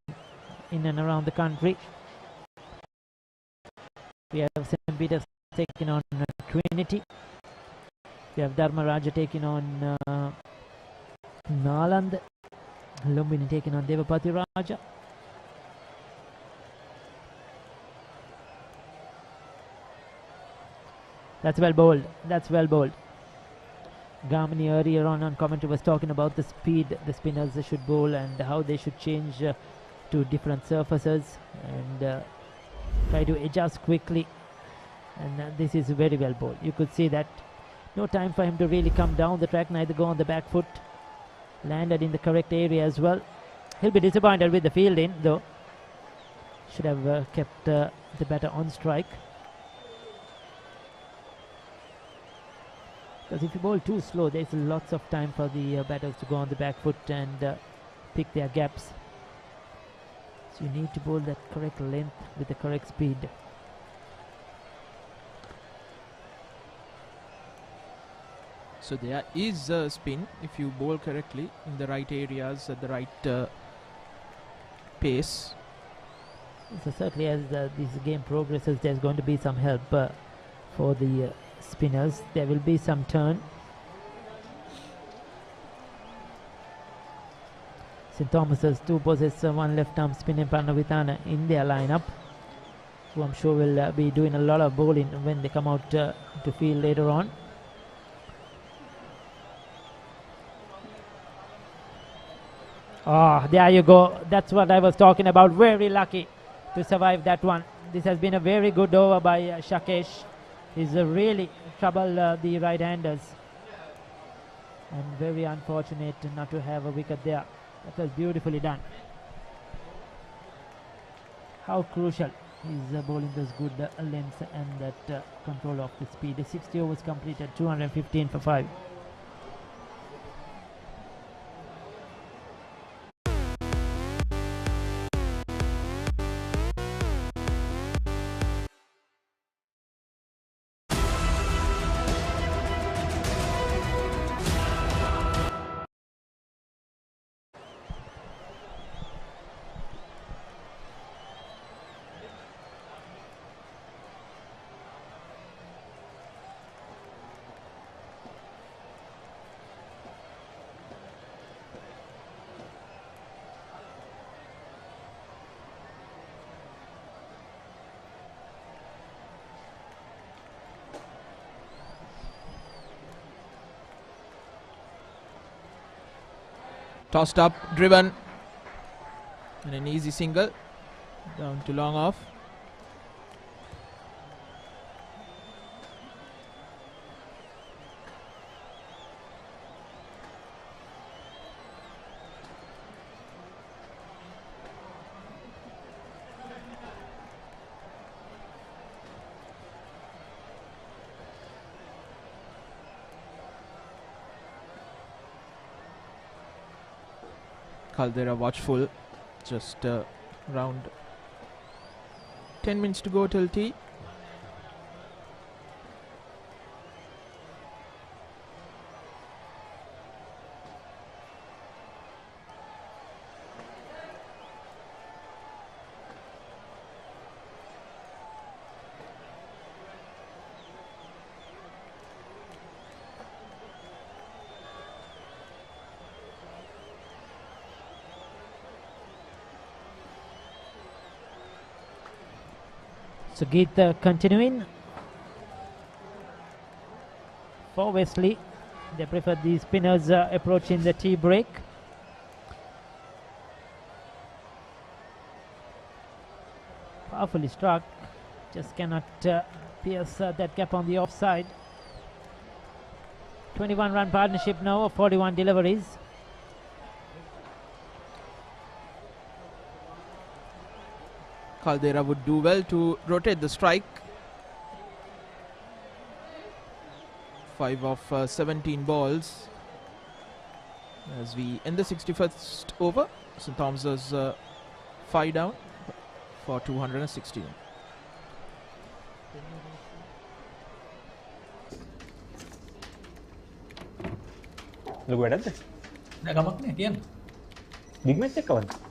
in and around the country. We have St. Peter's taking on Trinity. We have Dharma Raja taking on Naland. Lumbini taking on Devapati Raja. That's well bowled. That's well bowled. Gamini earlier on commentary was talking about the speed the spinners should bowl and how they should change to different surfaces and try to adjust quickly. And this is very well bowled. You could see that no time for him to really come down the track, neither go on the back foot. Landed in the correct area as well. He'll be disappointed with the fielding though. Should have kept the batter on strike. Because if you bowl too slow, there's lots of time for the batters to go on the back foot and pick their gaps. So you need to bowl that correct length with the correct speed. So there is a spin if you bowl correctly in the right areas at the right pace. So certainly as this game progresses, there's going to be some help for the spinners. There will be some turn. St. Thomas's do possess one left arm spinning Pranavithana in their lineup, who I'm sure will be doing a lot of bowling when they come out to field later on. Ah, there you go. That's what I was talking about. Very lucky to survive that one. This has been a very good over by Shakesh. He's really troubled the right-handers. And very unfortunate not to have a wicket there. That was beautifully done. How crucial is bowling those good lengths and that control of the speed. 60 overs completed, 215 for 5. Tossed up, driven, and an easy single down to long off. Caldera watchful, just around 10 minutes to go till tea. So Geet continuing for Wesley. They prefer the spinners approaching the tea break. Powerfully struck, just cannot pierce that gap on the offside. 21 run partnership now of 41 deliveries. Caldera would do well to rotate the strike. 5 of 17 balls. As we end the 61st over, St. Thomas's 5 down for 216. ලොකු වැඩක්ද? නෑ කමක් නෑ කියන්න. Big match එකක් කවද්ද?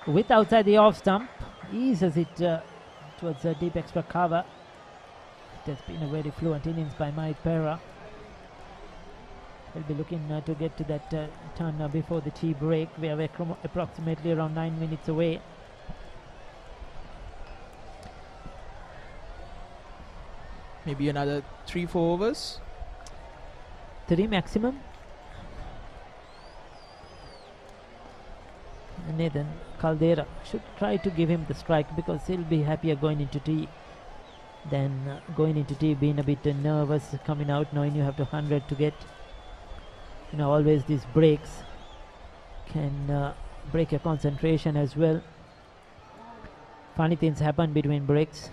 With outside the off stump, eases it towards a deep extra cover. It has been a very fluent innings by Papare. We'll be looking to get to that turn before the tea break. We are approximately around 9 minutes away. Maybe another 3-4 overs. 3 maximum. Nathan Caldera should try to give him the strike, because he'll be happier going into tea than going into tea being a bit nervous coming out, knowing you have to 100 to get. Always these breaks can break your concentration as well. Funny things happen between breaks.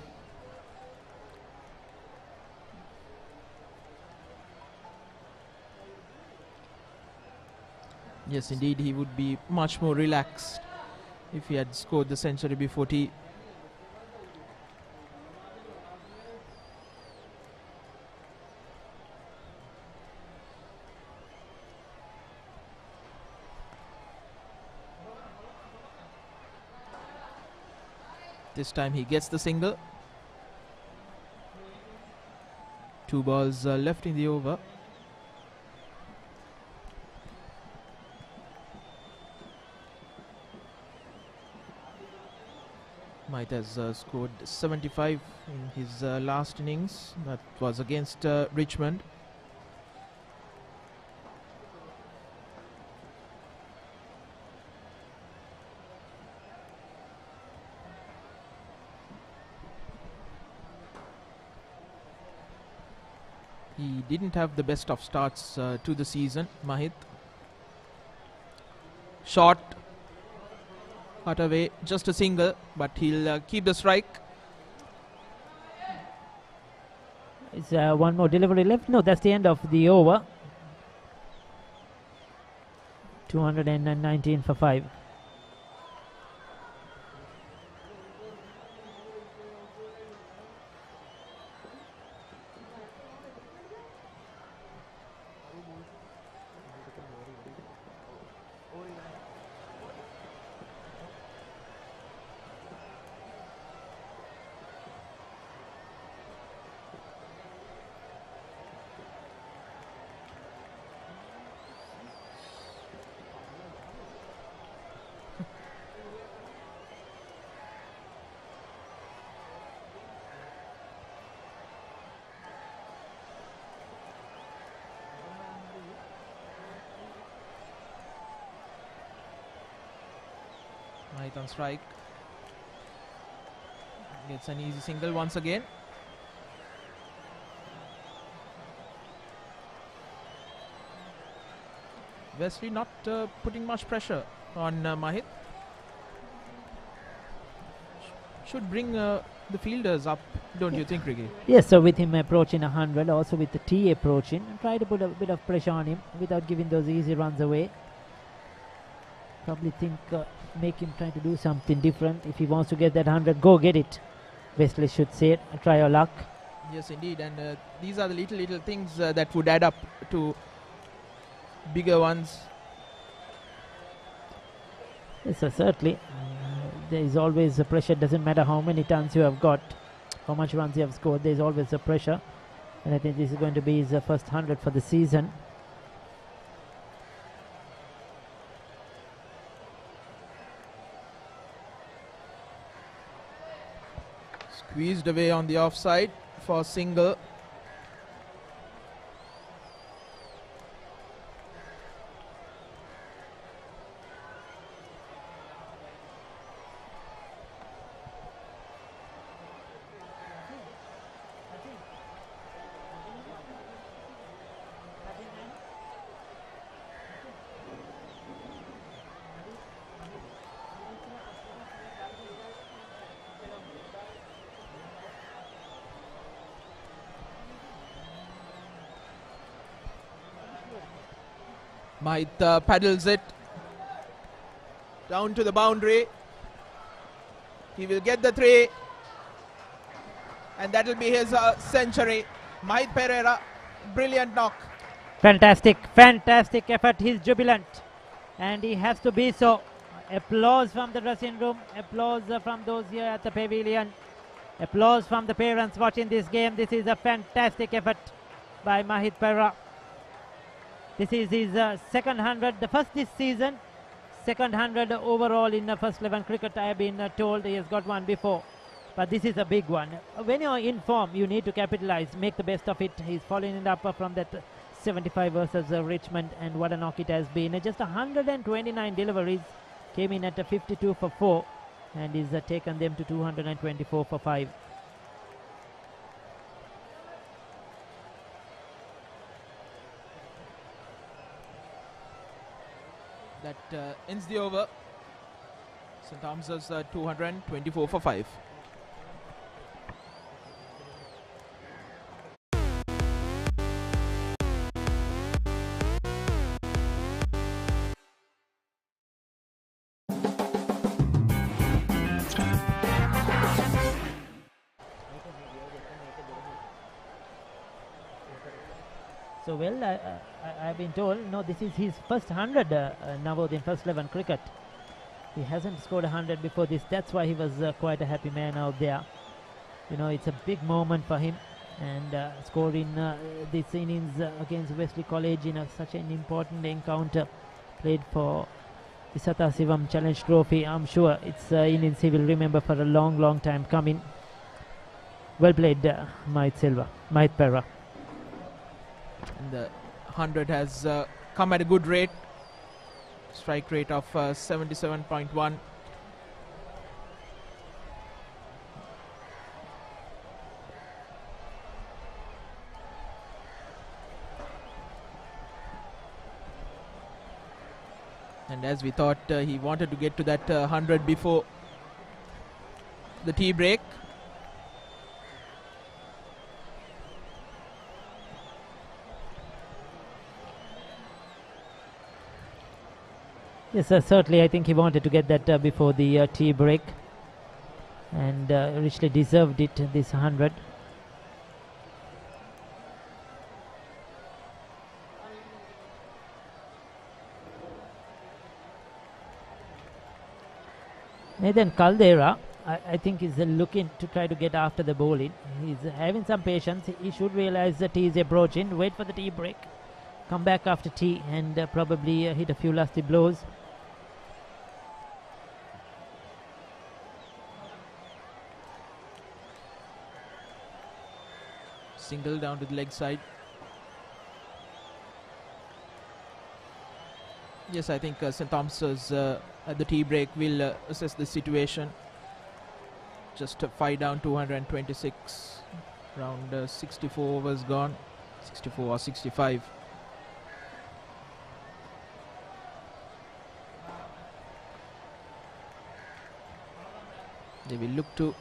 Yes, indeed, he would be much more relaxed if he had scored the century before tea. This time he gets the single. 2 balls left in the over. Might has scored 75 in his last innings. That was against Richmond. He didn't have the best of starts to the season, Mahit. Short. Cut away, just a single, but he'll keep the strike. Is one more delivery left? No, that's the end of the over. 219 for 5. Right on strike. Gets an easy single once again. Wesley not putting much pressure on Mahit. Should bring the fielders up, don't you think, Ricky? Yes, so with him approaching 100, also with the tee approaching, try to put a bit of pressure on him without giving those easy runs away. Probably think make him try to do something different. If he wants to get that 100, go get it. Wesley should say it. Try your luck. Yes, indeed. And these are the little things that would add up to bigger ones. Yes, so certainly. There is always a pressure. Doesn't matter how many tons you have got, how much runs you have scored. There is always a pressure. And I think this is going to be his first 100 for the season. Squeezed away on the offside for single. Mahit paddles it down to the boundary. He will get the 3, and that will be his century. Mahit Pereira, brilliant knock. Fantastic, fantastic effort. He's jubilant, and he has to be so. Applause from the dressing room, applause from those here at the pavilion, applause from the parents watching this game. This is a fantastic effort by Mahit Pereira. This is his second 100, the first this season, second 100 overall in the first 11 cricket. I have been told he has got one before, but this is a big one. When you're in form, you need to capitalize, make the best of it. He's following it up from that 75 versus Richmond, and what a knock it has been. Just 129 deliveries, came in at 52 for 4, and he's taken them to 224 for 5. That ends the over. St. Thomas's 224 for 5. So well, I've been told, no, this is his first 100 now in first 11 cricket. He hasn't scored 100 before this. That's why he was quite a happy man out there. You know, it's a big moment for him, and scoring this innings against Wesley College in such an important encounter played for the Sathasivam Challenge Trophy. I'm sure it's innings he will remember for a long, long time coming. Well played, Mahit Pereira. And the 100 has come at a good rate. Strike rate of 77.1. And as we thought, he wanted to get to that 100 before the tea break. Yes, certainly I think he wanted to get that before the tea break, and richly deserved it, this 100. Nathan Caldera, I think is looking to try to get after the bowling. He's having some patience. He should realize that he is approaching, wait for the tea break, come back after tea, and probably hit a few lusty blows. Single down to the leg side. Yes, I think St. Thomas's at the tea break will assess the situation. Just 5 down, 226. Around 64 overs gone. 64 or 65. They will look to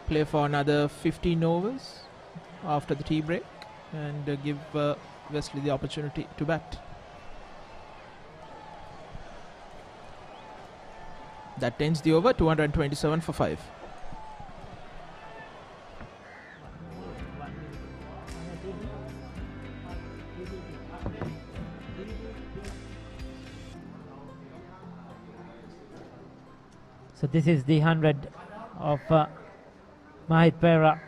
play for another 15 overs after the tea break and give Wesley the opportunity to bat. That ends the over, 227 for 5. So this is the 100 of Mahit Pereira.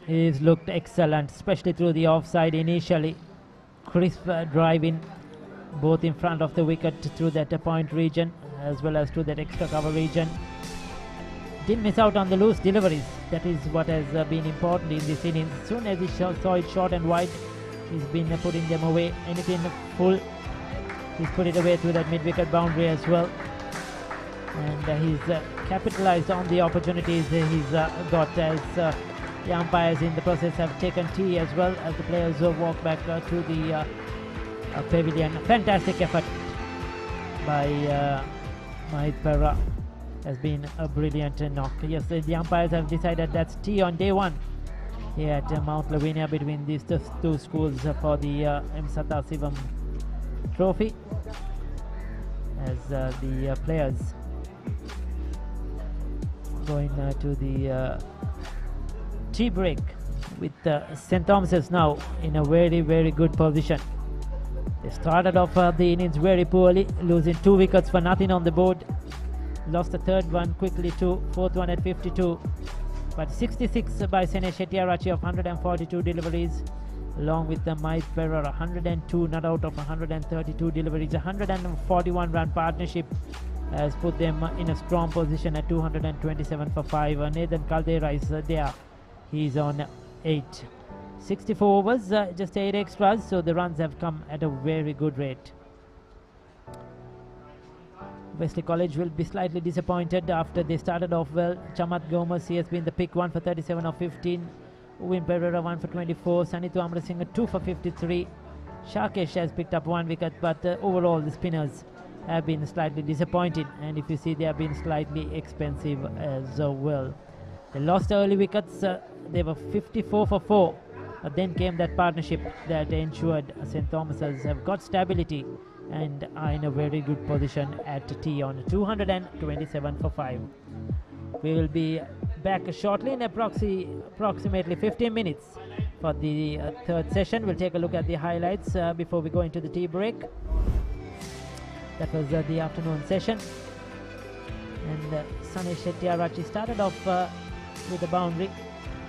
He's looked excellent, especially through the offside initially. Crisp driving both in front of the wicket through that point region as well as to that extra cover region. Didn't miss out on the loose deliveries. That is what has been important in this innings. As soon as he saw it short and wide, he's been putting them away. Anything full, he's put it away through that mid-wicket boundary as well. And he's capitalized on the opportunities he's got, as the umpires in the process have taken tea as well as the players walk back to the pavilion. Fantastic effort by Mahit Pereira. Has been a brilliant knock. Yes, the umpires have decided that's tea on day one here at Mount Lavinia between these two schools for the Sathasivam trophy as the players going to the tea break with St. Thomas's now in a very, very good position. They started off the innings very poorly, losing 2 wickets for nothing on the board. Lost the third one quickly too, fourth one at 52. But 66 by Sene Shettiarachchi of 142 deliveries, along with the Mike Ferrer 102 not out of 132 deliveries. 141 run partnership has put them in a strong position at 227 for 5. Nathan Caldera is there. He's on 8. 64 overs, just 8 extras, so the runs have come at a very good rate. Wesley College will be slightly disappointed after they started off well. Chamat Gomes, he has been the pick, 1 for 37 of 15. Uwin Pereira 1 for 24. Sanithu Amrasinghe 2 for 53. Shakesh has picked up 1 wicket, but overall the spinners have been slightly disappointing, and if you see, they have been slightly expensive as well. They lost early wickets, they were 54 for 4, but then came that partnership that ensured St. Thomas's have got stability and are in a very good position at tea on 227 for 5. We will be back shortly in approximately 15 minutes for the third session. We'll take a look at the highlights before we go into the tea break. That was the afternoon session, and Sene Shettiarachchi started off with a boundary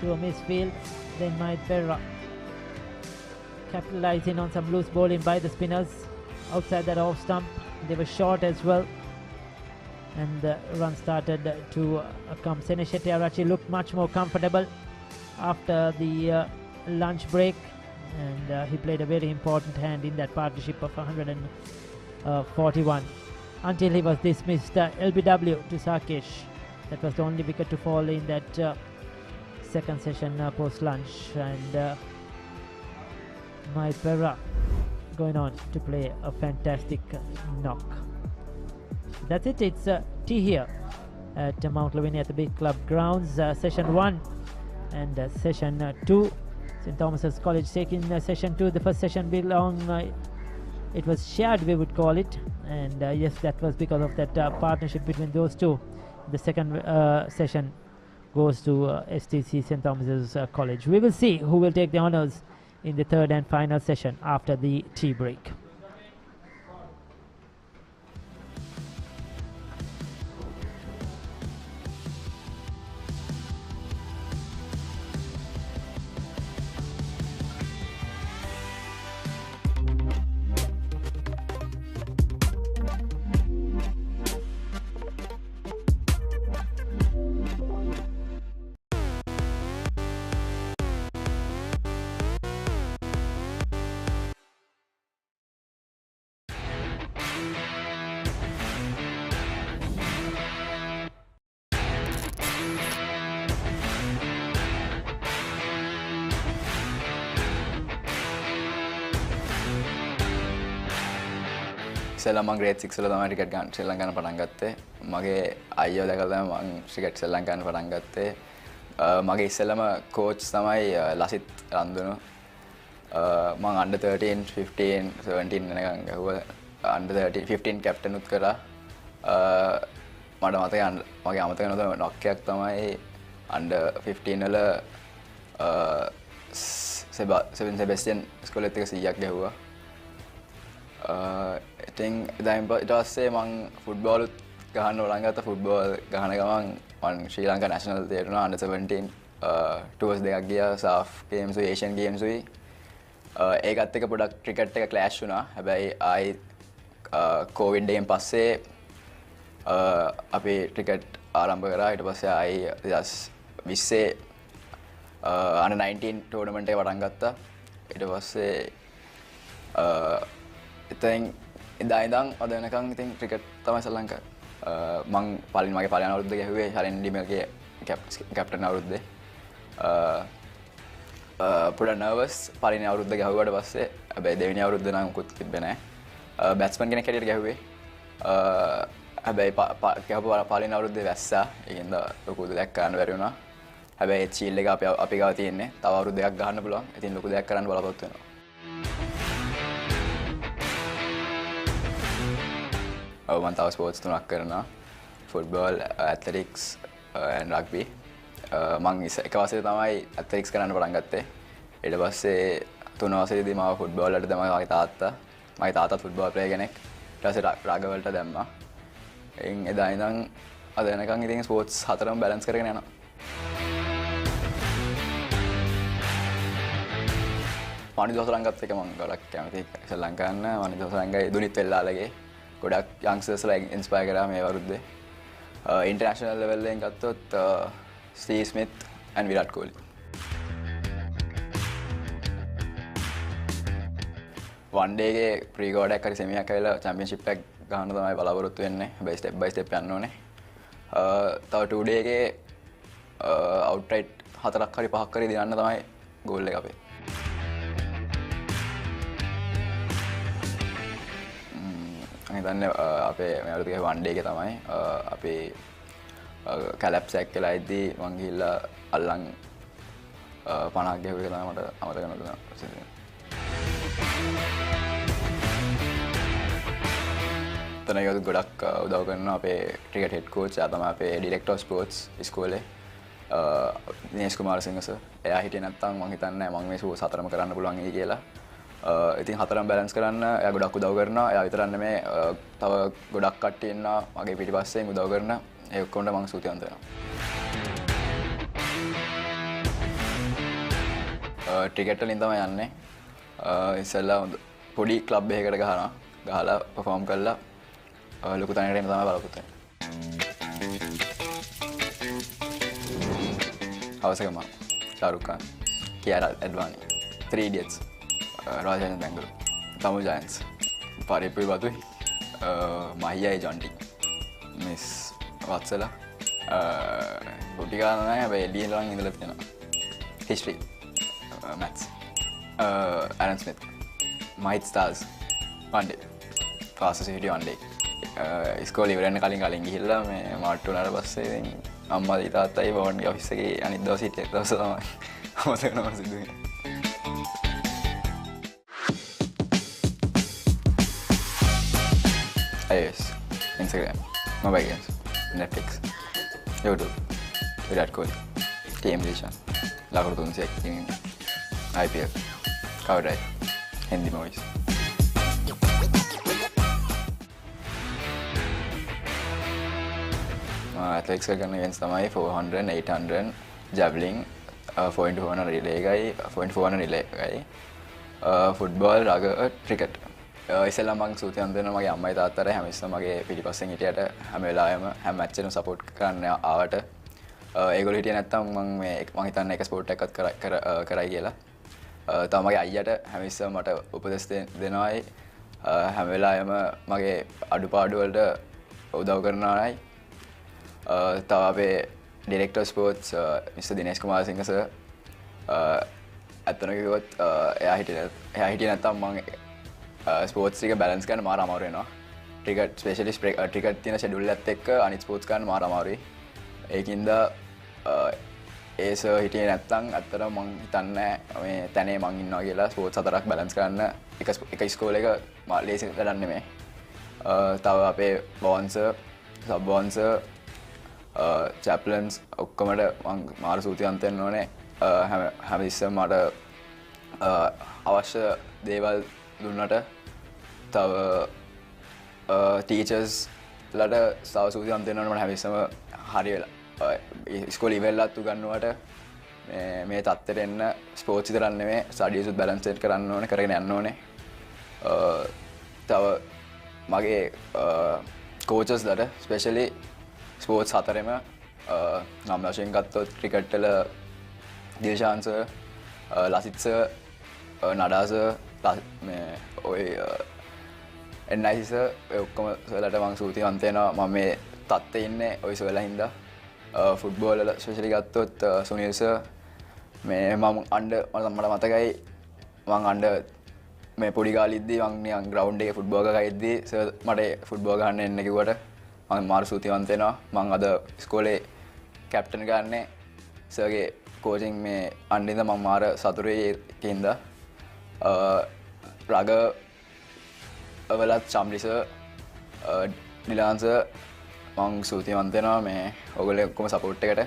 to a misfield. Then Mike Ferrer capitalizing on some loose bowling by the spinners outside that off stump. They were short as well, and the run started to come. Sene Shettiarachchi looked much more comfortable after the lunch break, and he played a very important hand in that partnership of 141 until he was dismissed. LBW to Sakesh. That was the only wicket to fall in that second session post lunch, and Mike Ferrer going on to play a fantastic knock. That's it. It's tea here at Mount Lavinia at the Big Club Grounds. Session 1 and session 2. St. Thomas's College taking session 2. The first session it was shared, we would call it, and yes, that was because of that partnership between those two. The second session goes to STC St. Thomas's College. We will see who will take the honours in the third and final session after the tea break. ඉස්සෙල්ලා මම grade 6 වල තමයි cricket ගන්න ශ්‍රී ලංකාවේ පටන් ගත්තේ. මගේ අයියෝ දැකලා තමයි මම ක්‍රිකට් ශ්‍රී ලංකාවේ පටන් ගත්තේ. මගේ ඉස්සෙල්ලාම coach තමයි ලසිත් රන්දුන. මම under 13, 15, 17 වෙනකන් ගහුවා. under 13, 15 captain උත් කරා. මට මතකයි මගේ අමතක වෙන knock එකක් තමයි under 15 වල Sebastian ස්කෝලෙත් එක 100ක් ගැහුවා. ඉතින් ඊට පස්සේ මම ෆුට්බෝල් ගහන්න පටන් ගත්තා. ෆුට්බෝල් ගහන ගමන් මම ශ්‍රී ලංකා නැෂනල් තේරුණා. under 17 tours දෙකක් ගියා. SAF games උයි Asian games උයි. ඒකත් එක්ක පොඩක් ක්‍රිකට් එක ක්ලෑෂ් වුණා. හැබැයි ආයි COVID එකෙන් පස්සේ අපි ක්‍රිකට් ආරම්භ කරා. ඊට පස්සේ ආයි 2020 under 19 tournament එක පටන් ගත්තා. ඊට පස්සේ ඉතින් ඉඳන් අද වෙනකන් ඉතින් ක්‍රිකට් තමයි ශ්‍රී ලංකාවේ. මම මගේ පළවෙනි අවුරුද්ද ගැහුවේ ශරෙන් ඩිමල්ගේ කැප්ටන් අවුරුද්දේ. පොඩ්ඩක් නර්වස් පළවෙනි අවුරුද්ද ගැහුවාට පස්සේ. හැබැයි දෙවෙනි අවුරුද්ද නම් මුකුත් තිබ්බේ නැහැ. බැට්ස්මන් කෙනෙක් හැටියට ගැහුවේ. හැබැයි ගැහුව පළවෙනි අවුරුද්දේ වැස්සා. ඒකින්ද ලොකු දෙයක් කරන්න බැරි වුණා. හැබැයි චීල් එක අපි ගාව තියෙන්නේ. තව අවුරුදු දෙකක් ගහන්න පුළුවන්. ඉතින් ලොකු දෙයක් කරන්න බලාපොරොත්තු වෙනවා. මම තව ස්පෝර්ට්ස් තුනක් කරනවා. Football, athletics and rugby. මම එක වසරේ තමයි ඇත්ලටික්ස් කරන්න පටන් ගත්තේ. ඊට පස්සේ 3 වසරේදී මාව ෆුට්බෝල් වලට තමයි මගේ තාත්තා ෆුට්බෝල් ප්ලේයර් කෙනෙක්. ඊට පස්සේ රග වලට දැම්මා. එදා ඉඳන් අද වෙනකන් ඉතින් ස්පෝර්ට්ස් හතරම බැලන්ස් කරගෙන යනවා. වනිදා සරංගත් එක මම ගොඩක් කැමතියි ශ්‍රී ලංකාන්න. වනිදා සරංගයි දුනිත් වෙල්ලාලගේ ගොඩක් යංග්ස්ටර්ස්ලා ඉන්ස්පයර් කරා මේ වරුද්දේ. ඉන්ටර්නැෂනල් ලෙවල් එකෙන් ගත්තොත් Steve Smith and Virat Kohli. One day එකේ ප්‍රී-කෝඩ් එකක් හරි සෙමියක් ඇවිල්ලා චැම්පියන්ෂිප් එකක් ගන්න තමයි බලාපොරොත්තු වෙන්නේ. හැබැයි ස්ටෙප් බයි ස්ටෙප් යන්න ඕනේ. තව 2 ඩේ එකේ අවුට්රයිට් 4ක් හරි 5ක් හරි දිනන්න තමයි ගෝල් එක අපේ. හිතන්නේ අපේ මේ වරුද්දේ වන් ඩේ එකේ තමයි අපේ කැලැප් සැක් වෙලා ඉද්දී මං ගිහිල්ලා අල්ලන් 50ක් ගෙවුව එක තමයි මට අමතක නොවෙනවා. තනයත් ගොඩක් උදව් කරනවා අපේ ක්‍රිකට් හෙඩ් කෝච්. එයා තමයි අපේ ඩිරෙක්ටර් ස්පෝර්ට්ස් ඉස්කෝලේ දිනේෂ් කුමාරසිංහ සර්. එයා හිටියේ නැත්නම් මං හිතන්නේ නැහැ මං මේ ස්පෝර්ට්ස් හතරම කරන්න පුළුවන් ඉයි කියලා. ඉතින් හතරම බැලන්ස් කරන්න එයා ගොඩක් උදව් කරනවා. එයා විතරක් නෙමෙයි තව ගොඩක් කට්ටිය ඉන්නවා මගේ පිටිපස්සෙන් උදව් කරන. ඒ ඔක්කොන්ට මම ස්තුතිවන්ත වෙනවා. ක්‍රිකට් වලින් තමයි යන්නේ. ඉස්සෙල්ලා පොඩි ක්ලබ් එකකට ගහලා පර්ෆෝම් කරලා ලොකු තැනකට එන්න තමයි බලාපොරොත්තු වෙන්නේ. අවසකම ශාරුක් ખાન, කියාරා ඇඩ්වානි, 3 Idiots, රාජානන් බැංගලෝර, තමු ජයන්ට්ස්, පරිප්පුයි බතුයි, මහියයි ජොන්ටි, මිස් වත්සලා, පොඩි කාලේ නෑ හැබැයි එළියෙන් ළඟ ඉඳලා තියෙනවා. History, maths, Aaron Smith, might stars, one day, fast city one day. ඉස්කෝලේ ඉවර වෙන්න කලින් ගිහිල්ලා මේ මාට්ටු වුණාට පස්සේ ඉතින් අම්මා තාත්තයි බවන්ගේ ඔෆිස් එකේ අනිත් දවස් හිටිය දවස් තමයි අමතක වෙනවා සිද්ධ වෙන්නේ. iOS, Instagram, mobile games, Netflix, YouTube, Virat Kohli, TM Dishan, Lakuru 300 IPL, Cover Drive, Hindi movies. Athletics කරන events තමයි 400, 800, javelin, 4x400 relay එකයි, 4x400 relay එකයි, football, rugby, cricket. ඉස්සෙල්ලා මම සූතියන් දෙනවා මගේ අම්මයි තාත්තට හැමතිස්සම මගේ පිටිපස්සෙන් හිටියට හැම වෙලාවෙම හැම මැච් එකම සපෝට් කරන්න ආවට ඒගොල්ලෝ හිටියේ නැත්තම් මම හිතන්නේ එක ස්පෝර්ට් එකක්වත් කරයි කියලා. තව මගේ අයියට හැමතිස්සම මට උපදෙස් දෙනවායි හැම වෙලාවෙම මගේ අඩුපාඩු වලට උදව් කරනවායි. තව අපේ director sports mister Dinesh Kumarasinghe sir අතන කිව්වොත් එයා හිටියේ නැත්තම් මම ස්පෝර්ට්ස් එක බැලන්ස් කරන්න මාර අමාරු වෙනවා. ක්‍රිකට් ස්පෙෂලි ක්‍රිකට් තියෙන ෂෙඩියුල් එකත් එක්ක අනිත් ස්පෝර්ට්ස් කරන්න මාර අමාරුයි. ඒකින්ද ඒ සර් හිටියේ නැත්තම් අත්තට මං හිතන්නේ මේ තැනේ මං ඉන්නවා කියලා ස්පෝර්ට්ස් හතරක් බැලන්ස් කරන්න එක ඉස්කෝලේ එක ලේසි වැඩක් නෙමෙයි. තව අපේ බෝන්සර්, සබ් බෝන්සර්, චැප්ලන්ස් ඔක්කොමට මං මාර සූතිවන්ත වෙන්න ඕනේ. හැමතිස්සෙම මට අවශ්‍ය දේවල් දුන්නට තව ටීචර්ස් ලට තව සූතිවන්ත වෙන්න ඕනේ. මට හැමතිස්සෙම හරි වෙලා ඉස්කෝලේ ඉවරලත් උගන්වුවට මේ තත්ත්වයට එන්න ස්පෝර්ට්ස් විතරක් නෙමෙයි ස්ටඩීස් උත් බැලන්ස් කරන්න ඕනේ, කරගෙන යන්න ඕනේ. තව මගේ කෝචස්ලට ස්පෙෂලි ස්පෝර්ට්ස් හතරෙම නම් වශයෙන් ගත්තොත් ක්‍රිකට් වල දිල්ෂාන් සර්, ලසිත් සර්, නඩා සර්, මේ ඔය NIC සර් ඔක්කොම සර්ලට මම සූතිවන්ත වෙනවා. මම මේ තත්ත්වයේ ඉන්නේ ඔය සර්ලා හින්දා. ෆුට්බෝල් වල ස්පෙෂලි ගත්තොත් සුනිල් සර් මේ මම මට මතකයි මම අnder මේ පොඩි කාලෙද්දී මම නිකන් ග්‍රවුන්ඩ් එකේ ෆුට්බෝල් ගහලා ඉද්දී සර් මට ෆුට්බෝල් ගහන්න එන්න කිව්වට මම මාර සූතිවන්ත වෙනවා. මම අද ඉස්කෝලේ කැප්ටන් ගන්නේ සර්ගේ කෝචින් මේ අන්නින්ද මම මාර සතුටුයි ඒකින්ද. රග වලත් චම්ලි සර්, ඩිලාන්ස මං සූතියවන්ත වෙනවා මේ ඔයගොල්ලෝ ඔක්කොම සපෝට් එකට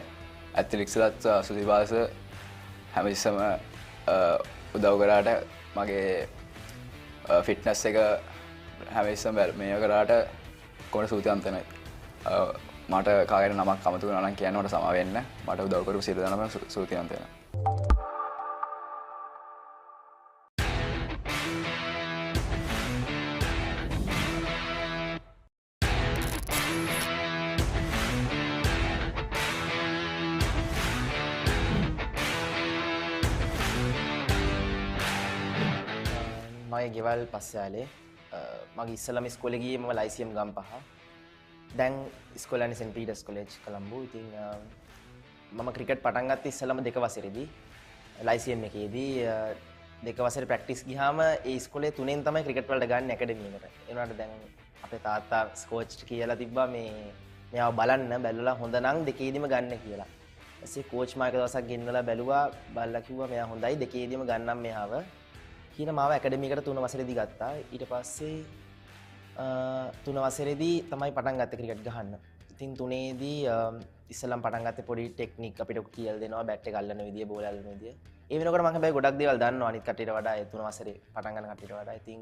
ඇත්ලික්ස්ලත් සුදිවාස හැමතිස්සම උදව් කරාට මගේ ෆිට්නස් එක හැමතිස්සම මේ කරාට කොහොමද සූතියවන්ත වෙනයි මට කාගෙන් නමක් අමතක වුණා නම් කියන්න මට සමා වෙන්න මට උදව් කරපු සියලු දෙනාම සූතියවන්ත වෙනවා මගේ ගෙවල් පස්සයාලේ මගේ ඉස්සලම ඉස්කෝලේ ගියේ මම ලයිසියම් ගම්පහ දැන් ඉස්කෝලේ යන්නේ සෙන්ට් පීටර්ස් කොලෙජ් කොළඹ ඉතින් මම ක්‍රිකට් පටන් ගත්තේ ඉස්සලම 2 වසරේදී ලයිසියම් එකේදී 2 වසරේ ප්‍රැක්ටිස් ගියාම ඒ ඉස්කෝලේ 3න් තමයි ක්‍රිකට් වලට ගන්න ඇකඩමි එකට ඒ වුණාට දැන් අපේ තාත්තා කෝච් කියලා තිබ්බා මේ මෙයාව බලන්න බැලුවලා හොඳ නම් 2ේදීම ගන්න කියලා ඊපස්සේ කෝච් මාක දවසක් ගෙන්නලා බැලුවා බලලා කිව්වා මෙයා හොඳයි 2ේදීම ගන්නම් මෙයාව කියන මාව ඇකඩමි එකට 3 වසරේදී ගත්තා. ඊට පස්සේ 3 වසරේදී තමයි පටන් ගත්තේ ක්‍රිකට් ගහන්න. ඉතින් 3ේදී ඉස්සලම් පටන් ගත්තේ පොඩි ටෙක්නික් අපිට කියලා දෙනවා බැට් එක අල්ලන විදිය, බෝල අල්ලන විදිය. ඒ වෙනකොට මම හැබැයි ගොඩක් දේවල් දන්නවා අනිත් කට්ටියට වඩා ඒ 3 වසරේ පටන් ගන්න කට්ටියට වඩා. ඉතින්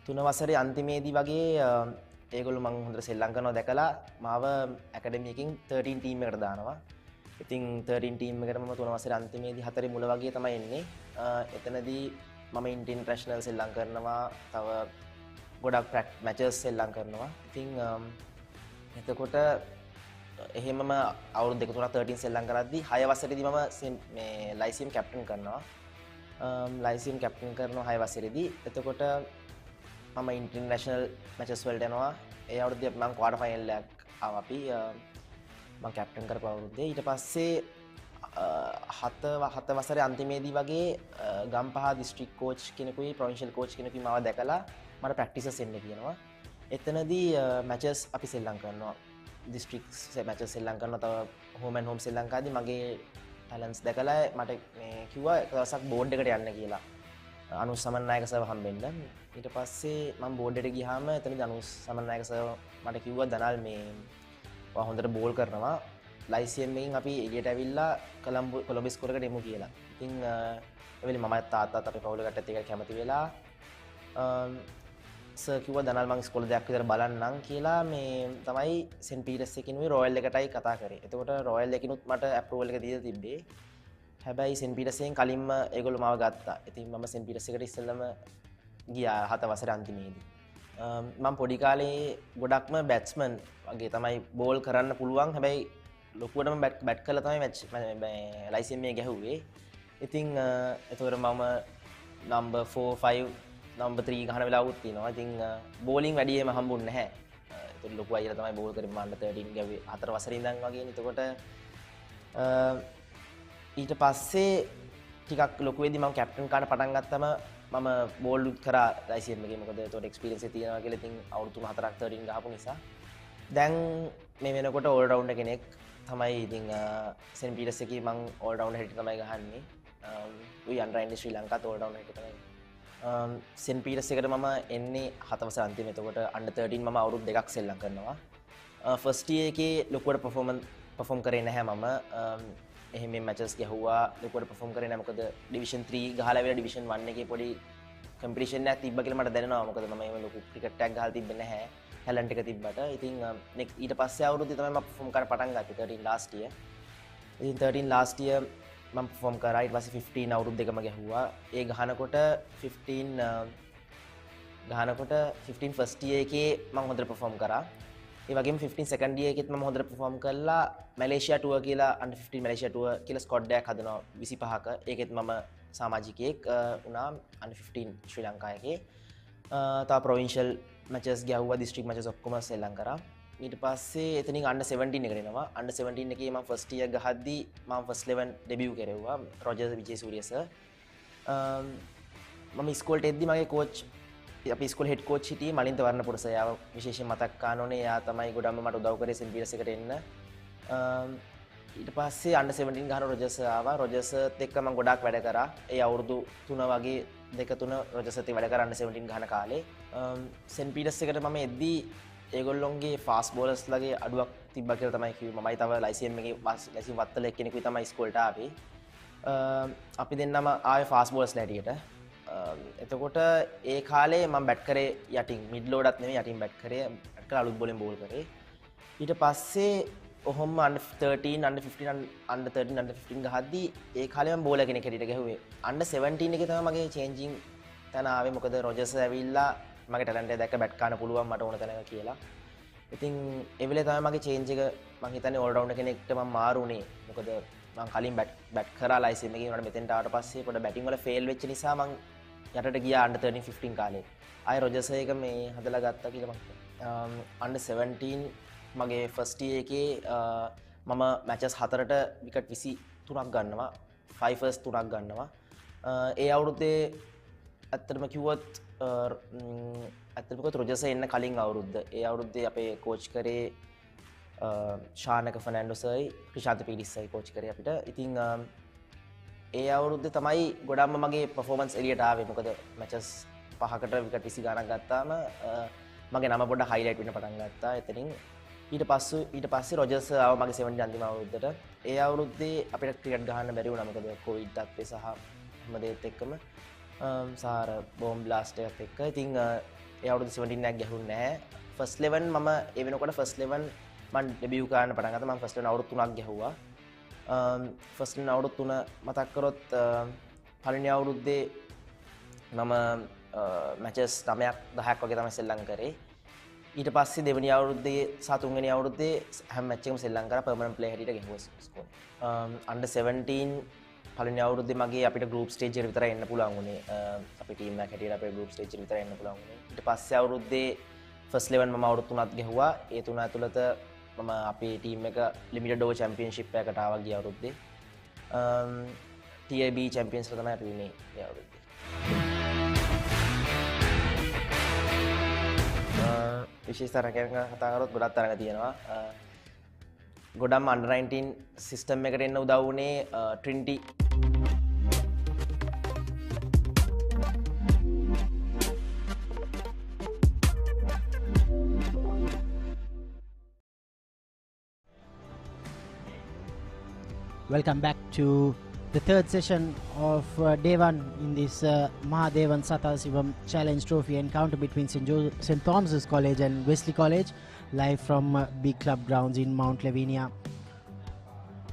3 වසරේ අන්තිමේදී වගේ ඒගොල්ලෝ මම හොඳට සෙල්ලම් කරනවා දැකලා මාව ඇකඩමි එකකින් 13 ටීම් එකට දානවා. ඉතින් 13 ටීම් එකට මම 3 වසරේ අන්තිමේදී 4 මුල වගේ තමයි එන්නේ. එතනදී මම ඉන්ටර්නැෂනල් සෙල්ලම් කරනවා තව ගොඩක් මැචස් සෙල්ලම් කරනවා ඉතින් එතකොට එහෙමම අවුරුදු දෙක තුනක් 13 සෙල්ලම් කරද්දී 6 වසරේදී මම මේ ලයිසියම් කැප්ටන් කරනවා ලයිසියම් කැප්ටන් කරනවා 6 වසරේදී එතකොට මම ඉන්ටර්නැෂනල් මැචස් වලට යනවා ඒ අවුරුද්දේ මම ක්වාටර් ෆයිනල් එකක් ආවා අපි මම කැප්ටන් කරපු අවුරුද්දේ ඊට පස්සේ 7 වසරේ අන්තිමේදී වගේ Gampaha district coach කෙනෙකුයි provincial coach කෙනෙකුයි මාව දැකලා මට ප්‍රැක්ටිසස් එන්න කියනවා. එතනදී මැචස් අපි සෙල්ලම් කරනවා. දිස්ත්‍රික්ස් මැචස් සෙල්ලම් කරනවා. තව හෝම් ඇන්ඩ් හෝම් ශ්‍රී ලංකාවේදී මගේ ටැලන්ට්ස් දැකලා මට මේ කිව්වා එක දවසක් බෝඩ් එකට යන්න කියලා. අනුස් සමන්නායක සර්ව හම්බෙන්න. ඊට පස්සේ මම බෝඩ් එකට ගියාම එතනදී අනුස් සමන්නායක සර්ව මට කිව්වා දනල් මේ ඔයා හොඳට බෝල් කරනවා. ලයිසියම් එකෙන් අපි එළියට ඇවිල්ලා කොළඹ ස්කෝර් එකට එමු කියලා. ඉතින් ඒ වෙලේ මම තාත්තාත් අපේ පවුල කට්ටියත් එක්ක කැමති වෙලා සර් කිව්වා දනල් මං ඉස්කෝලේ දෙයක් විතර බලන්නම් කියලා මේ තමයි සෙන්ට් පීටර්ස් එකකිනුයි රොයල් එකටයි කතා කරේ. එතකොට රොයල් එකකිනුත් මට අප්‍රූවල් එක දීලා තිබ්බේ. හැබැයි සෙන්ට් පීටර්ස් එකෙන් කලින්ම ඒගොල්ලෝ මාව ගත්තා. ඉතින් මම සෙන්ට් පීටර්ස් එකට ඉස්සෙල්ලම ගියා 7 වසරේ අන්තිමේදී. මම පොඩි කාලේ ගොඩක්ම බැට්ස්මන් වගේ තමයි බෝල් කරන්න පුළුවන්. හැබැයි ලොකුවටම බැට් කරලා තමයි මැච් ලයිසියම් එක ගැහුවේ. ඉතින් එතකොට මම නම්බර් 4 5 නම්බර් 3 ගහන වෙලාවුත් තියෙනවා. ඉතින් බෝලින් වැඩි එහෙම හම්බුන්නේ නැහැ. එතකොට ලොකු අයියලා තමයි බෝල් කරේ මම අnder 13 ගැව්වේ 4 වසරේ ඉඳන් වගේනේ. එතකොට ඊට පස්සේ ටිකක් ලොකු වෙද්දි මම කැප්ටන් කාට පටන් ගත්තම මම බෝල් කරා ලයිසියම් එකේ. මොකද එතකොට එක්ස්පීරියන්ස් එක තියෙනවා කියලා. ඉතින් අවුරුදු 4ක් 13 ගහපු නිසා දැන් මේ වෙනකොට ඕල් රවුන්ඩර් කෙනෙක් තමයි. ඉතින් සෙන්ට් පීටර්ස් එකේ මම ඕල් රවුන්ඩර් හැටියට තමයි ගහන්නේ. උයි අnder 19 ශ්‍රී ලංකාවට ඕල් රවුන්ඩර් හැටියට තමයි. සෙන්ට් පීටර්ස් එකට මම එන්නේ 7 වසර අන්තිමේ. එතකොට අnder 13 මම අවුරුදු 2ක් සෙල්ලම් කරනවා. ෆස්ට් ඉයර් එකේ ලොකුවට පර්ෆෝම් කරේ නැහැ මම. එහෙම මැචස් ගැහුවා ලොකුවට පර්ෆෝම් කරේ නැහැ. මොකද ඩිවිෂන් 3 ගහලා වෙලා ඩිවිෂන් 1 එකේ පොඩි කම්පිටිෂන් එකක් තිබ්බ කියලා මට දැනෙනවා. මොකද මම එහෙම ලොකු ක්‍රිකට් එකක් ගහලා තිබ්බේ නැහැ. ටැලන්ට් එක තිබ්බට. ඉතින් ඊට පස්සේ අවුරුද්දේ තමයි මම පර්ෆෝම් කරන්න පටන් ගත්තේ 13 ලාස්ට් ඉයර්. ඉතින් 13 ලාස්ට් ඉයර් මම පර්ෆෝම් කරා. ඊට පස්සේ 15 අවුරුදු දෙකම ගැහුවා. ඒ ගහනකොට 15 ෆස්ට් ඉයර් එකේ මම හොඳට පර්ෆෝම් කරා. ඒ වගේම 15 සෙකන්ඩ් ඉයර් එකේත් මම හොඳට පර්ෆෝම් කළා. මැලේසියා ටුවර් කියලා under 15 මැලේසියා ටුවර් කියලා ස්ක්වොඩ් එකක් හදනවා 25ක. ඒකෙත් මම සමාජිකයෙක් වුණා under 15 ශ්‍රී ලංකාව එකේ. තව ප්‍රොවින්ෂල් මැචස් ගැහුවා. දිස්ත්‍රික් මැචස් ඔක්කොම සෙල්ලම් කරා. ඊට පස්සේ එතනින් under 17 එකට එනවා. under 17 එකේ මම ෆස්ට් ඉයර් ගහද්දී මම ෆස්ට් 11 ඩෙබියු කරෙව්වා රොජර් විජේසූරිය සර්. මම ඉස්කෝලේට එද්දි මගේ කෝච් අපි ඉස්කෝලේ හෙඩ් කෝච් හිටියේ මලින්ත වර්ණපුර සර්. එයාව විශේෂයෙන් මතක් කරන්න ඕනේ. එයා තමයි ගොඩක්ම මට උදව් කරේ සෙන්ට් පීටර්ස් එකට එන්න. ඊට පස්සේ under 17 ගහන රොජර් සර් ආවා. රොජර් සර්ත් එක්ක මම ගොඩාක් වැඩ කරා. ඒ අවුරුදු 3 වගේ 2-3 රොජර් සර්ත් වැඩ කරා under 17 ගහන කාලේ. සෙන්ට් පීටර්ස් එකට මම එද්දි ඒගොල්ලොන්ගේ ෆාස්ට් බෝලර්ස් ලගේ අඩුවක් තිබ්බා කියලා තමයි කිව්වේ. මමයි තව ලයිසියම් එකේ ලයිසියම් වත්තල එක්කෙනෙකුයි තමයි ඉස්කෝලේට ආවේ. අපි දෙන්නම ආවේ ෆාස්ට් බෝලර්ස් ලැටියට. එතකොට ඒ කාලේ මම බැට් කරේ යටින් මිඩ් ලෝඩත් නෙමෙයි යටින් බැට් කරේ අලුත් බෝලෙන් බෝල් කරේ. ඊට පස්සේ ඔහොම under 13 under 15 under 13 under 15 ගහද්දි ඒ කාලේ මම බෝලර් කෙනෙක් හැටියට ගැහුවේ. under 17 එකේ තමයි මගේ changing තැන ආවේ. මොකද රොජර්ස් ඇවිල්ලා මගේ ටැලන්ට් එක දැක්ක බැට් කරන්න පුළුවන් මට ඕන තැනක කියලා. ඉතින් ඒ වෙලේ තමයි මගේ change එක මම හිතන්නේ all rounder කෙනෙක්ට මම මාරු වුණේ. මොකද මම කලින් බැට් කරා ලයිසෙන් එකේ උනට මෙතෙන්ට ආවට පස්සේ පොඩ බැටිං වල ෆේල් වෙච්ච නිසා මම යටට ගියා under 13 15 කාලේ. ආයෙ රොජර්ස් එක මේ හදලා ගත්තා කියලා මම under 17 මගේ ෆස්ට් ඉයර් එකේ මම මැචස් 4ට විකට් 23ක් ගන්නවා 5 ෆර්ස්ට් 3ක් ගන්නවා ඒ අවුරුද්දේ ඇත්තටම කිව්වොත් රොජර්ස් එන්න කලින් අවුරුද්ද ඒ අවුරුද්දේ අපේ කෝච් කරේ ශානක ෆර්නැන්ඩෝ සර්යි ක්‍රිෂාන්ත පීරිස්සයි කෝච් කරේ අපිට ඉතින් ඒ අවුරුද්දේ තමයි ගොඩක්ම මගේ පර්ෆෝමන්ස් එළියට ආවේ මොකද මැචස් 5කට විකට් 20 ගණන් ගත්තාම මගේ නම පොඩ්ඩක් හයිලයිට් වෙන්න පටන් ගත්තා එතනින් ඊට පස්සේ රොජර්ස් ආව මගේ 70 අන්තිම අවුරුද්දට ඒ අවුරුද්දේ අපිට ක්‍රිකට් ගහන්න බැරි වුණා මොකද කොවිඩ් තත්ත්වය සහ හැම දෙයත් එක්කම සාර බෝම්බ් බ්ලාස්ට් එකත් එක්ක ඉතින් ඒ අවුරුද්දේ 17 එකක් ගැහුන්නේ නැහැ ෆස්ට් 11 මම ඒ වෙනකොට ෆස්ට් 11 මම ඩෙබියු කරන්න පටන් ගත්තා මම ෆස්ට් 11 අවුරුදු 3ක් ගැහුවා ෆස්ට් 11 අවුරුදු 3 මතක් කරොත් පළවෙනි අවුරුද්දේ මම මැචස් 9ක් 10ක් වගේ තමයි සෙල්ලම් කරේ ඊට පස්සේ දෙවෙනි අවුරුද්දේ සහ තුන්වෙනි අවුරුද්දේ හැම මැච් එකම සෙල්ලම් කරා පර්මනන්ට් ප්ලේයර් හැටියට ගැහුවා ස්කෝර්. අන්ඩර් 17 පළවෙනි අවුරුද්දේ මගේ අපිට ගෲප් ස්ටේජ් එකට විතරයි එන්න පුළුවන් වුණේ. අපේ ටීම් එක හැටියට අපේ ගෲප් ස්ටේජ් එකට විතරයි එන්න පුළුවන් වුණේ. ඊට පස්සේ අවුරුද්දේ ෆස්ට් 11 මම අවුරුදු 3ක් ගැහුවා. ඒ තුන ඇතුළත මම අපේ ටීම් එක ලිමිටඩ් ඕවර් චැම්පියන්ෂිප් එකකට ආවා ගිය අවුරුද්දේ. TAB චැම්පියන්ස්ලා තමයි අපි වුණේ ඒ අවුරුද්දේ. විශේෂ තරගයක කතා කරොත් ගොඩක් තරග තියෙනවා. ගොඩක්ම under 19 සිස්ටම් එකට එන්න උදව් වුණේ Trinity Welcome back to the third session of day one in this Mahadevan Sathasivam Challenge Trophy encounter between St. Thomas's College and Wesley College, live from Big Club grounds in Mount Lavinia.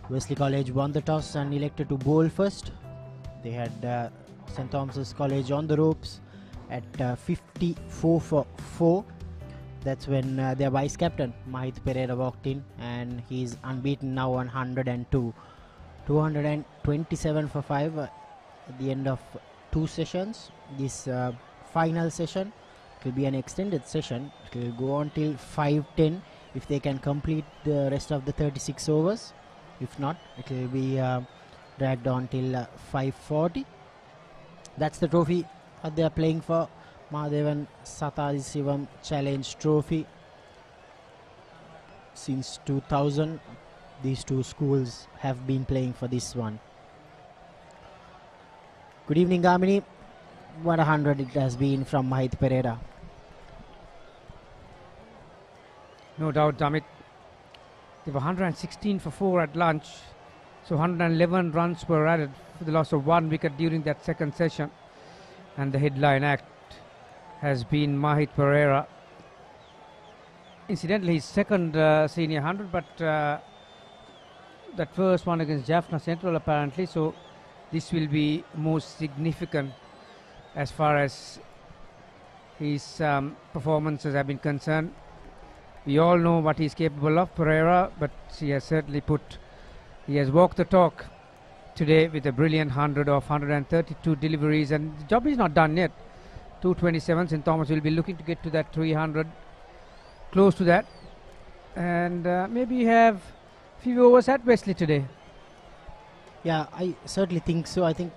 Wesley College won the toss and elected to bowl first. They had St. Thomas's College on the ropes at 54 for 4. That's when their vice captain Mahith Pereira walked in and he's unbeaten now on 102. 227 for 5 at the end of 2 sessions. This final session will be an extended session. It will go on till 5:10 if they can complete the rest of the 36 overs. If not, it will be dragged on till 5:40. That's the trophy that they are playing for. Mahadevan Sathasivam Challenge Trophy. Since 2000 these two schools have been playing for this one. Good evening, Gamini. What a 100 it has been from Mahith Pereira. No doubt, Amit. They were 116 for 4 at lunch. So 111 runs were added for the loss of 1 wicket during that second session. And the headline act has been Mahith Pereira. Incidentally, his second senior 100, but that first one against Jaffna Central apparently, so this will be most significant as far as his performances have been concerned. We all know what he's capable of, Pereira, but he has certainly he has walked the talk today with a brilliant 100 of 132 deliveries, and the job is not done yet. 227, St. Thomas will be looking to get to that 300, close to that, and maybe have few overs at Wesley today. Yeah, I certainly think so. I think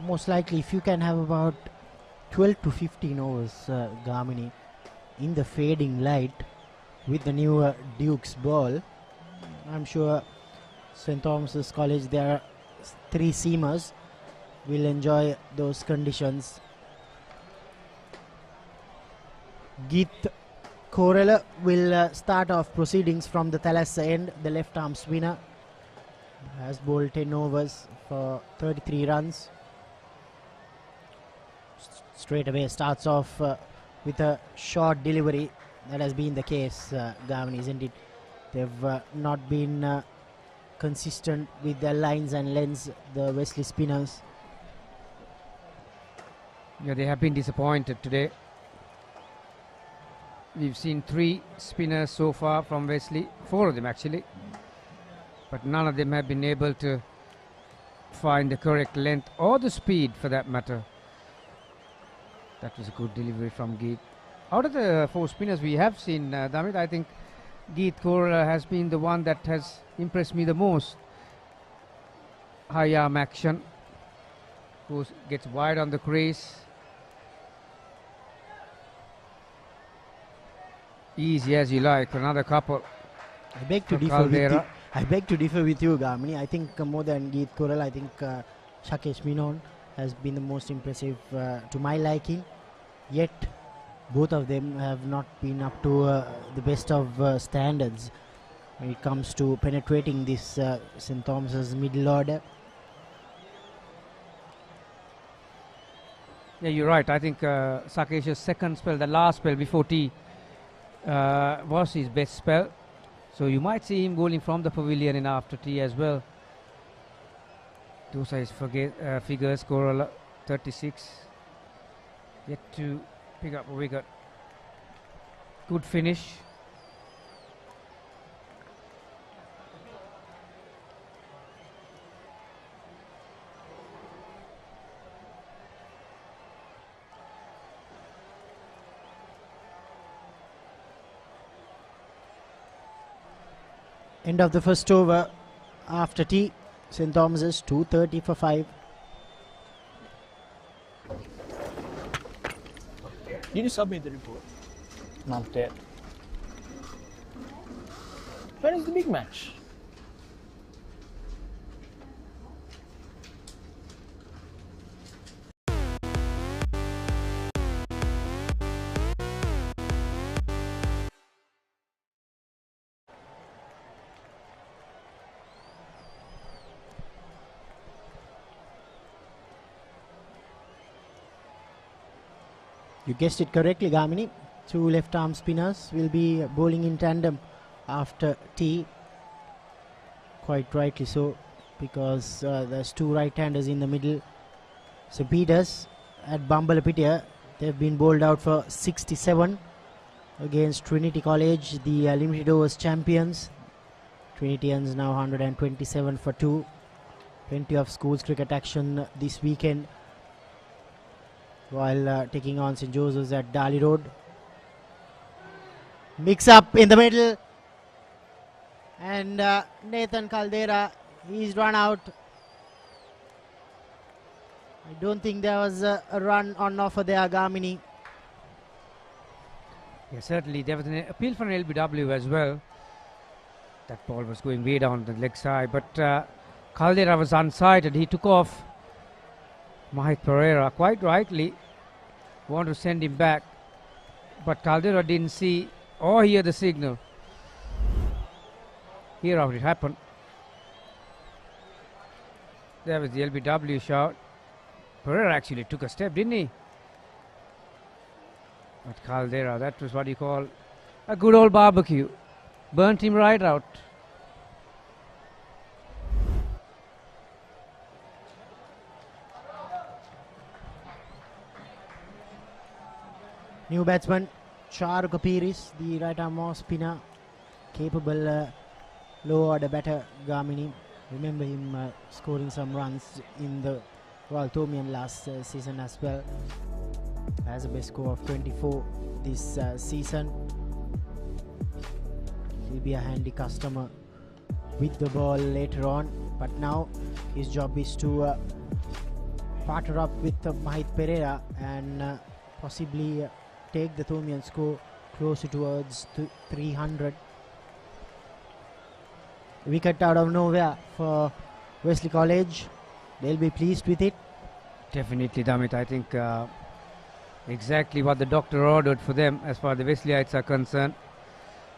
most likely if you can have about 12 to 15 overs, Gamini, in the fading light with the new Duke's ball, I'm sure St. Thomas's College, their 3 seamers, will enjoy those conditions. Git Corella will start off proceedings from the Thalassa end. The left arm spinner has bowled 10 overs for 33 runs. Straight away starts off with a short delivery. That has been the case, Gavin, isn't it? They've not been consistent with their lines and lengths, the Wesley spinners. Yeah, they have been disappointed today. We've seen 3 spinners so far from Wesley, 4 of them actually, but none of them have been able to find the correct length or the speed for that matter. That was a good delivery from Geet. Out of the 4 spinners we have seen, Damit, I think Geet Kaur has been the one that has impressed me the most. High arm action, gets wide on the crease. Easy as you like, another couple. I beg to differ with you, Gamini. I think more than Geet Koral, I think Shakesh Menon has been the most impressive to my liking. Yet both of them have not been up to the best of standards when it comes to penetrating this St. Thomas's middle order. Yeah, you're right. I think Sakesh's second spell, the last spell before tea, was his best spell. So you might see him bowling from the pavilion in after tea as well. Those are his figures. Coral 36. Yet to pick up a wicket. Good finish. End of the first over after tea. St. Thomas's 230 for 5. Did you submit the report? Not yet. When is the big match? You guessed it correctly, Gamini. 2 left arm spinners will be bowling in tandem after tea. Quite rightly so, because there's 2 right-handers in the middle. So Peters at Bambalapitiya, they've been bowled out for 67 against Trinity College, the limited overs champions. Trinitians now 127 for 2. Plenty of schools cricket action this weekend, while taking on St. Joseph's at Dali Road. Mix up in the middle, and Nathan Caldera, he's run out. I don't think there was a run on offer there, Gamini. Yeah, certainly there was an appeal for an LBW as well. That ball was going way down the leg side, but Caldera was unsighted. He took off. Mahit Pereira quite rightly want to send him back, but Caldera didn't see or hear the signal. Here how it happened. There was the LBW shout. Pereira actually took a step, didn't he? But Caldera, that was what you call a good old barbecue. Burnt him right out. New batsman Charu Kapiris, the right arm off spinner, capable low order batter, Gamini. Remember him scoring some runs in the Royal Thomian last season as well. Has a best score of 24 this season. He'll be a handy customer with the ball later on, but now his job is to partner up with Mahit Pereira and possibly take the Thomian score closer towards 300. Wicket out of nowhere for Wesley College. They'll be pleased with it. Definitely, Damit. I think Exactly what the doctor ordered for them as far as the Wesleyites are concerned.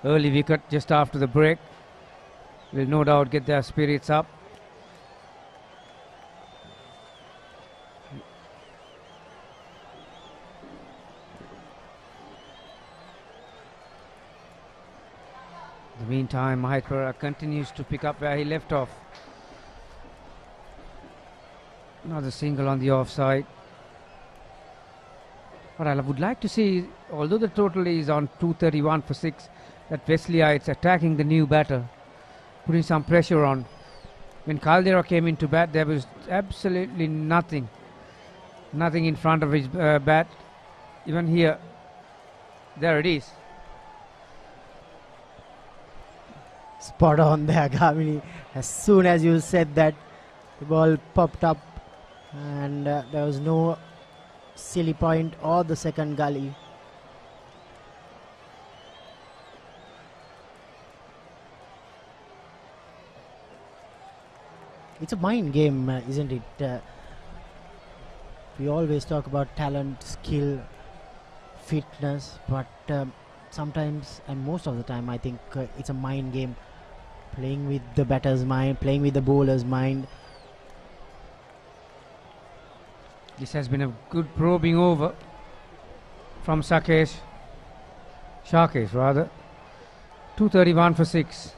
Early wicket just after the break will no doubt get their spirits up. In the meantime, Mahipara continues to pick up where he left off. Another single on the offside. What I would like to see, although the total is on 231 for 6, that Wesleyites attacking the new batter, putting some pressure on. When Caldera came into bat, there was absolutely nothing in front of his bat. Even here, there it is. Spot on there, Gavini. As soon as you said that, the ball popped up and there was no silly point or the second gully. It's a mind game, isn't it? We always talk about talent, skill, fitness, but sometimes and most of the time I think it's a mind game. Playing with the batter's mind, playing with the bowler's mind. This has been a good probing over from Shakesh rather. 231 for 6.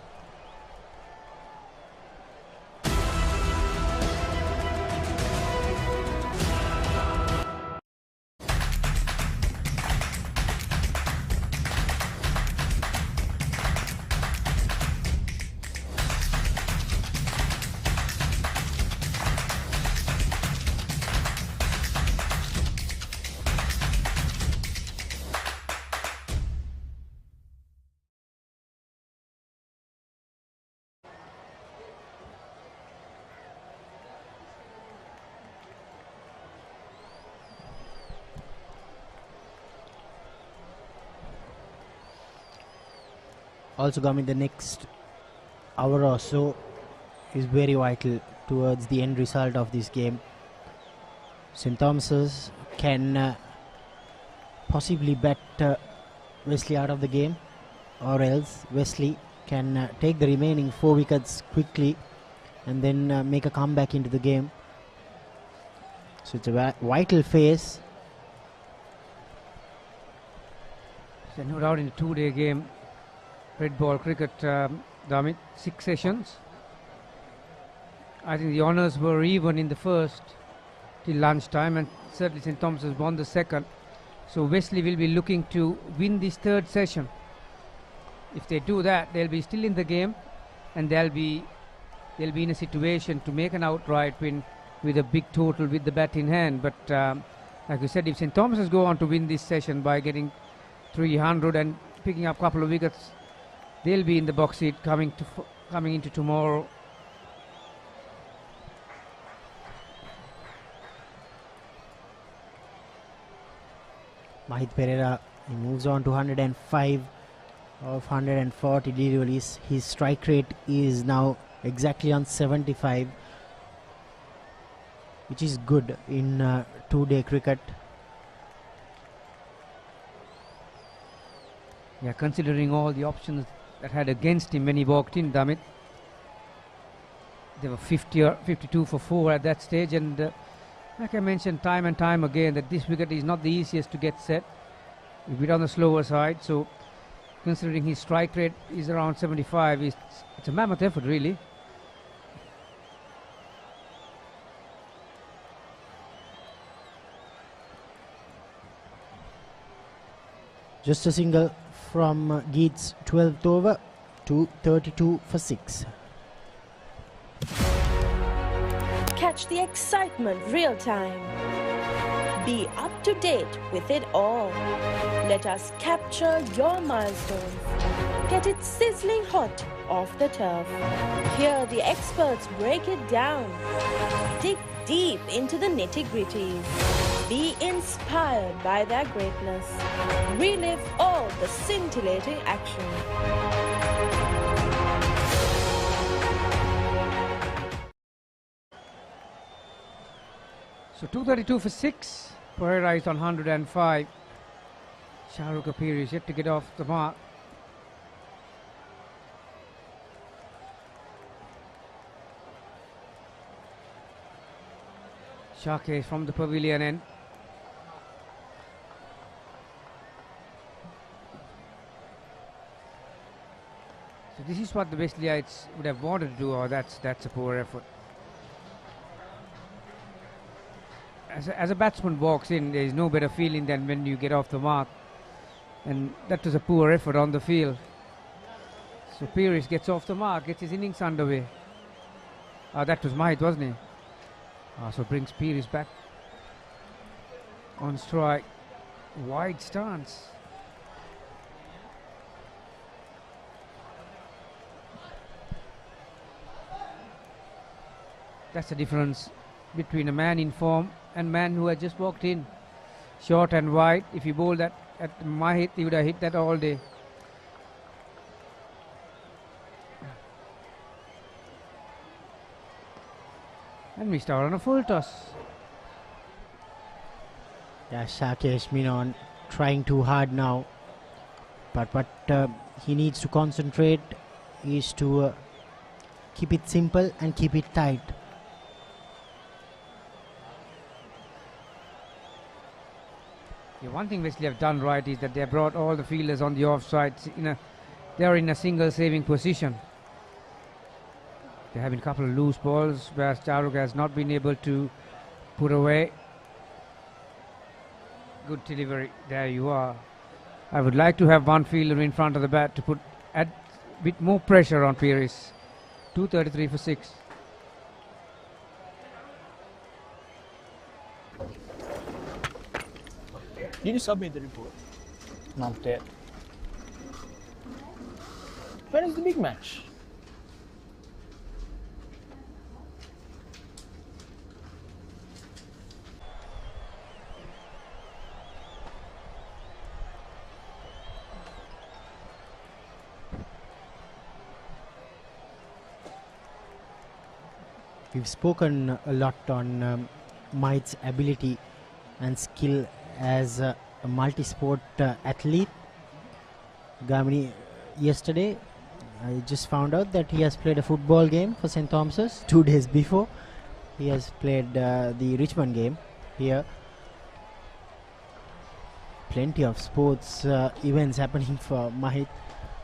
Also coming the next hour or so is very vital towards the end result of this game. St. Thomas's can possibly bat Wesley out of the game, or else Wesley can take the remaining 4 wickets quickly and then make a comeback into the game. So it's a vital phase. So no doubt in a 2-day game, red ball cricket, Damit, 6 sessions. I think the honours were even in the first till lunchtime, and certainly St. Thomas's won the second. So Wesley will be looking to win this 3rd session. If they do that, they'll be still in the game, and they'll be in a situation to make an outright win with a big total with the bat in hand. But like you said, if St. Thomas's go on to win this session by getting 300 and picking up a couple of wickets, they'll be in the box seat coming into tomorrow. Mahit Pereira, he moves on to 105 of 140 deliveries. His strike rate is now exactly on 75, which is good in 2-day cricket. Yeah, considering all the options that had against him when he walked in, Damit. They were 50 or 52 for 4 at that stage, and like I mentioned time and time again, that this wicket is not the easiest to get set. A bit on the slower side, so considering his strike rate is around 75, it's a mammoth effort really. Just a single from Geet's 12th over, 232 for 6. Catch the excitement real time. Be up to date with it all. Let us capture your milestones. Get it sizzling hot off the turf. Hear the experts break it down. Dig deep into the nitty-gritties. Be inspired by their greatness. Relive all the scintillating action. So 232 for 6. Papare is on 105. Papare is yet to get off the mark. Shake from the pavilion end. So this is what the Wesleyites would have wanted to do, or that's a poor effort. As a batsman walks in, there is no better feeling than when you get off the mark, and that was a poor effort on the field. So Pires gets off the mark, gets his innings underway. That was Mahit, wasn't he? So brings Pires back on strike. Wide stance. That's the difference between a man in form and man who had just walked in. Short and wide. If you bowl that at Mahit, he would have hit that all day. And we start on a full toss. Yeah, Shakesh Menon trying too hard now. But what he needs to concentrate is to keep it simple and keep it tight. Yeah, one thing Wesley have done right is that they have brought all the fielders on the offsides. They are in a single saving position. There have been a couple of loose balls where Charuk has not been able to put away. Good delivery. There you are. I would like to have one fielder in front of the bat to add a bit more pressure on Pires. 233 for 6. Did you submit the report? Not yet. When is the big match? We've spoken a lot on Mahit's ability and skill as a multi-sport athlete. Gamini, yesterday I just found out that he has played a football game for St. Thomas's 2 days before. He has played the Richmond game here. Plenty of sports events happening for Mahit.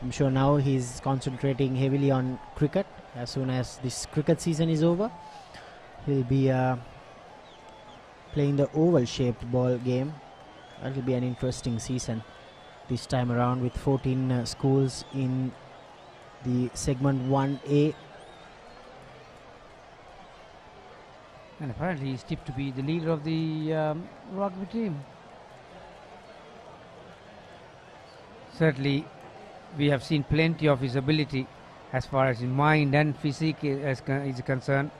I'm sure now he's concentrating heavily on cricket. As soon as this cricket season is over, he'll be playing the oval shaped ball game. That will be an interesting season this time around with 14 schools in the segment 1A. And apparently he's tipped to be the leader of the rugby team. Certainly we have seen plenty of his ability as far as his mind and physique is concerned.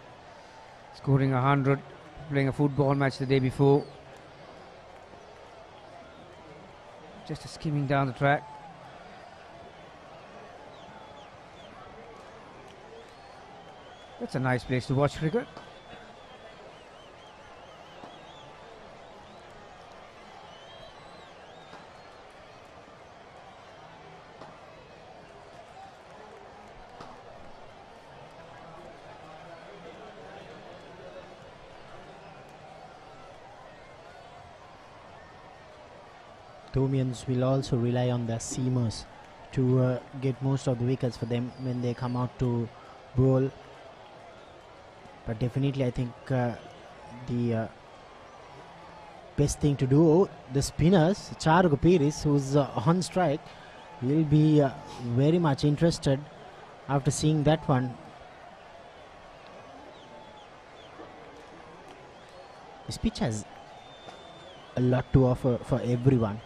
Scoring 100, playing a football match the day before. Just skimming down the track. That's a nice place to watch cricket. Thomians will also rely on their seamers to get most of the wickets for them when they come out to bowl. But definitely I think the best thing to do, the spinners, Charuk Pires, who's on strike, will be very much interested after seeing that one. This pitch has a lot to offer for everyone.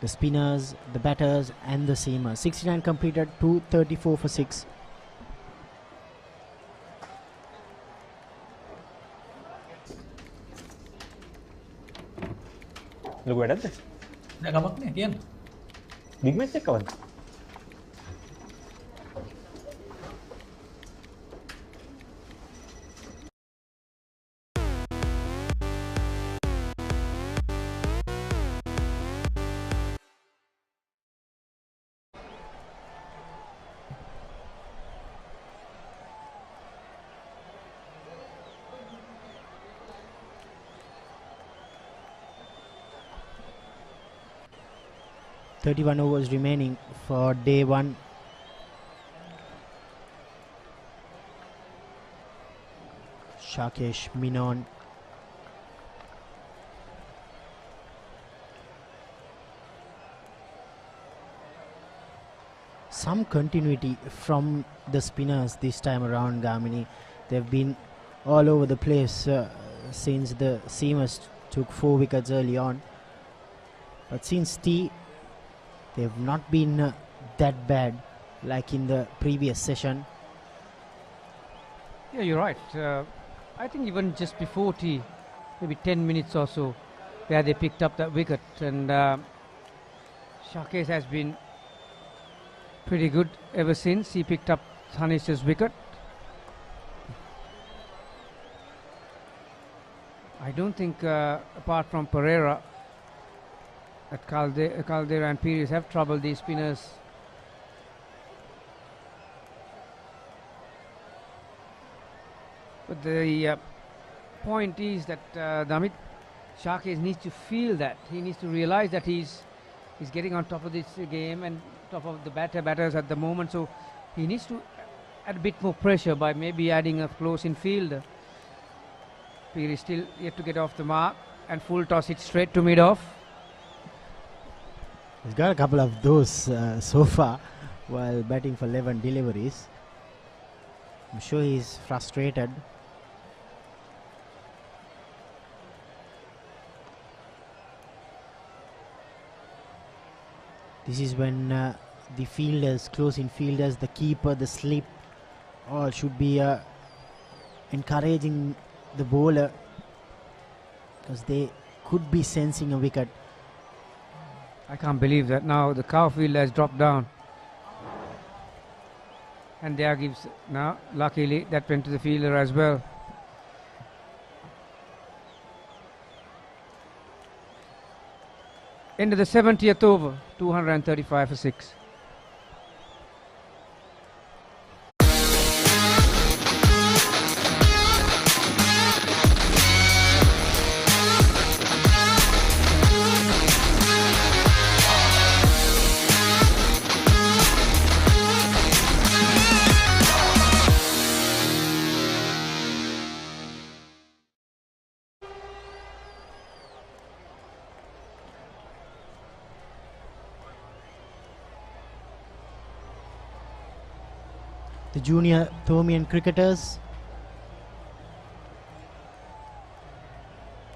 The spinners, the batters and the seamers. 69 completed, 234 for 6. ලොකු වැඩක්ද? නෑ ගමක් නෑ කියන්න. Big match එක කවද්ද? 31 overs remaining for day one. Shakesh Menon. Some continuity from the spinners this time around, Gamini. They've been all over the place since the seamers took 4 wickets early on. But since tea, they've not been that bad like in the previous session. Yeah, you're right. I think even just before tea, maybe 10 minutes or so, where they picked up that wicket, and Shakesh has been pretty good ever since he picked up Tanish's wicket. I don't think, apart from Pereira, that Caldera and Pires have troubled these spinners. But the point is that Damit Shakesh needs to feel that. He needs to realize that he's getting on top of this game and top of the batters at the moment. So he needs to add a bit more pressure by maybe adding a close in fielder. Pires still yet to get off the mark, and full toss it straight to mid-off. He's got a couple of those so far while batting for 11 deliveries. I'm sure he's frustrated. This is when the fielders, close in fielders, the keeper, the slip, all should be encouraging the bowler, because they could be sensing a wicket. I can't believe that now the cow fielder has dropped down. And there gives, now luckily that went to the fielder as well. End of the 70th over, 235 for 6. The junior Thomian cricketers.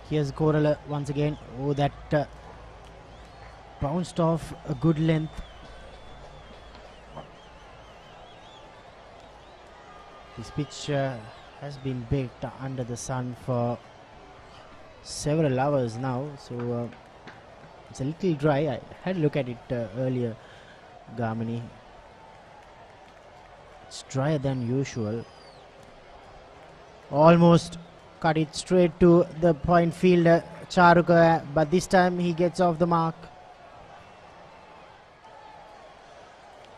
Here's Korala once again. Oh, that bounced off a good length. This pitch has been baked under the sun for several hours now, so it's a little dry. I had a look at it earlier, Gamini. It's drier than usual. Almost cut it straight to the point fielder Charuka, but this time he gets off the mark.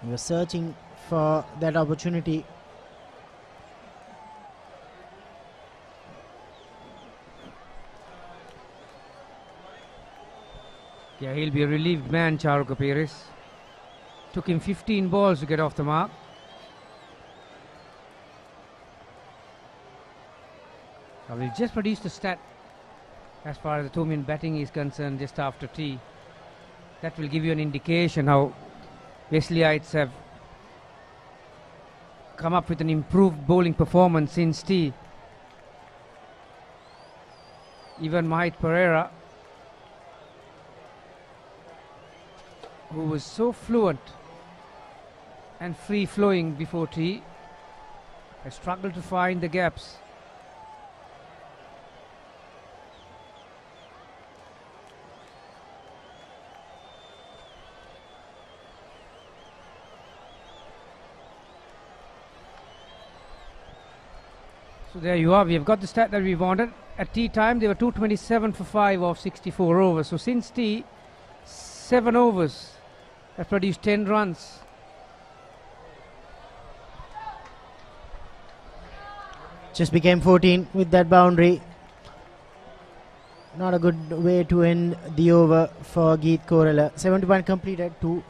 He was searching for that opportunity. Yeah, he'll be a relieved man, Charuka Pires. Took him 15 balls to get off the mark. We've just produced a stat as far as the Thomian batting is concerned just after tea. That will give you an indication how Wesleyites have come up with an improved bowling performance since tea. Even Mahit Pereira, who was so fluent and free-flowing before tea, has struggled to find the gaps. So there you are, we have got the stat that we wanted. At tea time they were 227 for 5 of 64 overs. So since tea, 7 overs have produced 10 runs. Just became 14 with that boundary. not a good way to end the over for Geet Korala. 71 completed to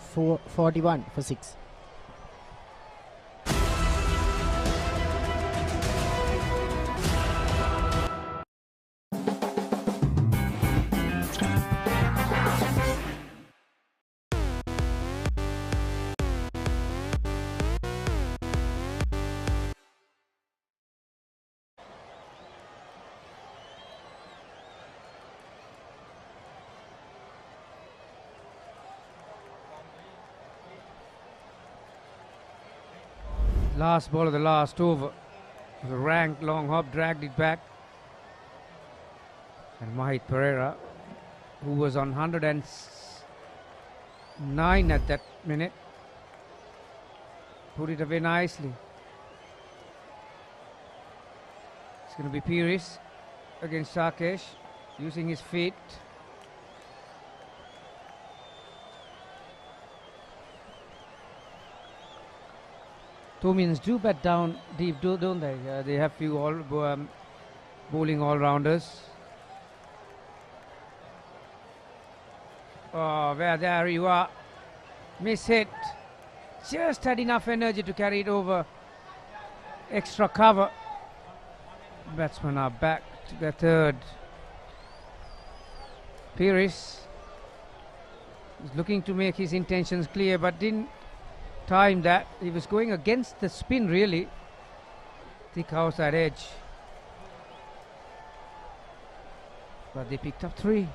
41 for 6. Last ball of the last over. The ranked long hop dragged it back. And Mahit Pereira, who was on 109 at that minute, put it away nicely. It's going to be Pires against Sakesh, using his feet. Tomians do bat down deep, don't they? They have few bowling all-rounders. Oh, there you are. Miss hit. Just had enough energy to carry it over. Extra cover. Batsmen are back to the third. Pires is looking to make his intentions clear, but didn't time that. He was going against the spin, really. Thick outside edge. But they picked up 3.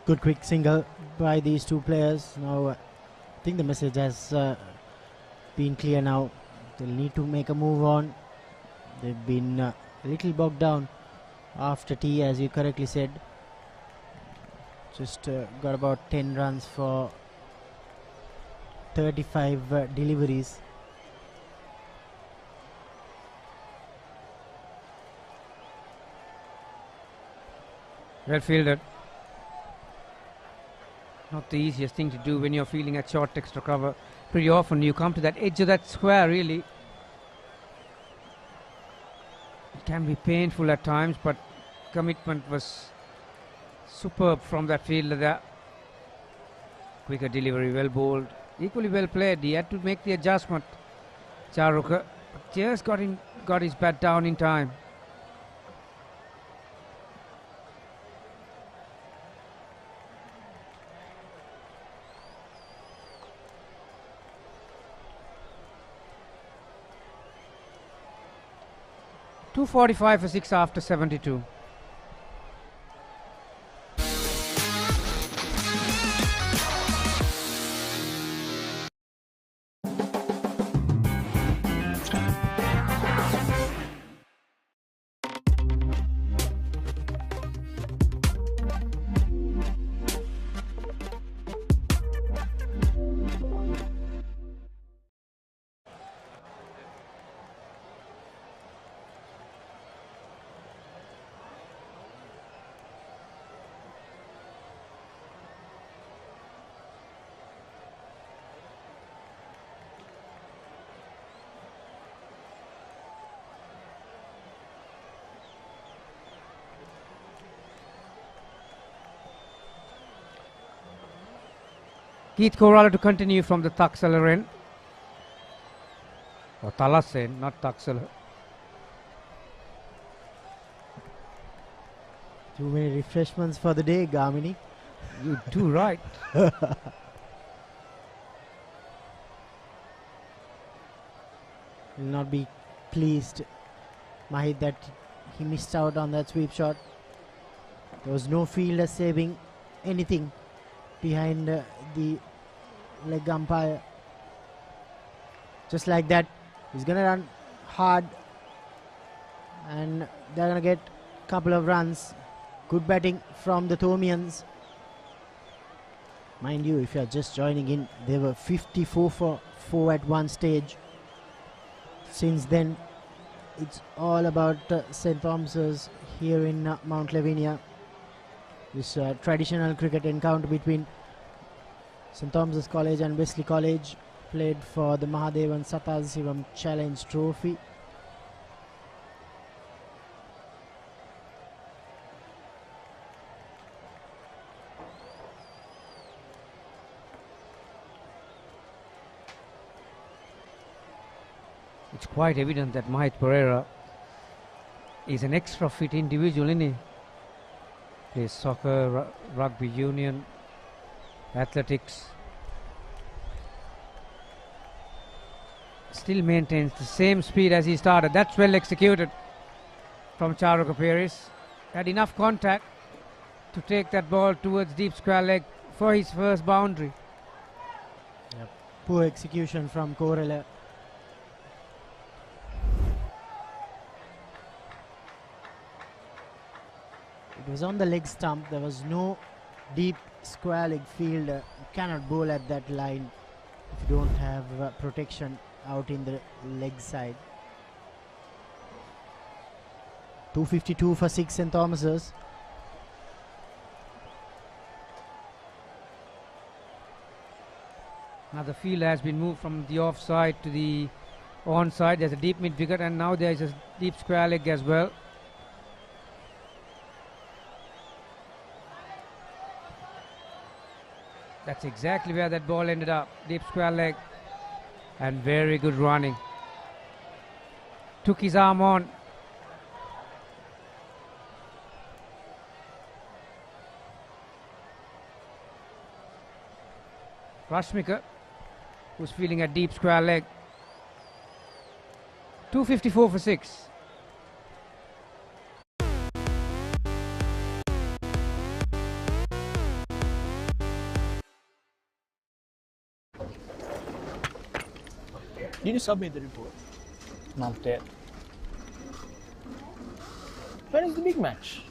Good quick single by these two players. Now I think the message has been clear now. They'll need to make a move on. They've been a little bogged down after tea, as you correctly said. Just got about 10 runs for 35 deliveries. Well fielded. Not the easiest thing to do when you're feeling a short extra cover. Pretty often you come to that edge of that square, really. It can be painful at times, but commitment was superb from that fielder there. Quicker delivery, well bowled, equally well played. He had to make the adjustment, Charukar, but just got his bat down in time. .245 for 6 after 72. Keith Korala to continue from the Taxalar end. Or Talas end, not Taxalar. Too many refreshments for the day, Gamini. You do right. Will not be pleased, Mahit, that he missed out on that sweep shot. There was no fielder saving anything behind the leg umpire. Just like that, he's gonna run hard and they're gonna get a couple of runs. Good batting from the Thomians. Mind you, if you're just joining in, they were 54 for 4 at one stage. Since then, it's all about St. Thomas's here in Mount Lavinia. This traditional cricket encounter between St. Thomas's College and Wesley College, played for the Mahadevan Sathasivam Challenge Trophy. It's quite evident that Papare is an extra fit individual, isn't he? Plays soccer, rugby union, athletics. Still maintains the same speed as he started. That's well executed from Papare. Had enough contact to take that ball towards deep square leg for his first boundary. Yep. Poor execution from Corella. It was on the leg stump. There was no deep square leg field. You cannot bowl at that line if you don't have protection out in the leg side. 252 for 6 St. Thomas's. Now the field has been moved from the offside to the onside. There's a deep mid wicket and now there is a deep square leg as well. That's exactly where that ball ended up. Deep square leg and very good running. Took his arm on. Rashmika, who's feeling a deep square leg. 254 for 6. Did you submit the report? Not yet. When is the big match?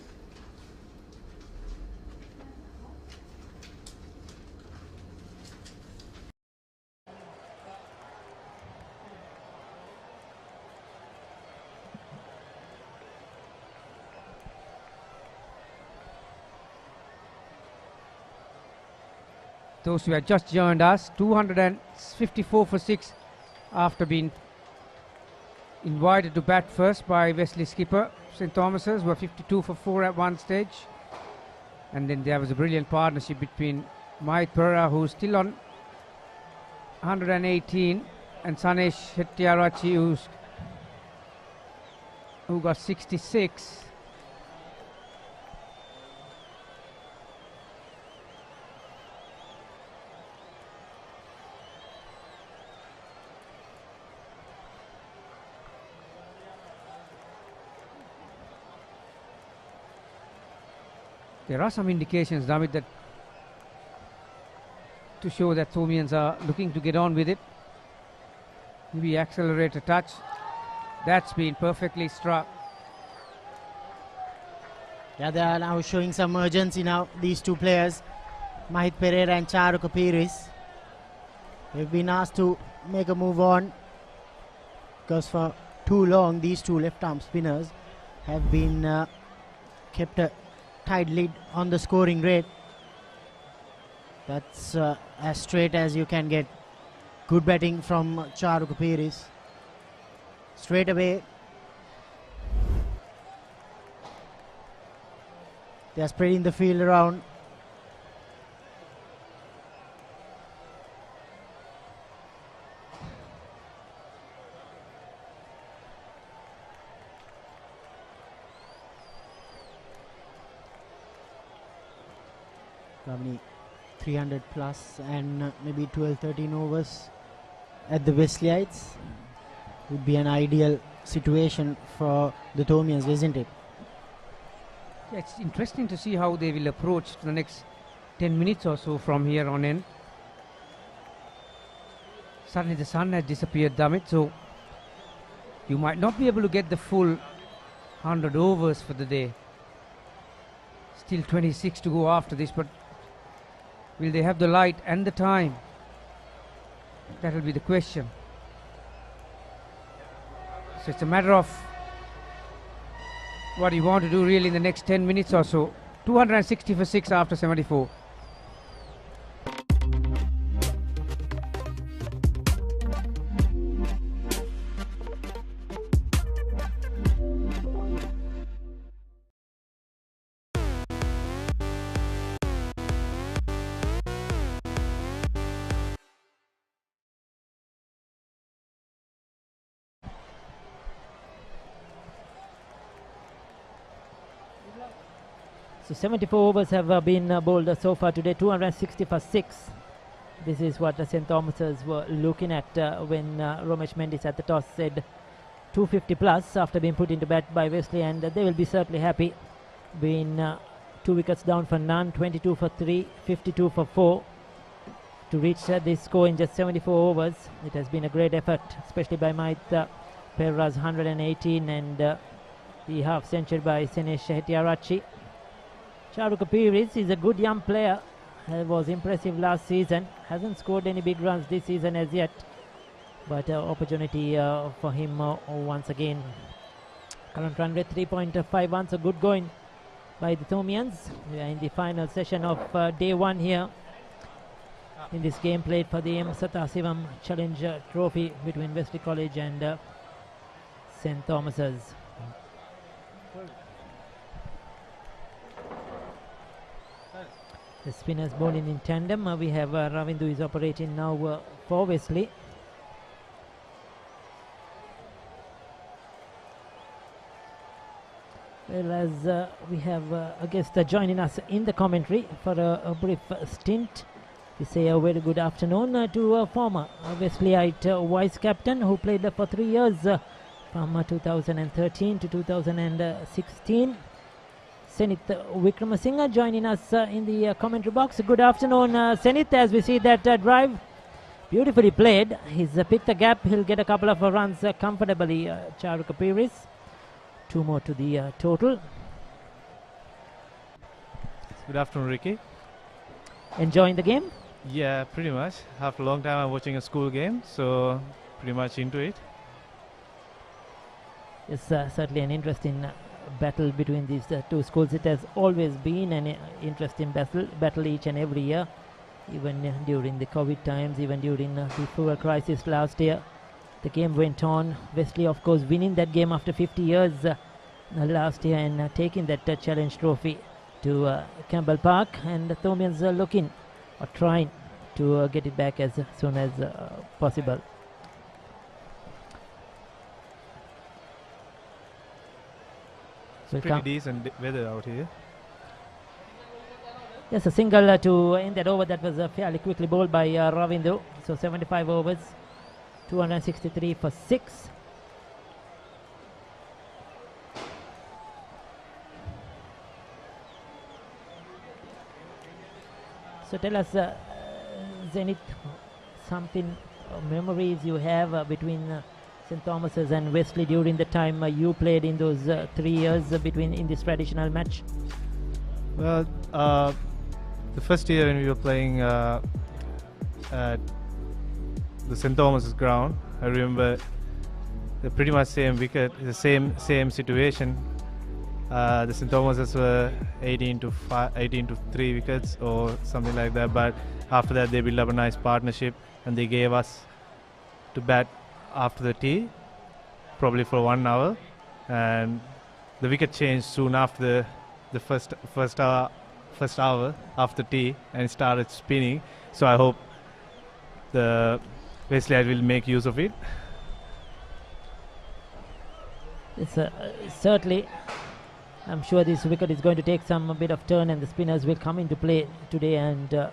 Those who have just joined us, 254 for 6 after being invited to bat first by Wesley skipper. St. Thomas's were 52 for 4 at one stage. And then there was a brilliant partnership between Papare, who's still on 118, and Sanesh Hettiarachi, who got 66. There are some indications, David, that to show that Thomians are looking to get on with it. Maybe accelerate a touch. That's been perfectly struck. Yeah, they are now showing some urgency now, these two players, Mahit Pereira and Charukka Piris. They've been asked to make a move on because for too long these two left-arm spinners have been kept a tight lid on the scoring rate. That's as straight as you can get. Good batting from Charukka Piris. Straight away. They are spreading the field around. Probably 300 plus and maybe 12-13 overs at the Wesleyites would be an ideal situation for the Thomians, isn't it? Yeah, it's interesting to see how they will approach the next 10 minutes or so from here on in. Suddenly the sun has disappeared, Damit, so you might not be able to get the full 100 overs for the day. Still 26 to go after this, but will they have the light and the time? That will be the question. So it's a matter of what you want to do really in the next 10 minutes or so. 260 for 6 after 74. So 74 overs have been bowled so far today, 260 for 6. This is what the St. Thomas's were looking at when Romesh Mendis at the toss said 250 plus after being put into bat by Wesley, and they will be certainly happy. Being 2 wickets down for none, 22 for 3, 52 for 4. To reach this score in just 74 overs, it has been a great effort, especially by Mahit Perra's 118 and the half century by Senesh Hettiarachchi. Charu Kapiris is a good young player, was impressive last season, hasn't scored any big runs this season as yet, but opportunity for him once again. Current run rate 3.51, so good going by the Thomians. We are in the final session of day 1 here in this game played for the Sathasivam Challenge Trophy between Wesley College and St. Thomas's. The spinners bowling in tandem. We have Ravindu is operating now for Wesley. Well, as we have a guest joining us in the commentary for a brief stint. We say a very good afternoon to a former Wesleyite vice captain who played for 3 years from 2013 to 2016. Senith Wickramasinghe joining us in the commentary box. Good afternoon, Senith. As we see that drive, beautifully played. He's picked a gap. He'll get a couple of runs comfortably. Charu Kapiris. 2 more to the total. Good afternoon, Ricky. Enjoying the game? Yeah, pretty much. After a long time, I'm watching a school game, so pretty much into it. It's certainly an interesting battle between these two schools. It has always been an interesting battle each and every year, even during the COVID times, even during the fuel crisis last year. The game went on. Wesley, of course, winning that game after 50 years last year and taking that challenge trophy to Campbell Park, and the Thomians are looking or trying to get it back as soon as possible. It's pretty decent weather out here. Yes, a single to end that over. That was fairly quickly bowled by Ravindu. So 75 overs, 263 for 6. So tell us, Zenith, something, memories you have between St. Thomas's and Wesley during the time you played in those 3 years between in this traditional match. Well, the first year when we were playing at the St. Thomas's ground, I remember the pretty much same wicket, the same situation. The St. Thomas's were 18 to 3 wickets or something like that, but after that they built up a nice partnership and they gave us to bat after the tea, probably for 1 hour, and the wicket changed soon after the first hour after tea and started spinning. So I hope the Wesley will make use of it. It's certainly. I'm sure this wicket is going to take some bit of turn, and the spinners will come into play today and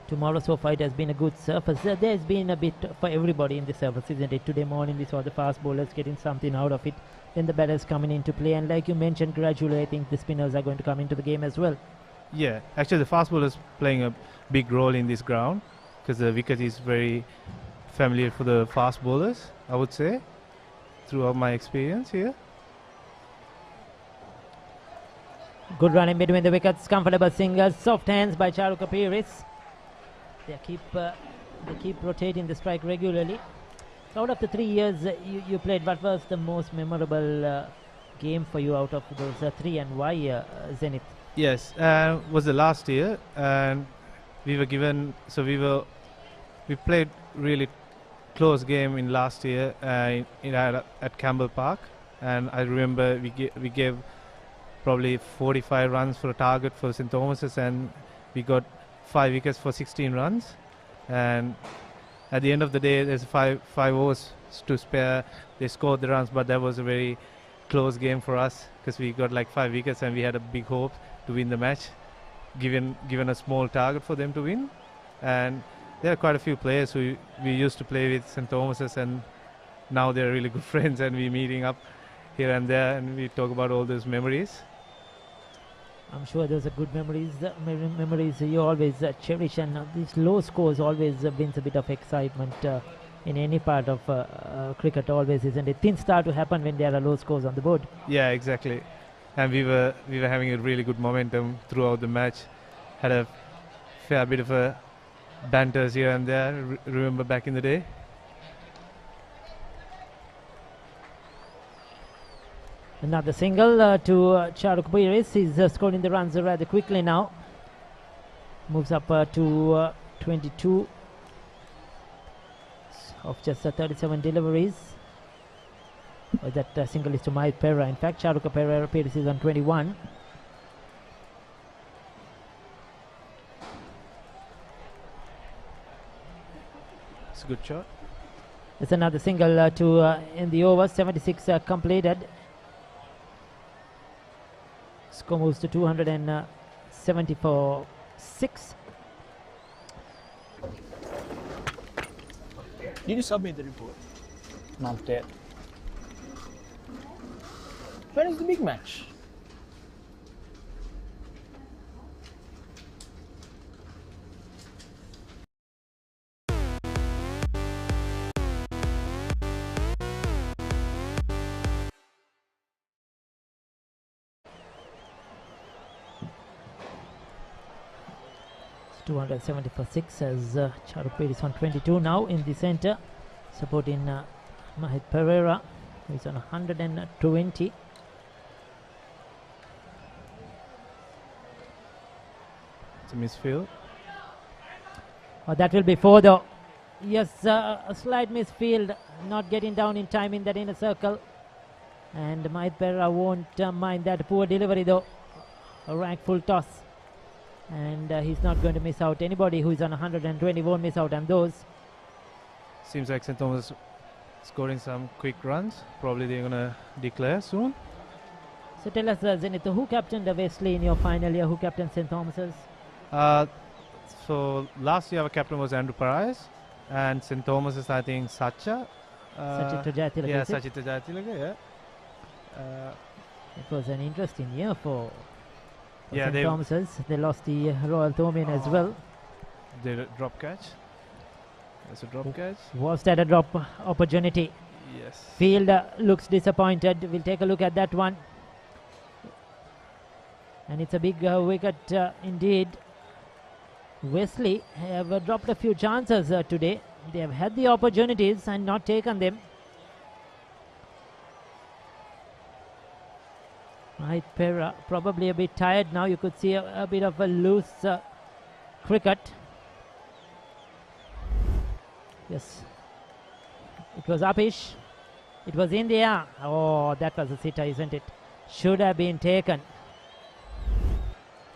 tomorrow. So far, it has been a good surface. There's been a bit for everybody in the surface, isn't it? Today morning, we saw the fast bowlers getting something out of it. Then the batters coming into play, and like you mentioned, gradually, I think the spinners are going to come into the game as well. Yeah, actually, the fast bowlers playing a big role in this ground because the wicket is very familiar for the fast bowlers, I would say, throughout my experience here. Good run in between the wickets, comfortable singles, soft hands by Charu Kapiris. They keep rotating the strike regularly. So out of the 3 years you played, what was the most memorable game for you out of those three, and why Zenith? Yes, was the last year, and we were given. So we played really close game in last year at Campbell Park, and I remember we gave probably 45 runs for a target for St Thomas's, and we got 5 wickets for 16 runs. And at the end of the day, there's five overs to spare. They scored the runs, but that was a very close game for us because we got like 5 wickets, and we had a big hope to win the match, given a small target for them to win. And there are quite a few players who we used to play with St Thomas's, and now they're really good friends, and we're meeting up here and there, and we talk about all those memories. I'm sure those are good memories. Memories you always cherish, and these low scores always brings a bit of excitement in any part of cricket. Always, isn't it? Things start to happen when there are low scores on the board. Yeah, exactly. And we were having a really good momentum throughout the match. Had a fair bit of a banters here and there. Remember back in the day. Another single to Charuk Bairis. He's scoring the runs rather quickly now. Moves up to 22 of just 37 deliveries. That single is to Mahit Perera. In fact, Charuk Bairis is on 21. It's a good shot. It's another single to in the over. 76 completed. Score moves to 274 6. Did you submit the report? Not yet. When is the big match? It's 274 6 as Charuk Bairis on 22 now in the centre, supporting Mahit Perera, who is on 120. It's a misfield. That will be 4 though. Yes, a slight misfield, not getting down in time in that inner circle. And Mahit Perera won't mind that poor delivery though. A rank full toss. And he's not going to miss out. Anybody who is on 120 won't miss out on those. Seems like St Thomas scoring some quick runs. Probably they're going to declare soon. So tell us, Zenith, who captained Wesley in your final year? Who captained St Thomas's? So last year our captain was Andrew Parais, and St Thomas's I think Sachita Jayatilaka. Yeah, Sachita Jayatilaka. Yeah. It was an interesting year for yeah, St Thomas's. They lost the Royal Thomaian as well. They drop catch. That's a drop catch. Was that a drop opportunity? Yes. Field looks disappointed. We'll take a look at that one. And it's a big wicket indeed. Wesley have dropped a few chances today. They have had the opportunities and not taken them. Mahit Perera probably a bit tired now. You could see a bit of a loose cricket. Yes. It was uppish. It was in the air. Oh, that was a sitter, isn't it? Should have been taken.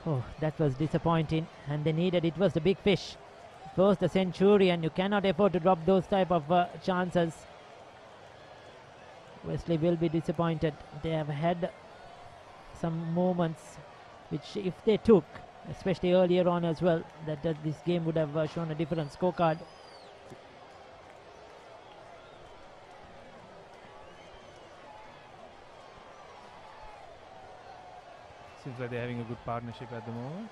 Oh, that was disappointing, and they needed it. Was the big fish. It was the century, and you cannot afford to drop those type of chances. Wesley will be disappointed. They have had some moments which, if they took, especially earlier on as well, that this game would have shown a different scorecard. Seems like they're having a good partnership at the moment.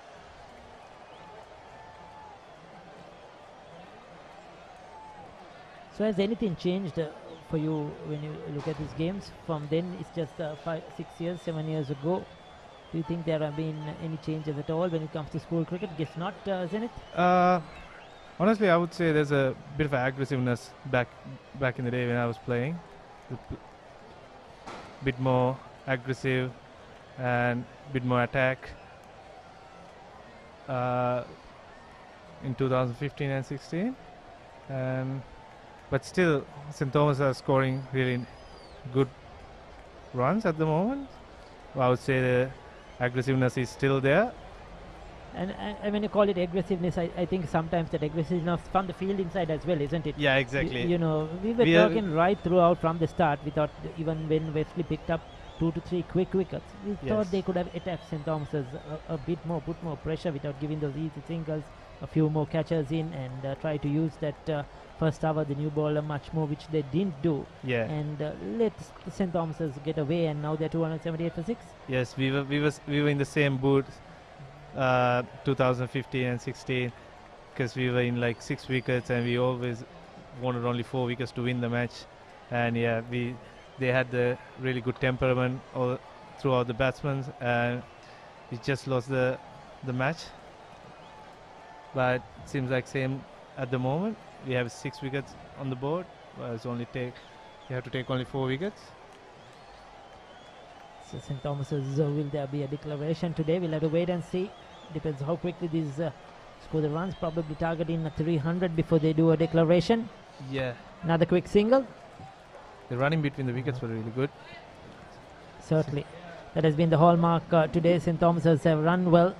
So has anything changed for you when you look at these games? From then, it's just 5, 6 years, 7 years ago. Do you think there have been any changes at all when it comes to school cricket? Guess not, Zenith? Honestly, I would say there's a bit of aggressiveness back in the day when I was playing. A bit more aggressive and a bit more attack. In 2015 and 16, but still St. Thomas are scoring really good runs at the moment. I would say the aggressiveness is still there. And when you call it aggressiveness, I think sometimes that aggressiveness from the fielding side as well, isn't it? Yeah, exactly. You know, we were talking right throughout from the start. We thought even when Wesley picked up 2 to 3 quick wickets, we thought they could have attacked St. Thomas's a bit more, put more pressure without giving those easy singles, a few more catches in, and try to use that first over, the new bowler, much more, which they didn't do. Yeah. And let St. Thomas's get away, and now they're 278 for 6. Yes, we were in the same boat 2015 and 16, because we were in like 6 wickets and we always wanted only 4 wickets to win the match. And yeah, they had the really good temperament all throughout the batsmen, and we just lost the match. But it seems like same at the moment. We have 6 wickets on the board. It's only you have to take only 4 wickets. So St. Thomas's, will there be a declaration today? We'll have to wait and see. Depends how quickly these score the runs. Probably targeting 300 before they do a declaration. Yeah. Another quick single. The running between the wickets were really good. Certainly. That has been the hallmark today. St. Thomas's have run well.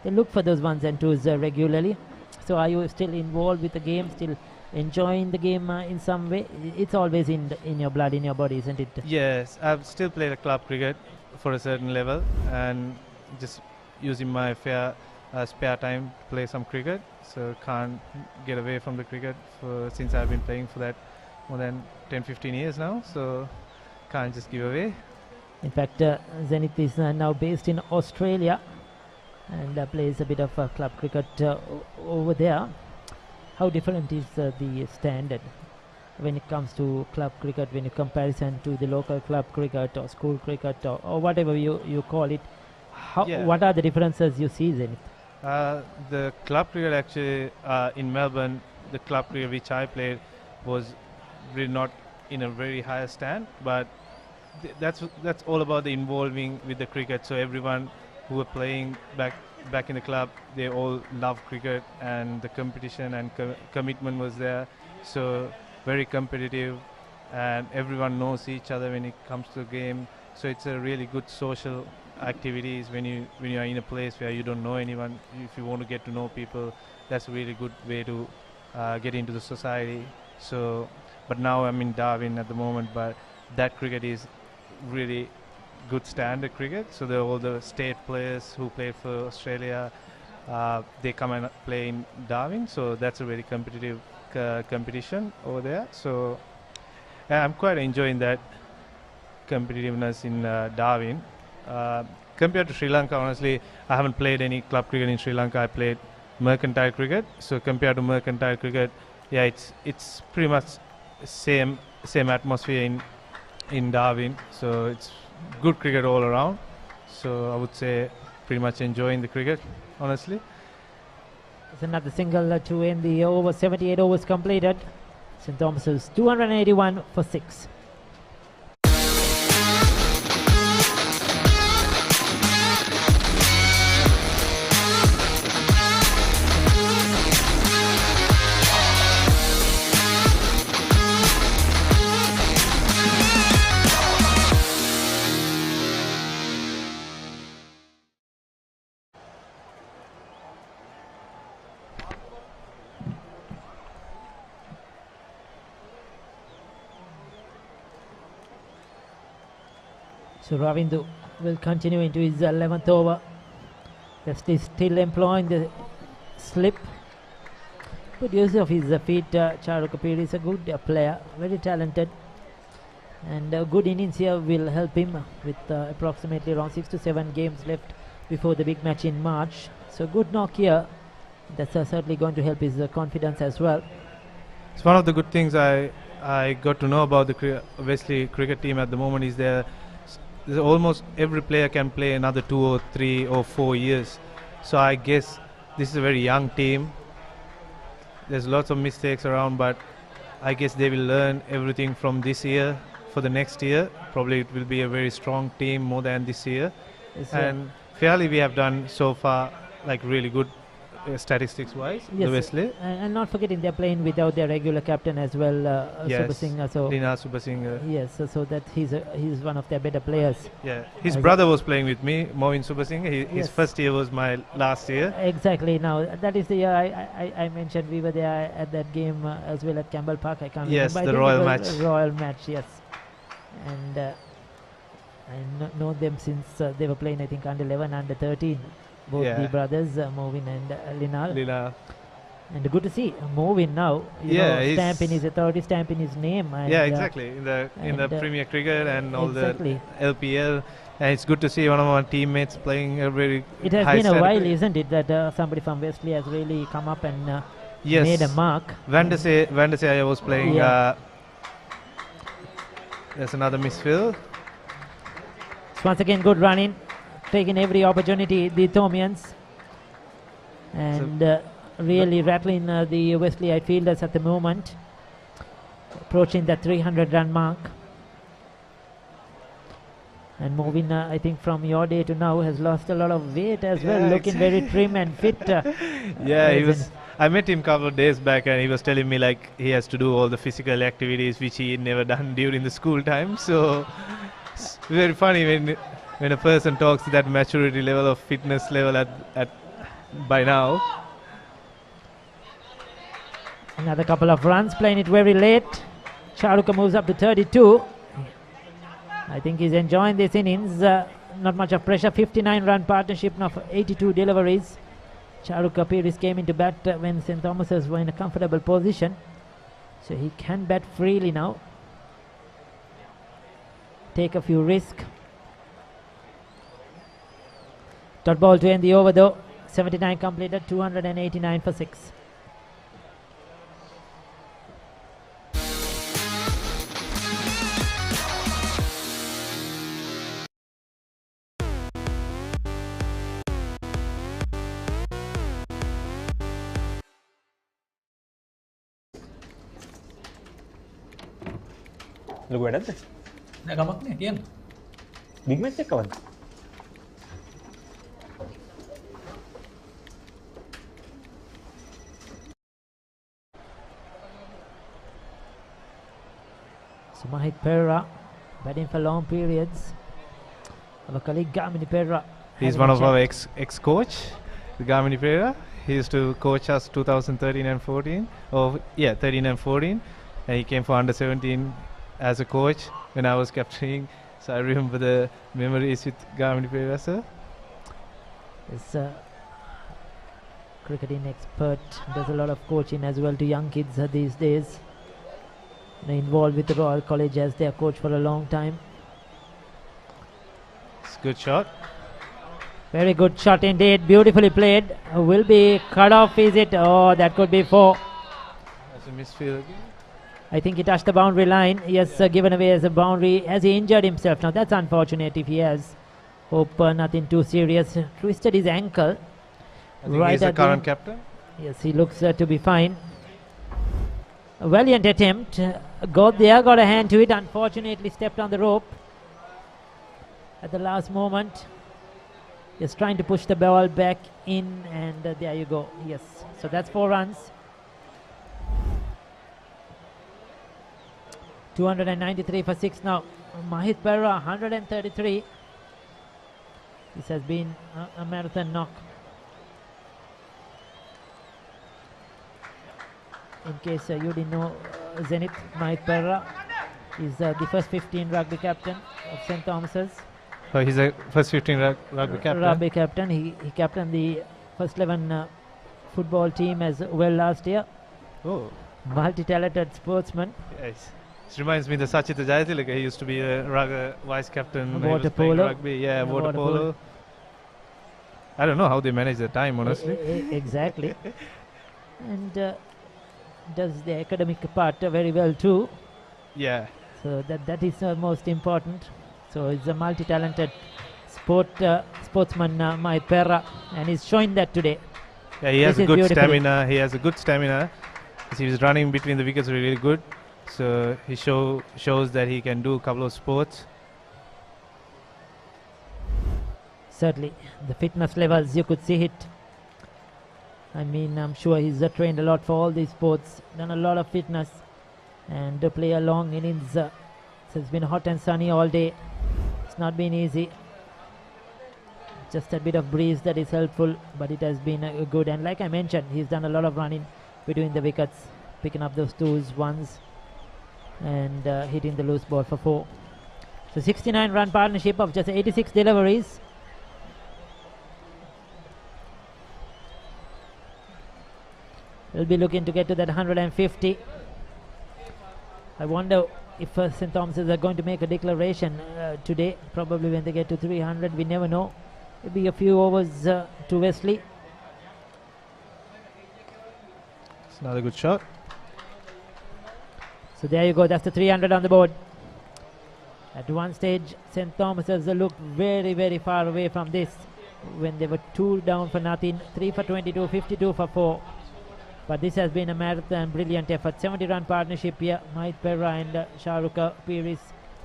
They look for those 1s and 2s regularly. So are you still involved with the game, still enjoying the game in some way? It's always in your blood, in your body, isn't it? Yes, I've still played a club cricket for a certain level, and just using my spare time to play some cricket. So can't get away from the cricket since I've been playing for that more than 10-15 years now. So can't just give away. In fact, Zenith is now based in Australia and plays a bit of club cricket over there. How different is the standard when it comes to club cricket, when you comparison to the local club cricket or school cricket or whatever you call it? What are the differences you see, Zenith? The club cricket actually in Melbourne, the club cricket which I played was really not in a very high stand, but that's all about the involving with the cricket. So everyone who were playing back in the club, they all love cricket, and the competition and commitment was there. So very competitive, and everyone knows each other when it comes to the game. So it's a really good social activities when you are in a place where you don't know anyone. If you want to get to know people, that's a really good way to get into the society. So, but now I'm in Darwin at the moment, but that cricket is really good standard cricket. So all the state players who play for Australia, they come and play in Darwin. So that's a very competitive competition over there. So I'm quite enjoying that competitiveness in Darwin. Compared to Sri Lanka, honestly, I haven't played any club cricket in Sri Lanka. I played mercantile cricket. So compared to mercantile cricket, yeah, it's pretty much same atmosphere in Darwin. So it's good cricket all around. So I would say pretty much enjoying the cricket, honestly. It's another single to end the over. 78 overs completed. St. Thomas's 281 for 6. So Ravindu will continue into his 11th over. Wesley still employing the slip. Good use of his feet. Charu Kapil is a good player, very talented, and a good innings here will help him with approximately around 6 to 7 games left before the big match in March. So good knock here. That's certainly going to help his confidence as well. It's one of the good things I got to know about the Wesley cricket team at the moment is there's almost every player can play another 2 or 3 or 4 years. So I guess this is a very young team. There's lots of mistakes around, but I guess they will learn everything from this year for the next year. Probably it will be a very strong team more than this year. Yes, And fairly we have done so far like really good statistics wise, the Wesley. And not forgetting they're playing without their regular captain as well, Yes, Subasinghe. So Lina Subasinghe. Yes, so that he's one of their better players. Yeah, his brother was playing with me, Movin Subasinghe. His Yes. first year was my last year. Exactly. Now that is the year I mentioned we were there at that game as well at Campbell Park. I can't Yes, remember. the I think Royal it match. was a Royal match, yes. And I know them since they were playing, I think, under 11, under 13. Both Yeah. the brothers, Movin and Linal. Lina. And good to see Movin now. You know, stamping his authority, stamping his name. And, yeah, exactly. In the Premier Cricket and all exactly. the LPL, and it's good to see one of our teammates playing a very. It has high been a standard. while, isn't it, that somebody from Wesley has really come up and Yes. made a mark. Van der Sey was playing. Yeah. There's another misfill. So once again, good running, taking every opportunity, the Thomians, and really rattling the Wesley outfielders at the moment, approaching that 300-run mark. And moving, I think, from your day to now, has lost a lot of weight as well, looking very trim and fit. Yeah, he was. I met him a couple of days back, and he was telling me like he has to do all the physical activities which he had never done during the school time. So it's very funny when a person talks to that maturity level of fitness level at by now. Another couple of runs, playing it very late. Charuka moves up to 32. I think he's enjoying this innings. Not much of pressure. 59-run partnership now for 82 deliveries. Charuka Piris came into bat when St. Thomas's were in a comfortable position. So he can bat freely now. Take a few risks. Dot ball to end the over though. 79 completed, 289 for 6. ලොකු වැඩක්ද? නෑ කමක් නෑ කියන්න. Big match එක කවද්ද? So Mahit Perra batting for long periods. Our colleague Gamini Perra. He's one of our ex-coach, Gamini Pereira. He used to coach us 2013 and 14. 13 and 14. And he came for under 17 as a coach when I was captaining. So I remember the memories with Gamini Pereira, sir. Is cricketing expert, does a lot of coaching as well to young kids these days. Involved with the Royal College as their coach for a long time. It's a good shot. Very good shot indeed, beautifully played. Will be cut off, is it? Oh, that could be 4. That's a misfield again. I think he touched the boundary line. Yes, given away as a boundary. Has he injured himself? Now that's unfortunate if he has. Hope nothing too serious. Twisted his ankle. I think he's the current captain. Yes, he looks to be fine. A valiant attempt. Got there, got a hand to it. Unfortunately stepped on the rope at the last moment. Just trying to push the ball back in, and there you go. Yes, so that's 4 runs. 293 for 6 now. Mahit Perra 133. This has been a marathon knock. In case you didn't know, Zenith Mahit Perra is the first 15 rugby captain of St. Thomas's. So he's a first 15 rugby captain. Rugby captain. He captained the first 11 football team as well last year. Oh. Multi-talented sportsman. Yes. This reminds me of the Sachita Jayatilaka. He used to be a vice captain. Water polo. Rugby. Yeah, water polo. I don't know how they manage their time, honestly. Exactly. And does the academic part very well too. Yeah. So that is most important. So he's a multi-talented sportsman, Mahit Perra, and he's showing that today. Yeah, he has a good stamina. He has a good stamina. He was running between the wickets really good. so he shows that he can do a couple of sports. Certainly, the fitness levels, you could see it. I mean, I'm sure he's trained a lot for all these sports, done a lot of fitness, and to play a long innings. So it's been hot and sunny all day. It's not been easy. Just a bit of breeze that is helpful, but it has been good. And like I mentioned, he's done a lot of running between the wickets, picking up those twos, ones, and hitting the loose ball for 4. So 69 run partnership of just 86 deliveries. We'll be looking to get to that 150. I wonder if St. Thomas's are going to make a declaration today, probably when they get to 300. We never know. Maybe a few overs to Wesley. It's another good shot. So there you go, that's the 300 on the board. At one stage, St. Thomas's looked very, very far away from this when they were 2 down for nothing, 3 for 22, 52 for 4. But this has been a marathon, brilliant effort. 70-run partnership here. Papare and Shahrukh Piris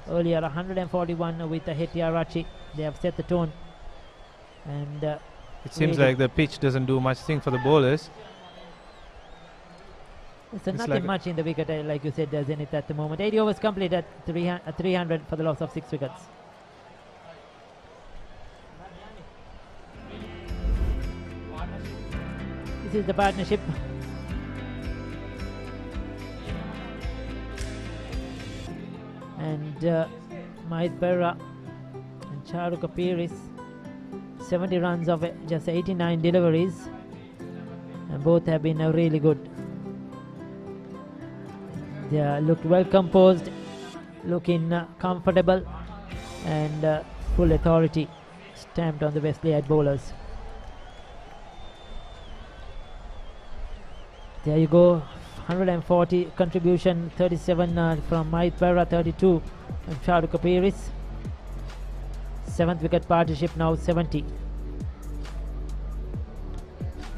earlier, 141 with Hetia Rachi. They have set the tone. And it seems like the pitch doesn't do much thing for the bowlers. It's nothing much in the wicket, like you said, Zenith at the moment. 80 overs complete at 300 for the loss of 6 wickets. This is the partnership. And Mahit Berra and Shahrukh Piris, 70 runs of just 89 deliveries, and both have been really good. They looked well composed, looking comfortable, and full authority stamped on the Wesleyite bowlers. There you go, 140 contribution, 37 from Mahit Berra, 32 from Shahrukh Piris. 7th wicket partnership now 70.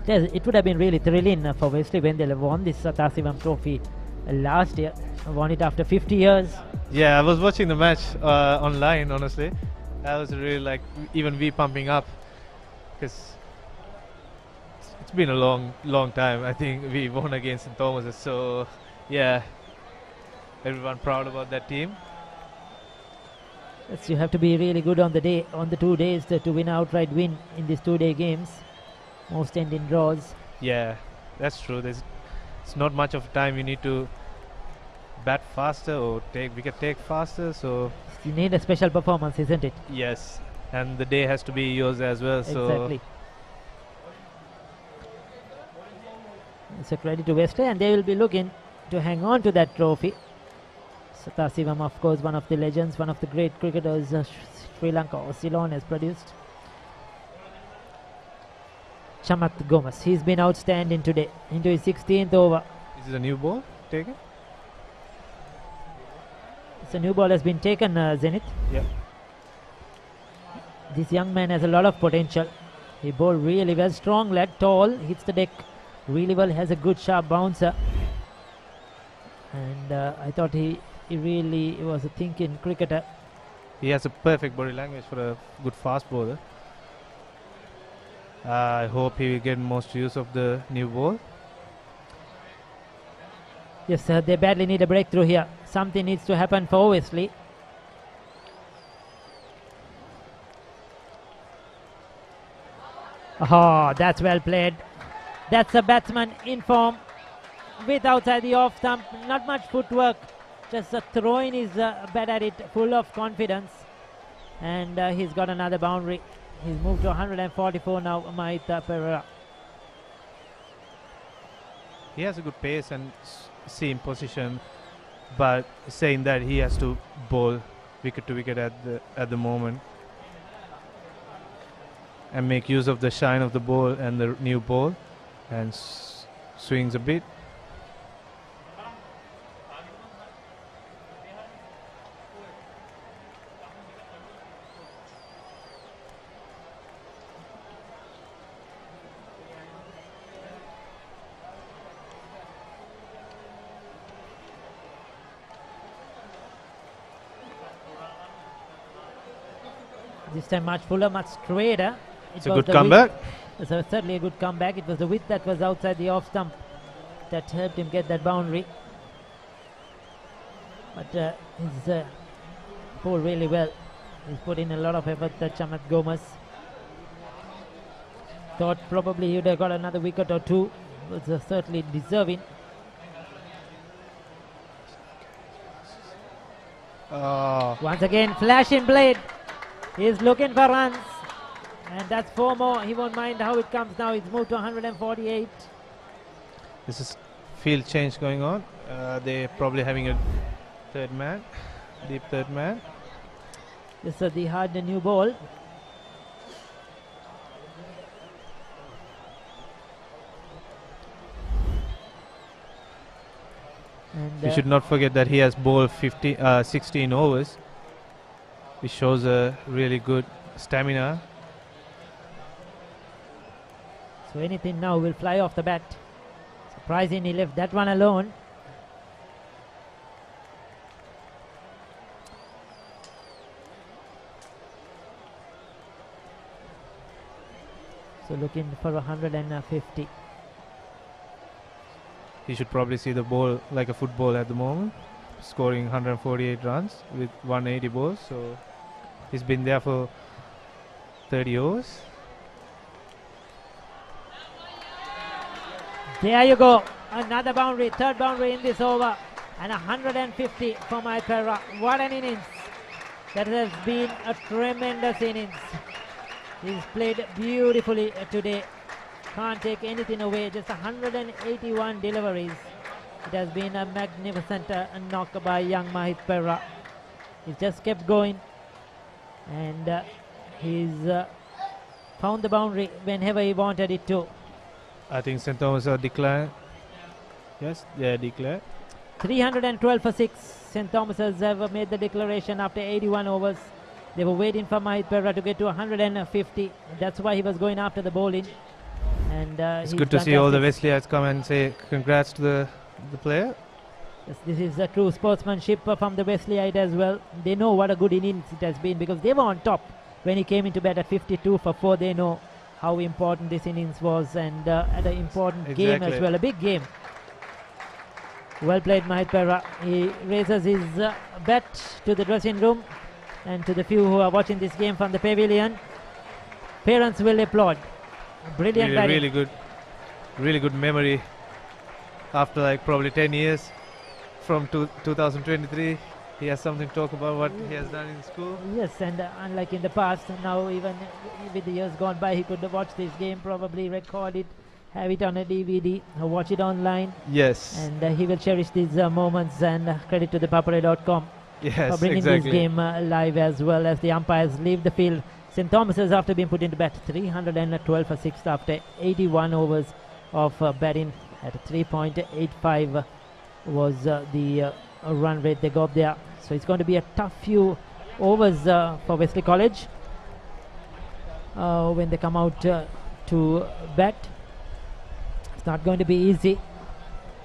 It would have been really thrilling for Wesley when they won this Sathasivam trophy last year. Won it after 50 years. Yeah, I was watching the match online, honestly. I was really like, even we pumping up, because it's been a long time. I think we won against St. Thomas's, so yeah, everyone proud about that team. Yes, you have to be really good on the 2 days to win an outright win in these 2-day games. Most end in draws. Yeah, that's true. It's not much of time. You need to bat faster or wicket take faster. So you need a special performance, isn't it? Yes, and the day has to be yours as well. Exactly. It's a credit to Wesley, and they will be looking to hang on to that trophy. Sathasivam, of course, one of the legends, one of the great cricketers Sri Lanka or Ceylon has produced. Chamat Gomes, he's been outstanding today into his 16th over. Is it a new ball taken? It's a new ball has been taken, Zenith. Yeah. This young man has a lot of potential. He bowled really well, strong leg, tall, hits the deck really well, has a good sharp bouncer. And I thought he really was a thinking cricketer. He has a perfect body language for a good fast bowler. I hope he will get most use of the new ball. Yes, they badly need a breakthrough here. Something needs to happen for Wesley. Oh, that's well played. That's a batsman in form with outside the off stump. Not much footwork, just throwing his bat at it, full of confidence. And he's got another boundary. He's moved to 144 now, Mahit Berra. He has a good pace and seam position, but saying that he has to bowl wicket to wicket at the moment and make use of the shine of the ball and the new ball, and swings a bit. This time much fuller, much straighter. It's a good comeback. It's certainly a good comeback. It was the width that was outside the off stump that helped him get that boundary. But he's pulled really well. He's put in a lot of effort, Chamat Gomes. Thought probably he would have got another wicket or two. Was certainly deserving. Once again, flashing blade. He's looking for runs. And that's 4 more. He won't mind how it comes now. He's moved to 148. This is field change going on. They're probably having a third man, deep third man. This is the hard new ball. And we should not forget that he has bowled 16 overs, which shows a really good stamina. So anything now will fly off the bat. Surprising he left that one alone. So looking for 150. He should probably see the ball like a football at the moment, scoring 148 runs with 180 balls. So he's been there for 30 overs. There you go. Another boundary, third boundary in this over. And 150 for Papare. What an innings. That has been a tremendous innings. He's played beautifully today. Can't take anything away. Just 181 deliveries. It has been a magnificent knock by young Papare. He's just kept going. And he's found the boundary whenever he wanted it to. I think St. Thomas are declared. Yes, they are declared. 312 for 6. St. Thomas's have made the declaration after 81 overs. They were waiting for Papare to get to 150. That's why he was going after the bowling. And it's good to see all the Wesleyites come and say congrats to the player. Yes, this is a true sportsmanship from the Wesleyite as well. They know what a good innings it has been because they were on top when he came into bat at 52 for 4. They know how important this innings was and at an important game as well, a big game. Well played, Papare. He raises his bat to the dressing room, and to the few who are watching this game from the pavilion, parents will applaud. Brilliant batting. Really good memory. After like probably 10 years from 2023, he has something to talk about what he has done in school. Yes, and unlike in the past, now even with the years gone by, he could watch this game, probably record it, have it on a DVD, or watch it online. Yes. And he will cherish these moments, and credit to the Papare.com for bringing this game live, as well as the umpires leave the field. St. Thomas's, after being put into bat, 312 for 6 after 81 overs of batting at 3.85 was the run rate they got there. So it's going to be a tough few overs for Wesley College when they come out to bat. It's not going to be easy.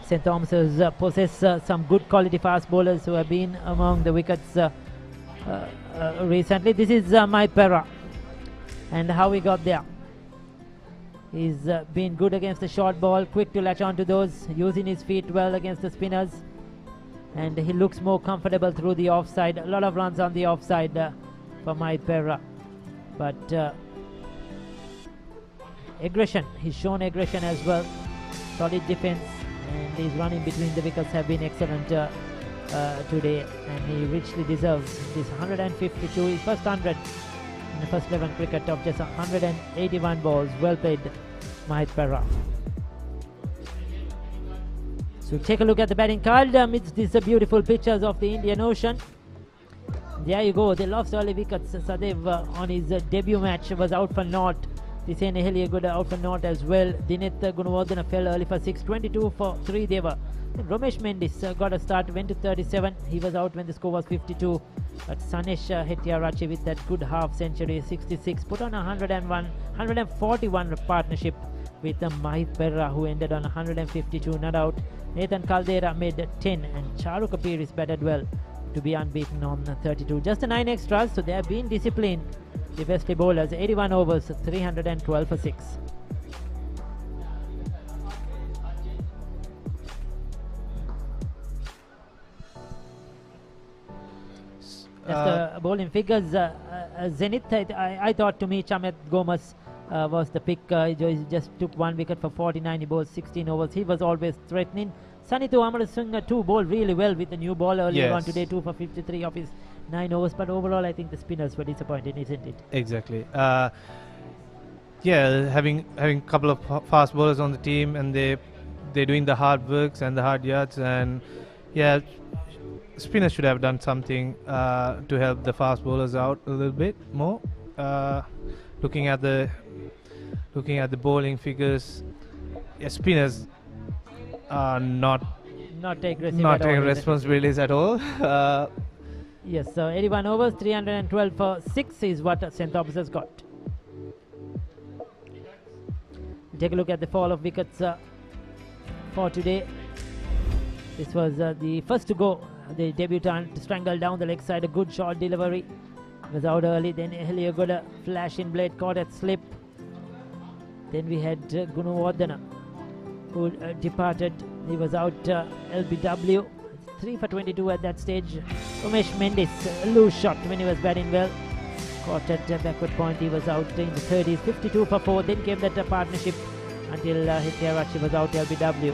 St. Thomas's possess some good quality fast bowlers who have been among the wickets recently. This is Papare, and how he got there. He's been good against the short ball, quick to latch onto those, using his feet well against the spinners, and he looks more comfortable through the offside. A lot of runs on the offside for Papare, but aggression, he's shown aggression as well. Solid defense, and his running between the wickets have been excellent today, and he richly deserves this 152, his first 100 in the first 11 cricket of just 181 balls. Well played, Papare. So take a look at the batting card amidst these beautiful pictures of the Indian Ocean. There you go, they lost early wickets. Sathasivam on his debut match was out for naught. Tisane Heliagood out for naught as well. Dineth Gunawardena fell early for 6, 22 for 3 they were. Then Romesh Mendis got a start, went to 37. He was out when the score was 52. But Sanesh Hettiarachchi with that good half century, 66, put on 141 partnership with Papare, who ended on 152 not out. Nathan Caldera made 10, and Charu Kapir is batted well to be unbeaten on 32. Just the 9 extras, so they have been disciplined the Wesley bowlers. 81 overs, 312 for 6. That's the bowling figures. Zenith, I thought to me Chamet Gomes was the pick. He just took 1 wicket for 49. He bowled 16 overs. He was always threatening. Sanithu Amarasinghe too bowled really well with the new ball earlier on today, 2 for 53 of his 9 overs. But overall, I think the spinners were disappointed, isn't it? Exactly. Having a couple of fast bowlers on the team, and they're doing the hard works and the hard yards, and spinners should have done something to help the fast bowlers out a little bit more. Looking at the bowling figures, spinners are not taking responsibilities at all. Yes, so 81 overs, 312 for 6 is what St. Thomas has got. Take a look at the fall of wickets for today. This was the first to go. The debutant strangled down the leg side, a good short delivery. Was out early. Then Helio got a flash in blade, caught at slip. Then we had Gunawardena, who departed. He was out LBW. 3 for 22 at that stage. Umesh Mendes, loose shot when he was batting well. Caught at backward point. He was out in the 30s. 52 for 4. Then came that partnership until Hitayarachi was out LBW.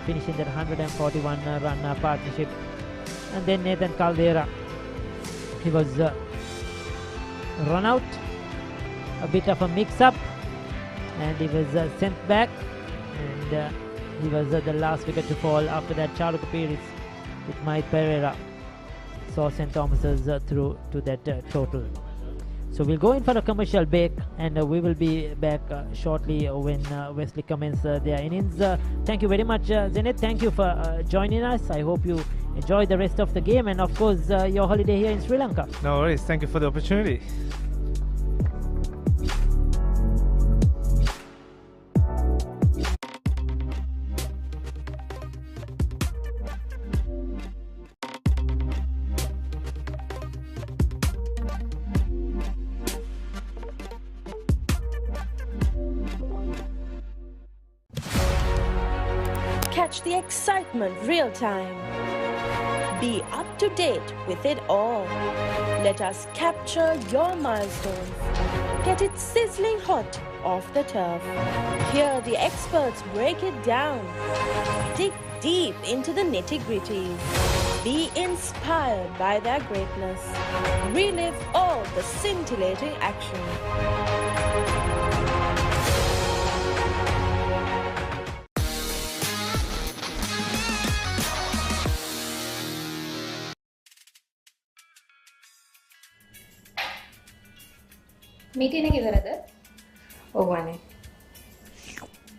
Finishing that 141 run partnership. And then Nathan Caldera, he was run out, a bit of a mix-up, and he was sent back, and he was the last wicket to fall. After that, Charukka Pires with Mike Pereira saw St. Thomas's through to that total. So we'll go in for a commercial break, and we will be back shortly when Wesley commences their innings. Thank you very much, Zenith. Thank you for joining us. I hope you enjoy the rest of the game, and of course your holiday here in Sri Lanka. No worries. Thank you for the opportunity. Catch the excitement real time. Be up to date with it all. Let us capture your milestones. Get it sizzling hot off the turf. Hear the experts break it down. Dig deep into the nitty-gritties. Be inspired by their greatness. Relive all the scintillating action. Meeting එක ඉවරද? ඔව් අනේ.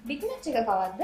Big match එක කවද්ද?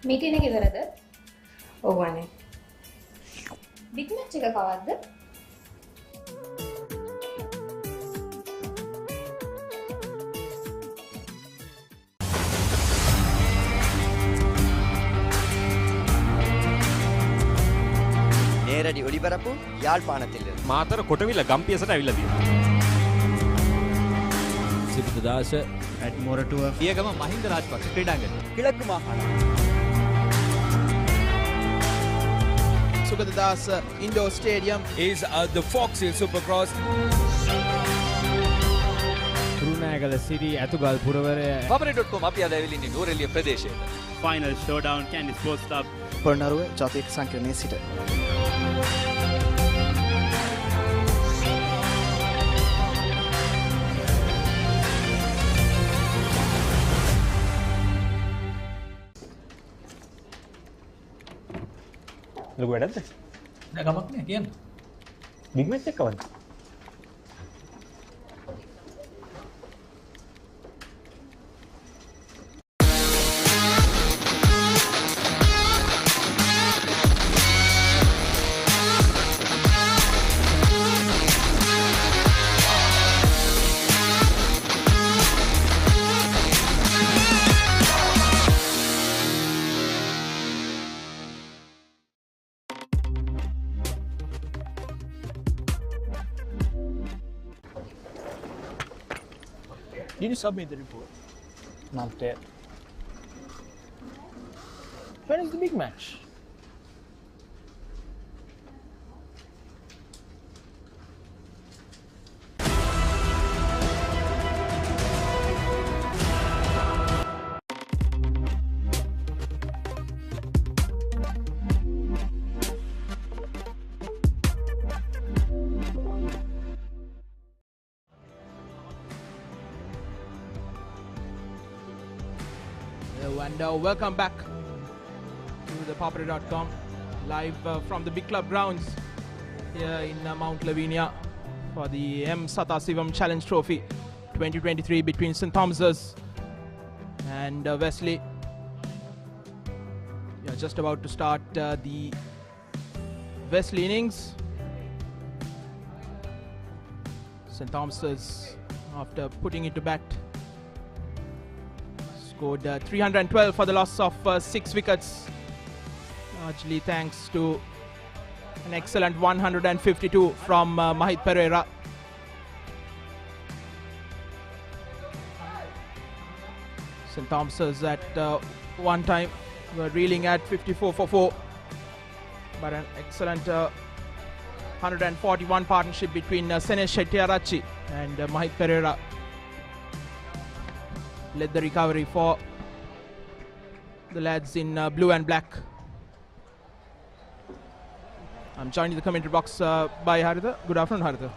Meeting එක ඉවරද? ඔව් අනේ. Big match එක කවද්ද? நேரடி ஒளிபரப்பு யாழ்ப்பாணத்தில் මාතර කොටවිල ගම්පියසට ඇවිල්ලා තියෙනවා. සිරිතදාස at Moratua පියගම මහින්ද රාජපක්ෂ ක්‍රීඩාංගණය கிழக்கு மாகாணம் Sugadadasa Indoor Stadium is the Fox Hill Supercross. රුණෑගල Siri ඇතුගල් පුරවරය Papare.com අපි අද ඇවිල්ලා ඉන්නේ නූරෙලිය ප්‍රදේශයේ. Final showdown Candy Sports Club Polonnaruwa ජාතික සංකීර්ණයේ සිට ලොකු වැඩක්ද? නෑ කමක් නෑ කියන්න. බිග් මැච් එකක් කවද්ද? Did you submit the report? Not yet. When is the big match? And welcome back to the Papare.com, live from the Big Club grounds here in Mount Lavinia for the M. Sathasivam Challenge Trophy 2023 between St. Thomas's and Wesley. We are just about to start the Wesley innings. St. Thomas's, after putting it to bat, scored 312 for the loss of 6 wickets, largely thanks to an excellent 152 from Mahit Pereira. St. Thomas's at one time were reeling at 54 for 4, but an excellent 141 partnership between Senesh Shettiarachi and Mahit Pereira led the recovery for the lads in blue and black. I'm joined in the commentary box by Haritha. Good afternoon, Haritha.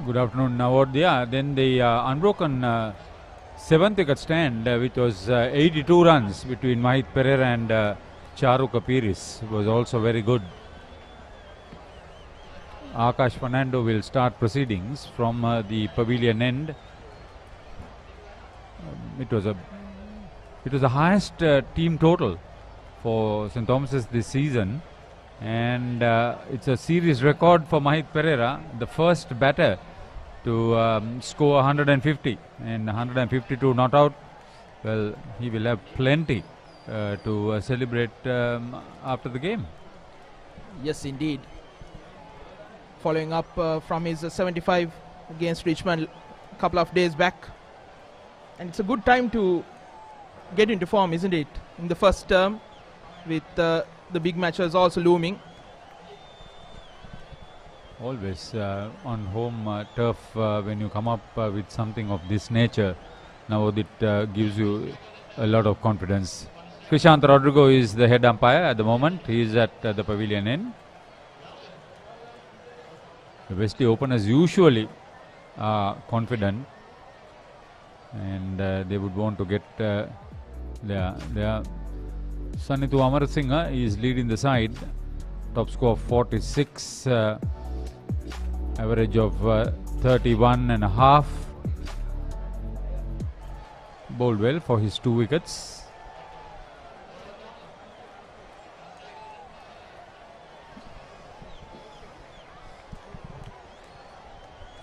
Good afternoon, Navodya. Then the unbroken 7th wicket stand, which was 82 runs between Mahit Pereira and Charu Kapiris, was also very good. Akash Fernando will start proceedings from the pavilion end. It was the highest team total for St. Thomas's this season, and it's a series record for Mahit Pereira, the first batter to score 150 and 152 not out. Well, he will have plenty to celebrate after the game. Yes, indeed. Following up from his 75 against Richmond a couple of days back. And it's a good time to get into form, isn't it? In the first term, with the big matches also looming. Always on home turf, when you come up with something of this nature, now it gives you a lot of confidence. Krishant Rodrigo is the head umpire at the moment. He is at the pavilion end. The Wesley openers usually are confident, and they would want to get their Sanithu Amarasinghe is leading the side, top score of 46, average of 31.5. Bowled well for his 2 wickets.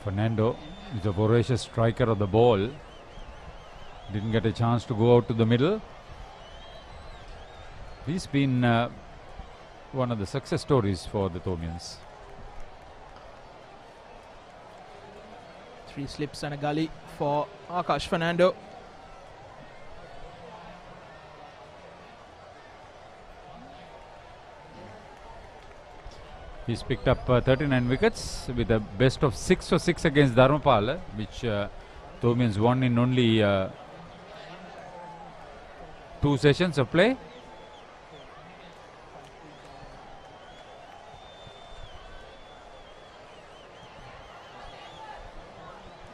Fernando is a voracious striker of the ball. Didn't get a chance to go out to the middle. He's been one of the success stories for the Thomians. 3 slips and a gully for Akash Fernando. He's picked up 39 wickets with a best of 6 for 6 against Dharmapal, which Thomians won in only 2 sessions of play.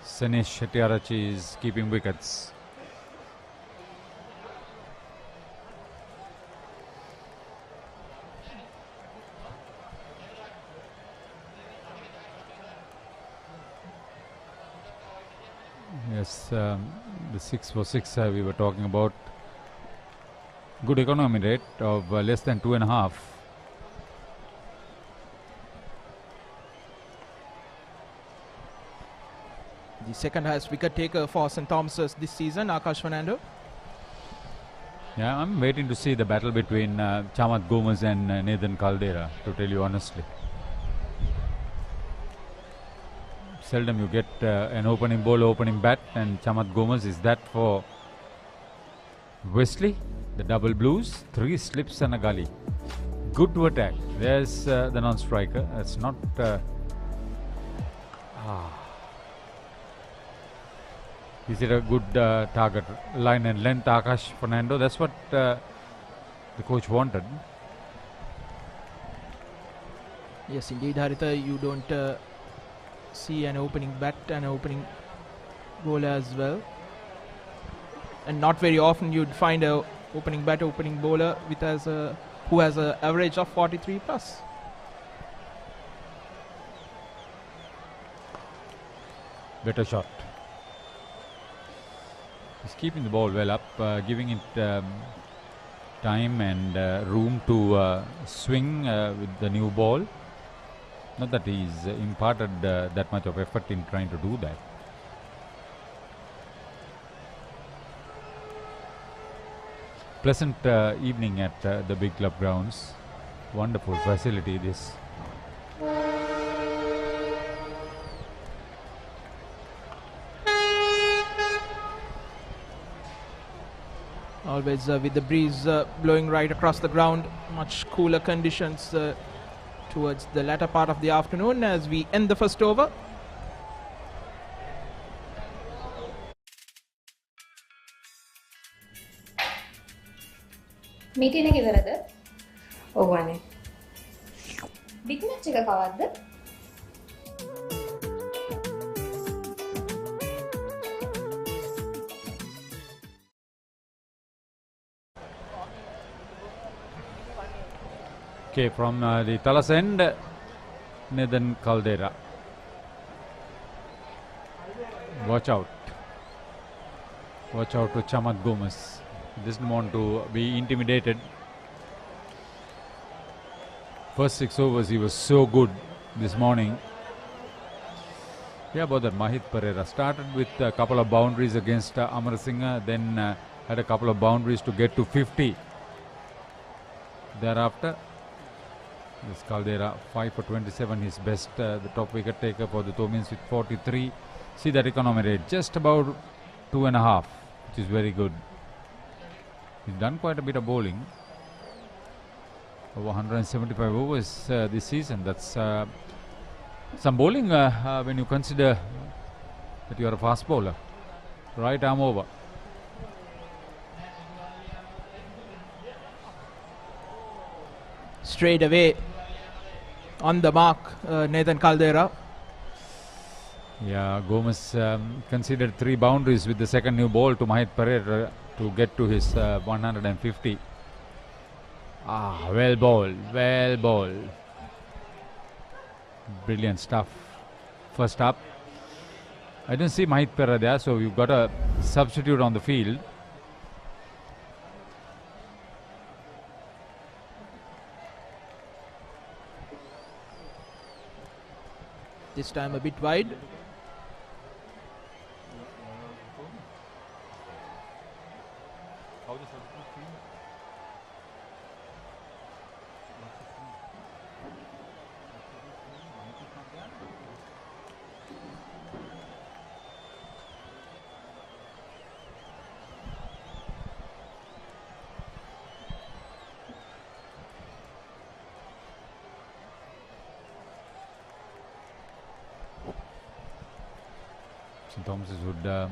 Senesh Shettiarachi is keeping wickets. Yes, the 6 for 6 we were talking about. Good economy rate of less than 2.5. The second highest wicket taker for St. Thomas's this season, Akash Fernando. Yeah, I'm waiting to see the battle between Chamat Gomez and Nathan Caldera, to tell you honestly. Seldom you get an opening ball, opening bat, and Chamat Gomez is that for Wesley. The double blues, 3 slips and a gully. Good to attack. There's the non-striker. It's not... Is it a good target? Line and length, Akash Fernando. That's what the coach wanted. Yes, indeed, Haritha. You don't see an opening bat and an opening bowler as well. And not very often you'd find a opening bat, opening bowler with who has an average of 43 plus. Better shot. He's keeping the ball well up, giving it time and room to swing with the new ball. Not that he's imparted that much of effort in trying to do that. Pleasant evening at the big club grounds. Wonderful facility this. Always with the breeze blowing right across the ground. Much cooler conditions towards the latter part of the afternoon as we end the first over. Meeting එක ඉවරද? ඔව් අනේ. Big match එක කවද්ද? Okay, from the Talas end, Nathan Caldera. Watch out. Watch out to Chamat Gomez. He doesn't want to be intimidated. First 6 overs he was so good this morning. Yeah, about that, Mahit Pereira started with a couple of boundaries against Amarasinghe, then had a couple of boundaries to get to 50. Thereafter, this Caldera 5 for 27, his best, the top wicket taker for the Thomins with 43. See that economy rate, just about 2.5, which is very good. He's done quite a bit of bowling. Over 175 overs this season. That's some bowling when you consider that you are a fast bowler. Right arm over. Straight away on the mark, Nathan Caldera. Yeah, Gomez considered 3 boundaries with the second new ball to Mahit Pereira to get to his 150. Well bowled, well bowled. Brilliant stuff. First up. I didn't see Mahit Pereira there, so you've got a substitute on the field. This time a bit wide. St. Thomas's would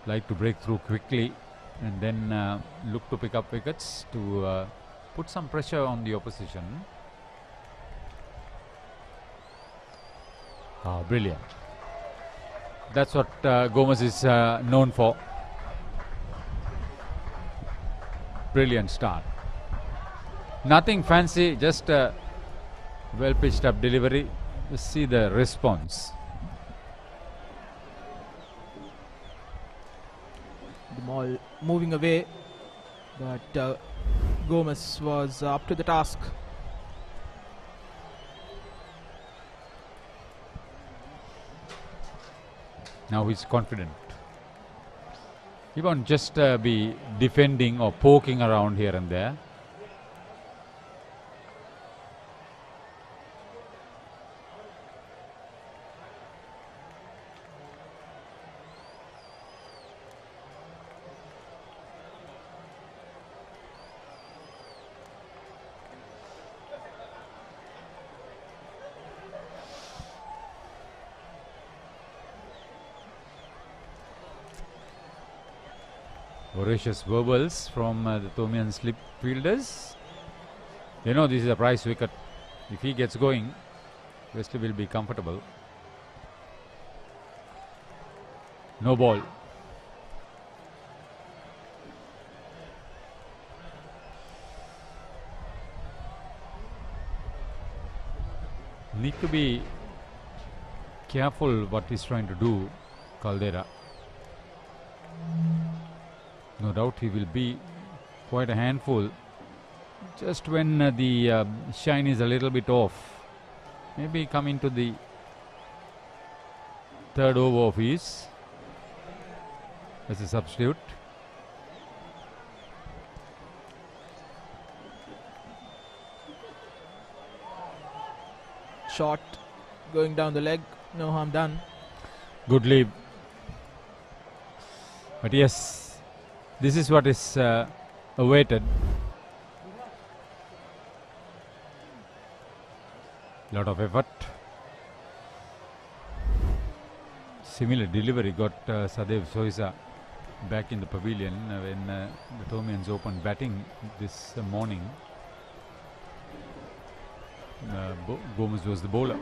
like to break through quickly and then look to pick up wickets to put some pressure on the opposition. Brilliant. That's what Gomez is known for. Brilliant start. Nothing fancy, just a well pitched up delivery. Let's see the response. the ball moving away, but Gomez was up to the task. Now he's confident. He won't just be defending or poking around here and there. Voracious verbals from the Tomian slip fielders. They know this is a prize wicket. If he gets going, Wesley will be comfortable. No ball. Need to be careful what he's trying to do, Caldera. No doubt he will be quite a handful just when the shine is a little bit off. Maybe come into the third over of his as a substitute. Shot going down the leg, no harm done. Good leave. But yes, this is what is awaited. Lot of effort. Similar delivery got Sadev Soisa back in the pavilion when the Tomians opened batting this morning. Gomez was the bowler.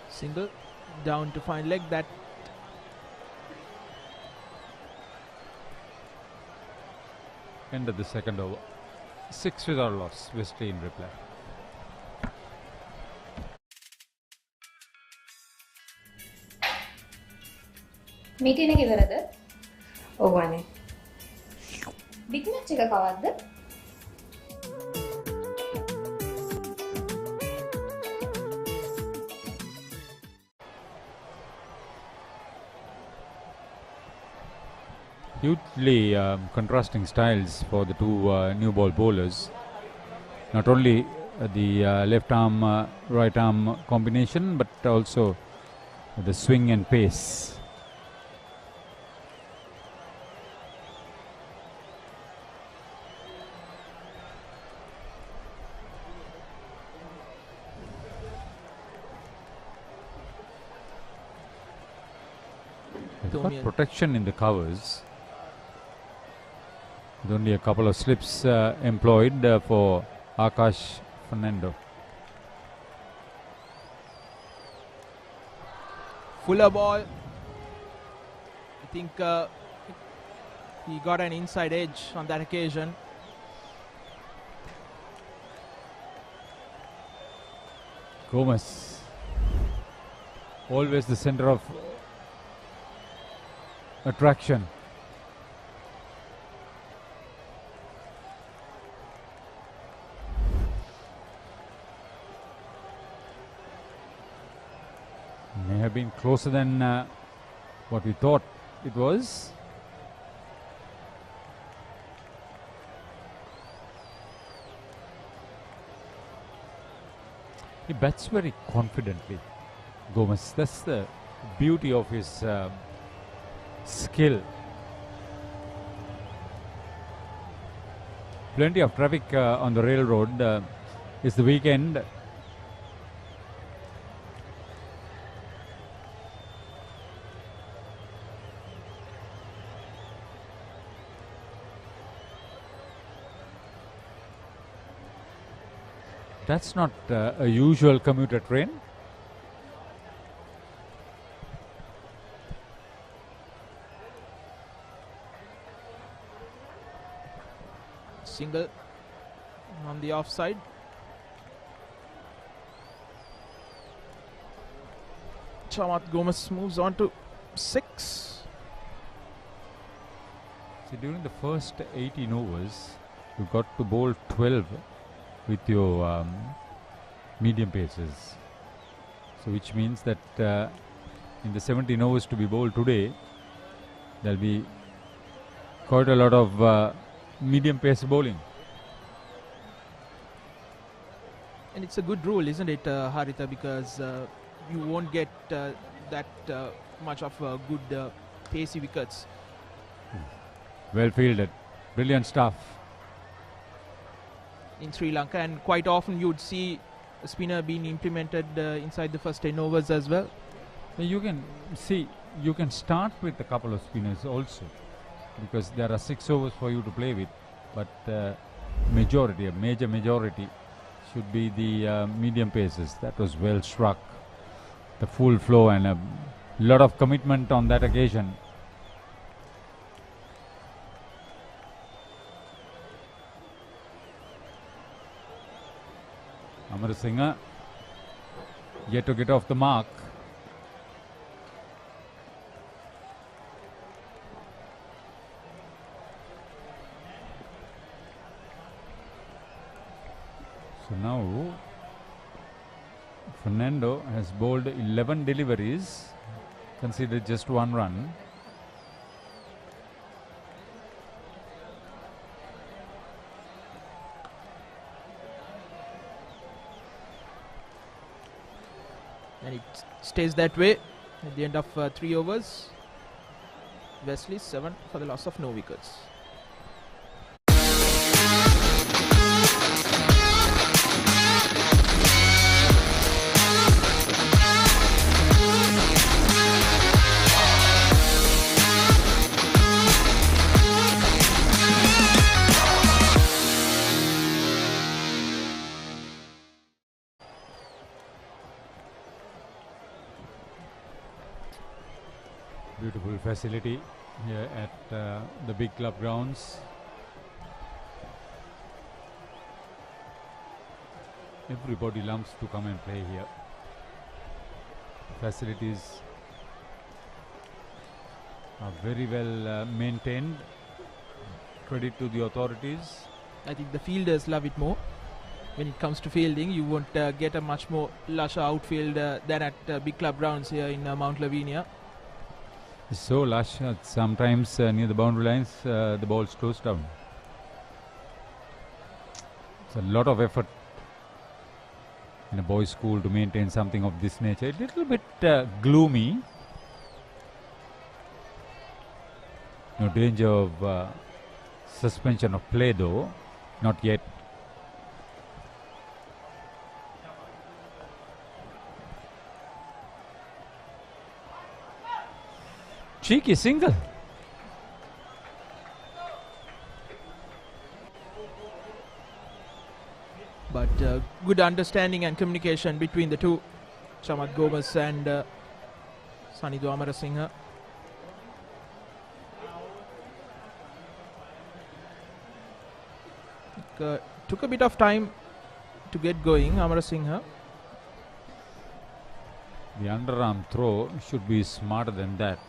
Single down to find leg. That end of the second over. 6 without loss. Wesley in reply. Meeting එක ඉවරද? ඔව් අනේ. Big match එක කවද්ද? Hugely contrasting styles for the two new ball bowlers. Not only the left arm, right arm combination, but also the swing and pace. They've got protection in the covers. With only a couple of slips employed for Akash Fernando. Fuller ball. I think he got an inside edge on that occasion. Gomez, always the center of attraction. May have been closer than what we thought it was. He bats very confidently, Gomez. That's the beauty of his skill. Plenty of traffic on the railroad. It's the weekend. That's not a usual commuter train. single on the offside. Chamat Gomez moves on to 6. So during the first 18 overs, you got to bowl 12 with your medium paces. So which means that in the 17 overs to be bowled today, there'll be quite a lot of medium pace bowling. And it's a good rule, isn't it, Haritha, because you won't get that much of good pacey wickets. Well fielded. Brilliant stuff. In Sri Lanka, and quite often you'd see a spinner being implemented inside the first 10 overs as well. You can see, you can start with a couple of spinners also, because there are 6 overs for you to play with, but majority, a major majority should be the medium paces. That was well struck. The full flow and a lot of commitment on that occasion. Amarasinghe yet to get off the mark. So now Fernando has bowled 11 deliveries, conceded just 1 run. And it stays that way at the end of 3 overs. Wesley 7 for the loss of no wickets. Beautiful facility here at the big club grounds. Everybody loves to come and play here. Facilities are very well maintained. Credit to the authorities. I think the fielders love it more. When it comes to fielding, you won't get a much more lush outfield than at big club grounds here in Mount Lavinia. It's so lush, sometimes near the boundary lines, the ball's closed down. It's a lot of effort in a boys' school to maintain something of this nature. A little bit gloomy. No danger of suspension of play though, not yet. Cheeky single. But good understanding and communication between the two, Chamat Gomez and Sanidhu Amarasinghe. Took a bit of time to get going, Amarasinghe. The underarm throw should be smarter than that.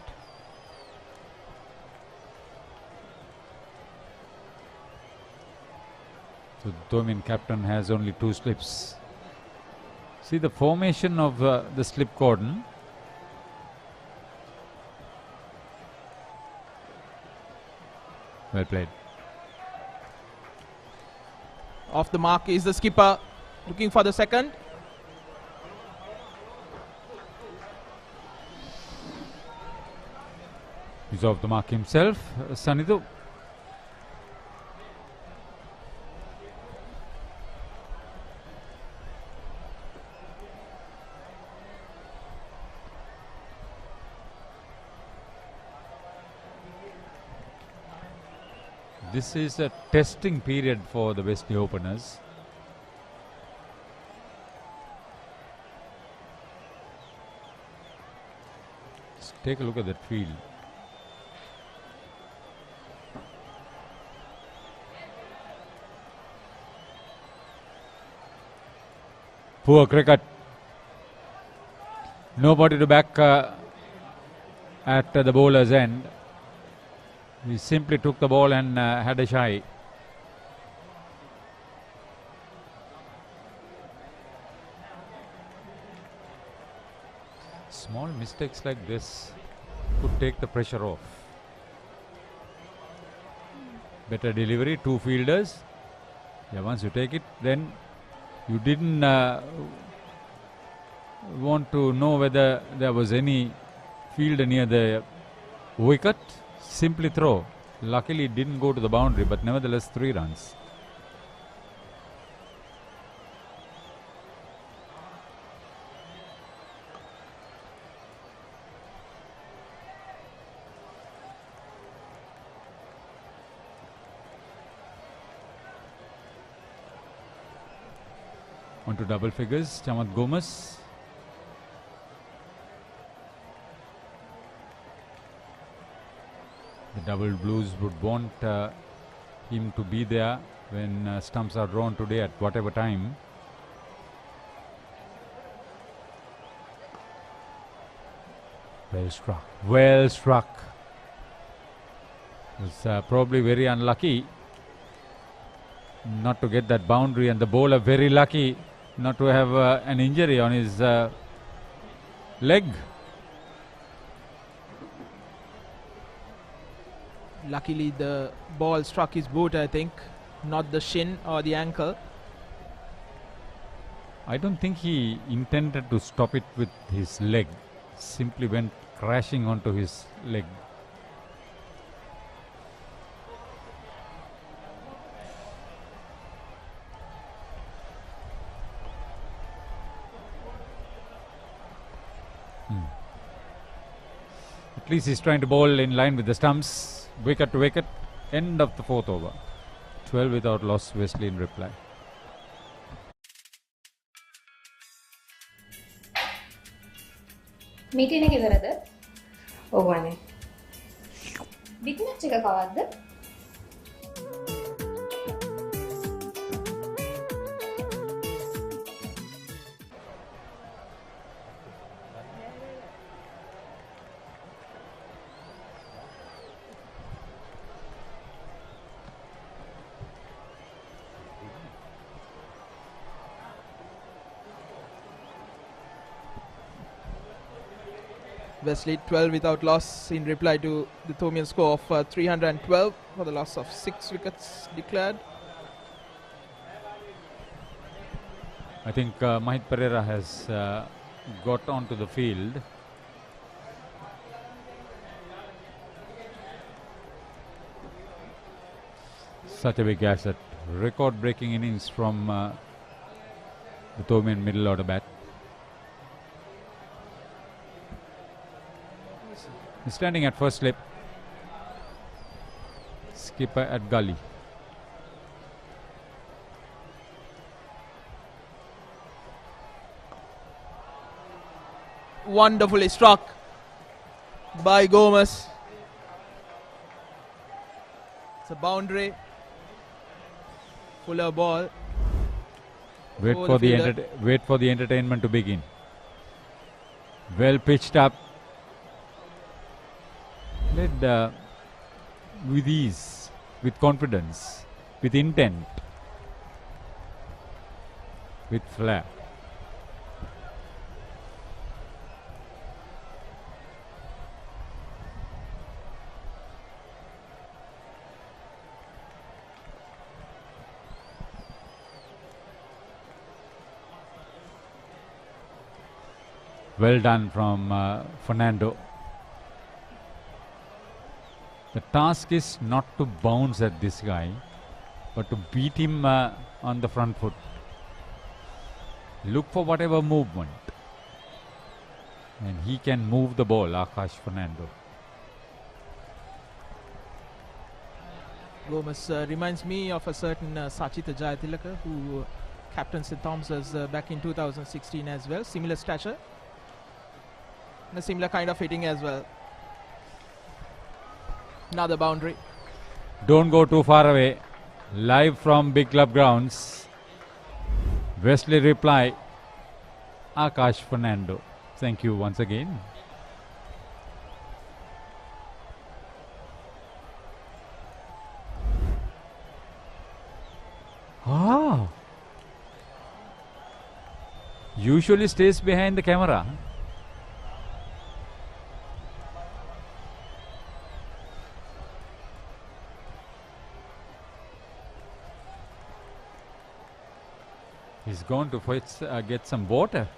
So the Tomin captain has only 2 slips. See the formation of the slip cordon. Well played. Off the mark is the skipper, looking for the second. He's off the mark himself, Sanidhu. This is a testing period for the Wesley openers. Just take a look at that field. Poor cricket. Nobody to back at the bowler's end. He simply took the ball and had a shy. Small mistakes like this could take the pressure off. Better delivery, 2 fielders. Yeah, once you take it, then you didn't want to know whether there was any fielder near the wicket. Simply throw. Luckily it didn't go to the boundary, but nevertheless 3 runs. On to double figures, Chamat Gomez. The double blues would want him to be there when stumps are drawn today at whatever time. Well struck. Well struck. It's probably very unlucky not to get that boundary, and the bowler very lucky not to have an injury on his leg. Luckily the ball struck his boot, I think, not the shin or the ankle. I don't think he intended to stop it with his leg. Simply went crashing onto his leg. At least he's trying to bowl in line with the stumps. Wicket to wicket. End of the 4th over. 12 without loss, Wesley in reply. Meeting එක ඉවරද? ඔව් අනේ. Big match එක කවද්ද? Wesley 12 without loss in reply to the Thomian score of 312 for the loss of 6 wickets declared. I think Mahit Pereira has got onto the field. Such a big asset. Record-breaking innings from the Thomian middle order bat. He's standing at first slip. Skipper at gully. Wonderfully struck by Gomez. It's a boundary. Fuller ball. Wait for the entertainment to begin. Well pitched up. Led with ease, with confidence, with intent, with flair. Well done from Fernando. The task is not to bounce at this guy, but to beat him on the front foot. Look for whatever movement. And he can move the ball, Akash Fernando. Gomez reminds me of a certain Sachita Jayatilaka who captained St. Thomas's back in 2016 as well. Similar stature and a similar kind of hitting as well. Another boundary. Don't go too far away. Live from Big Club Grounds. Wesley reply. Akash Fernando. Thank you once again. Ah, usually stays behind the camera. He's gone to get some water.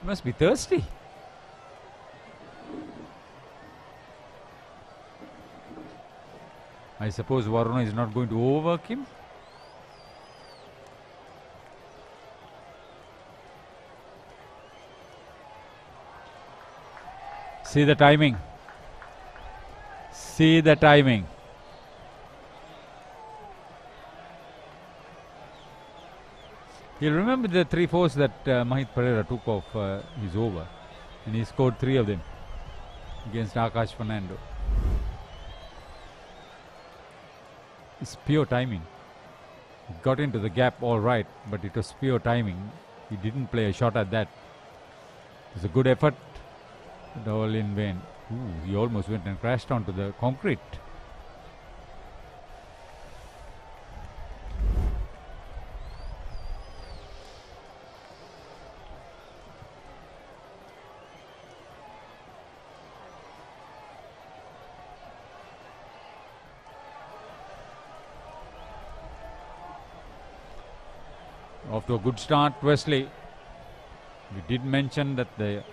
Must be thirsty. I suppose Varuna is not going to overwork him. See the timing. See the timing. You'll remember the 3 fours that Mahit Pereira took off his over, and he scored 3 of them against Akash Fernando. It's pure timing. He got into the gap all right, but it was pure timing. He didn't play a shot at that. It was a good effort, but all in vain. Ooh, he almost went and crashed onto the concrete. Off to a good start, Wesley. We did mention that the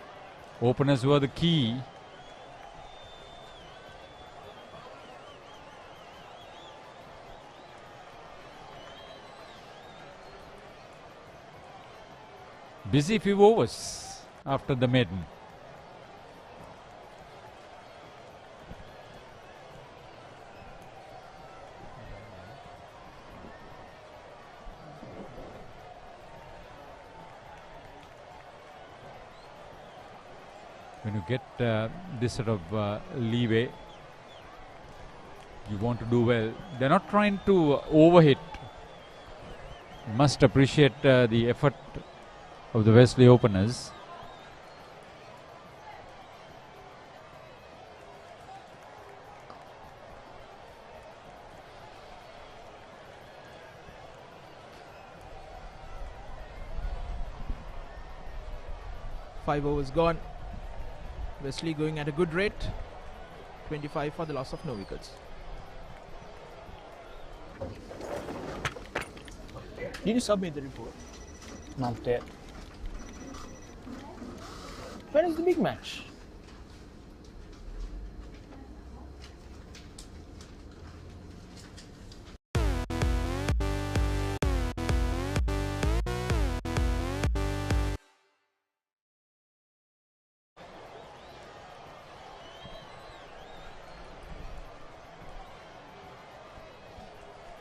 openers were the key. Busy few overs after the maiden. When you get this sort of leeway, you want to do well. They're not trying to overhit. You must appreciate the effort of the Wesley openers. Five overs gone. Wesley going at a good rate. 25 for the loss of no wickets. Did you submit the report? Not yet. When is the big match?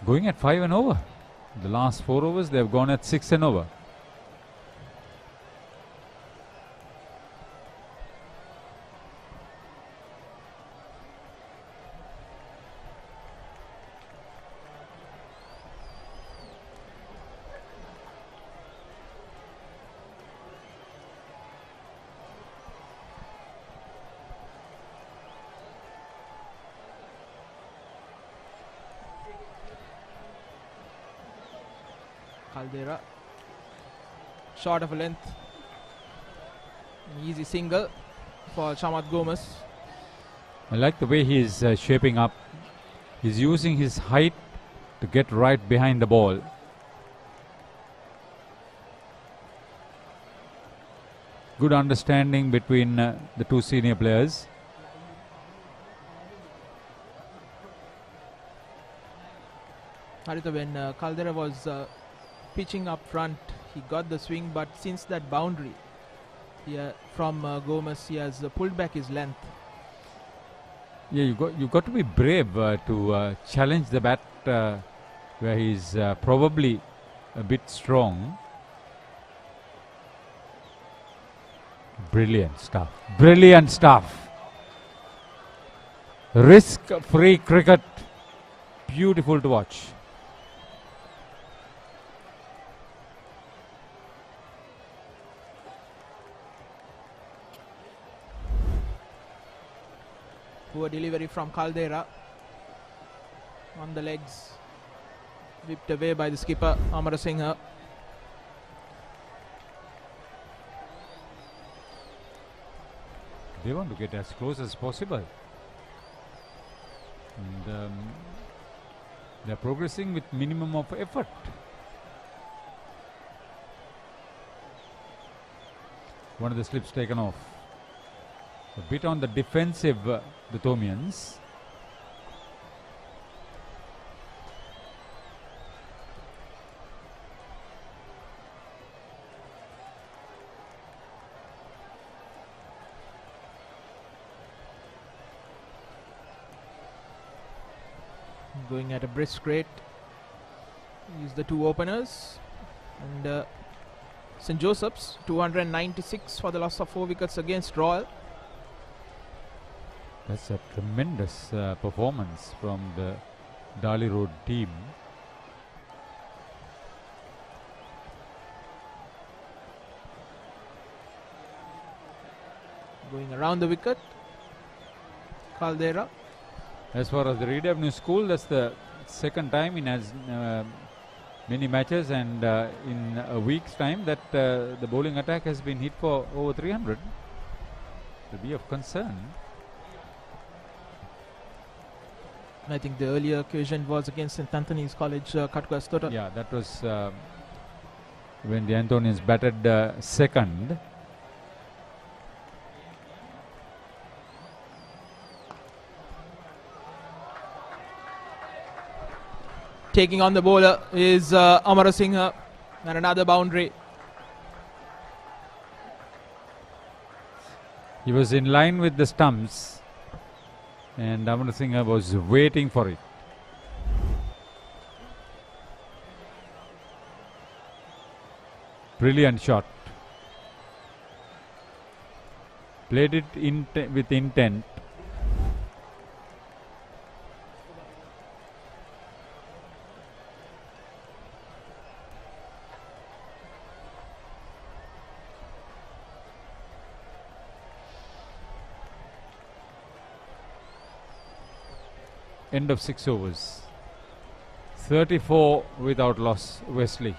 Going at 5 and over. The last 4 overs, they've gone at 6 and over. Caldera, short of a length, an easy single for Chamat Gomez. I like the way he is shaping up. He's using his height to get right behind the ball. Good understanding between the two senior players. Harita, when Caldera was pitching up front, he got the swing, but since that boundary from Gomez, he has pulled back his length. Yeah, you got to be brave to challenge the bat where he's probably a bit strong. Brilliant stuff. Brilliant stuff. Risk-free cricket. Beautiful to watch. Poor delivery from Caldera. On the legs. Whipped away by the skipper, Amarasinghe. They want to get as close as possible. And they're progressing with minimum of effort. One of the slips taken off. A bit on the defensive, the Thomians. Going at a brisk rate. Use the two openers. And St. Joseph's 296 for the loss of 4 wickets against Royal. That's a tremendous performance from the Dali Road team. Going around the wicket. Caldera. As far as the Reed School, that's the second time in as many matches, and in a week's time that the bowling attack has been hit for over 300. To be of concern. I think the earlier occasion was against St. Anthony's College, Katkwastora. Yeah, that was when the Anthonians batted second. Taking on the bowler is Amarasinghe, and another boundary. He was in line with the stumps, and Amarasinghe was waiting for it. Brilliant shot. Played it with intent. End of 6 overs. 34 without loss, Wesley.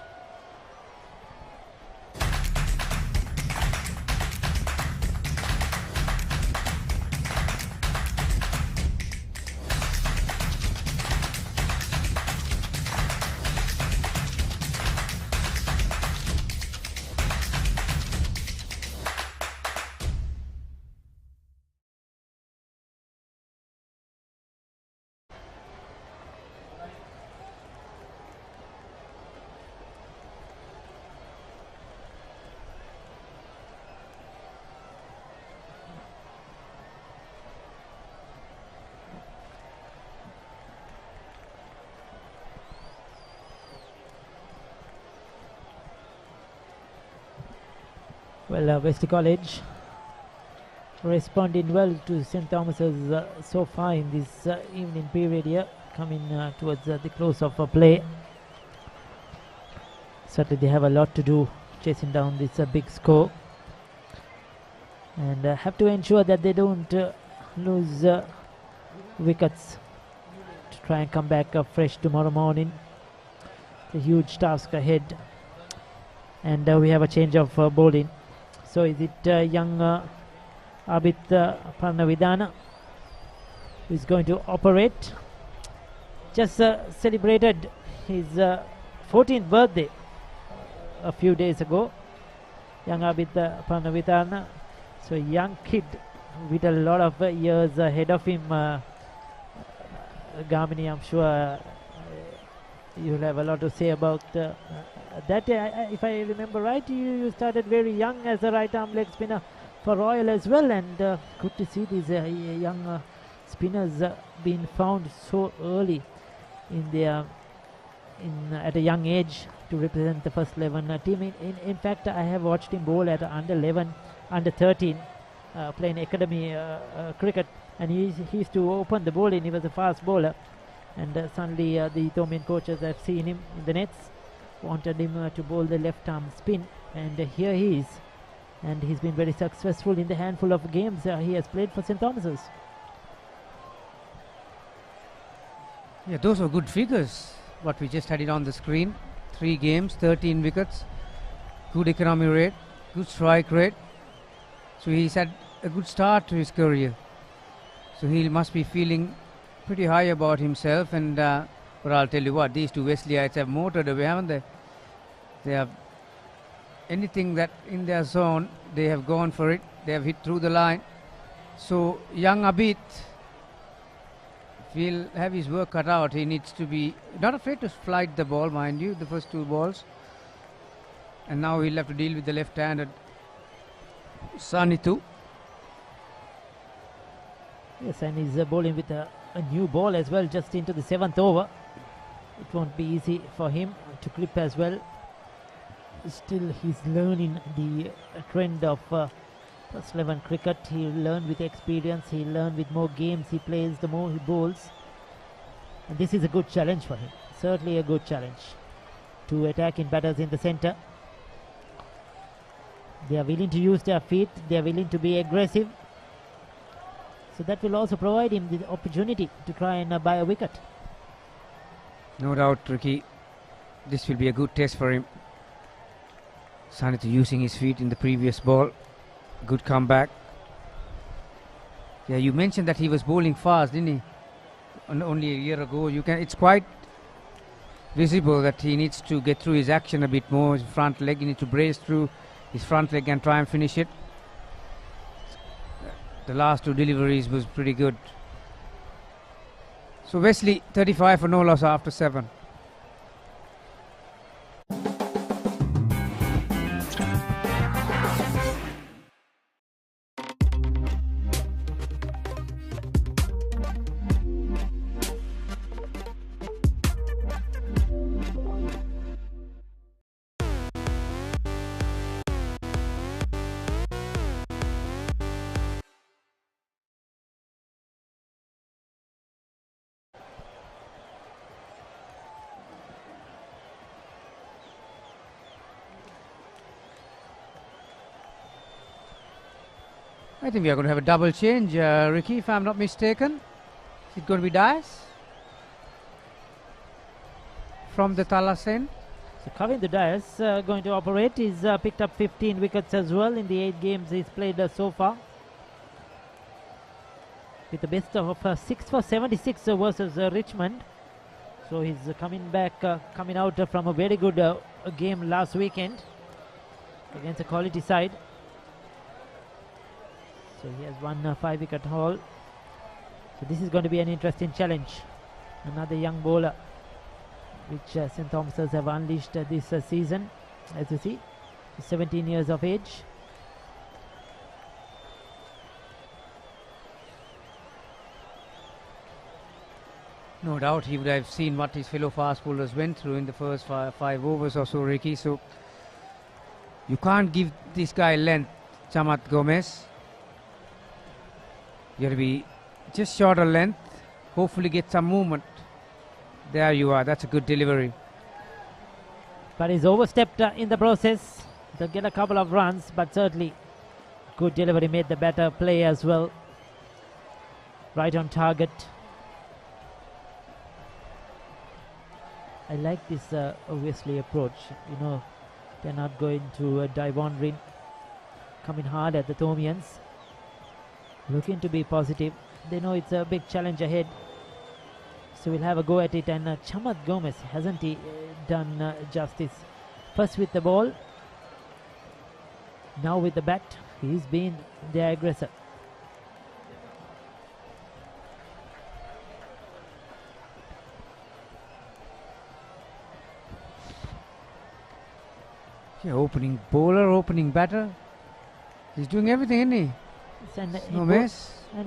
Well, Wesley College responding well to St. Thomas's so far in this evening period here, coming towards the close of play. Certainly they have a lot to do chasing down this big score, and have to ensure that they don't lose wickets to try and come back fresh tomorrow morning. It's a huge task ahead, and we have a change of bowling. So is it young Abid Parnavidana who is going to operate? Just celebrated his 14th birthday a few days ago. Young Abid Parnavidana. So young kid with a lot of years ahead of him. Gamini, I'm sure you'll have a lot to say about that. If I remember right, you started very young as a right arm leg spinner for Royal as well, and good to see these young spinners being found so early in their at a young age to represent the first 11 team. In fact, I have watched him bowl at under 11, under 13, playing academy cricket, and he used to open the bowling. He was a fast bowler, and suddenly the Ethiopian coaches have seen him in the nets, wanted him to bowl the left arm spin, and here he is, and he's been very successful in the handful of games he has played for St. Thomas's. Yeah, those were good figures. What we just had it on the screen. 3 games, 13 wickets, good economy rate, good strike rate. So he's had a good start to his career. So he must be feeling pretty high about himself. And but I'll tell you what, these two Wesleyites have motored away, haven't they? They have anything that in their zone, they have gone for it. They have hit through the line. So young Abid will have his work cut out. He needs to be not afraid to flight the ball, mind you, the first 2 balls. And now he'll have to deal with the left-handed Sanitu. Yes, and he's bowling with a new ball as well, just into the 7th over. It won't be easy for him to clip as well. Still, he's learning the trend of first 11 cricket. He'll learn with experience. He'll learn with more games he plays, the more he bowls. And this is a good challenge for him. Certainly a good challenge. 2 attacking batters in the centre. They are willing to use their feet. They are willing to be aggressive. So that will also provide him the opportunity to try and buy a wicket. No doubt, Ricky. This will be a good test for him. Sanitu using his feet in the previous ball. Good comeback. Yeah, you mentioned that he was bowling fast, didn't he? Only a year ago. It's quite visible that he needs to get through his action a bit more. His front leg, he needs to brace through his front leg and try and finish it. The last 2 deliveries was pretty good. So Wesley, 35 for no loss after 7. I think we are going to have a double change, Ricky, if I'm not mistaken. Is it going to be Dias from the Thalassen? So Kavinder Dias going to operate. He's picked up 15 wickets as well in the 8 games he's played so far. With the best of 6 for 76 versus Richmond. So he's coming out from a very good game last weekend against a quality side. So he has won a 5-wicket haul. So this is going to be an interesting challenge. Another young bowler which St. Thomas's have unleashed this season. As you see, 17 years of age. No doubt he would have seen what his fellow fast bowlers went through in the first 5 overs or so, Ricky. So you can't give this guy length, Chamat Gomez. You have to be just shorter length, hopefully get some movement. There you are, that's a good delivery. But he's overstepped in the process. They'll get a couple of runs, but certainly good delivery, made the better play as well. Right on target. I like this Wesley approach. You know, they're not going to dive on ring, coming hard at the Thomians. Looking to be positive. They know it's a big challenge ahead. So we'll have a go at it. And Chamat Gomez, hasn't he done justice? First with the ball. Now with the bat. He's been the aggressor. Yeah, opening bowler, opening batter. He's doing everything, isn't he? And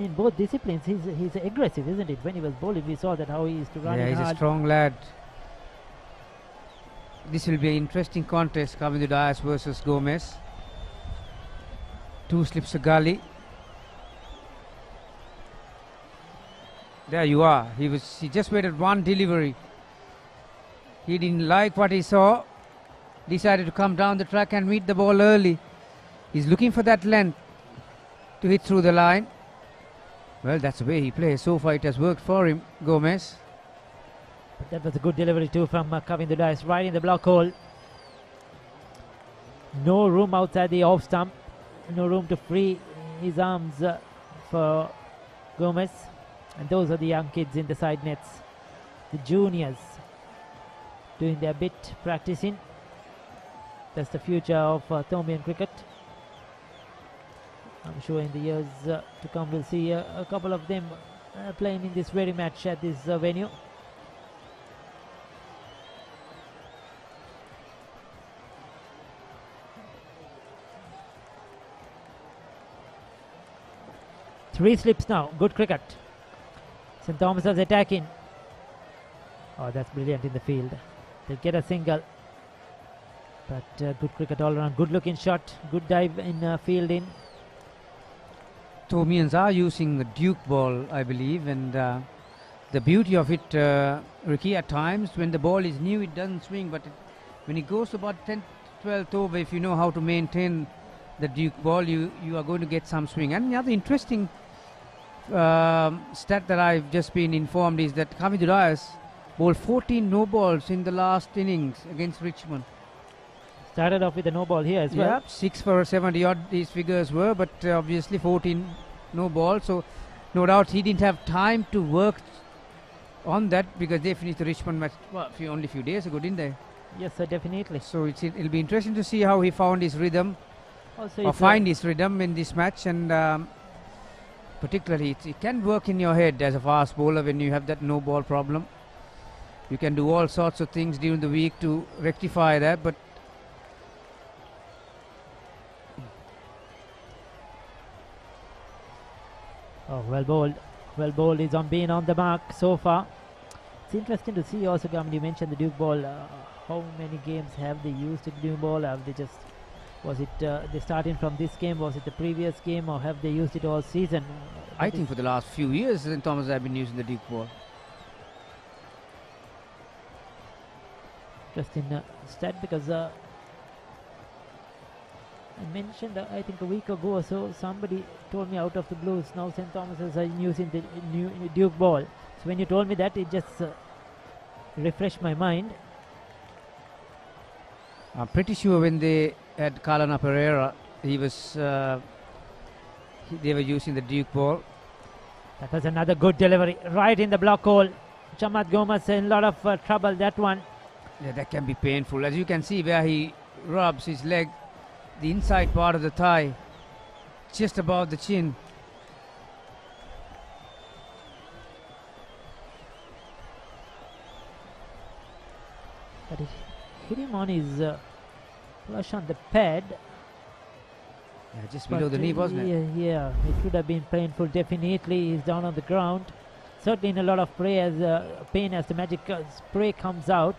in both disciplines, he's aggressive, isn't it? When he was bowling, we saw that how he used to run. Yeah, he's hard. a strong lad. This will be an interesting contest, Kavinder Dias versus Gomez. 2 slips a gully. There you are. He just waited 1 delivery. He didn't like what he saw. Decided to come down the track and meet the ball early. He's looking for that length to hit through the line. Well, that's the way he plays. So far it has worked for him, Gomez. But that was a good delivery too from Kavin Dudais, right in the block hole. No room outside the off stump. No room to free his arms for Gomez. And those are the young kids in the side nets. The juniors doing their bit, practicing. That's the future of Thombian cricket. I'm sure in the years to come we'll see a couple of them playing in this very match at this venue. Three slips now. Good cricket. St. Thomas is attacking. Oh, that's brilliant in the field. They'll get a single. But good cricket all around. Good looking shot. Good dive in fielding. Thomians are using the Duke ball, I believe, and the beauty of it, Ricky, at times when the ball is new, it doesn't swing, but when it goes about 10th, 12th over, if you know how to maintain the Duke ball, you are going to get some swing. And the other interesting stat that I've just been informed is that Kavin Dudais bowled 14 no balls in the last innings against Richmond. Started off with a no ball here as well. Yep, 6 for 70 odd these figures were, but obviously 14 no ball. So no doubt he didn't have time to work on that because they finished the Richmond match only a few days ago, didn't they? Yes, sir, definitely. So it'll be interesting to see how he found his rhythm, or find his rhythm in this match, and particularly it can work in your head as a fast bowler when you have that no ball problem. You can do all sorts of things during the week to rectify that, but oh, well bowled. Well bowled. Is on being on the mark so far. It's interesting to see also, Gaman, you mentioned the Duke ball. How many games have they used the Duke ball? Have they just, was it they starting from this game? Was it the previous game, or have they used it all season? I think for the last few years, St. Thomas have been using the Duke ball. Interesting stat, because I mentioned I think a week ago or so, somebody told me out of the blues, now St. Thomas is using the new Duke ball. So when you told me that, it just refreshed my mind. I'm pretty sure when they had Kalana Pereira, he was they were using the Duke ball. That was another good delivery, right in the block hole. Chamat Gomez in a lot of trouble, that one. Yeah, that can be painful. As you can see where he rubs his leg, the inside part of the thigh, just above the chin. But it hit him on his flush on the pad. Yeah, just below the knee, wasn't it? Yeah, it would have been painful. Definitely, he's down on the ground. Certainly in a lot of pain as the magic spray comes out.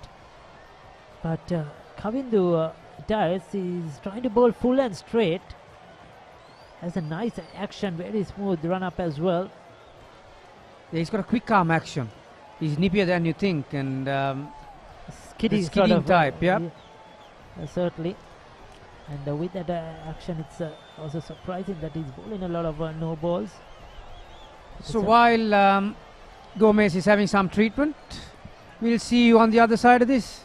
But Kavindu Dias is trying to bowl full and straight. Has a nice action, very smooth run up as well. Yeah, he's got a quick arm action. He's nippier than you think, and skidding sort of type, yeah. Certainly. And with that action, it's also surprising that he's bowling a lot of no balls. So while Gomez is having some treatment, we'll see you on the other side of this.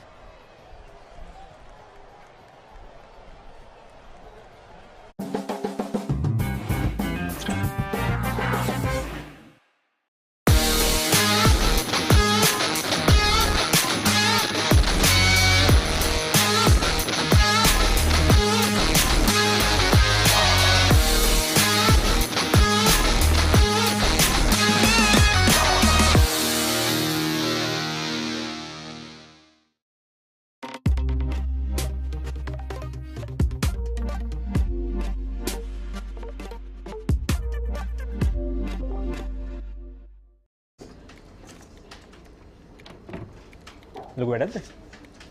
ලොකු වැඩක්ද?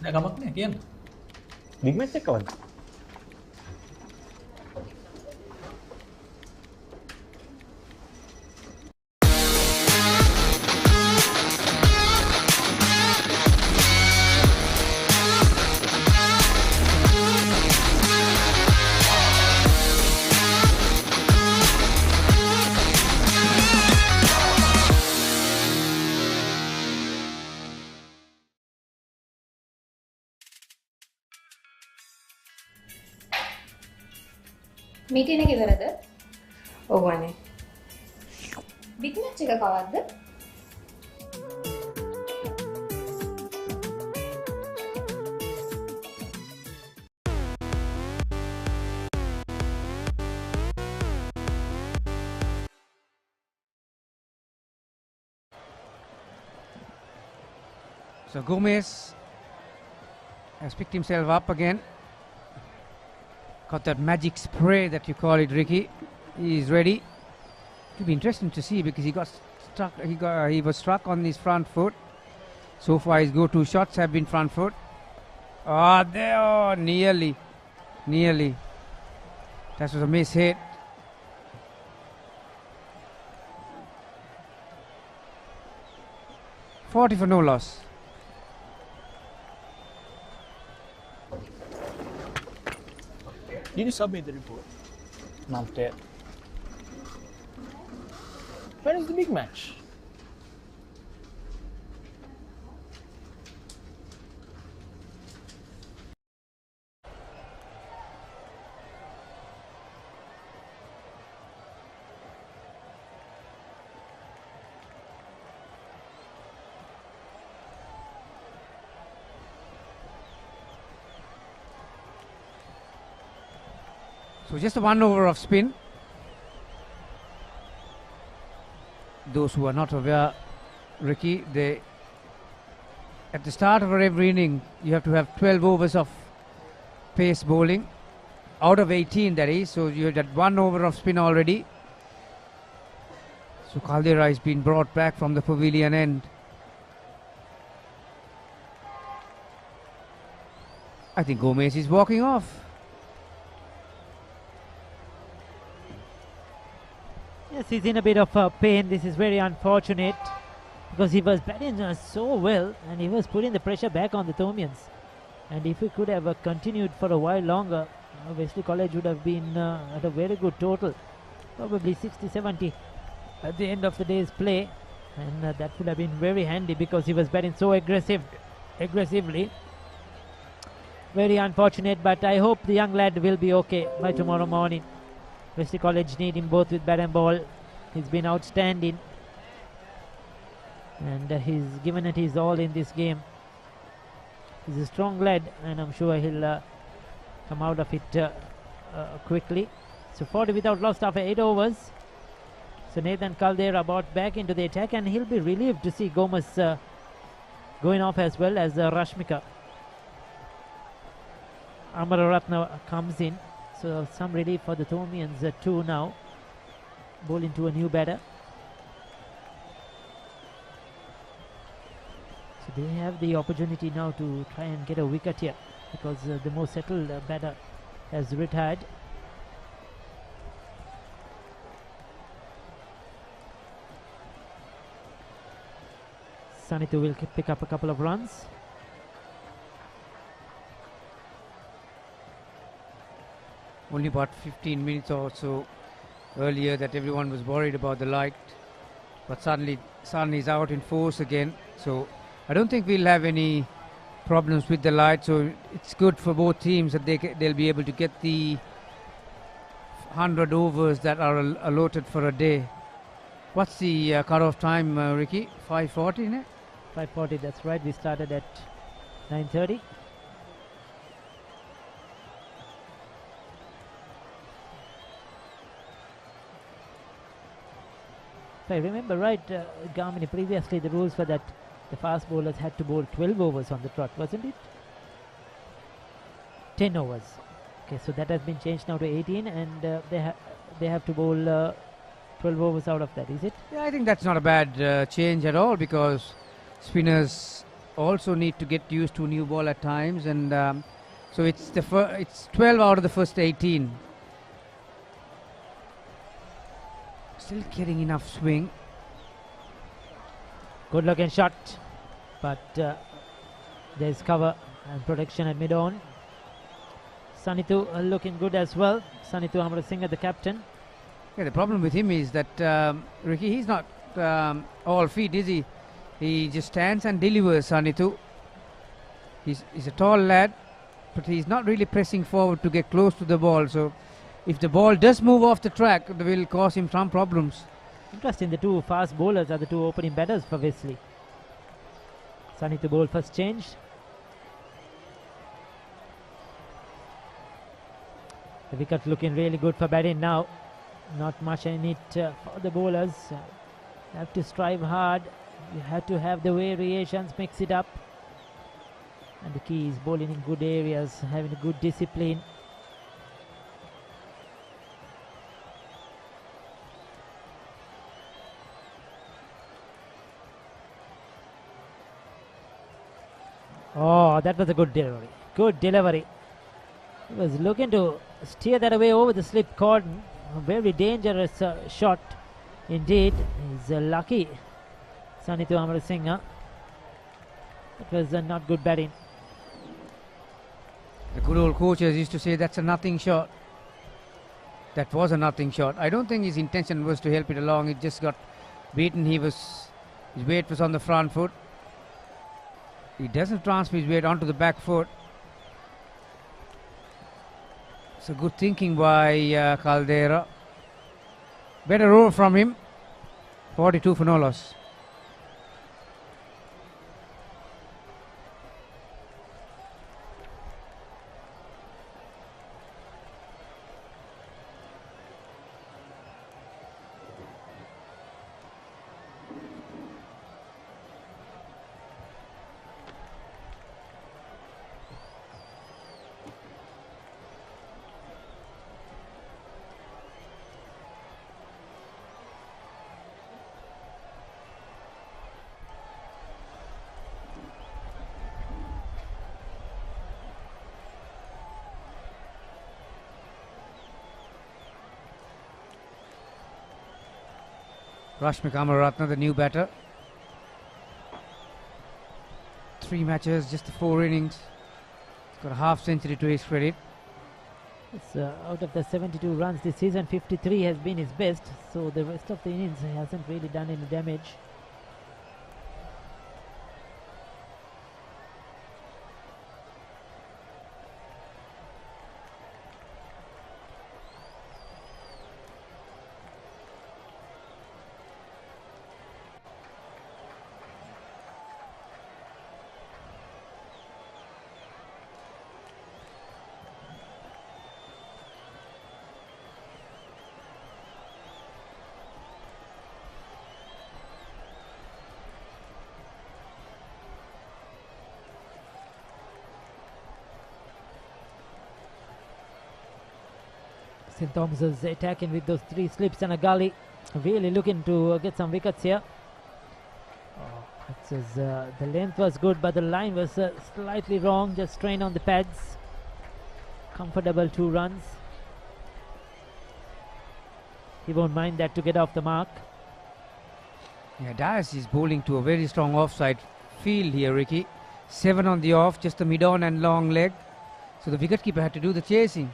නෑ කමක් නෑ කියන්න. Big match එක කවද්ද? Meeting එක ඉවරද? ඔව් අනේ. Big match එක කවද්ද? So Gomez has picked himself up again. Got that magic spray that you call it, Ricky. He is ready. It'll be interesting to see because he got struck. He was struck on his front foot. So far, his go-to shots have been front foot. Oh, there! Oh, nearly. That was a miss hit. $40 for no loss. Did you submit the report? Not yet. When is the big match? So just a 1 over of spin. Those who are not aware, Ricky, at the start of every inning, you have to have 12 overs of pace bowling, out of 18 that is, so you had that 1 over of spin already. So Caldera has been brought back from the pavilion end. I think Gomez is walking off. Yes, he's in a bit of pain. This is very unfortunate because he was batting so well and he was putting the pressure back on the Thomians. And if he could have continued for a while longer, Wesley College would have been at a very good total, probably 60-70 at the end of the day's play, and that would have been very handy because he was batting so aggressively. Very unfortunate, but I hope the young lad will be okay by tomorrow morning. Wesley College need him both with bat and ball. He's been outstanding and he's given it his all in this game. He's a strong lad and I'm sure he'll come out of it quickly. So 40 without loss after 8 overs. So Nathan Caldera brought back into the attack and he'll be relieved to see Gomez going off as well as Rashmika. Amararatna comes in. So some relief for the Thomians too now. Ball into a new batter. So they have the opportunity now to try and get a wicket here because the more settled batter has retired. Sanitu will pick up a couple of runs. Only about 15 minutes or so earlier that everyone was worried about the light, but suddenly sun is out in force again, so I don't think we'll have any problems with the light. So it's good for both teams that they'll be able to get the 100 overs that are allotted for a day. What's the cut-off time, Ricky? 5:40, isn't it? 5:40, that's right. We started at 9:30. If I remember right, Gamini, previously the rules were that the fast bowlers had to bowl 12 overs on the trot, wasn't it? 10 overs. Okay, so that has been changed now to 18 and they have to bowl 12 overs out of that, is it? Yeah, I think that's not a bad change at all because spinners also need to get used to new ball at times, and so it's 12 out of the first 18. Still getting enough swing. Good looking shot, but there's cover and protection at mid-on. Sanitu looking good as well. Sanitu Amarasinghe, the captain. Yeah, the problem with him is that Ricky, he's not all feet, is he? He just stands and delivers, Sanitu. He's a tall lad, but he's not really pressing forward to get close to the ball. So if the ball does move off the track, it will cause him some problems. Interesting, the two fast bowlers are the two opening batters for Wesley. Sunny to bowl first change. The wicket looking really good for batting now. Not much in it for the bowlers. You have to strive hard. You have to have the variations, mix it up. And the key is bowling in good areas, having a good discipline. Oh, that was a good delivery. Good delivery. He was looking to steer that away over the slip cordon. A very dangerous shot indeed. He's lucky. Sanitu Amarasinghe. It was not good batting. The good old coaches used to say that's a nothing shot. That was a nothing shot. I don't think his intention was to help it along. It just got beaten. His weight was on the front foot. He doesn't transfer his weight onto the back foot. It's a good thinking by Caldera. Better over from him. 42 for no loss. Rashmik Amaratna, the new batter. 3 matches, just the 4 innings. He's got a half century to his credit. It's, out of the 72 runs this season, 53 has been his best. So the rest of the innings he hasn't really done any damage. St. Thomas is attacking with those 3 slips and a gully. Really looking to get some wickets here. The length was good, but the line was slightly wrong. Just strain on the pads. Comfortable 2 runs. He won't mind that to get off the mark. Yeah, Dias is bowling to a very strong offside field here, Ricky. 7 on the off, just the mid-on and long leg. So the wicketkeeper had to do the chasing.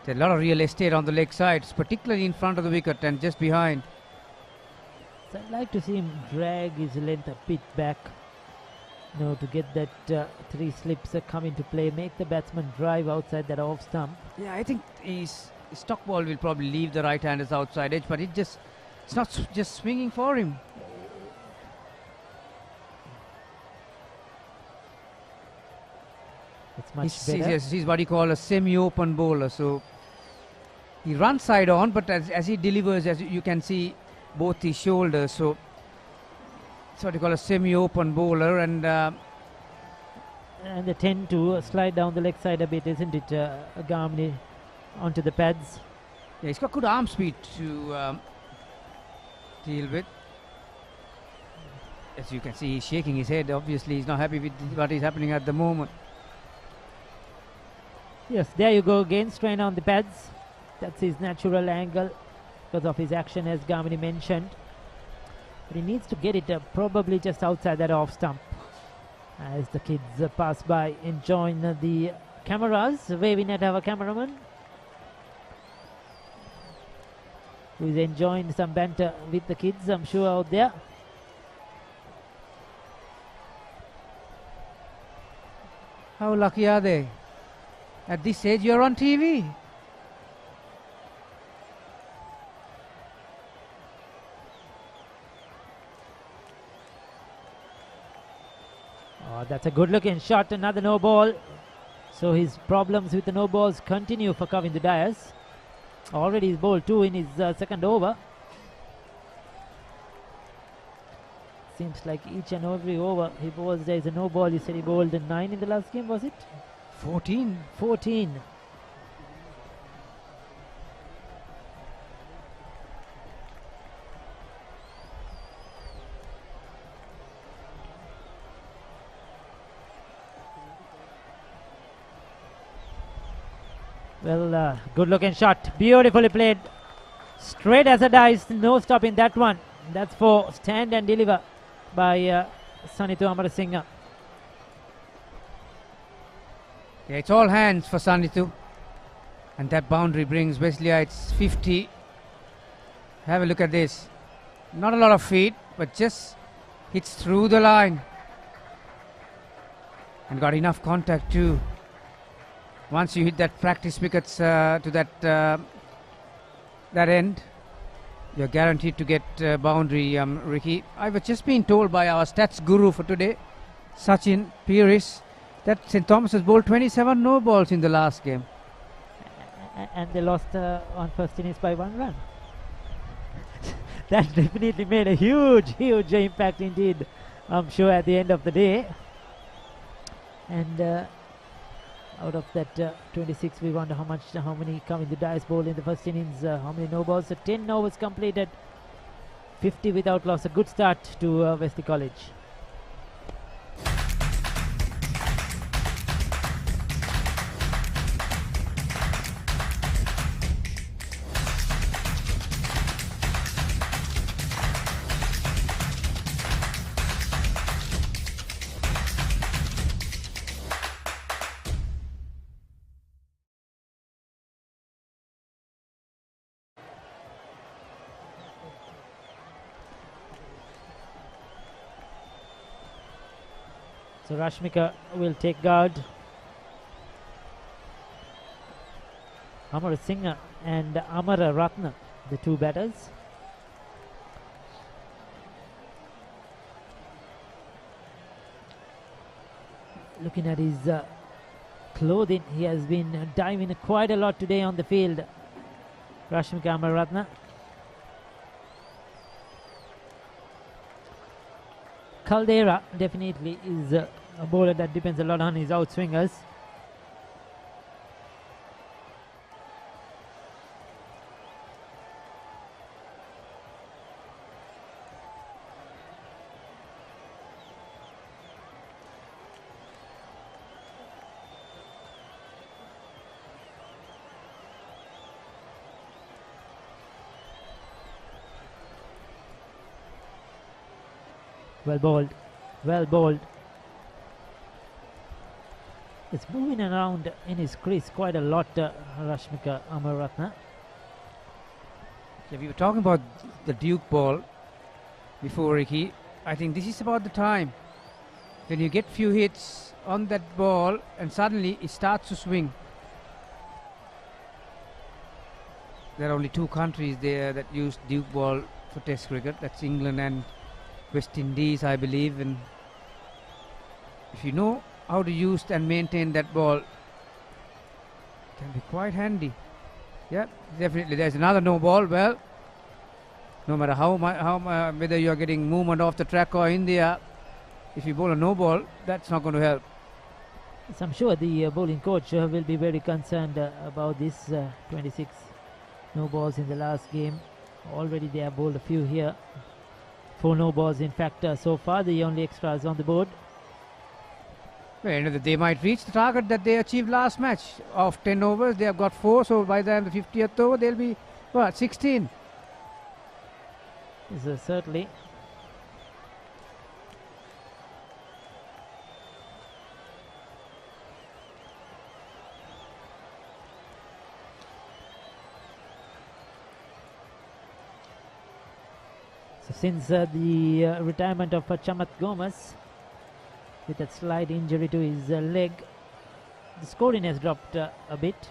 There's a lot of real estate on the leg sides, particularly in front of the wicket and just behind. So I'd like to see him drag his length a bit back, to get that 3 slips come into play, make the batsman drive outside that off stump. Yeah, I think his stock ball will probably leave the right-hander's outside edge, but it's not just swinging for him. It's much better. He's what you call a semi-open bowler. So he runs side on, but as he delivers, as you can see, both his shoulders. So it's what you call a semi-open bowler, and they tend to slide down the leg side a bit, isn't it, Gamini, onto the pads? Yeah, he's got good arm speed to deal with. As you can see, he's shaking his head. Obviously, he's not happy with what is happening at the moment. Yes, there you go again, strain on the pads. That's his natural angle because of his action, as Gamini mentioned. But he needs to get it probably just outside that off stump. As the kids pass by, enjoying the cameras, waving at our cameraman, who is enjoying some banter with the kids, I'm sure, out there. How lucky are they? At this age, you're on TV. Oh, that's a good looking shot, another no ball. So his problems with the no balls continue for Kavin Dias. Already he's bowled 2 in his second over. Seems like each and every over he bowls there is a no ball. You said he bowled 9 in the last game, was it? 14. 14. Well, good looking shot. Beautifully played. Straight as a dice. No stopping that one. That's for stand and deliver by Sanithu Amarasinghe. Yeah, it's all hands for Sanithu. And that boundary brings Wesley Heights 50. Have a look at this. Not a lot of feet, but just hits through the line. And got enough contact too. Once you hit that practice wickets to that end, you're guaranteed to get boundary, Ricky. I was just being told by our stats guru for today, Sachin Piris, that St. Thomas has bowled 27 no balls in the last game. And they lost on first innings by 1 run. That definitely made a huge impact indeed, I'm sure, at the end of the day. And out of that 26, we wonder how many come in the dice bowl in the first innings, how many no balls. So 10 overs completed, 50 without loss. A good start to Wesley College. So Rashmika will take guard. Amarasinghe and Amara Ratna, the two batters. Looking at his clothing, he has been diving quite a lot today on the field. Rashmika Amara Ratna. Caldera definitely is a bowler that depends a lot on his outswingers. Well bowled, well bowled. It's moving around in his crease quite a lot, Rashmika Amaratna. Yeah, we were talking about the Duke ball before, Ricky. I think this is about the time when you get few hits on that ball and suddenly it starts to swing. There are only 2 countries there that use Duke ball for Test cricket. That's England and West Indies, I believe. And if you know how to use and maintain that ball, it can be quite handy. Yeah, definitely. There's another no ball. Well, no matter whether you're getting movement off the track or in the air, if you bowl a no ball, that's not going to help. So I'm sure the bowling coach will be very concerned about this 26 no balls in the last game. Already they have bowled a few here. 4 no balls, in fact, so far, the only extras on the board. Well, they might reach the target that they achieved last match. Of 10 overs, they have got 4, so by the time the 50th over, they'll be, 16? Certainly. Since the retirement of Chamat Gomez with that slight injury to his leg, the scoring has dropped a bit,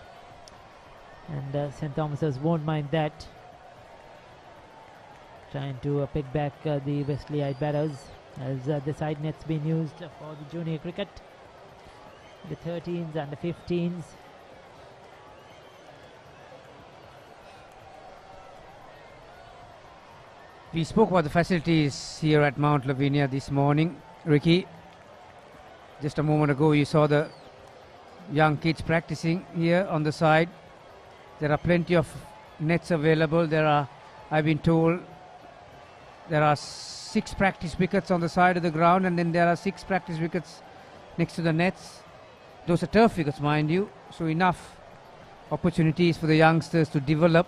and St. Thomas's won't mind that. Trying to pick back the Wesleyite batters. as the side net's been used for the junior cricket, the 13s and the 15s. We spoke about the facilities here at Mount Lavinia this morning. Ricky, just a moment ago you saw the young kids practicing here on the side. There are plenty of nets available. I've been told, there are 6 practice wickets on the side of the ground, and then there are 6 practice wickets next to the nets. Those are turf wickets, mind you, so enough opportunities for the youngsters to develop.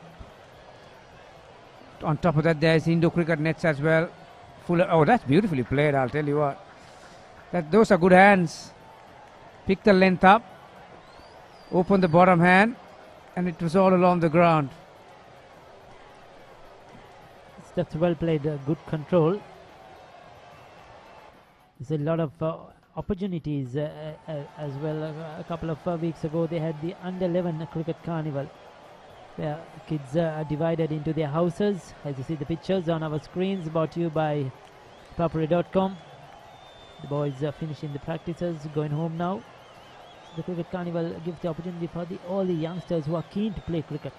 On top of that, there's indoor cricket nets as well. Oh, that's beautifully played, I'll tell you what. Those are good hands. Pick the length up, open the bottom hand, and it was all along the ground. That's well played, good control. There's a lot of opportunities as well. A couple of weeks ago they had the under 11 cricket carnival where kids are divided into their houses. As you see the pictures on our screens, brought to you by Papare.com. The boys are finishing the practices, going home now. So the cricket carnival gives the opportunity for all the youngsters who are keen to play cricket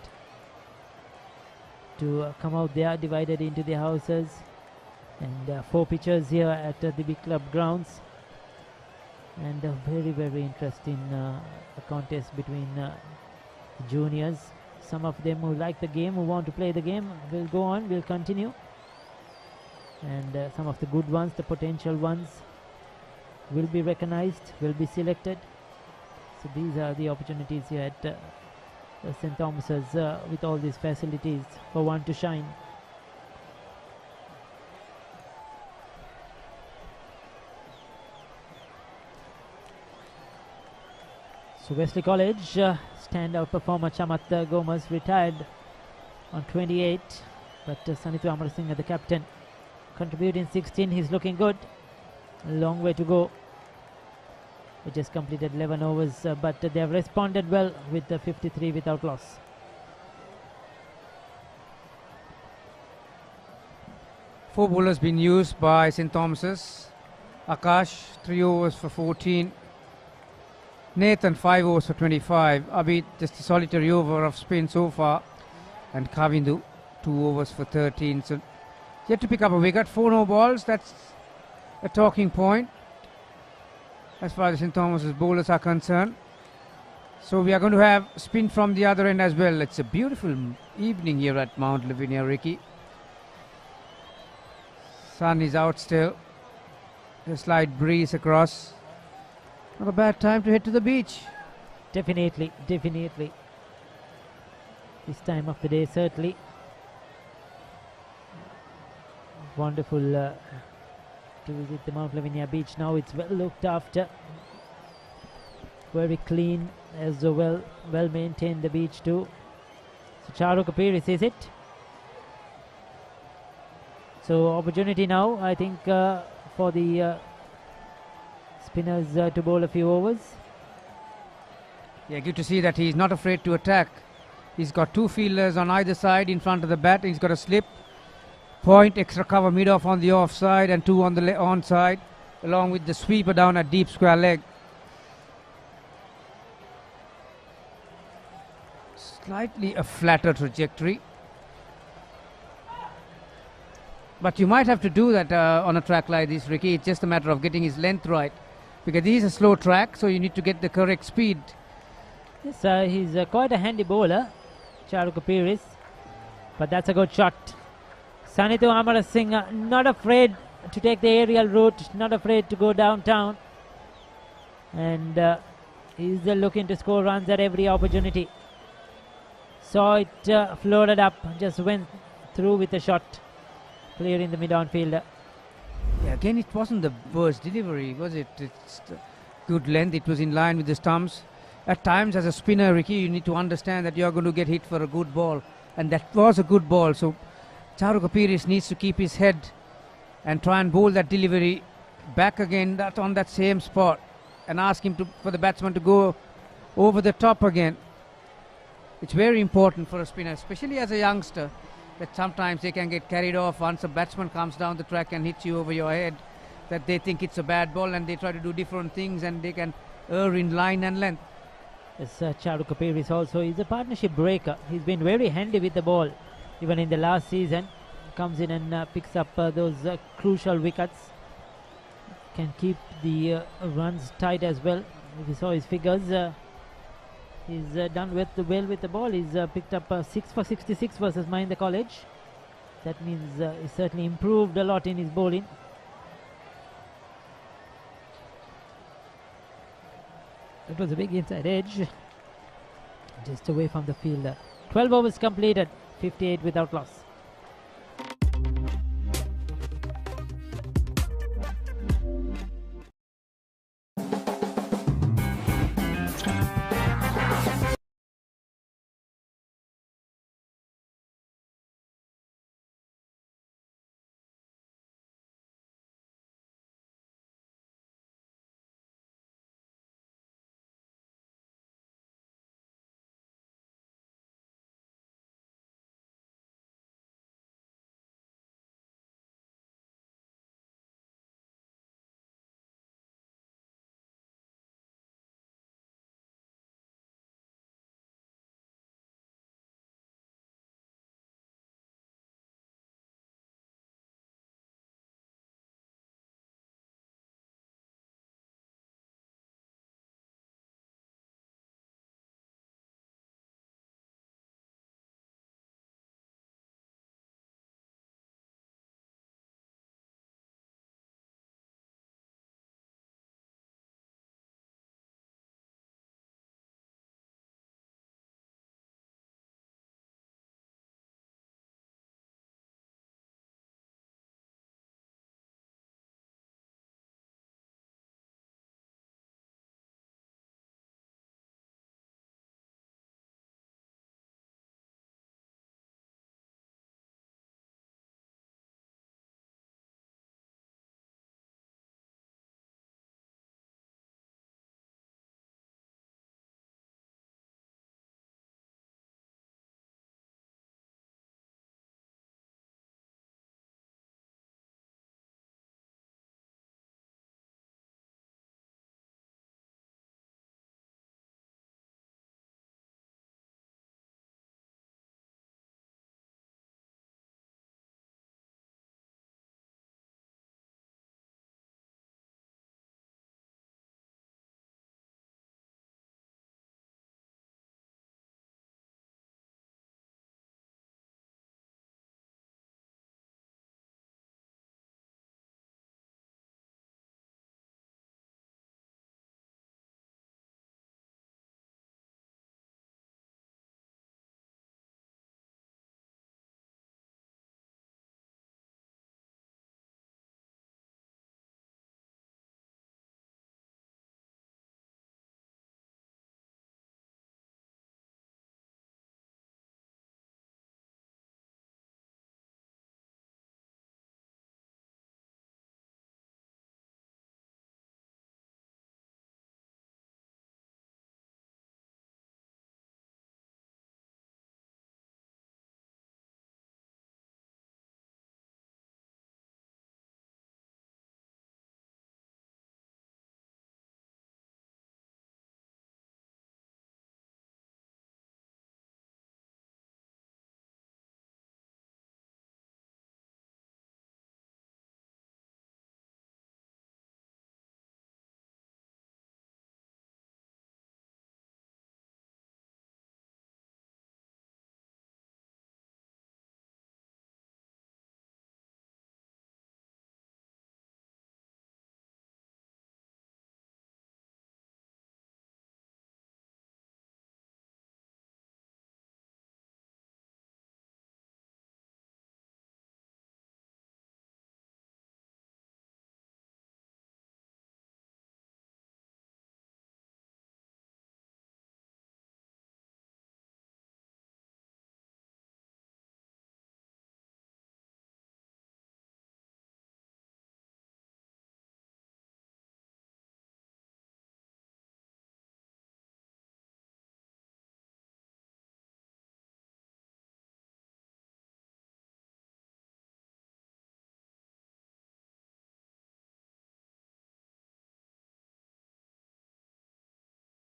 to come out there, divided into their houses. And 4 pitches here at the big club grounds, and a very, very interesting contest between the juniors. Some of them who like the game, who want to play the game, will go on, will continue, and some of the good ones, the potential ones, will be recognized, will be selected. So these are the opportunities here at St. Thomas's with all these facilities for one to shine. So Wesley College standout performer Chamath Gomes retired on 28, but Sathasivam Amarasinghe, the captain, contributing 16. He's looking good. A long way to go. We just completed 11 overs, but they have responded well with the 53 without loss. Four bowlers been used by St. Thomas's. Akash 3 overs for 14. Nathan 5 overs for 25. Abid just a solitary over of spin so far, and Kavindu 2 overs for 13. So yet to pick up a wicket. 4 no balls. That's a talking point as far as St. Thomas's bowlers are concerned. So we are going to have spin from the other end as well. It's a beautiful evening here at Mount Lavinia, Ricky. Sun is out still. A slight breeze across. Not a bad time to head to the beach. Definitely, definitely. This time of the day, certainly. Wonderful to visit the Mount Lavinia beach now. It's well looked after. Very clean, as well maintained the beach too. So Charu Kapiri sees it. So opportunity now, I think, for the spinners to bowl a few overs. Yeah, good to see that he's not afraid to attack. He's got 2 fielders on either side in front of the bat. He's got a slip, point, extra cover mid-off on the offside, and 2 on the onside, along with the sweeper down at deep square leg. Slightly a flatter trajectory, but you might have to do that on a track like this, Ricky. It's just a matter of getting his length right, because this is a slow track, so you need to get the correct speed. Yes, he's quite a handy bowler, Charu Kapiri, but that's a good shot. Sathasivam Amarasinghe not afraid to take the aerial route, not afraid to go downtown, and he's looking to score runs at every opportunity. Saw it floated up, just went through with a shot, clearing the mid-on fielder. Yeah, again, it wasn't the worst delivery, was it? It's good length, it was in line with the stumps. At times, as a spinner, Ricky, you need to understand that you're going to get hit for a good ball, and that was a good ball. So Charu Kapiri needs to keep his head and try and bowl that delivery back again, that on that same spot, and ask him for the batsman to go over the top again. It's very important for a spinner, especially as a youngster, that sometimes they can get carried off once a batsman comes down the track and hits you over your head. that they think it's a bad ball and they try to do different things and they can err in line and length. Yes, Charu Kapir is also is a partnership breaker. He's been very handy with the ball, even in the last season. Comes in and picks up those crucial wickets. Can keep the runs tight as well. If you saw his figures, he's done well with the ball. He's picked up 6 for 66 versus Mahinda College. That means he's certainly improved a lot in his bowling. It was a big inside edge, just away from the fielder. 12 overs completed, 58 without loss.